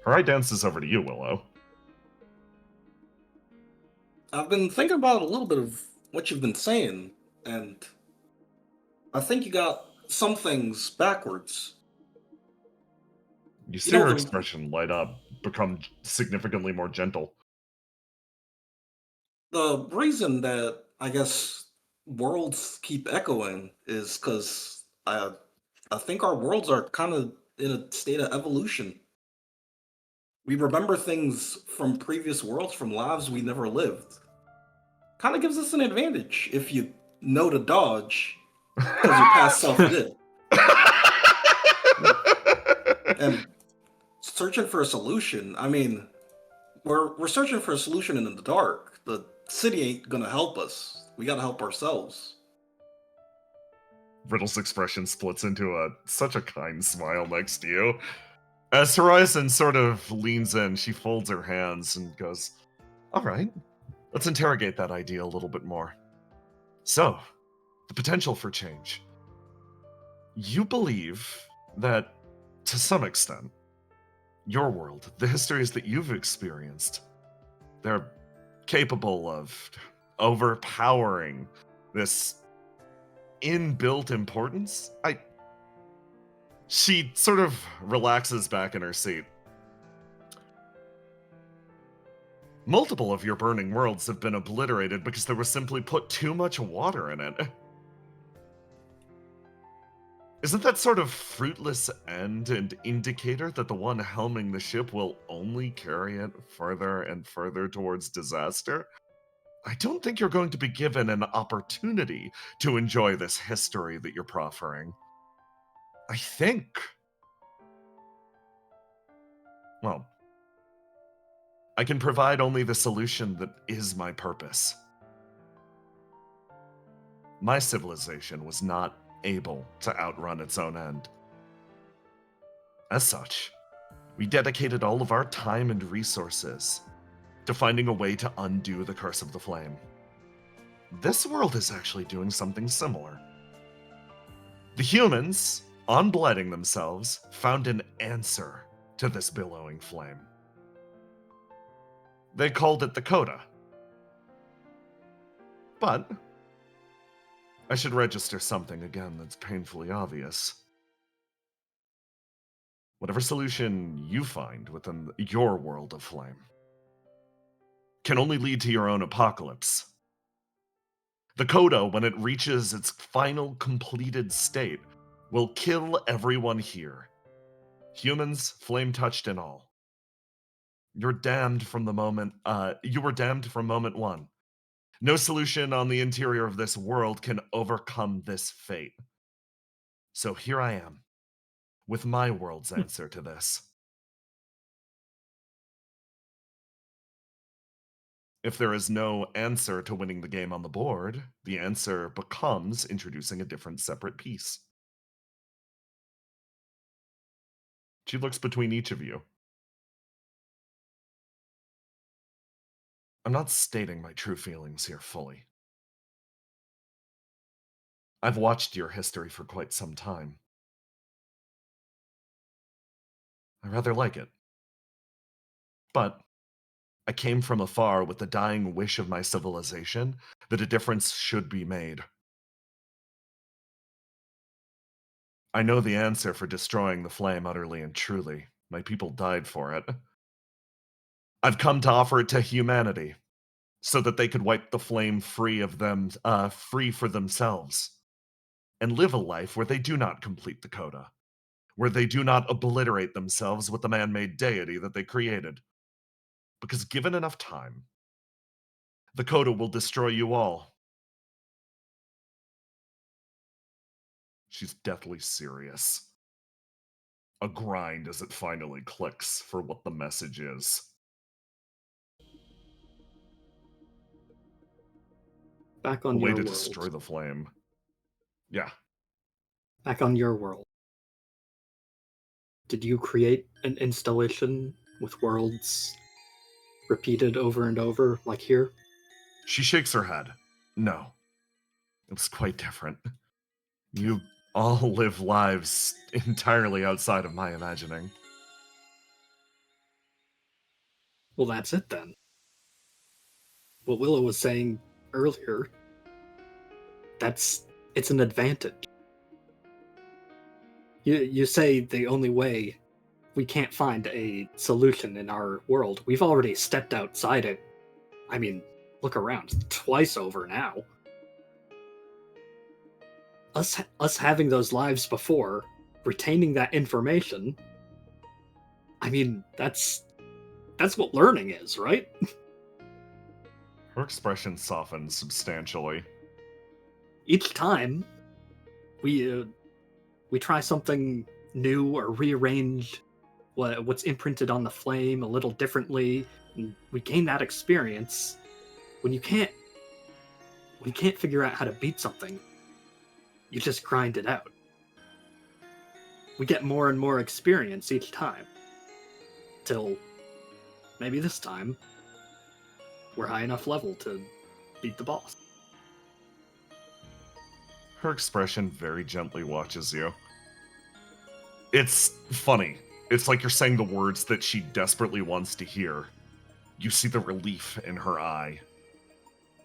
Alright, dance this over to you, Willow. I've been thinking about a little bit of what you've been saying, and I think you got some things backwards. You see know, her the- expression light up, become significantly more gentle. The reason that I guess worlds keep echoing is because I think our worlds are kind of in a state of evolution. We remember things from previous worlds, from lives we never lived. Kind of gives us an advantage if you know to dodge, because your past self did. And searching for a solution, I mean, we're searching for a solution in the dark. The city ain't gonna help us. We gotta help ourselves. Riddle's expression splits into such a kind smile next to you. As Horizon sort of leans in, she folds her hands and goes, "All right, let's interrogate that idea a little bit more. So, the potential for change. You believe that, to some extent, your world, the histories that you've experienced, they're capable of overpowering this inbuilt importance?" She sort of relaxes back in her seat. Multiple of your burning worlds have been obliterated because there was simply put too much water in it. Isn't that sort of fruitless end an indicator that the one helming the ship will only carry it further and further towards disaster? I don't think you're going to be given an opportunity to enjoy this history that you're proffering. I think. Well, I can provide only the solution that is my purpose. My civilization was not able to outrun its own end. As such, we dedicated all of our time and resources to finding a way to undo the curse of the flame. This world is actually doing something similar. The humans, unblooding themselves, found an answer to this billowing flame. They called it the Coda. But I should register something again that's painfully obvious. Whatever solution you find within your world of flame can only lead to your own apocalypse. The Coda, when it reaches its final completed state, will kill everyone here. Humans, flame-touched and all. You were damned from moment one. No solution on the interior of this world can overcome this fate. So here I am, with my world's answer to this. If there is no answer to winning the game on the board, the answer becomes introducing a different separate piece. She looks between each of you. I'm not stating my true feelings here fully. I've watched your history for quite some time. I rather like it. But I came from afar with the dying wish of my civilization that a difference should be made. I know the answer for destroying the flame utterly and truly. My people died for it. I've come to offer it to humanity. so that they could wipe the flame free of them, free for themselves, and live a life where they do not complete the coda, where they do not obliterate themselves with the man-made deity that they created. Because given enough time, the coda will destroy you all. She's deathly serious. A grind as it finally clicks for what the message is. Back A on way your to world. destroy the flame. Yeah. Back on your world. Did you create an installation with worlds repeated over and over, like here? She shakes her head. No. It was quite different. You all live lives entirely outside of my imagining. Well, that's it then. What Willow was saying earlier, it's an advantage. You say the only way we can't find a solution in our world. We've already stepped outside it. I mean, look around. Twice over now. Us having those lives before, retaining that information, I mean, that's what learning is, right? Her expression softens substantially. Each time we try something new or rearrange what's imprinted on the flame a little differently, and we gain that experience. When you can't figure out how to beat something, you just grind it out. We get more and more experience each time, till maybe this time we're high enough level to beat the boss. Her expression very gently watches you. It's funny. It's like you're saying the words that she desperately wants to hear. You see the relief in her eye,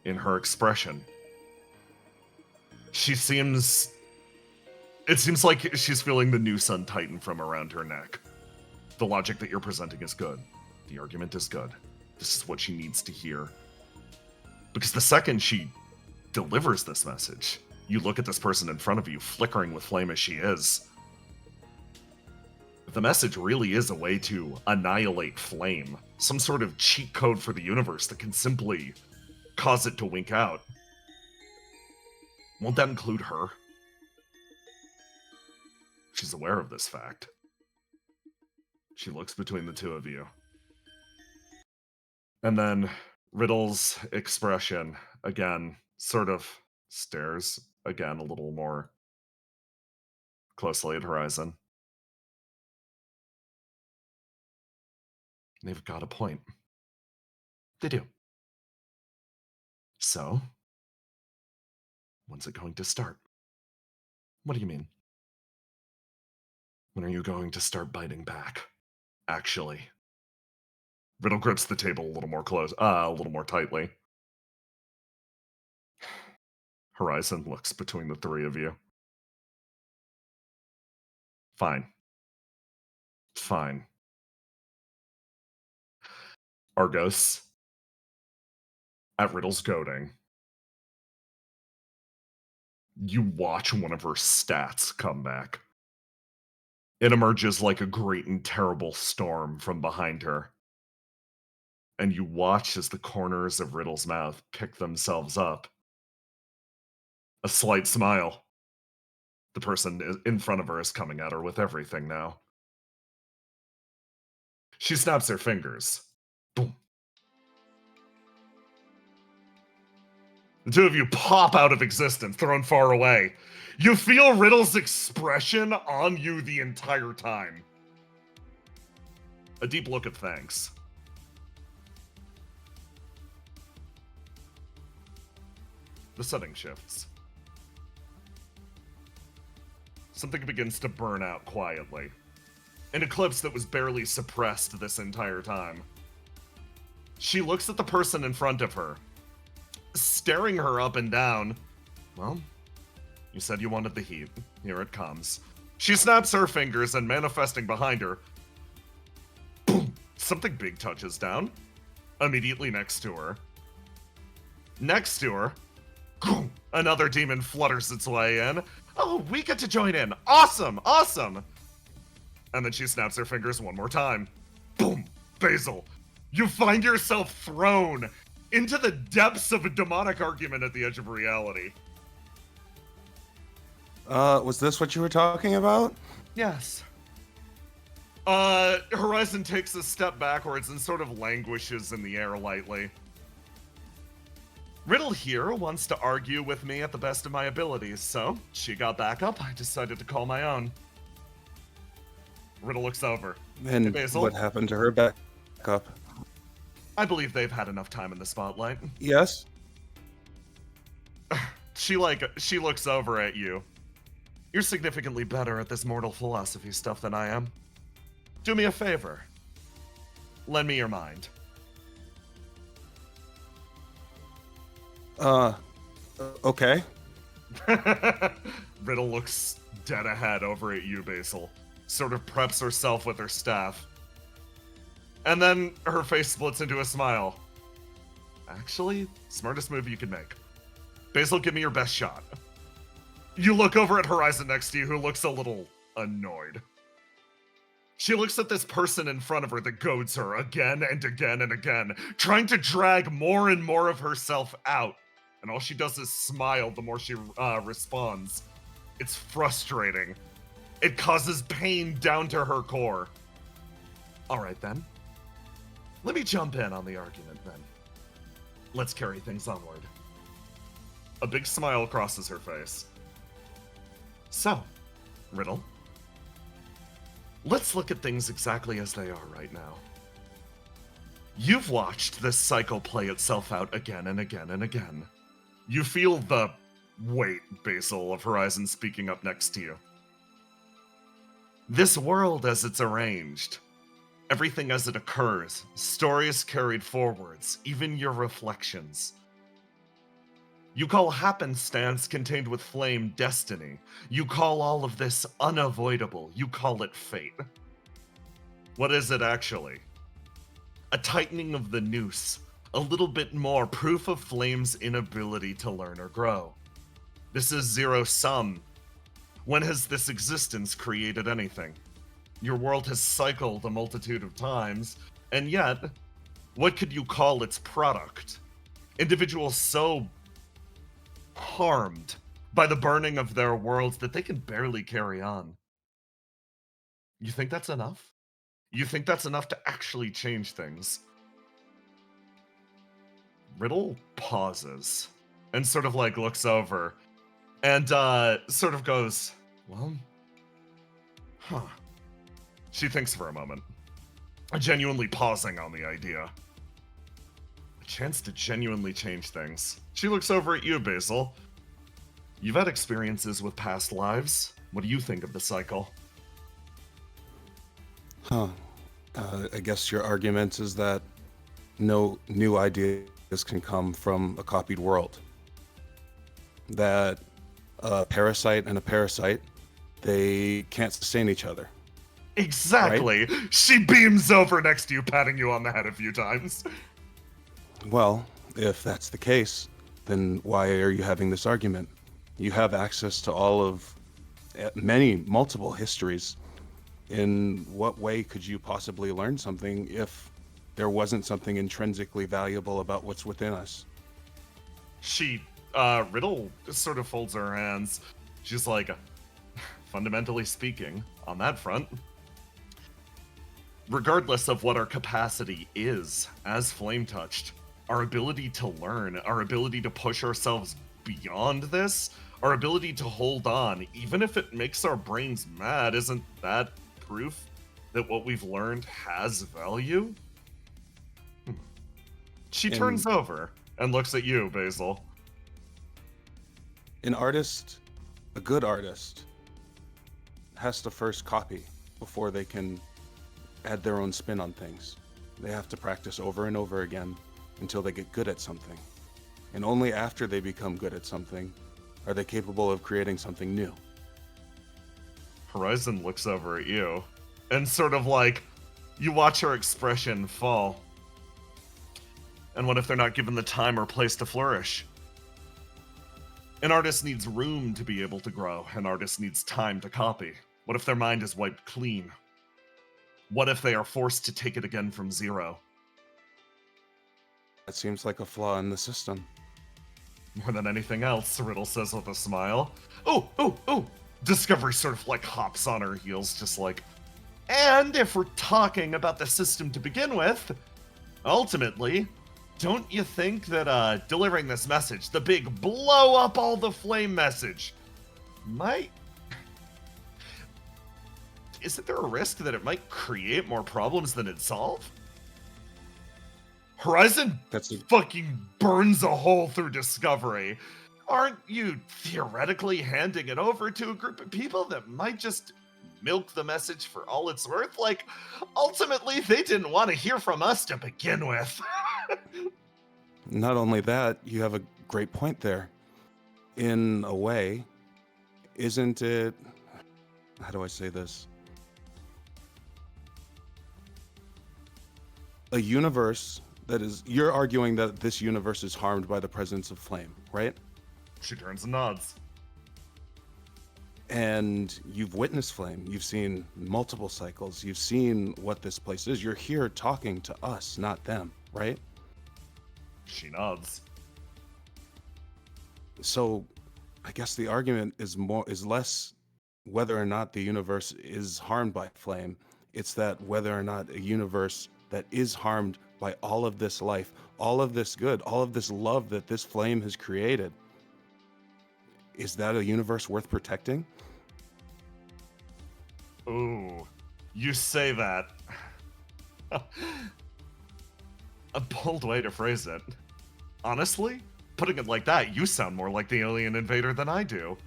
in her expression. It seems like she's feeling the new sun tighten from around her neck. The logic that you're presenting is good. The argument is good. This is what she needs to hear. Because the second she delivers this message, you look at this person in front of you, flickering with flame as she is. If the message really is a way to annihilate flame, some sort of cheat code for the universe that can simply cause it to wink out, won't that include her? She's aware of this fact. She looks between the two of you. And then Riddle's expression, again, sort of stares again a little more closely at Horizon. They've got a point. They do. So, when's it going to start? What do you mean? When are you going to start biting back? Actually. Riddle grips the table a little more tightly. Horizon looks between the three of you. Fine. Fine. Argos, at Riddle's goading, you watch one of her stats come back. It emerges like a great and terrible storm from behind her. And you watch as the corners of Riddle's mouth pick themselves up. A slight smile. The person in front of her is coming at her with everything now. She snaps her fingers. Boom. The two of you pop out of existence, thrown far away. You feel Riddle's expression on you the entire time. A deep look of thanks. The setting shifts. Something begins to burn out quietly. An eclipse that was barely suppressed this entire time. She looks at the person in front of her, staring her up and down. Well, you said you wanted the heat. Here it comes. She snaps her fingers and manifesting behind her, boom, something big touches down. Immediately next to her. Next to her, another demon flutters its way in. Oh, we get to join in. Awesome, awesome. And then she snaps her fingers one more time. Boom, Basil. You find yourself thrown into the depths of a demonic argument at the edge of reality. Was this what you were talking about? Yes. Horizon takes a step backwards and sort of languishes in the air lightly. Riddle here wants to argue with me at the best of my abilities, so she got back up. I decided to call my own. Riddle looks over. And Hey, Basil. what happened to her back up? I believe they've had enough time in the spotlight. Yes? She looks over at you. You're significantly better at this mortal philosophy stuff than I am. Do me a favor. Lend me your mind. Okay. Riddle looks dead ahead over at you, Basil. Sort of preps herself with her staff. And then her face splits into a smile. Actually, smartest move you could make. Basil, give me your best shot. You look over at Horizon next to you, who looks a little annoyed. She looks at this person in front of her that goads her again and again and again, trying to drag more and more of herself out. And all she does is smile the more she responds. It's frustrating. It causes pain down to her core. All right, then. Let me jump in on the argument, then. Let's carry things onward. A big smile crosses her face. So, Riddle, let's look at things exactly as they are right now. You've watched this cycle play itself out again and again and again. You feel the weight, Basil, of Horizon speaking up next to you. This world as it's arranged, everything as it occurs, stories carried forwards, even your reflections. You call happenstance contained with flame destiny. You call all of this unavoidable. You call it fate. What is it actually? A tightening of the noose. A little bit more proof of flame's inability to learn or grow. This is zero sum. When has this existence created anything? Your world has cycled a multitude of times, and yet, what could you call its product? Individuals so harmed by the burning of their worlds that they can barely carry on. You think that's enough? You think that's enough to actually change things? Riddle pauses and sort of like looks over and sort of goes, well, huh. She thinks for a moment, genuinely pausing on the idea. A chance to genuinely change things. She looks over at you, Basil. You've had experiences with past lives. What do you think of the cycle? Huh. I guess your argument is that no new ideas can come from a copied world. That a parasite and a parasite, they can't sustain each other. Exactly. Right? She beams over next to you, patting you on the head a few times. Well, if that's the case, then why are you having this argument? You have access to all of multiple histories. In what way could you possibly learn something if there wasn't something intrinsically valuable about what's within us? Riddle sort of folds her hands. She's like, fundamentally speaking, on that front, regardless of what our capacity is as flame touched, our ability to learn, our ability to push ourselves beyond this, our ability to hold on, even if it makes our brains mad, isn't that proof that what we've learned has value? She turns over and looks at you, Basil. An artist, a good artist, has to first copy before they can add their own spin on things. They have to practice over and over again until they get good at something. And only after they become good at something are they capable of creating something new. Horizon looks over at you and sort of like, you watch her expression fall. And what if they're not given the time or place to flourish? An artist needs room to be able to grow. An artist needs time to copy. What if their mind is wiped clean? What if they are forced to take it again from zero? That seems like a flaw in the system. More than anything else, Riddle says with a smile. Oh! Discovery sort of like hops on her heels, just like, and if we're talking about the system to begin with, ultimately, don't you think that delivering this message, the big blow up all the flame message, isn't there a risk that it might create more problems than it solve? Horizon fucking burns a hole through Discovery. Aren't you theoretically handing it over to a group of people that might just milk the message for all it's worth? Like, ultimately, they didn't want to hear from us to begin with. Not only that, you have a great point there. In a way, isn't it... How do I say this? A universe that is... You're arguing that this universe is harmed by the presence of flame, right? She turns and nods. And you've witnessed flame. You've seen multiple cycles. You've seen what this place is. You're here talking to us, not them, right? She nods. So I guess the argument is less whether or not the universe is harmed by flame. It's that whether or not a universe that is harmed by all of this life, all of this good, all of this love that this flame has created, is that a universe worth protecting? Ooh, you say that. A bold way to phrase it. Honestly, putting it like that, you sound more like the alien invader than I do.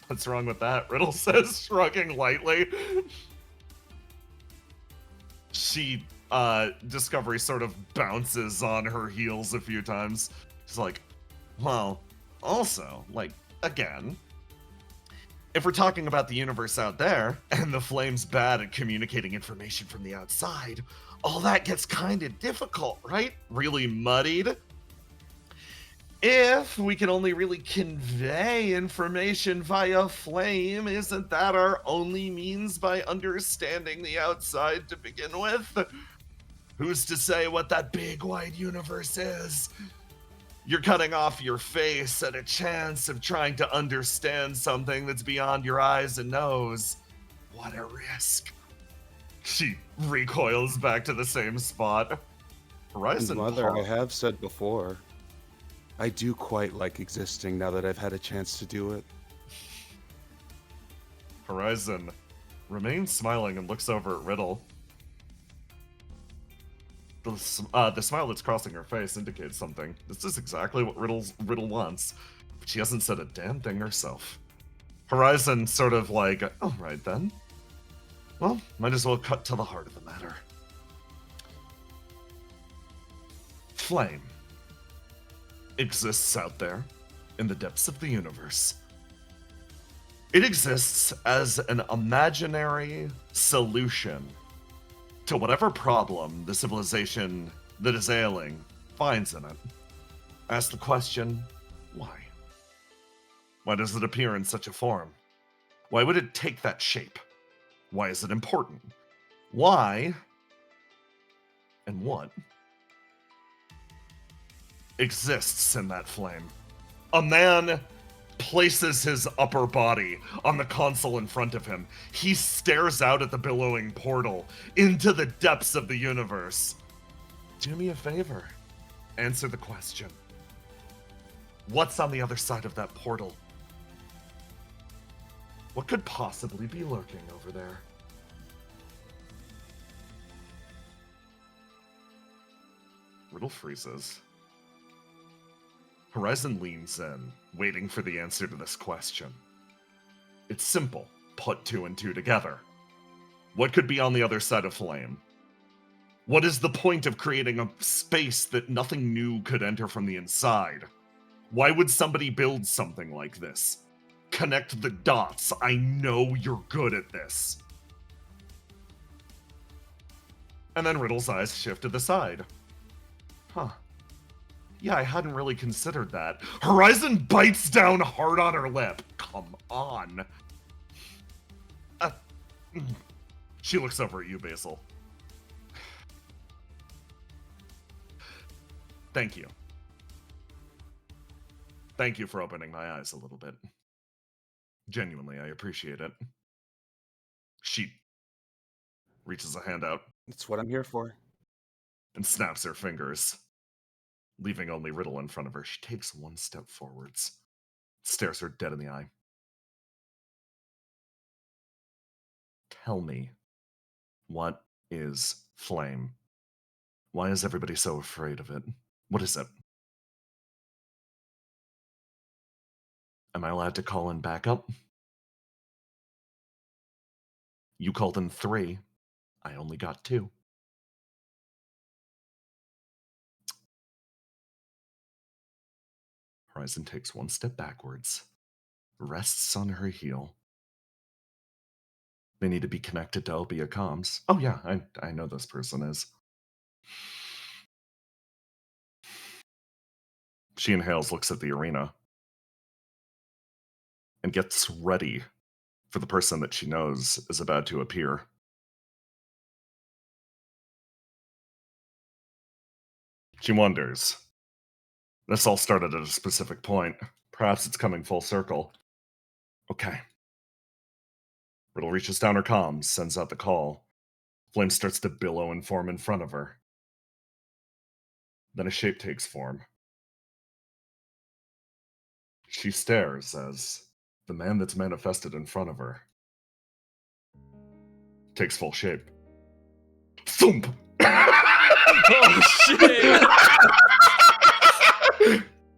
What's wrong with that? Riddle says, shrugging lightly. She, Discovery sort of bounces on her heels a few times. She's like, well, also, like, again, if we're talking about the universe out there, and the flame's bad at communicating information from the outside, all that gets kind of difficult, right? Really muddied. If we can only really convey information via flame, isn't that our only means by understanding the outside to begin with? Who's to say what that big wide universe is? You're cutting off your face at a chance of trying to understand something that's beyond your eyes and nose. What a risk. She recoils back to the same spot. Horizon Mother, I have said before, I do quite like existing now that I've had a chance to do it. Horizon remains smiling and looks over at Riddle. The smile that's crossing her face indicates something. This is exactly what Riddle wants, but she hasn't said a damn thing herself. Horizon sort of like, all right then. Well, might as well cut to the heart of the matter. Flame exists out there in the depths of the universe. It exists as an imaginary solution to whatever problem the civilization that is ailing finds in it. Ask the question, why? Why does it appear in such a form? Why would it take that shape? Why is it important? Why and what exists in that flame? A man places his upper body on the console in front of him. He stares out at the billowing portal into the depths of the universe. Do me a favor. Answer the question. What's on the other side of that portal? What could possibly be lurking over there? Riddle freezes. Horizon leans in, waiting for the answer to this question. It's simple. Put two and two together. What could be on the other side of flame? What is the point of creating a space that nothing new could enter from the inside? Why would somebody build something like this? Connect the dots. I know you're good at this. And then Riddle's eyes shift to the side. Huh. Yeah, I hadn't really considered that. Horizon bites down hard on her lip. Come on. She looks over at you, Basil. Thank you. Thank you for opening my eyes a little bit. Genuinely, I appreciate it. She reaches a hand out That's what I'm here for. and snaps her fingers, leaving only Riddle in front of her. She takes one step forwards, stares her dead in the eye. Tell me, what is flame? Why is everybody so afraid of it? What is it? Am I allowed to call in backup? You called in 3. I only got 2. Horizon takes one step backwards, rests on her heel. They need to be connected to OPIA comms. Oh yeah, I know this person is. She inhales, looks at the arena, and gets ready for the person that she knows is about to appear. She wonders. This all started at a specific point. Perhaps it's coming full circle. Okay. Riddle reaches down her comms, sends out the call. Flame starts to billow and form in front of her. Then a shape takes form. She stares as the man that's manifested in front of her takes full shape. Thump! Oh shit!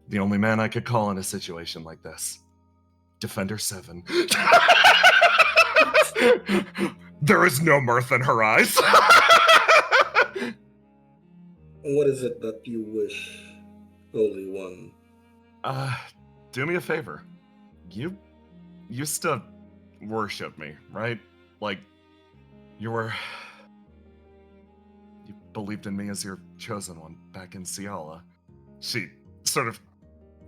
The only man I could call in a situation like this. Defender 7. There is no mirth in her eyes. What is it that you wish, Holy One? Do me a favor. You used to worship me, right? Like, you believed in me as your chosen one back in Ciala. She sort of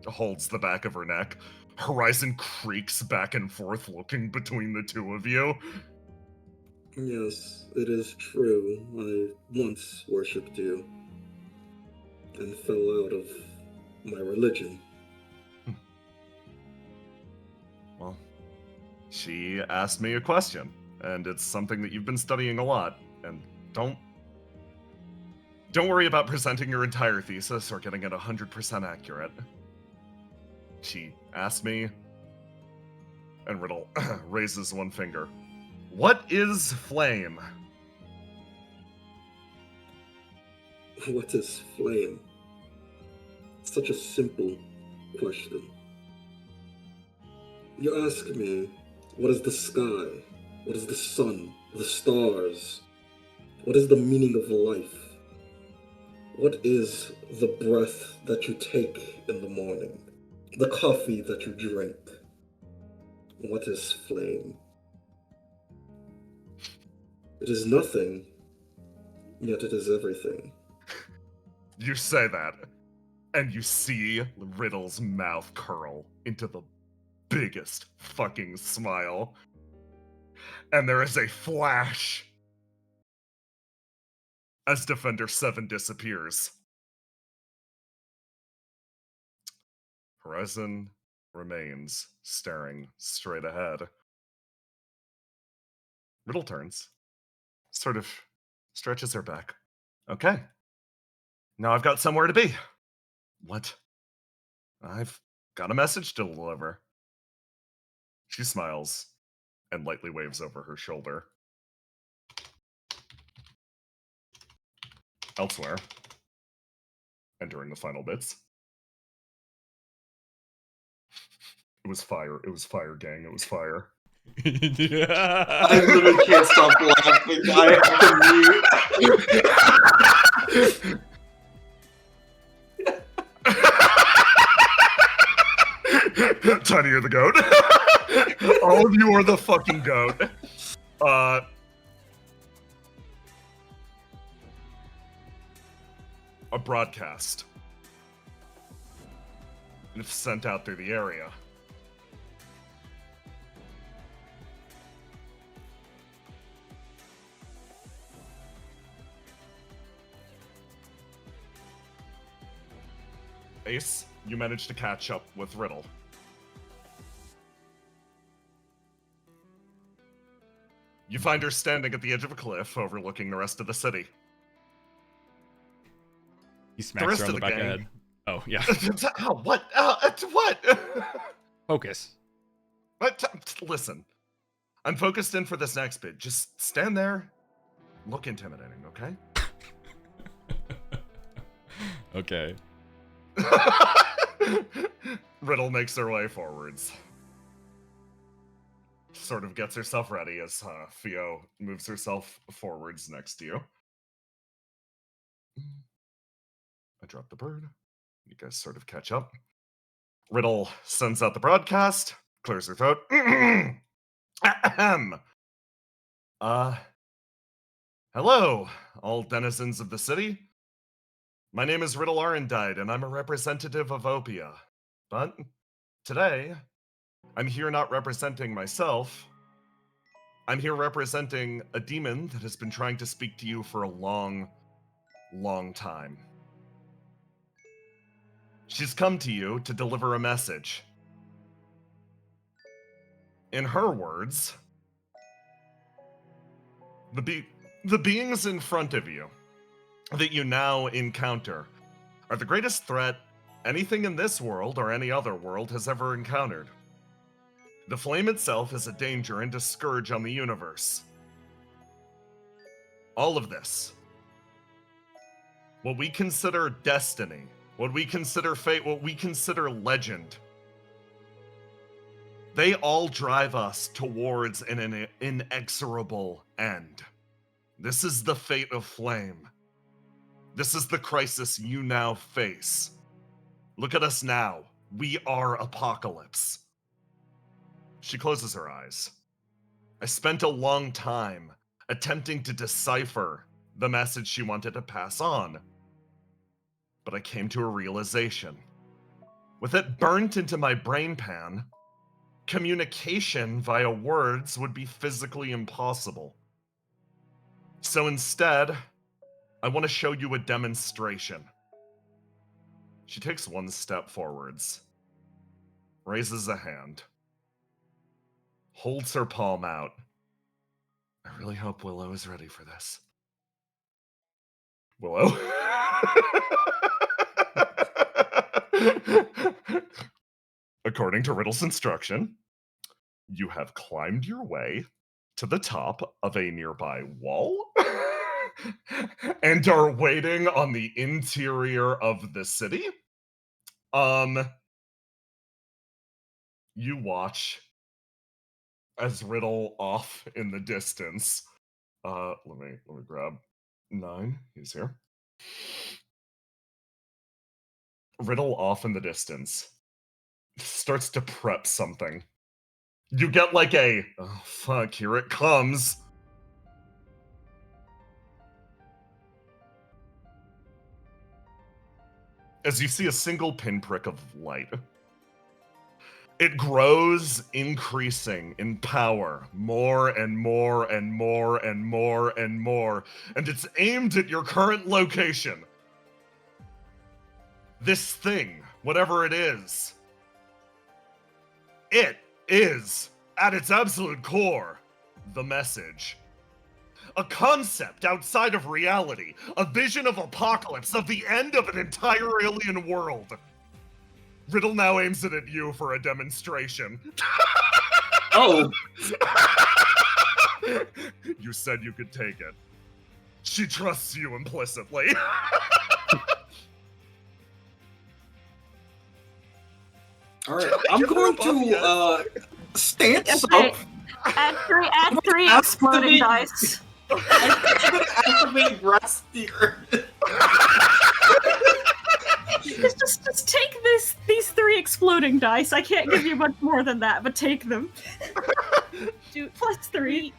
holds the back of her neck. Horizon creaks back and forth, looking between the two of you. Yes, it is true. I once worshipped you and fell out of my religion. Well, she asked me a question, and it's something that you've been studying a lot, and don't worry about presenting your entire thesis or getting it 100% accurate. She asked me, and Riddle raises one finger. What is flame? What is flame? Such a simple question. You ask me, what is the sky? What is the sun? The stars? What is the meaning of life? What is the breath that you take in the morning? The coffee that you drink? What is flame? It is nothing, yet it is everything. You say that, and you see Riddle's mouth curl into the biggest fucking smile. And there is a flash as Defender 7 disappears. Horizon remains staring straight ahead. Riddle turns, sort of stretches her back. Okay. Now I've got somewhere to be. What? I've got a message to deliver. She smiles and lightly waves over her shoulder. Elsewhere, entering the final bits. It was fire. It was fire, gang. It was fire. I literally can't stop laughing. I have to mute. Tiny, you're the goat. All of you are the fucking goat. A broadcast if sent out through the area. Ace, you managed to catch up with Riddle. You find her standing at the edge of a cliff overlooking the rest of the city. He smacks her on the back of the head. Oh, yeah. What? What? Focus. Listen, I'm focused in for this next bit. Just stand there, look intimidating, okay? Okay. Riddle makes her way forwards. Sort of gets herself ready as Theo moves herself forwards next to you. I dropped the bird. You guys sort of catch up. Riddle sends out the broadcast, clears her throat. Ahem. Hello, all denizens of the city. My name is Riddle Arendite, and I'm a representative of OPIA. But today, I'm here not representing myself. I'm here representing a demon that has been trying to speak to you for a long, long time. She's come to you to deliver a message. In her words, the beings in front of you that you now encounter are the greatest threat anything in this world or any other world has ever encountered. The flame itself is a danger and a scourge on the universe. All of this, what we consider destiny, what we consider fate, what we consider legend, they all drive us towards an inexorable end. This is the fate of flame. This is the crisis you now face. Look at us now. We are Apocalypse. She closes her eyes. I spent a long time attempting to decipher the message she wanted to pass on, but I came to a realization. With it burnt into my brain pan, communication via words would be physically impossible. So instead, I want to show you a demonstration. She takes one step forwards, raises a hand, holds her palm out. I really hope Willow is ready for this. Willow? According to Riddle's instruction, you have climbed your way to the top of a nearby wall and are waiting on the interior of the city. You watch as Riddle off in the distance. Let me grab 9. He's here. Riddle off in the distance starts to prep something. You get like a, oh fuck, here it comes. As you see a single pinprick of light. It grows, increasing in power, more and more and more and more and more, and it's aimed at your current location. This thing, whatever it is, it is, at its absolute core, the message. A concept outside of reality, a vision of apocalypse, of the end of an entire alien world. Riddle now aims it at you for a demonstration. Oh! You said you could take it. She trusts you implicitly. Alright, I'm going to stance Okay. up. Add three exploding dice. I'm gonna activate Grasp the Earth. Just take these 3 exploding dice. I can't give you much more than that, but take them. Plus 3.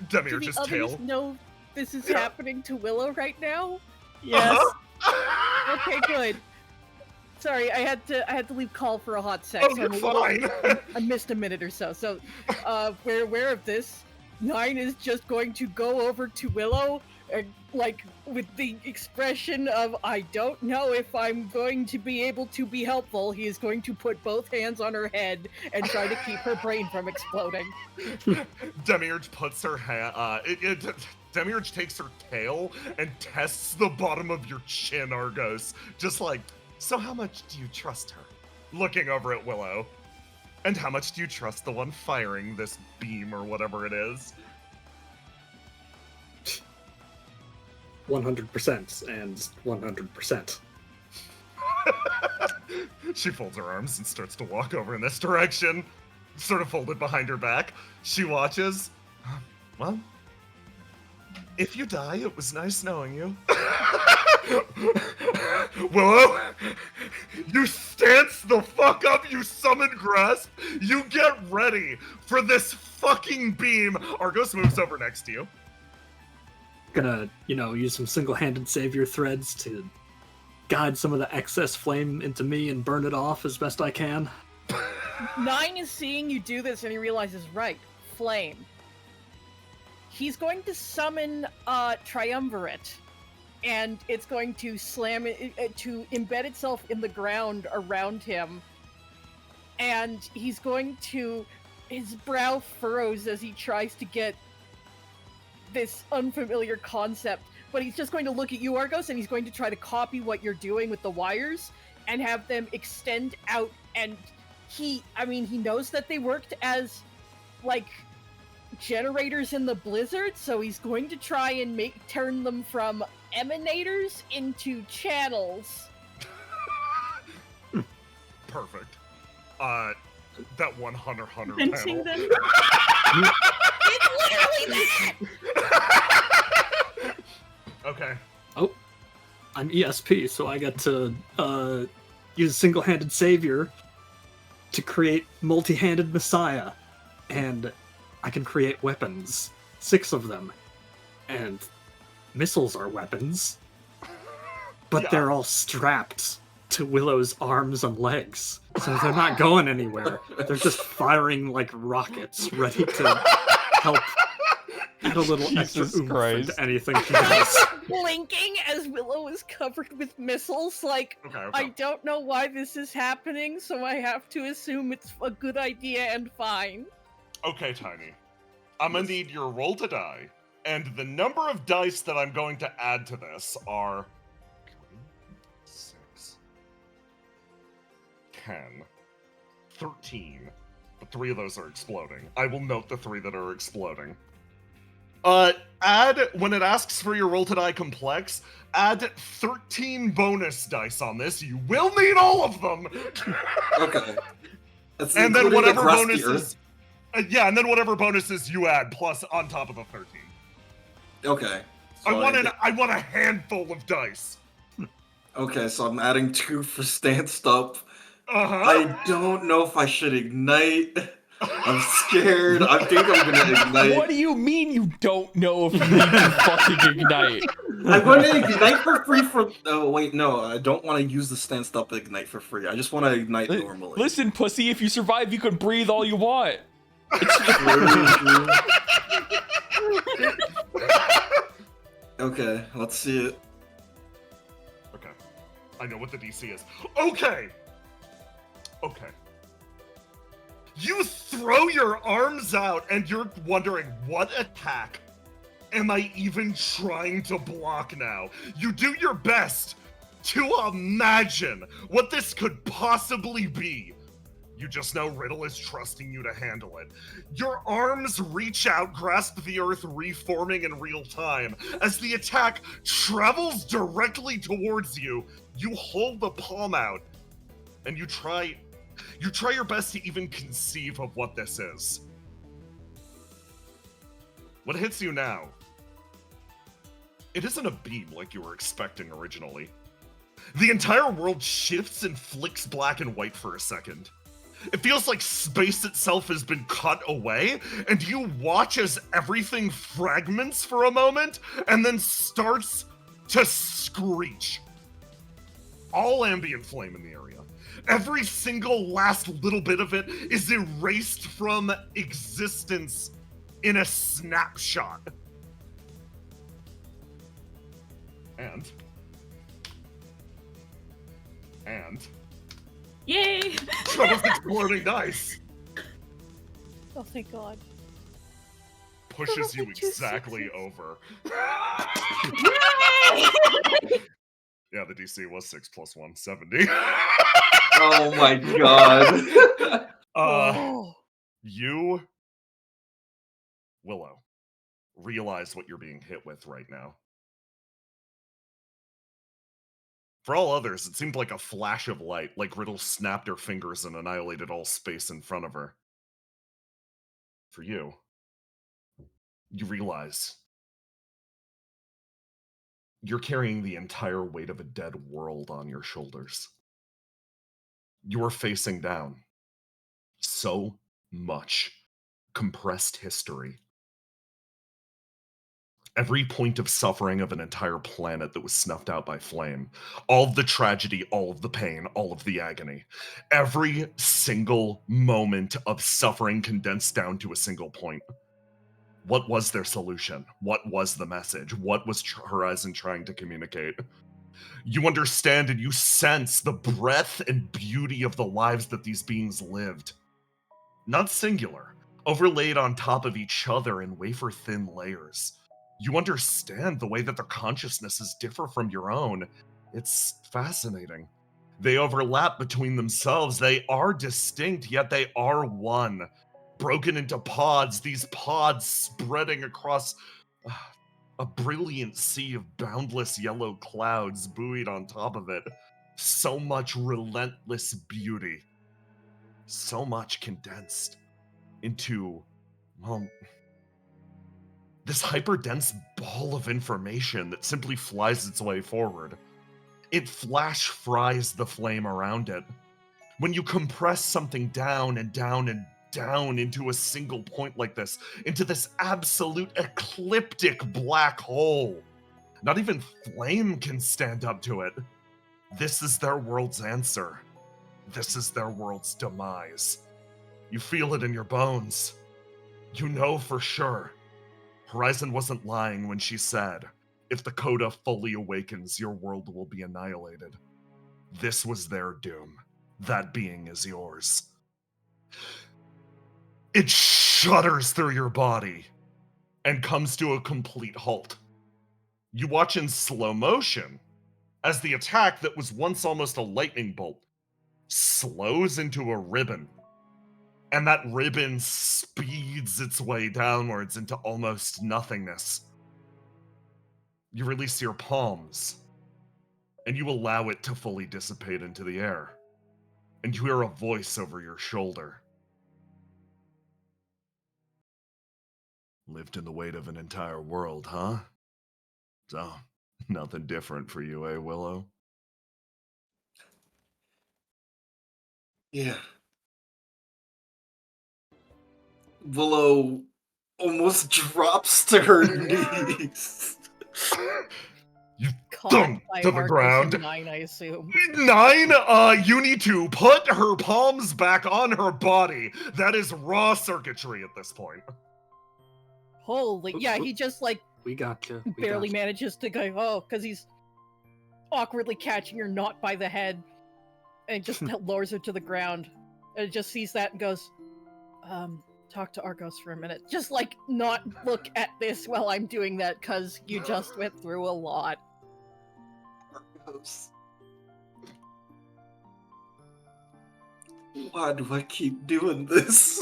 Demi, Do or the just others tail. know this is happening to Willow right now? Yes. Okay, good. Sorry, I had to leave call for a hot sec. Oh, so you're fine. I missed a minute or so. So, we're aware of this. 9 is just going to go over to Willow, like with the expression of "I don't know if I'm going to be able to be helpful." He is going to put both hands on her head and try to keep her brain from exploding. Demiurge puts her Demiurge takes her tail and tests the bottom of your chin, Argos. Just like, so how much do you trust her? Looking over at Willow. And how much do you trust the one firing this beam or whatever it is? 100% and 100%. She folds her arms and starts to walk over in this direction, sort of folded behind her back. She watches. Well, if you die, it was nice knowing you. Willow, you stance the fuck up, you summon grasp, you get ready for this fucking beam. Argos moves over next to you. Gonna, use some single-handed savior threads to guide some of the excess flame into me and burn it off as best I can. 9 is seeing you do this and he realizes, right, flame. He's going to summon Triumvirate, and it's going to slam it to embed itself in the ground around him. And he's going to, his brow furrows as he tries to get this unfamiliar concept, but he's just going to look at you, Argos, and he's going to try to copy what you're doing with the wires and have them extend out. And he knows that they worked as, like, generators in the blizzard, so he's going to try and turn them from emanators into channels. Perfect. That one Hunter Venting panel. them. It's literally that! Okay. Oh, I'm ESP, so I get to use single-handed savior to create multi-handed messiah, and I can create weapons, 6 of them, and missiles are weapons, but Yeah. they're all strapped to Willow's arms and legs, so they're not going anywhere. They're just firing like rockets, ready to help add a little extra Jesus oomph Christ. into anything she does. Blinking as Willow is covered with missiles, like, Okay. I don't know why this is happening, so I have to assume it's a good idea and fine. Okay, Tiny. I'm gonna need your roll to die, and the number of dice that I'm going to add to this are 6, 10, 13. But 3 of those are exploding. I will note the 3 that are exploding. Add, when it asks for your roll to die complex, add 13 bonus dice on this. You will need all of them! Okay. That's And then including the whatever crusty bonuses... earth? and then whatever bonuses you add, plus on top of the 13. Okay. I So want a handful of dice. Okay, so I'm adding 2 for stanced up. Uh-huh. I don't know if I should ignite. I'm scared. I think I'm gonna ignite. What do you mean you don't know if you need to fucking ignite? I'm going to ignite for free for... Oh, wait, no. I don't want to use the stanced up ignite for free. I just want to ignite normally. Listen, pussy, if you survive, you can breathe all you want. Okay, let's see it. Okay. I know what the DC is. Okay. You throw your arms out and you're wondering, what attack am I even trying to block now? You do your best to imagine what this could possibly be. You just know Riddle is trusting you to handle it. Your arms reach out, grasp the earth, reforming in real time. As the attack travels directly towards you, you hold the palm out, and you try your best to even conceive of what this is. What hits you now? It isn't a beam like you were expecting originally. The entire world shifts and flicks black and white for a second. It feels like space itself has been cut away, and you watch as everything fragments for a moment, and then starts to screech. all ambient flame in the area. Every single last little bit of it is erased from existence in a snapshot. And Yay! Trevor's exploding dice Oh, thank God. pushes you Trevor's two exactly sixes. over. Yeah, the DC was 6 + 1, 70. Oh my god. Oh. You, Willow, realize what you're being hit with right now. For all others, it seemed like a flash of light, like Riddle snapped her fingers and annihilated all space in front of her. For you, you realize you're carrying the entire weight of a dead world on your shoulders. You are facing down so much compressed history. Every point of suffering of an entire planet that was snuffed out by flame. All of the tragedy, all of the pain, all of the agony. Every single moment of suffering condensed down to a single point. What was their solution? What was the message? What was Horizon trying to communicate? You understand and you sense the breadth and beauty of the lives that these beings lived. Not singular, overlaid on top of each other in wafer-thin layers. You understand the way that their consciousnesses differ from your own. It's fascinating. They overlap between themselves. They are distinct, yet they are one. Broken into pods, these pods spreading across a brilliant sea of boundless yellow clouds buoyed on top of it. So much relentless beauty. So much condensed into, well, this hyperdense ball of information that simply flies its way forward. It flash fries the flame around it. When you compress something down and down and down into a single point like this, into this absolute ecliptic black hole, not even flame can stand up to it. This is their world's answer. This is their world's demise. You feel it in your bones. You know for sure. Horizon wasn't lying when she said, if the Coda fully awakens, your world will be annihilated. This was their doom. That being is yours. It shudders through your body and comes to a complete halt. You watch in slow motion as the attack that was once almost a lightning bolt slows into a ribbon. And that ribbon speeds its way downwards into almost nothingness. You release your palms, and you allow it to fully dissipate into the air. And you hear a voice over your shoulder. Lived in the weight of an entire world, huh? So, nothing different for you, eh, Willow? Yeah. Willow almost drops to her knees. You Caught thump by to the Arcos ground. and 9, I assume. 9, you need to put her palms back on her body. That is raw circuitry at this point. Holy, yeah, he just like We got you. We barely got you. manages to go, oh, because he's awkwardly catching her not by the head and just lowers her to the ground. And it just sees that and goes, talk to Argos for a minute. Just like not look at this while I'm doing that because you just went through a lot. Arcos. Why do I keep doing this?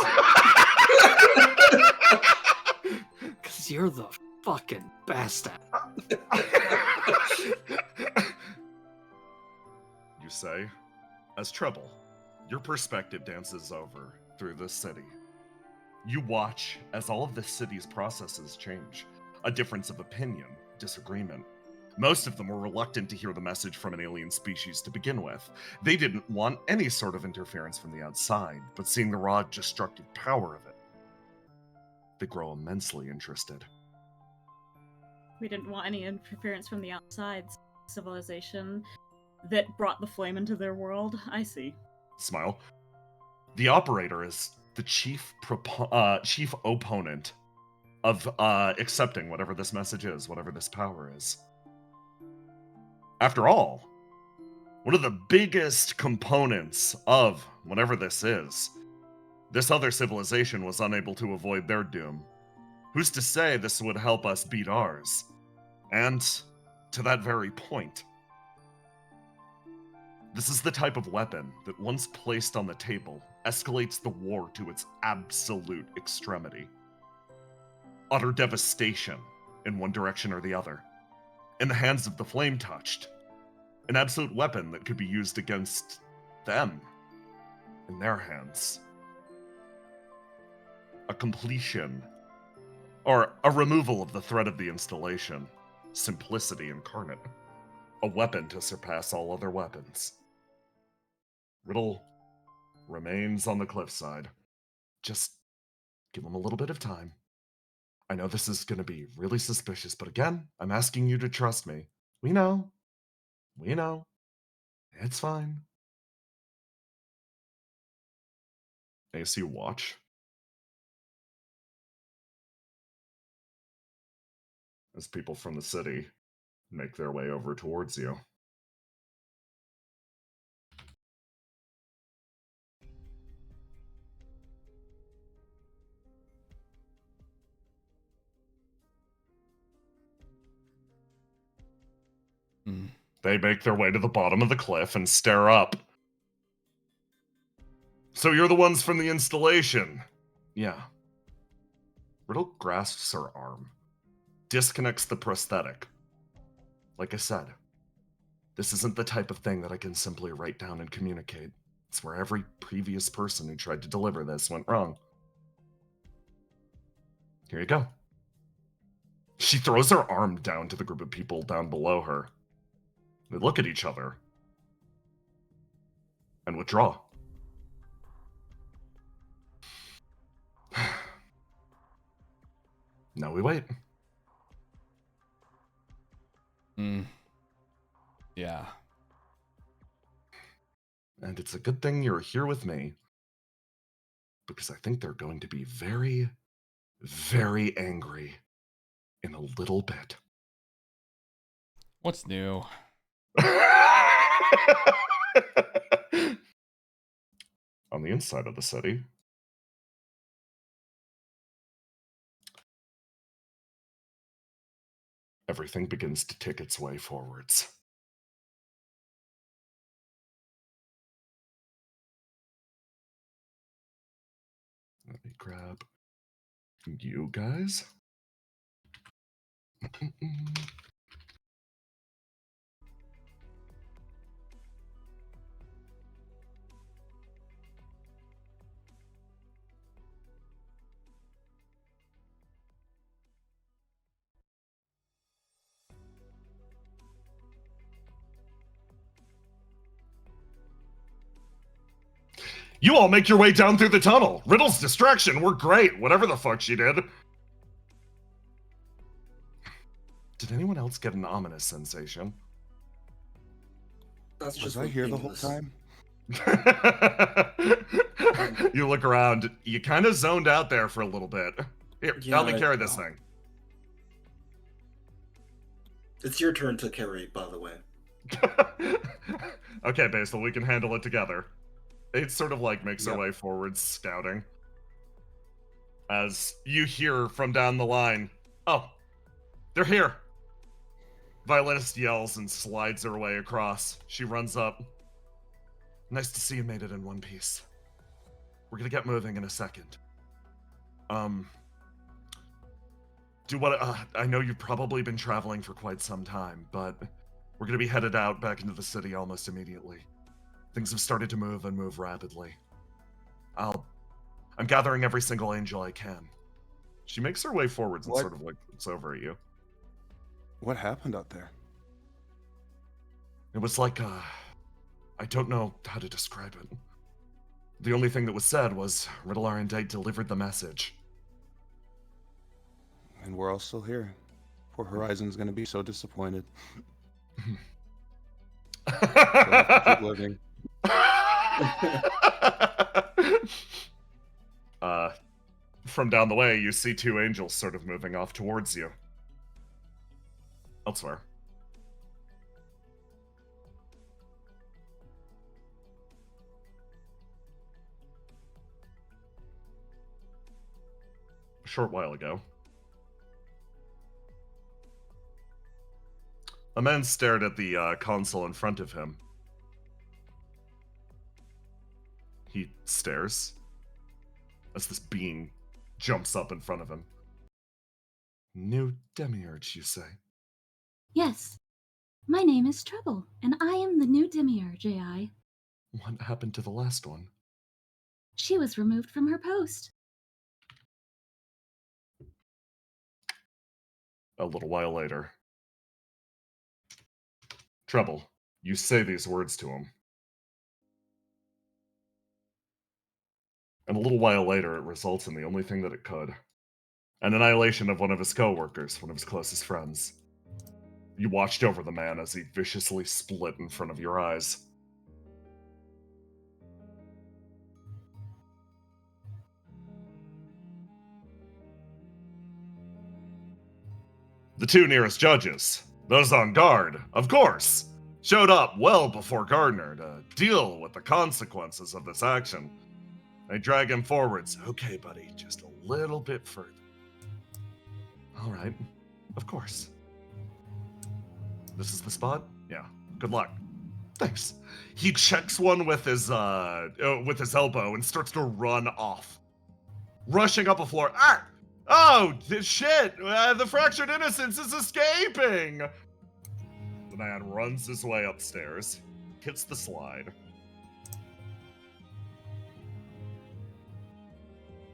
Because you're the fucking best at it. You say, as Treble, your perspective dances over through the city. You watch as all of the city's processes change. A difference of opinion, disagreement. Most of them were reluctant to hear the message from an alien species to begin with. They didn't want any sort of interference from the outside, but seeing the raw, destructive power of it, they grow immensely interested. We didn't want any interference from the outside civilization. that brought the flame into their world. I see. Smile. The operator is the chief opponent of accepting whatever this message is, whatever this power is. After all, one of the biggest components of whatever this is, this other civilization was unable to avoid their doom. Who's to say this would help us beat ours? And to that very point, this is the type of weapon that, once placed on the table, escalates the war to its absolute extremity. Utter devastation in one direction or the other. In the hands of the flame-touched, an absolute weapon that could be used against them in their hands. A completion, or a removal of the threat of the installation. Simplicity incarnate. A weapon to surpass all other weapons. Riddle remains on the cliffside. Just give him a little bit of time. I know this is going to be really suspicious, but again, I'm asking you to trust me. We know. We know. It's fine. As you watch, as people from the city make their way over towards you. They make their way to the bottom of the cliff and stare up. So you're the ones from the installation. Yeah. Riddle grasps her arm, disconnects the prosthetic. Like I said, this isn't the type of thing that I can simply write down and communicate. It's where every previous person who tried to deliver this went wrong. Here you go. She throws her arm down to the group of people down below her. They look at each other and withdraw. Now we wait. Yeah. And it's a good thing you're here with me, because I think they're going to be very, very angry in a little bit. What's new? On the inside of the city, everything begins to tick its way forwards. Let me grab you guys. You all make your way down through the tunnel. Riddle's distraction worked great, whatever the fuck she did. Did anyone else get an ominous sensation? That's just Was I here the whole meaningless. time? You look around, you kind of zoned out there for a little bit. Here, Yeah, help me carry this thing. It's your turn to carry, by the way. Okay, Basil, we can handle it together. It sort of like makes our way forwards, scouting. As you hear from down the line, oh, they're here. Violinist yells and slides her way across. She runs up. Nice to see you made it in one piece. We're gonna get moving in a second. I know you've probably been traveling for quite some time, but we're gonna be headed out back into the city almost immediately. Things have started to move and move rapidly. I'm gathering every single angel I can. She makes her way forwards and sort of like looks over at you. What happened out there? It was like, I don't know how to describe it. The only thing that was said was Riddle Arendite delivered the message. And we're all still here. Poor Horizon's gonna be so disappointed. have to keep living. From down the way, you see two angels sort of moving off towards you. Elsewhere. A short while ago, a man stared at the console in front of him. He stares as this being jumps up in front of him. New demiurge, you say? Yes. My name is Trouble, and I am the new demiurge AI. What happened to the last one? She was removed from her post. A little while later. Trouble, you say these words to him. And a little while later, it results in the only thing that it could. An annihilation of one of his co-workers, one of his closest friends. You watched over the man as he viciously split in front of your eyes. The two nearest judges, those on guard, of course, showed up well before Gardner to deal with the consequences of this action. They drag him forwards. Okay, buddy, just a little bit further. All right, of course. This is the spot? Yeah. Good luck. Thanks. He checks one with his elbow and starts to run off, rushing up a floor. Ah! Oh shit! The fractured innocence is escaping. The man runs his way upstairs, hits the slide,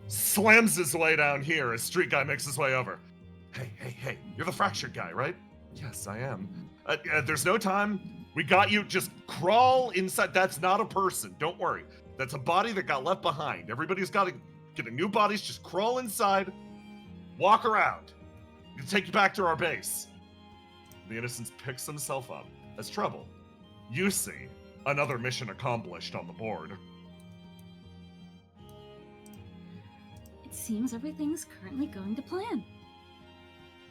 slams his way down here as Street Guy makes his way over. Hey, you're the fractured guy, right? Yes, I am. There's no time. We got you. Just crawl inside. That's not a person. Don't worry. That's a body that got left behind. Everybody's got to get a new bodies. Just crawl inside. Walk around. It'll take you back to our base. The Innocence picks himself up as Trouble. You see another mission accomplished on the board. It seems everything is currently going to plan.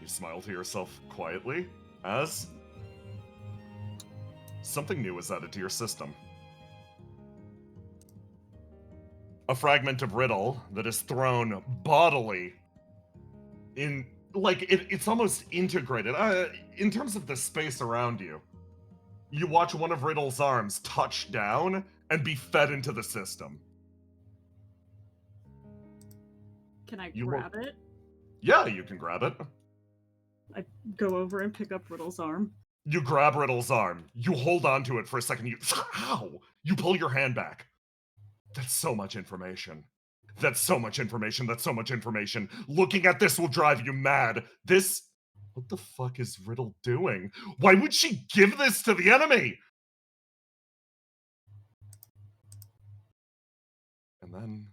You smile to yourself quietly as something new is added to your system. A fragment of Riddle that is thrown bodily in, like, it's almost integrated. In terms of the space around you, you watch one of Riddle's arms touch down and be fed into the system. Can I You grab it? Yeah, you can grab it. I go over and pick up Riddle's arm. You grab Riddle's arm. You hold on to it for a second. Ow! You pull your hand back. That's so much information. That's so much information. That's so much information. Looking at this will drive you mad. This... What the fuck is Riddle doing? Why would she give this to the enemy? And then...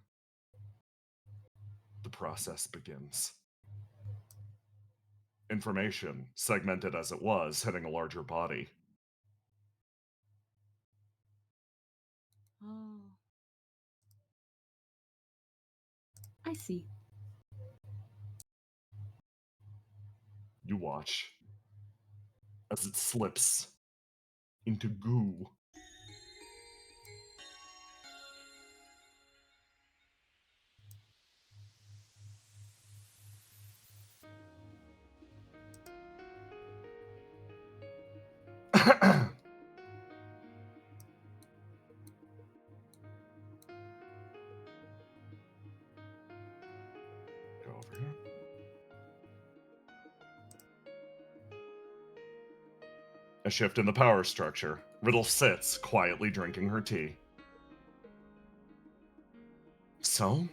the process begins. Information, segmented as it was, hitting a larger body. Oh. I see. You watch as it slips into goo. Go over here. A shift in the power structure. Riddle sits, quietly drinking her tea. So?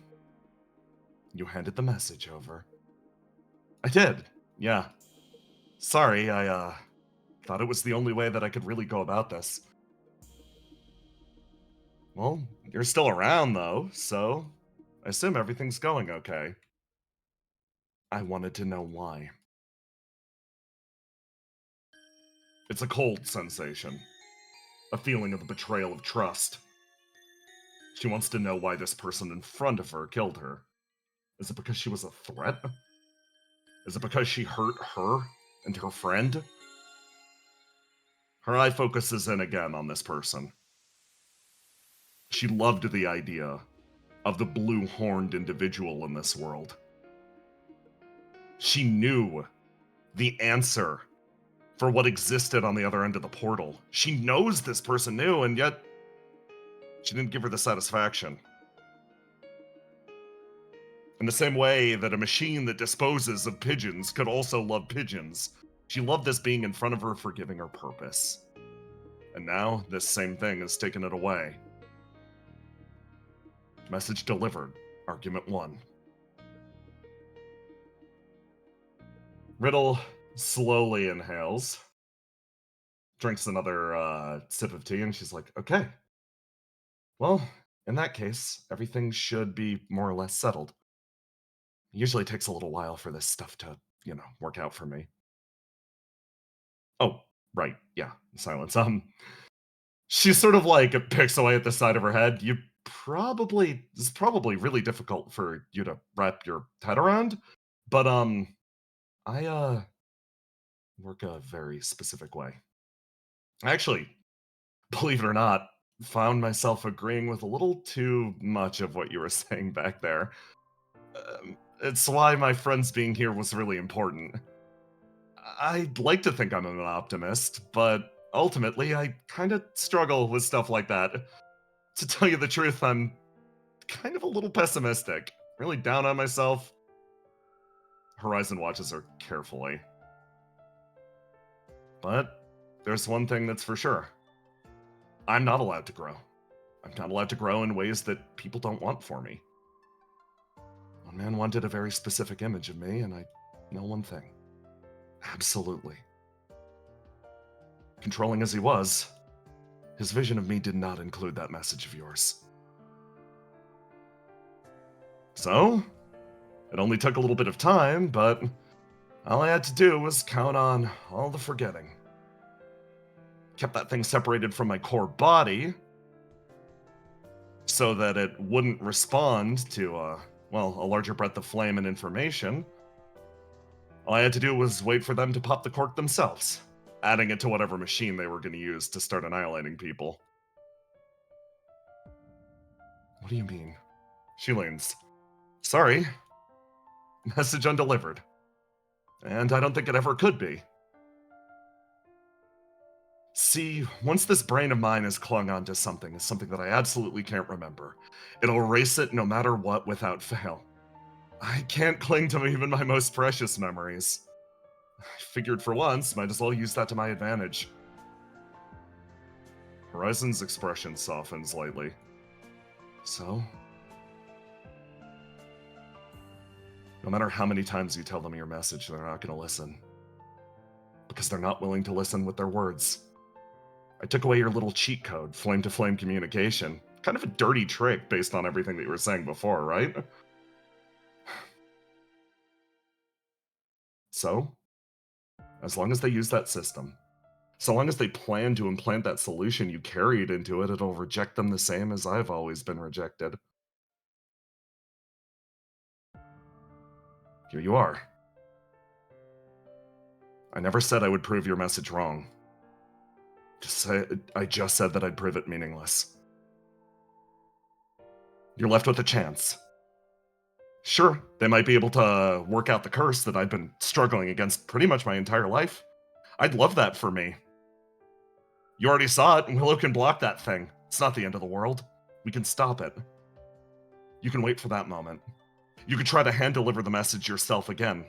You handed the message over. I did, yeah. Sorry, I thought it was the only way that I could really go about this. Well, you're still around, though, so I assume everything's going okay. I wanted to know why. It's a cold sensation. a feeling of the betrayal of trust. She wants to know why this person in front of her killed her. Is it because she was a threat? Is it because she hurt her and her friend? Her eye focuses in again on this person. She loved the idea of the blue-horned individual in this world. She knew the answer for what existed on the other end of the portal. She knows this person knew, and yet she didn't give her the satisfaction. In the same way that a machine that disposes of pigeons could also love pigeons, she loved this being in front of her for giving her purpose. And now, this same thing has taken it away. Message delivered. Argument 1. Riddle slowly inhales, drinks another sip of tea, and she's like, okay. Well, in that case, everything should be more or less settled. It usually takes a little while for this stuff to, work out for me. Oh, right, yeah, silence. She sort of like picks away at the side of her head. It's probably really difficult for you to wrap your head around, but I work a very specific way. Actually, believe it or not, found myself agreeing with a little too much of what you were saying back there. It's why my friends being here was really important. I'd like to think I'm an optimist, but ultimately I kind of struggle with stuff like that. To tell you the truth, I'm kind of a little pessimistic, really down on myself. Horizon watches her carefully. But there's one thing that's for sure. I'm not allowed to grow. I'm not allowed to grow in ways that people don't want for me. One man wanted a very specific image of me, and I know one thing. Absolutely. Controlling as he was, his vision of me did not include that message of yours. So, it only took a little bit of time, but all I had to do was count on all the forgetting. Kept that thing separated from my core body so that it wouldn't respond to, a larger breadth of flame and information. All I had to do was wait for them to pop the cork themselves, adding it to whatever machine they were going to use to start annihilating people. What do you mean? She leans. Sorry. Message undelivered. And I don't think it ever could be. See, once this brain of mine has clung onto something that I absolutely can't remember, it'll erase it no matter what without fail. I can't cling to even my most precious memories. I figured for once, might as well use that to my advantage. Horizon's expression softens slightly. So? No matter how many times you tell them your message, they're not going to listen. Because they're not willing to listen with their words. I took away your little cheat code, flame-to-flame communication. Kind of a dirty trick based on everything that you were saying before, right? So, as long as they use that system, so long as they plan to implant that solution you carried into it, it'll reject them the same as I've always been rejected. Here you are. I never said I would prove your message wrong. I just said that I'd prove it meaningless. You're left with a chance. Sure, they might be able to work out the curse that I've been struggling against pretty much my entire life. I'd love that for me. You already saw it, and Willow can block that thing. It's not the end of the world. We can stop it. You can wait for that moment. You could try to hand-deliver the message yourself again.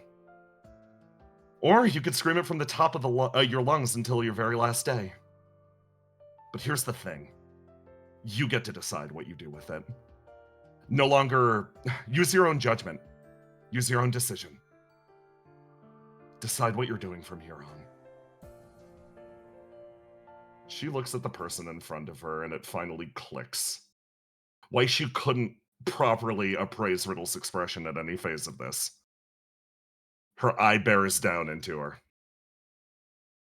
Or you could scream it from the top of your lungs until your very last day. But here's the thing. You get to decide what you do with it. No longer use your own judgment. Use your own decision. Decide what you're doing from here on. She looks at the person in front of her, and it finally clicks. Why she couldn't properly appraise Riddle's expression at any phase of this. Her eye bears down into her.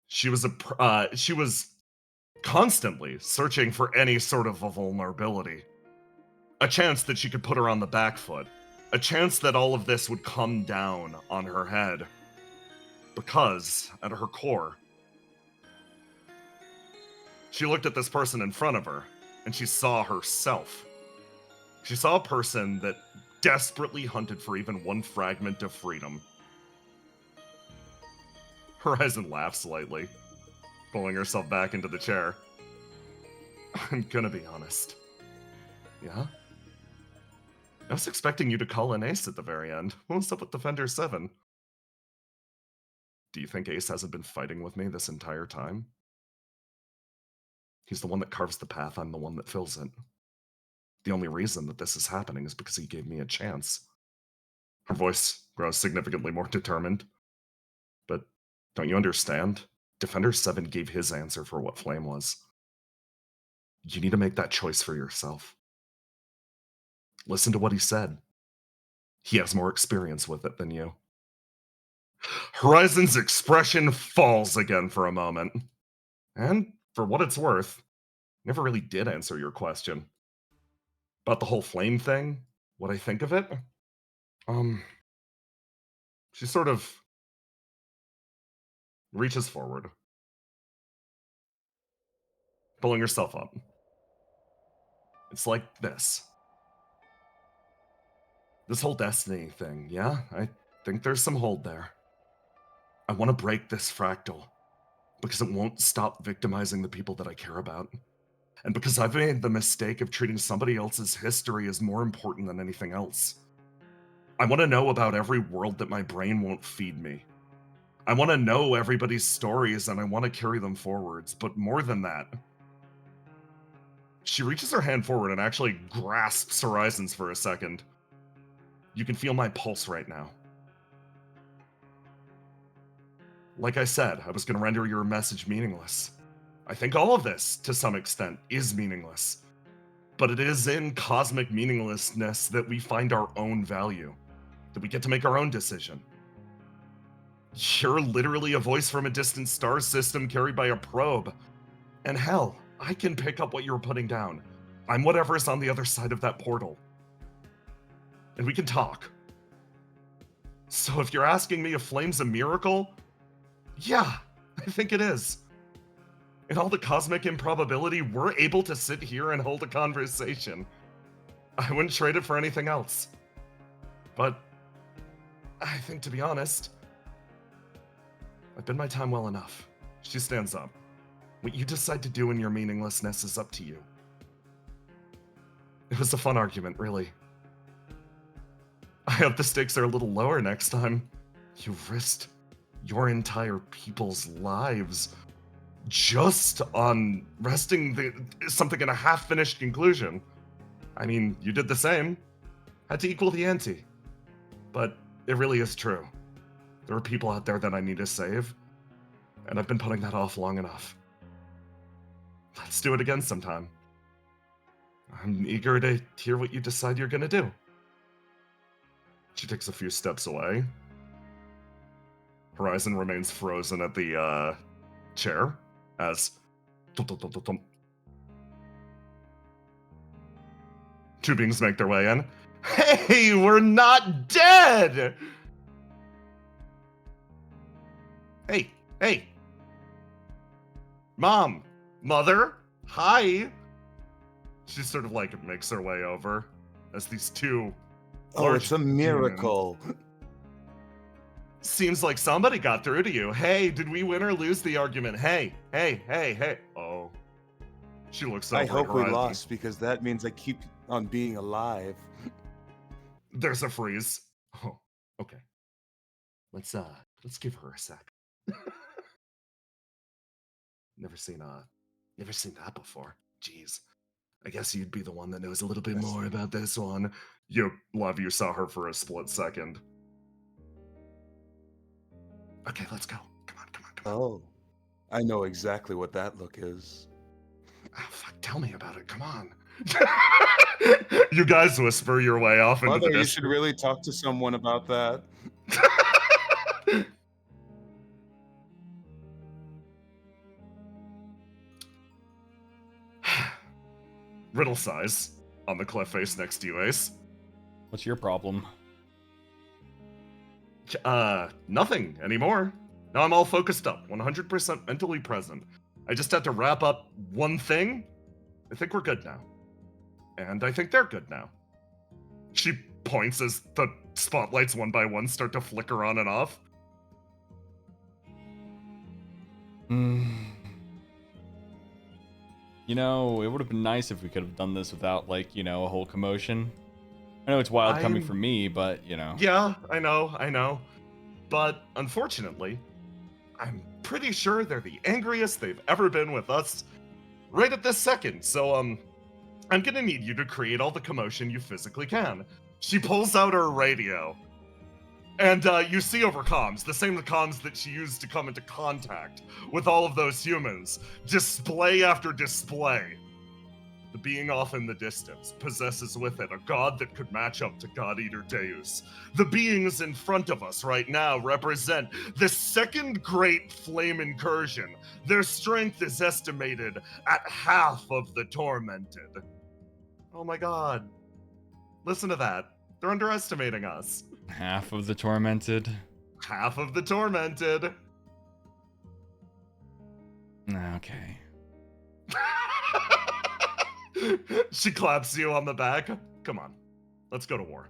She was constantly searching for any sort of a vulnerability. A chance that she could put her on the back foot. A chance that all of this would come down on her head. Because, at her core, she looked at this person in front of her, and she saw herself. She saw a person that desperately hunted for even one fragment of freedom. Horizon laughed slightly, pulling herself back into the chair. I'm gonna be honest. Yeah? I was expecting you to call in Ace at the very end. What's up with Defender 7? Do you think Ace hasn't been fighting with me this entire time? He's the one that carves the path, I'm the one that fills it. The only reason that this is happening is because he gave me a chance. Her voice grows significantly more determined. But don't you understand? Defender 7 gave his answer for what Flame was. You need to make that choice for yourself. Listen to what he said. He has more experience with it than you. Horizon's expression falls again for a moment. And for what it's worth, never really did answer your question. About the whole flame thing, what I think of it? She sort of reaches forward, pulling herself up. It's like this. This whole destiny thing, yeah? I think there's some hold there. I want to break this fractal because it won't stop victimizing the people that I care about. And because I've made the mistake of treating somebody else's history as more important than anything else. I want to know about every world that my brain won't feed me. I want to know everybody's stories and I want to carry them forwards, but more than that, she reaches her hand forward and actually grasps Horizon's for a second. You can feel my pulse right now. Like I said, I was going to render your message meaningless. I think all of this, to some extent, is meaningless. But it is in cosmic meaninglessness that we find our own value, that we get to make our own decision. You're literally a voice from a distant star system carried by a probe. And hell, I can pick up what you're putting down. I'm whatever's on the other side of that portal. And we can talk. So if you're asking me if Flame's a miracle, yeah, I think it is. In all the cosmic improbability, we're able to sit here and hold a conversation. I wouldn't trade it for anything else. But I think, to be honest, I've been my time well enough. She stands up. What you decide to do in your meaninglessness is up to you. It was a fun argument, really. I hope the stakes are a little lower next time. You risked your entire people's lives just on resting something in a half-finished conclusion. I mean, you did the same. Had to equal the ante. But it really is true. There are people out there that I need to save, and I've been putting that off long enough. Let's do it again sometime. I'm eager to hear what you decide you're gonna do. She takes a few steps away. Horizon remains frozen at the chair as two beings make their way in. Hey, we're not dead! Hey. Mom, Mother, hi. She sort of like makes her way over as these two. Oh, it's a miracle. Seems like somebody got through to you. Hey, did we win or lose the argument? Hey. Oh. She looks over I at hope we Horizon. lost because that means I keep on being alive. There's a freeze. Oh, okay. Let's give her a sec. Never seen that before. Jeez. I guess you'd be the one that knows a little bit more about this one. You saw her for a split second. Okay, let's go. Come on. Oh, I know exactly what that look is. Oh, fuck, tell me about it. Come on. You guys whisper your way off into Mother, the you distance. should really talk to someone about that. Riddle size on the cliff face next to you, Ace. What's your problem? Nothing anymore. Now I'm all focused up, 100% mentally present. I just had to wrap up one thing. I think we're good now. And I think they're good now. She points as the spotlights one by one start to flicker on and off. You know, it would have been nice if we could have done this without, like, you know, a whole commotion. I know it's wild coming from me, but, you know. Yeah, I know. But unfortunately, I'm pretty sure they're the angriest they've ever been with us right at this second. So, I'm gonna need you to create all the commotion you physically can. She pulls out her radio. And you see over comms, the same comms that she used to come into contact with all of those humans. Display after display. The being off in the distance possesses with it a god that could match up to God Eater Deus. The beings in front of us right now represent the second great flame incursion. Their strength is estimated at half of the tormented. Oh my god. Listen to that. They're underestimating us. Half of the tormented? Half of the tormented. Okay. She claps you on the back. Come on. Let's go to war.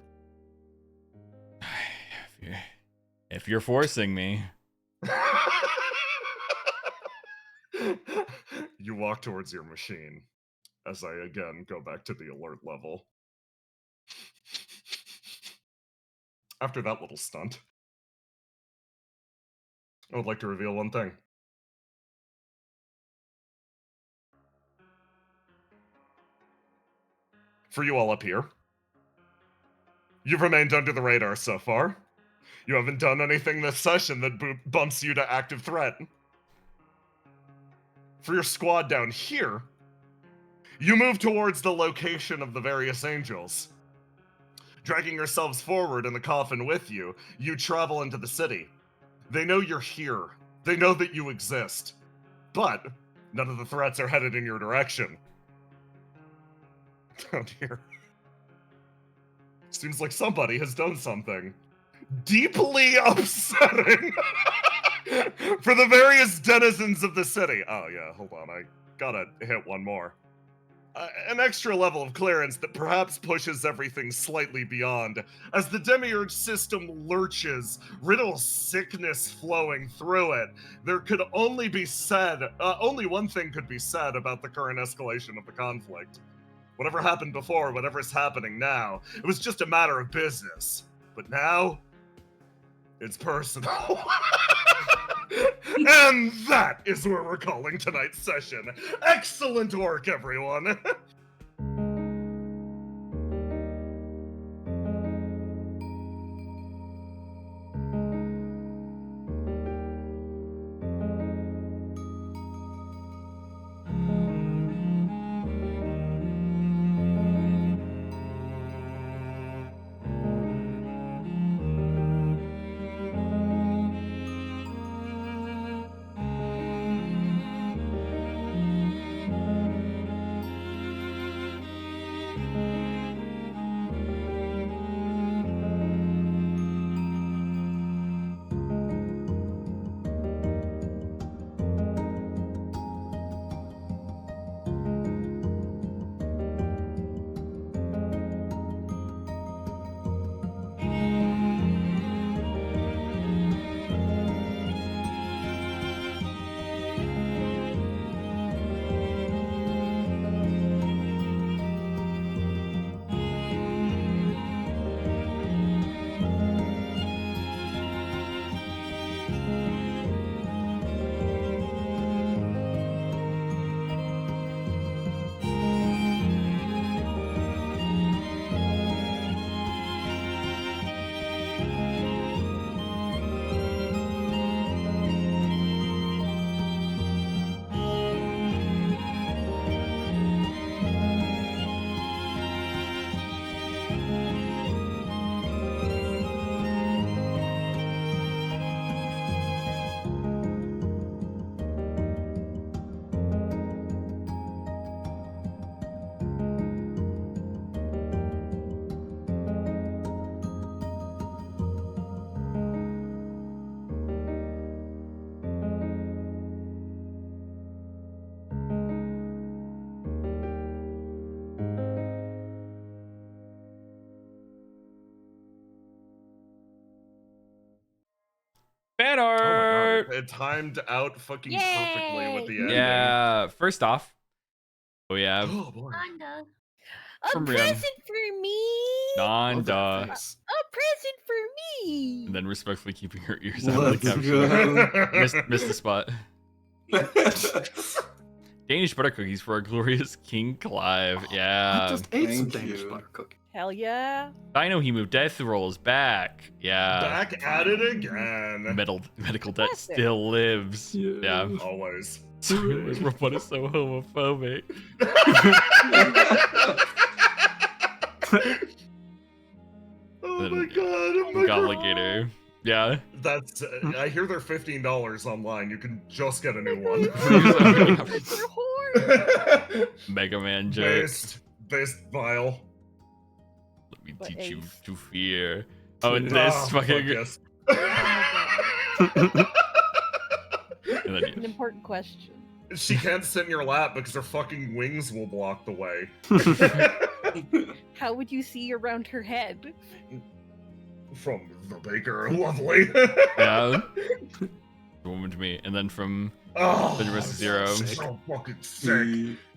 If you're forcing me. You walk towards your machine as I again go back to the alert level. After that little stunt, I would like to reveal one thing. For you all up here, you've remained under the radar so far. You haven't done anything this session that bumps you to active threat. For your squad down here, you move towards the location of the various angels. Dragging yourselves forward in the coffin with you, you travel into the city. They know you're here. They know that you exist. But none of the threats are headed in your direction. Down here. Seems like somebody has done something deeply upsetting for the various denizens of the city. Oh yeah, hold on, I gotta hit one more. An extra level of clearance that perhaps pushes everything slightly beyond. As the demiurge system lurches, Riddle's sickness flowing through it, there could only be said, only one thing could be said about the current escalation of the conflict. Whatever happened before, whatever's happening now, it was just a matter of business. But now, it's personal. And that is where we're calling tonight's session. Excellent work, everyone. Fan Oh art. my god, it timed out fucking perfectly with the ending. Yeah. First off, we have Oh boy. Nanda. A From Rian. present for me. Love that Nanda, face. A present for me. and then respectfully keeping her ears out of the Let's caption. go. Missed the spot. Danish butter cookies for our glorious King Clive. I Yeah. just ate some Thank Danish you. butter cookie. Hell yeah. Dino Hemu Death Rolls back. Yeah. Back at it again. Medical debt Classic. still lives. Yeah. Yeah. Always. This robot is so homophobic. Oh my god. Oh my god. Alligator. Yeah. That's. I hear they're $15 online. You can just get a new one. It's your horn. Mega Man joke. Based vile. Let me But teach you Ace. to fear. Oh, and Ah, this fuck fucking. yes. And then An important question. She can't sit in your lap because her fucking wings will block the way. How would you see around her head? From the baker, lovely. yeah. The woman to me, and then from Oh, Then rest is zero. So fucking sick.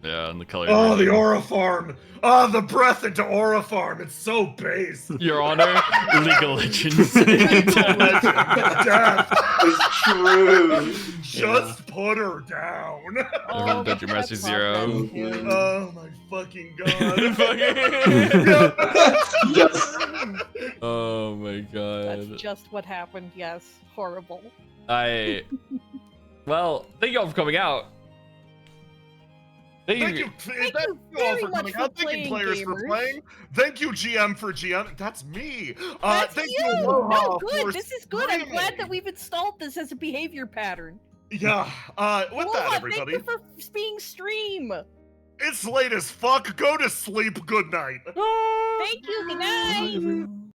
yeah, and the color. Oh, the Aura Farm. Oh, the breath into Aura Farm. It's so base. Your Honor, League of Legends. Death. It's true. Just put her down. Everyone Dungeon Master that's Zero. not bad, too. Oh my fucking god. Yes. Oh my god. That's just what happened. Yes, horrible. Well, thank you all for coming out. Thank you, Thank thank you you all very for much coming for out. Thank you, playing, players, for gamers. playing. Thank you, GM, for GM. That's me. That's Thank you. Aloha No, for good. This is good. I'm glad streaming. that we've installed this as a behavior pattern. Yeah. With that, Aloha, everybody, thank you for being stream. it's late as fuck. Go to sleep. Good night. Thank you. Good night. Bye, everyone.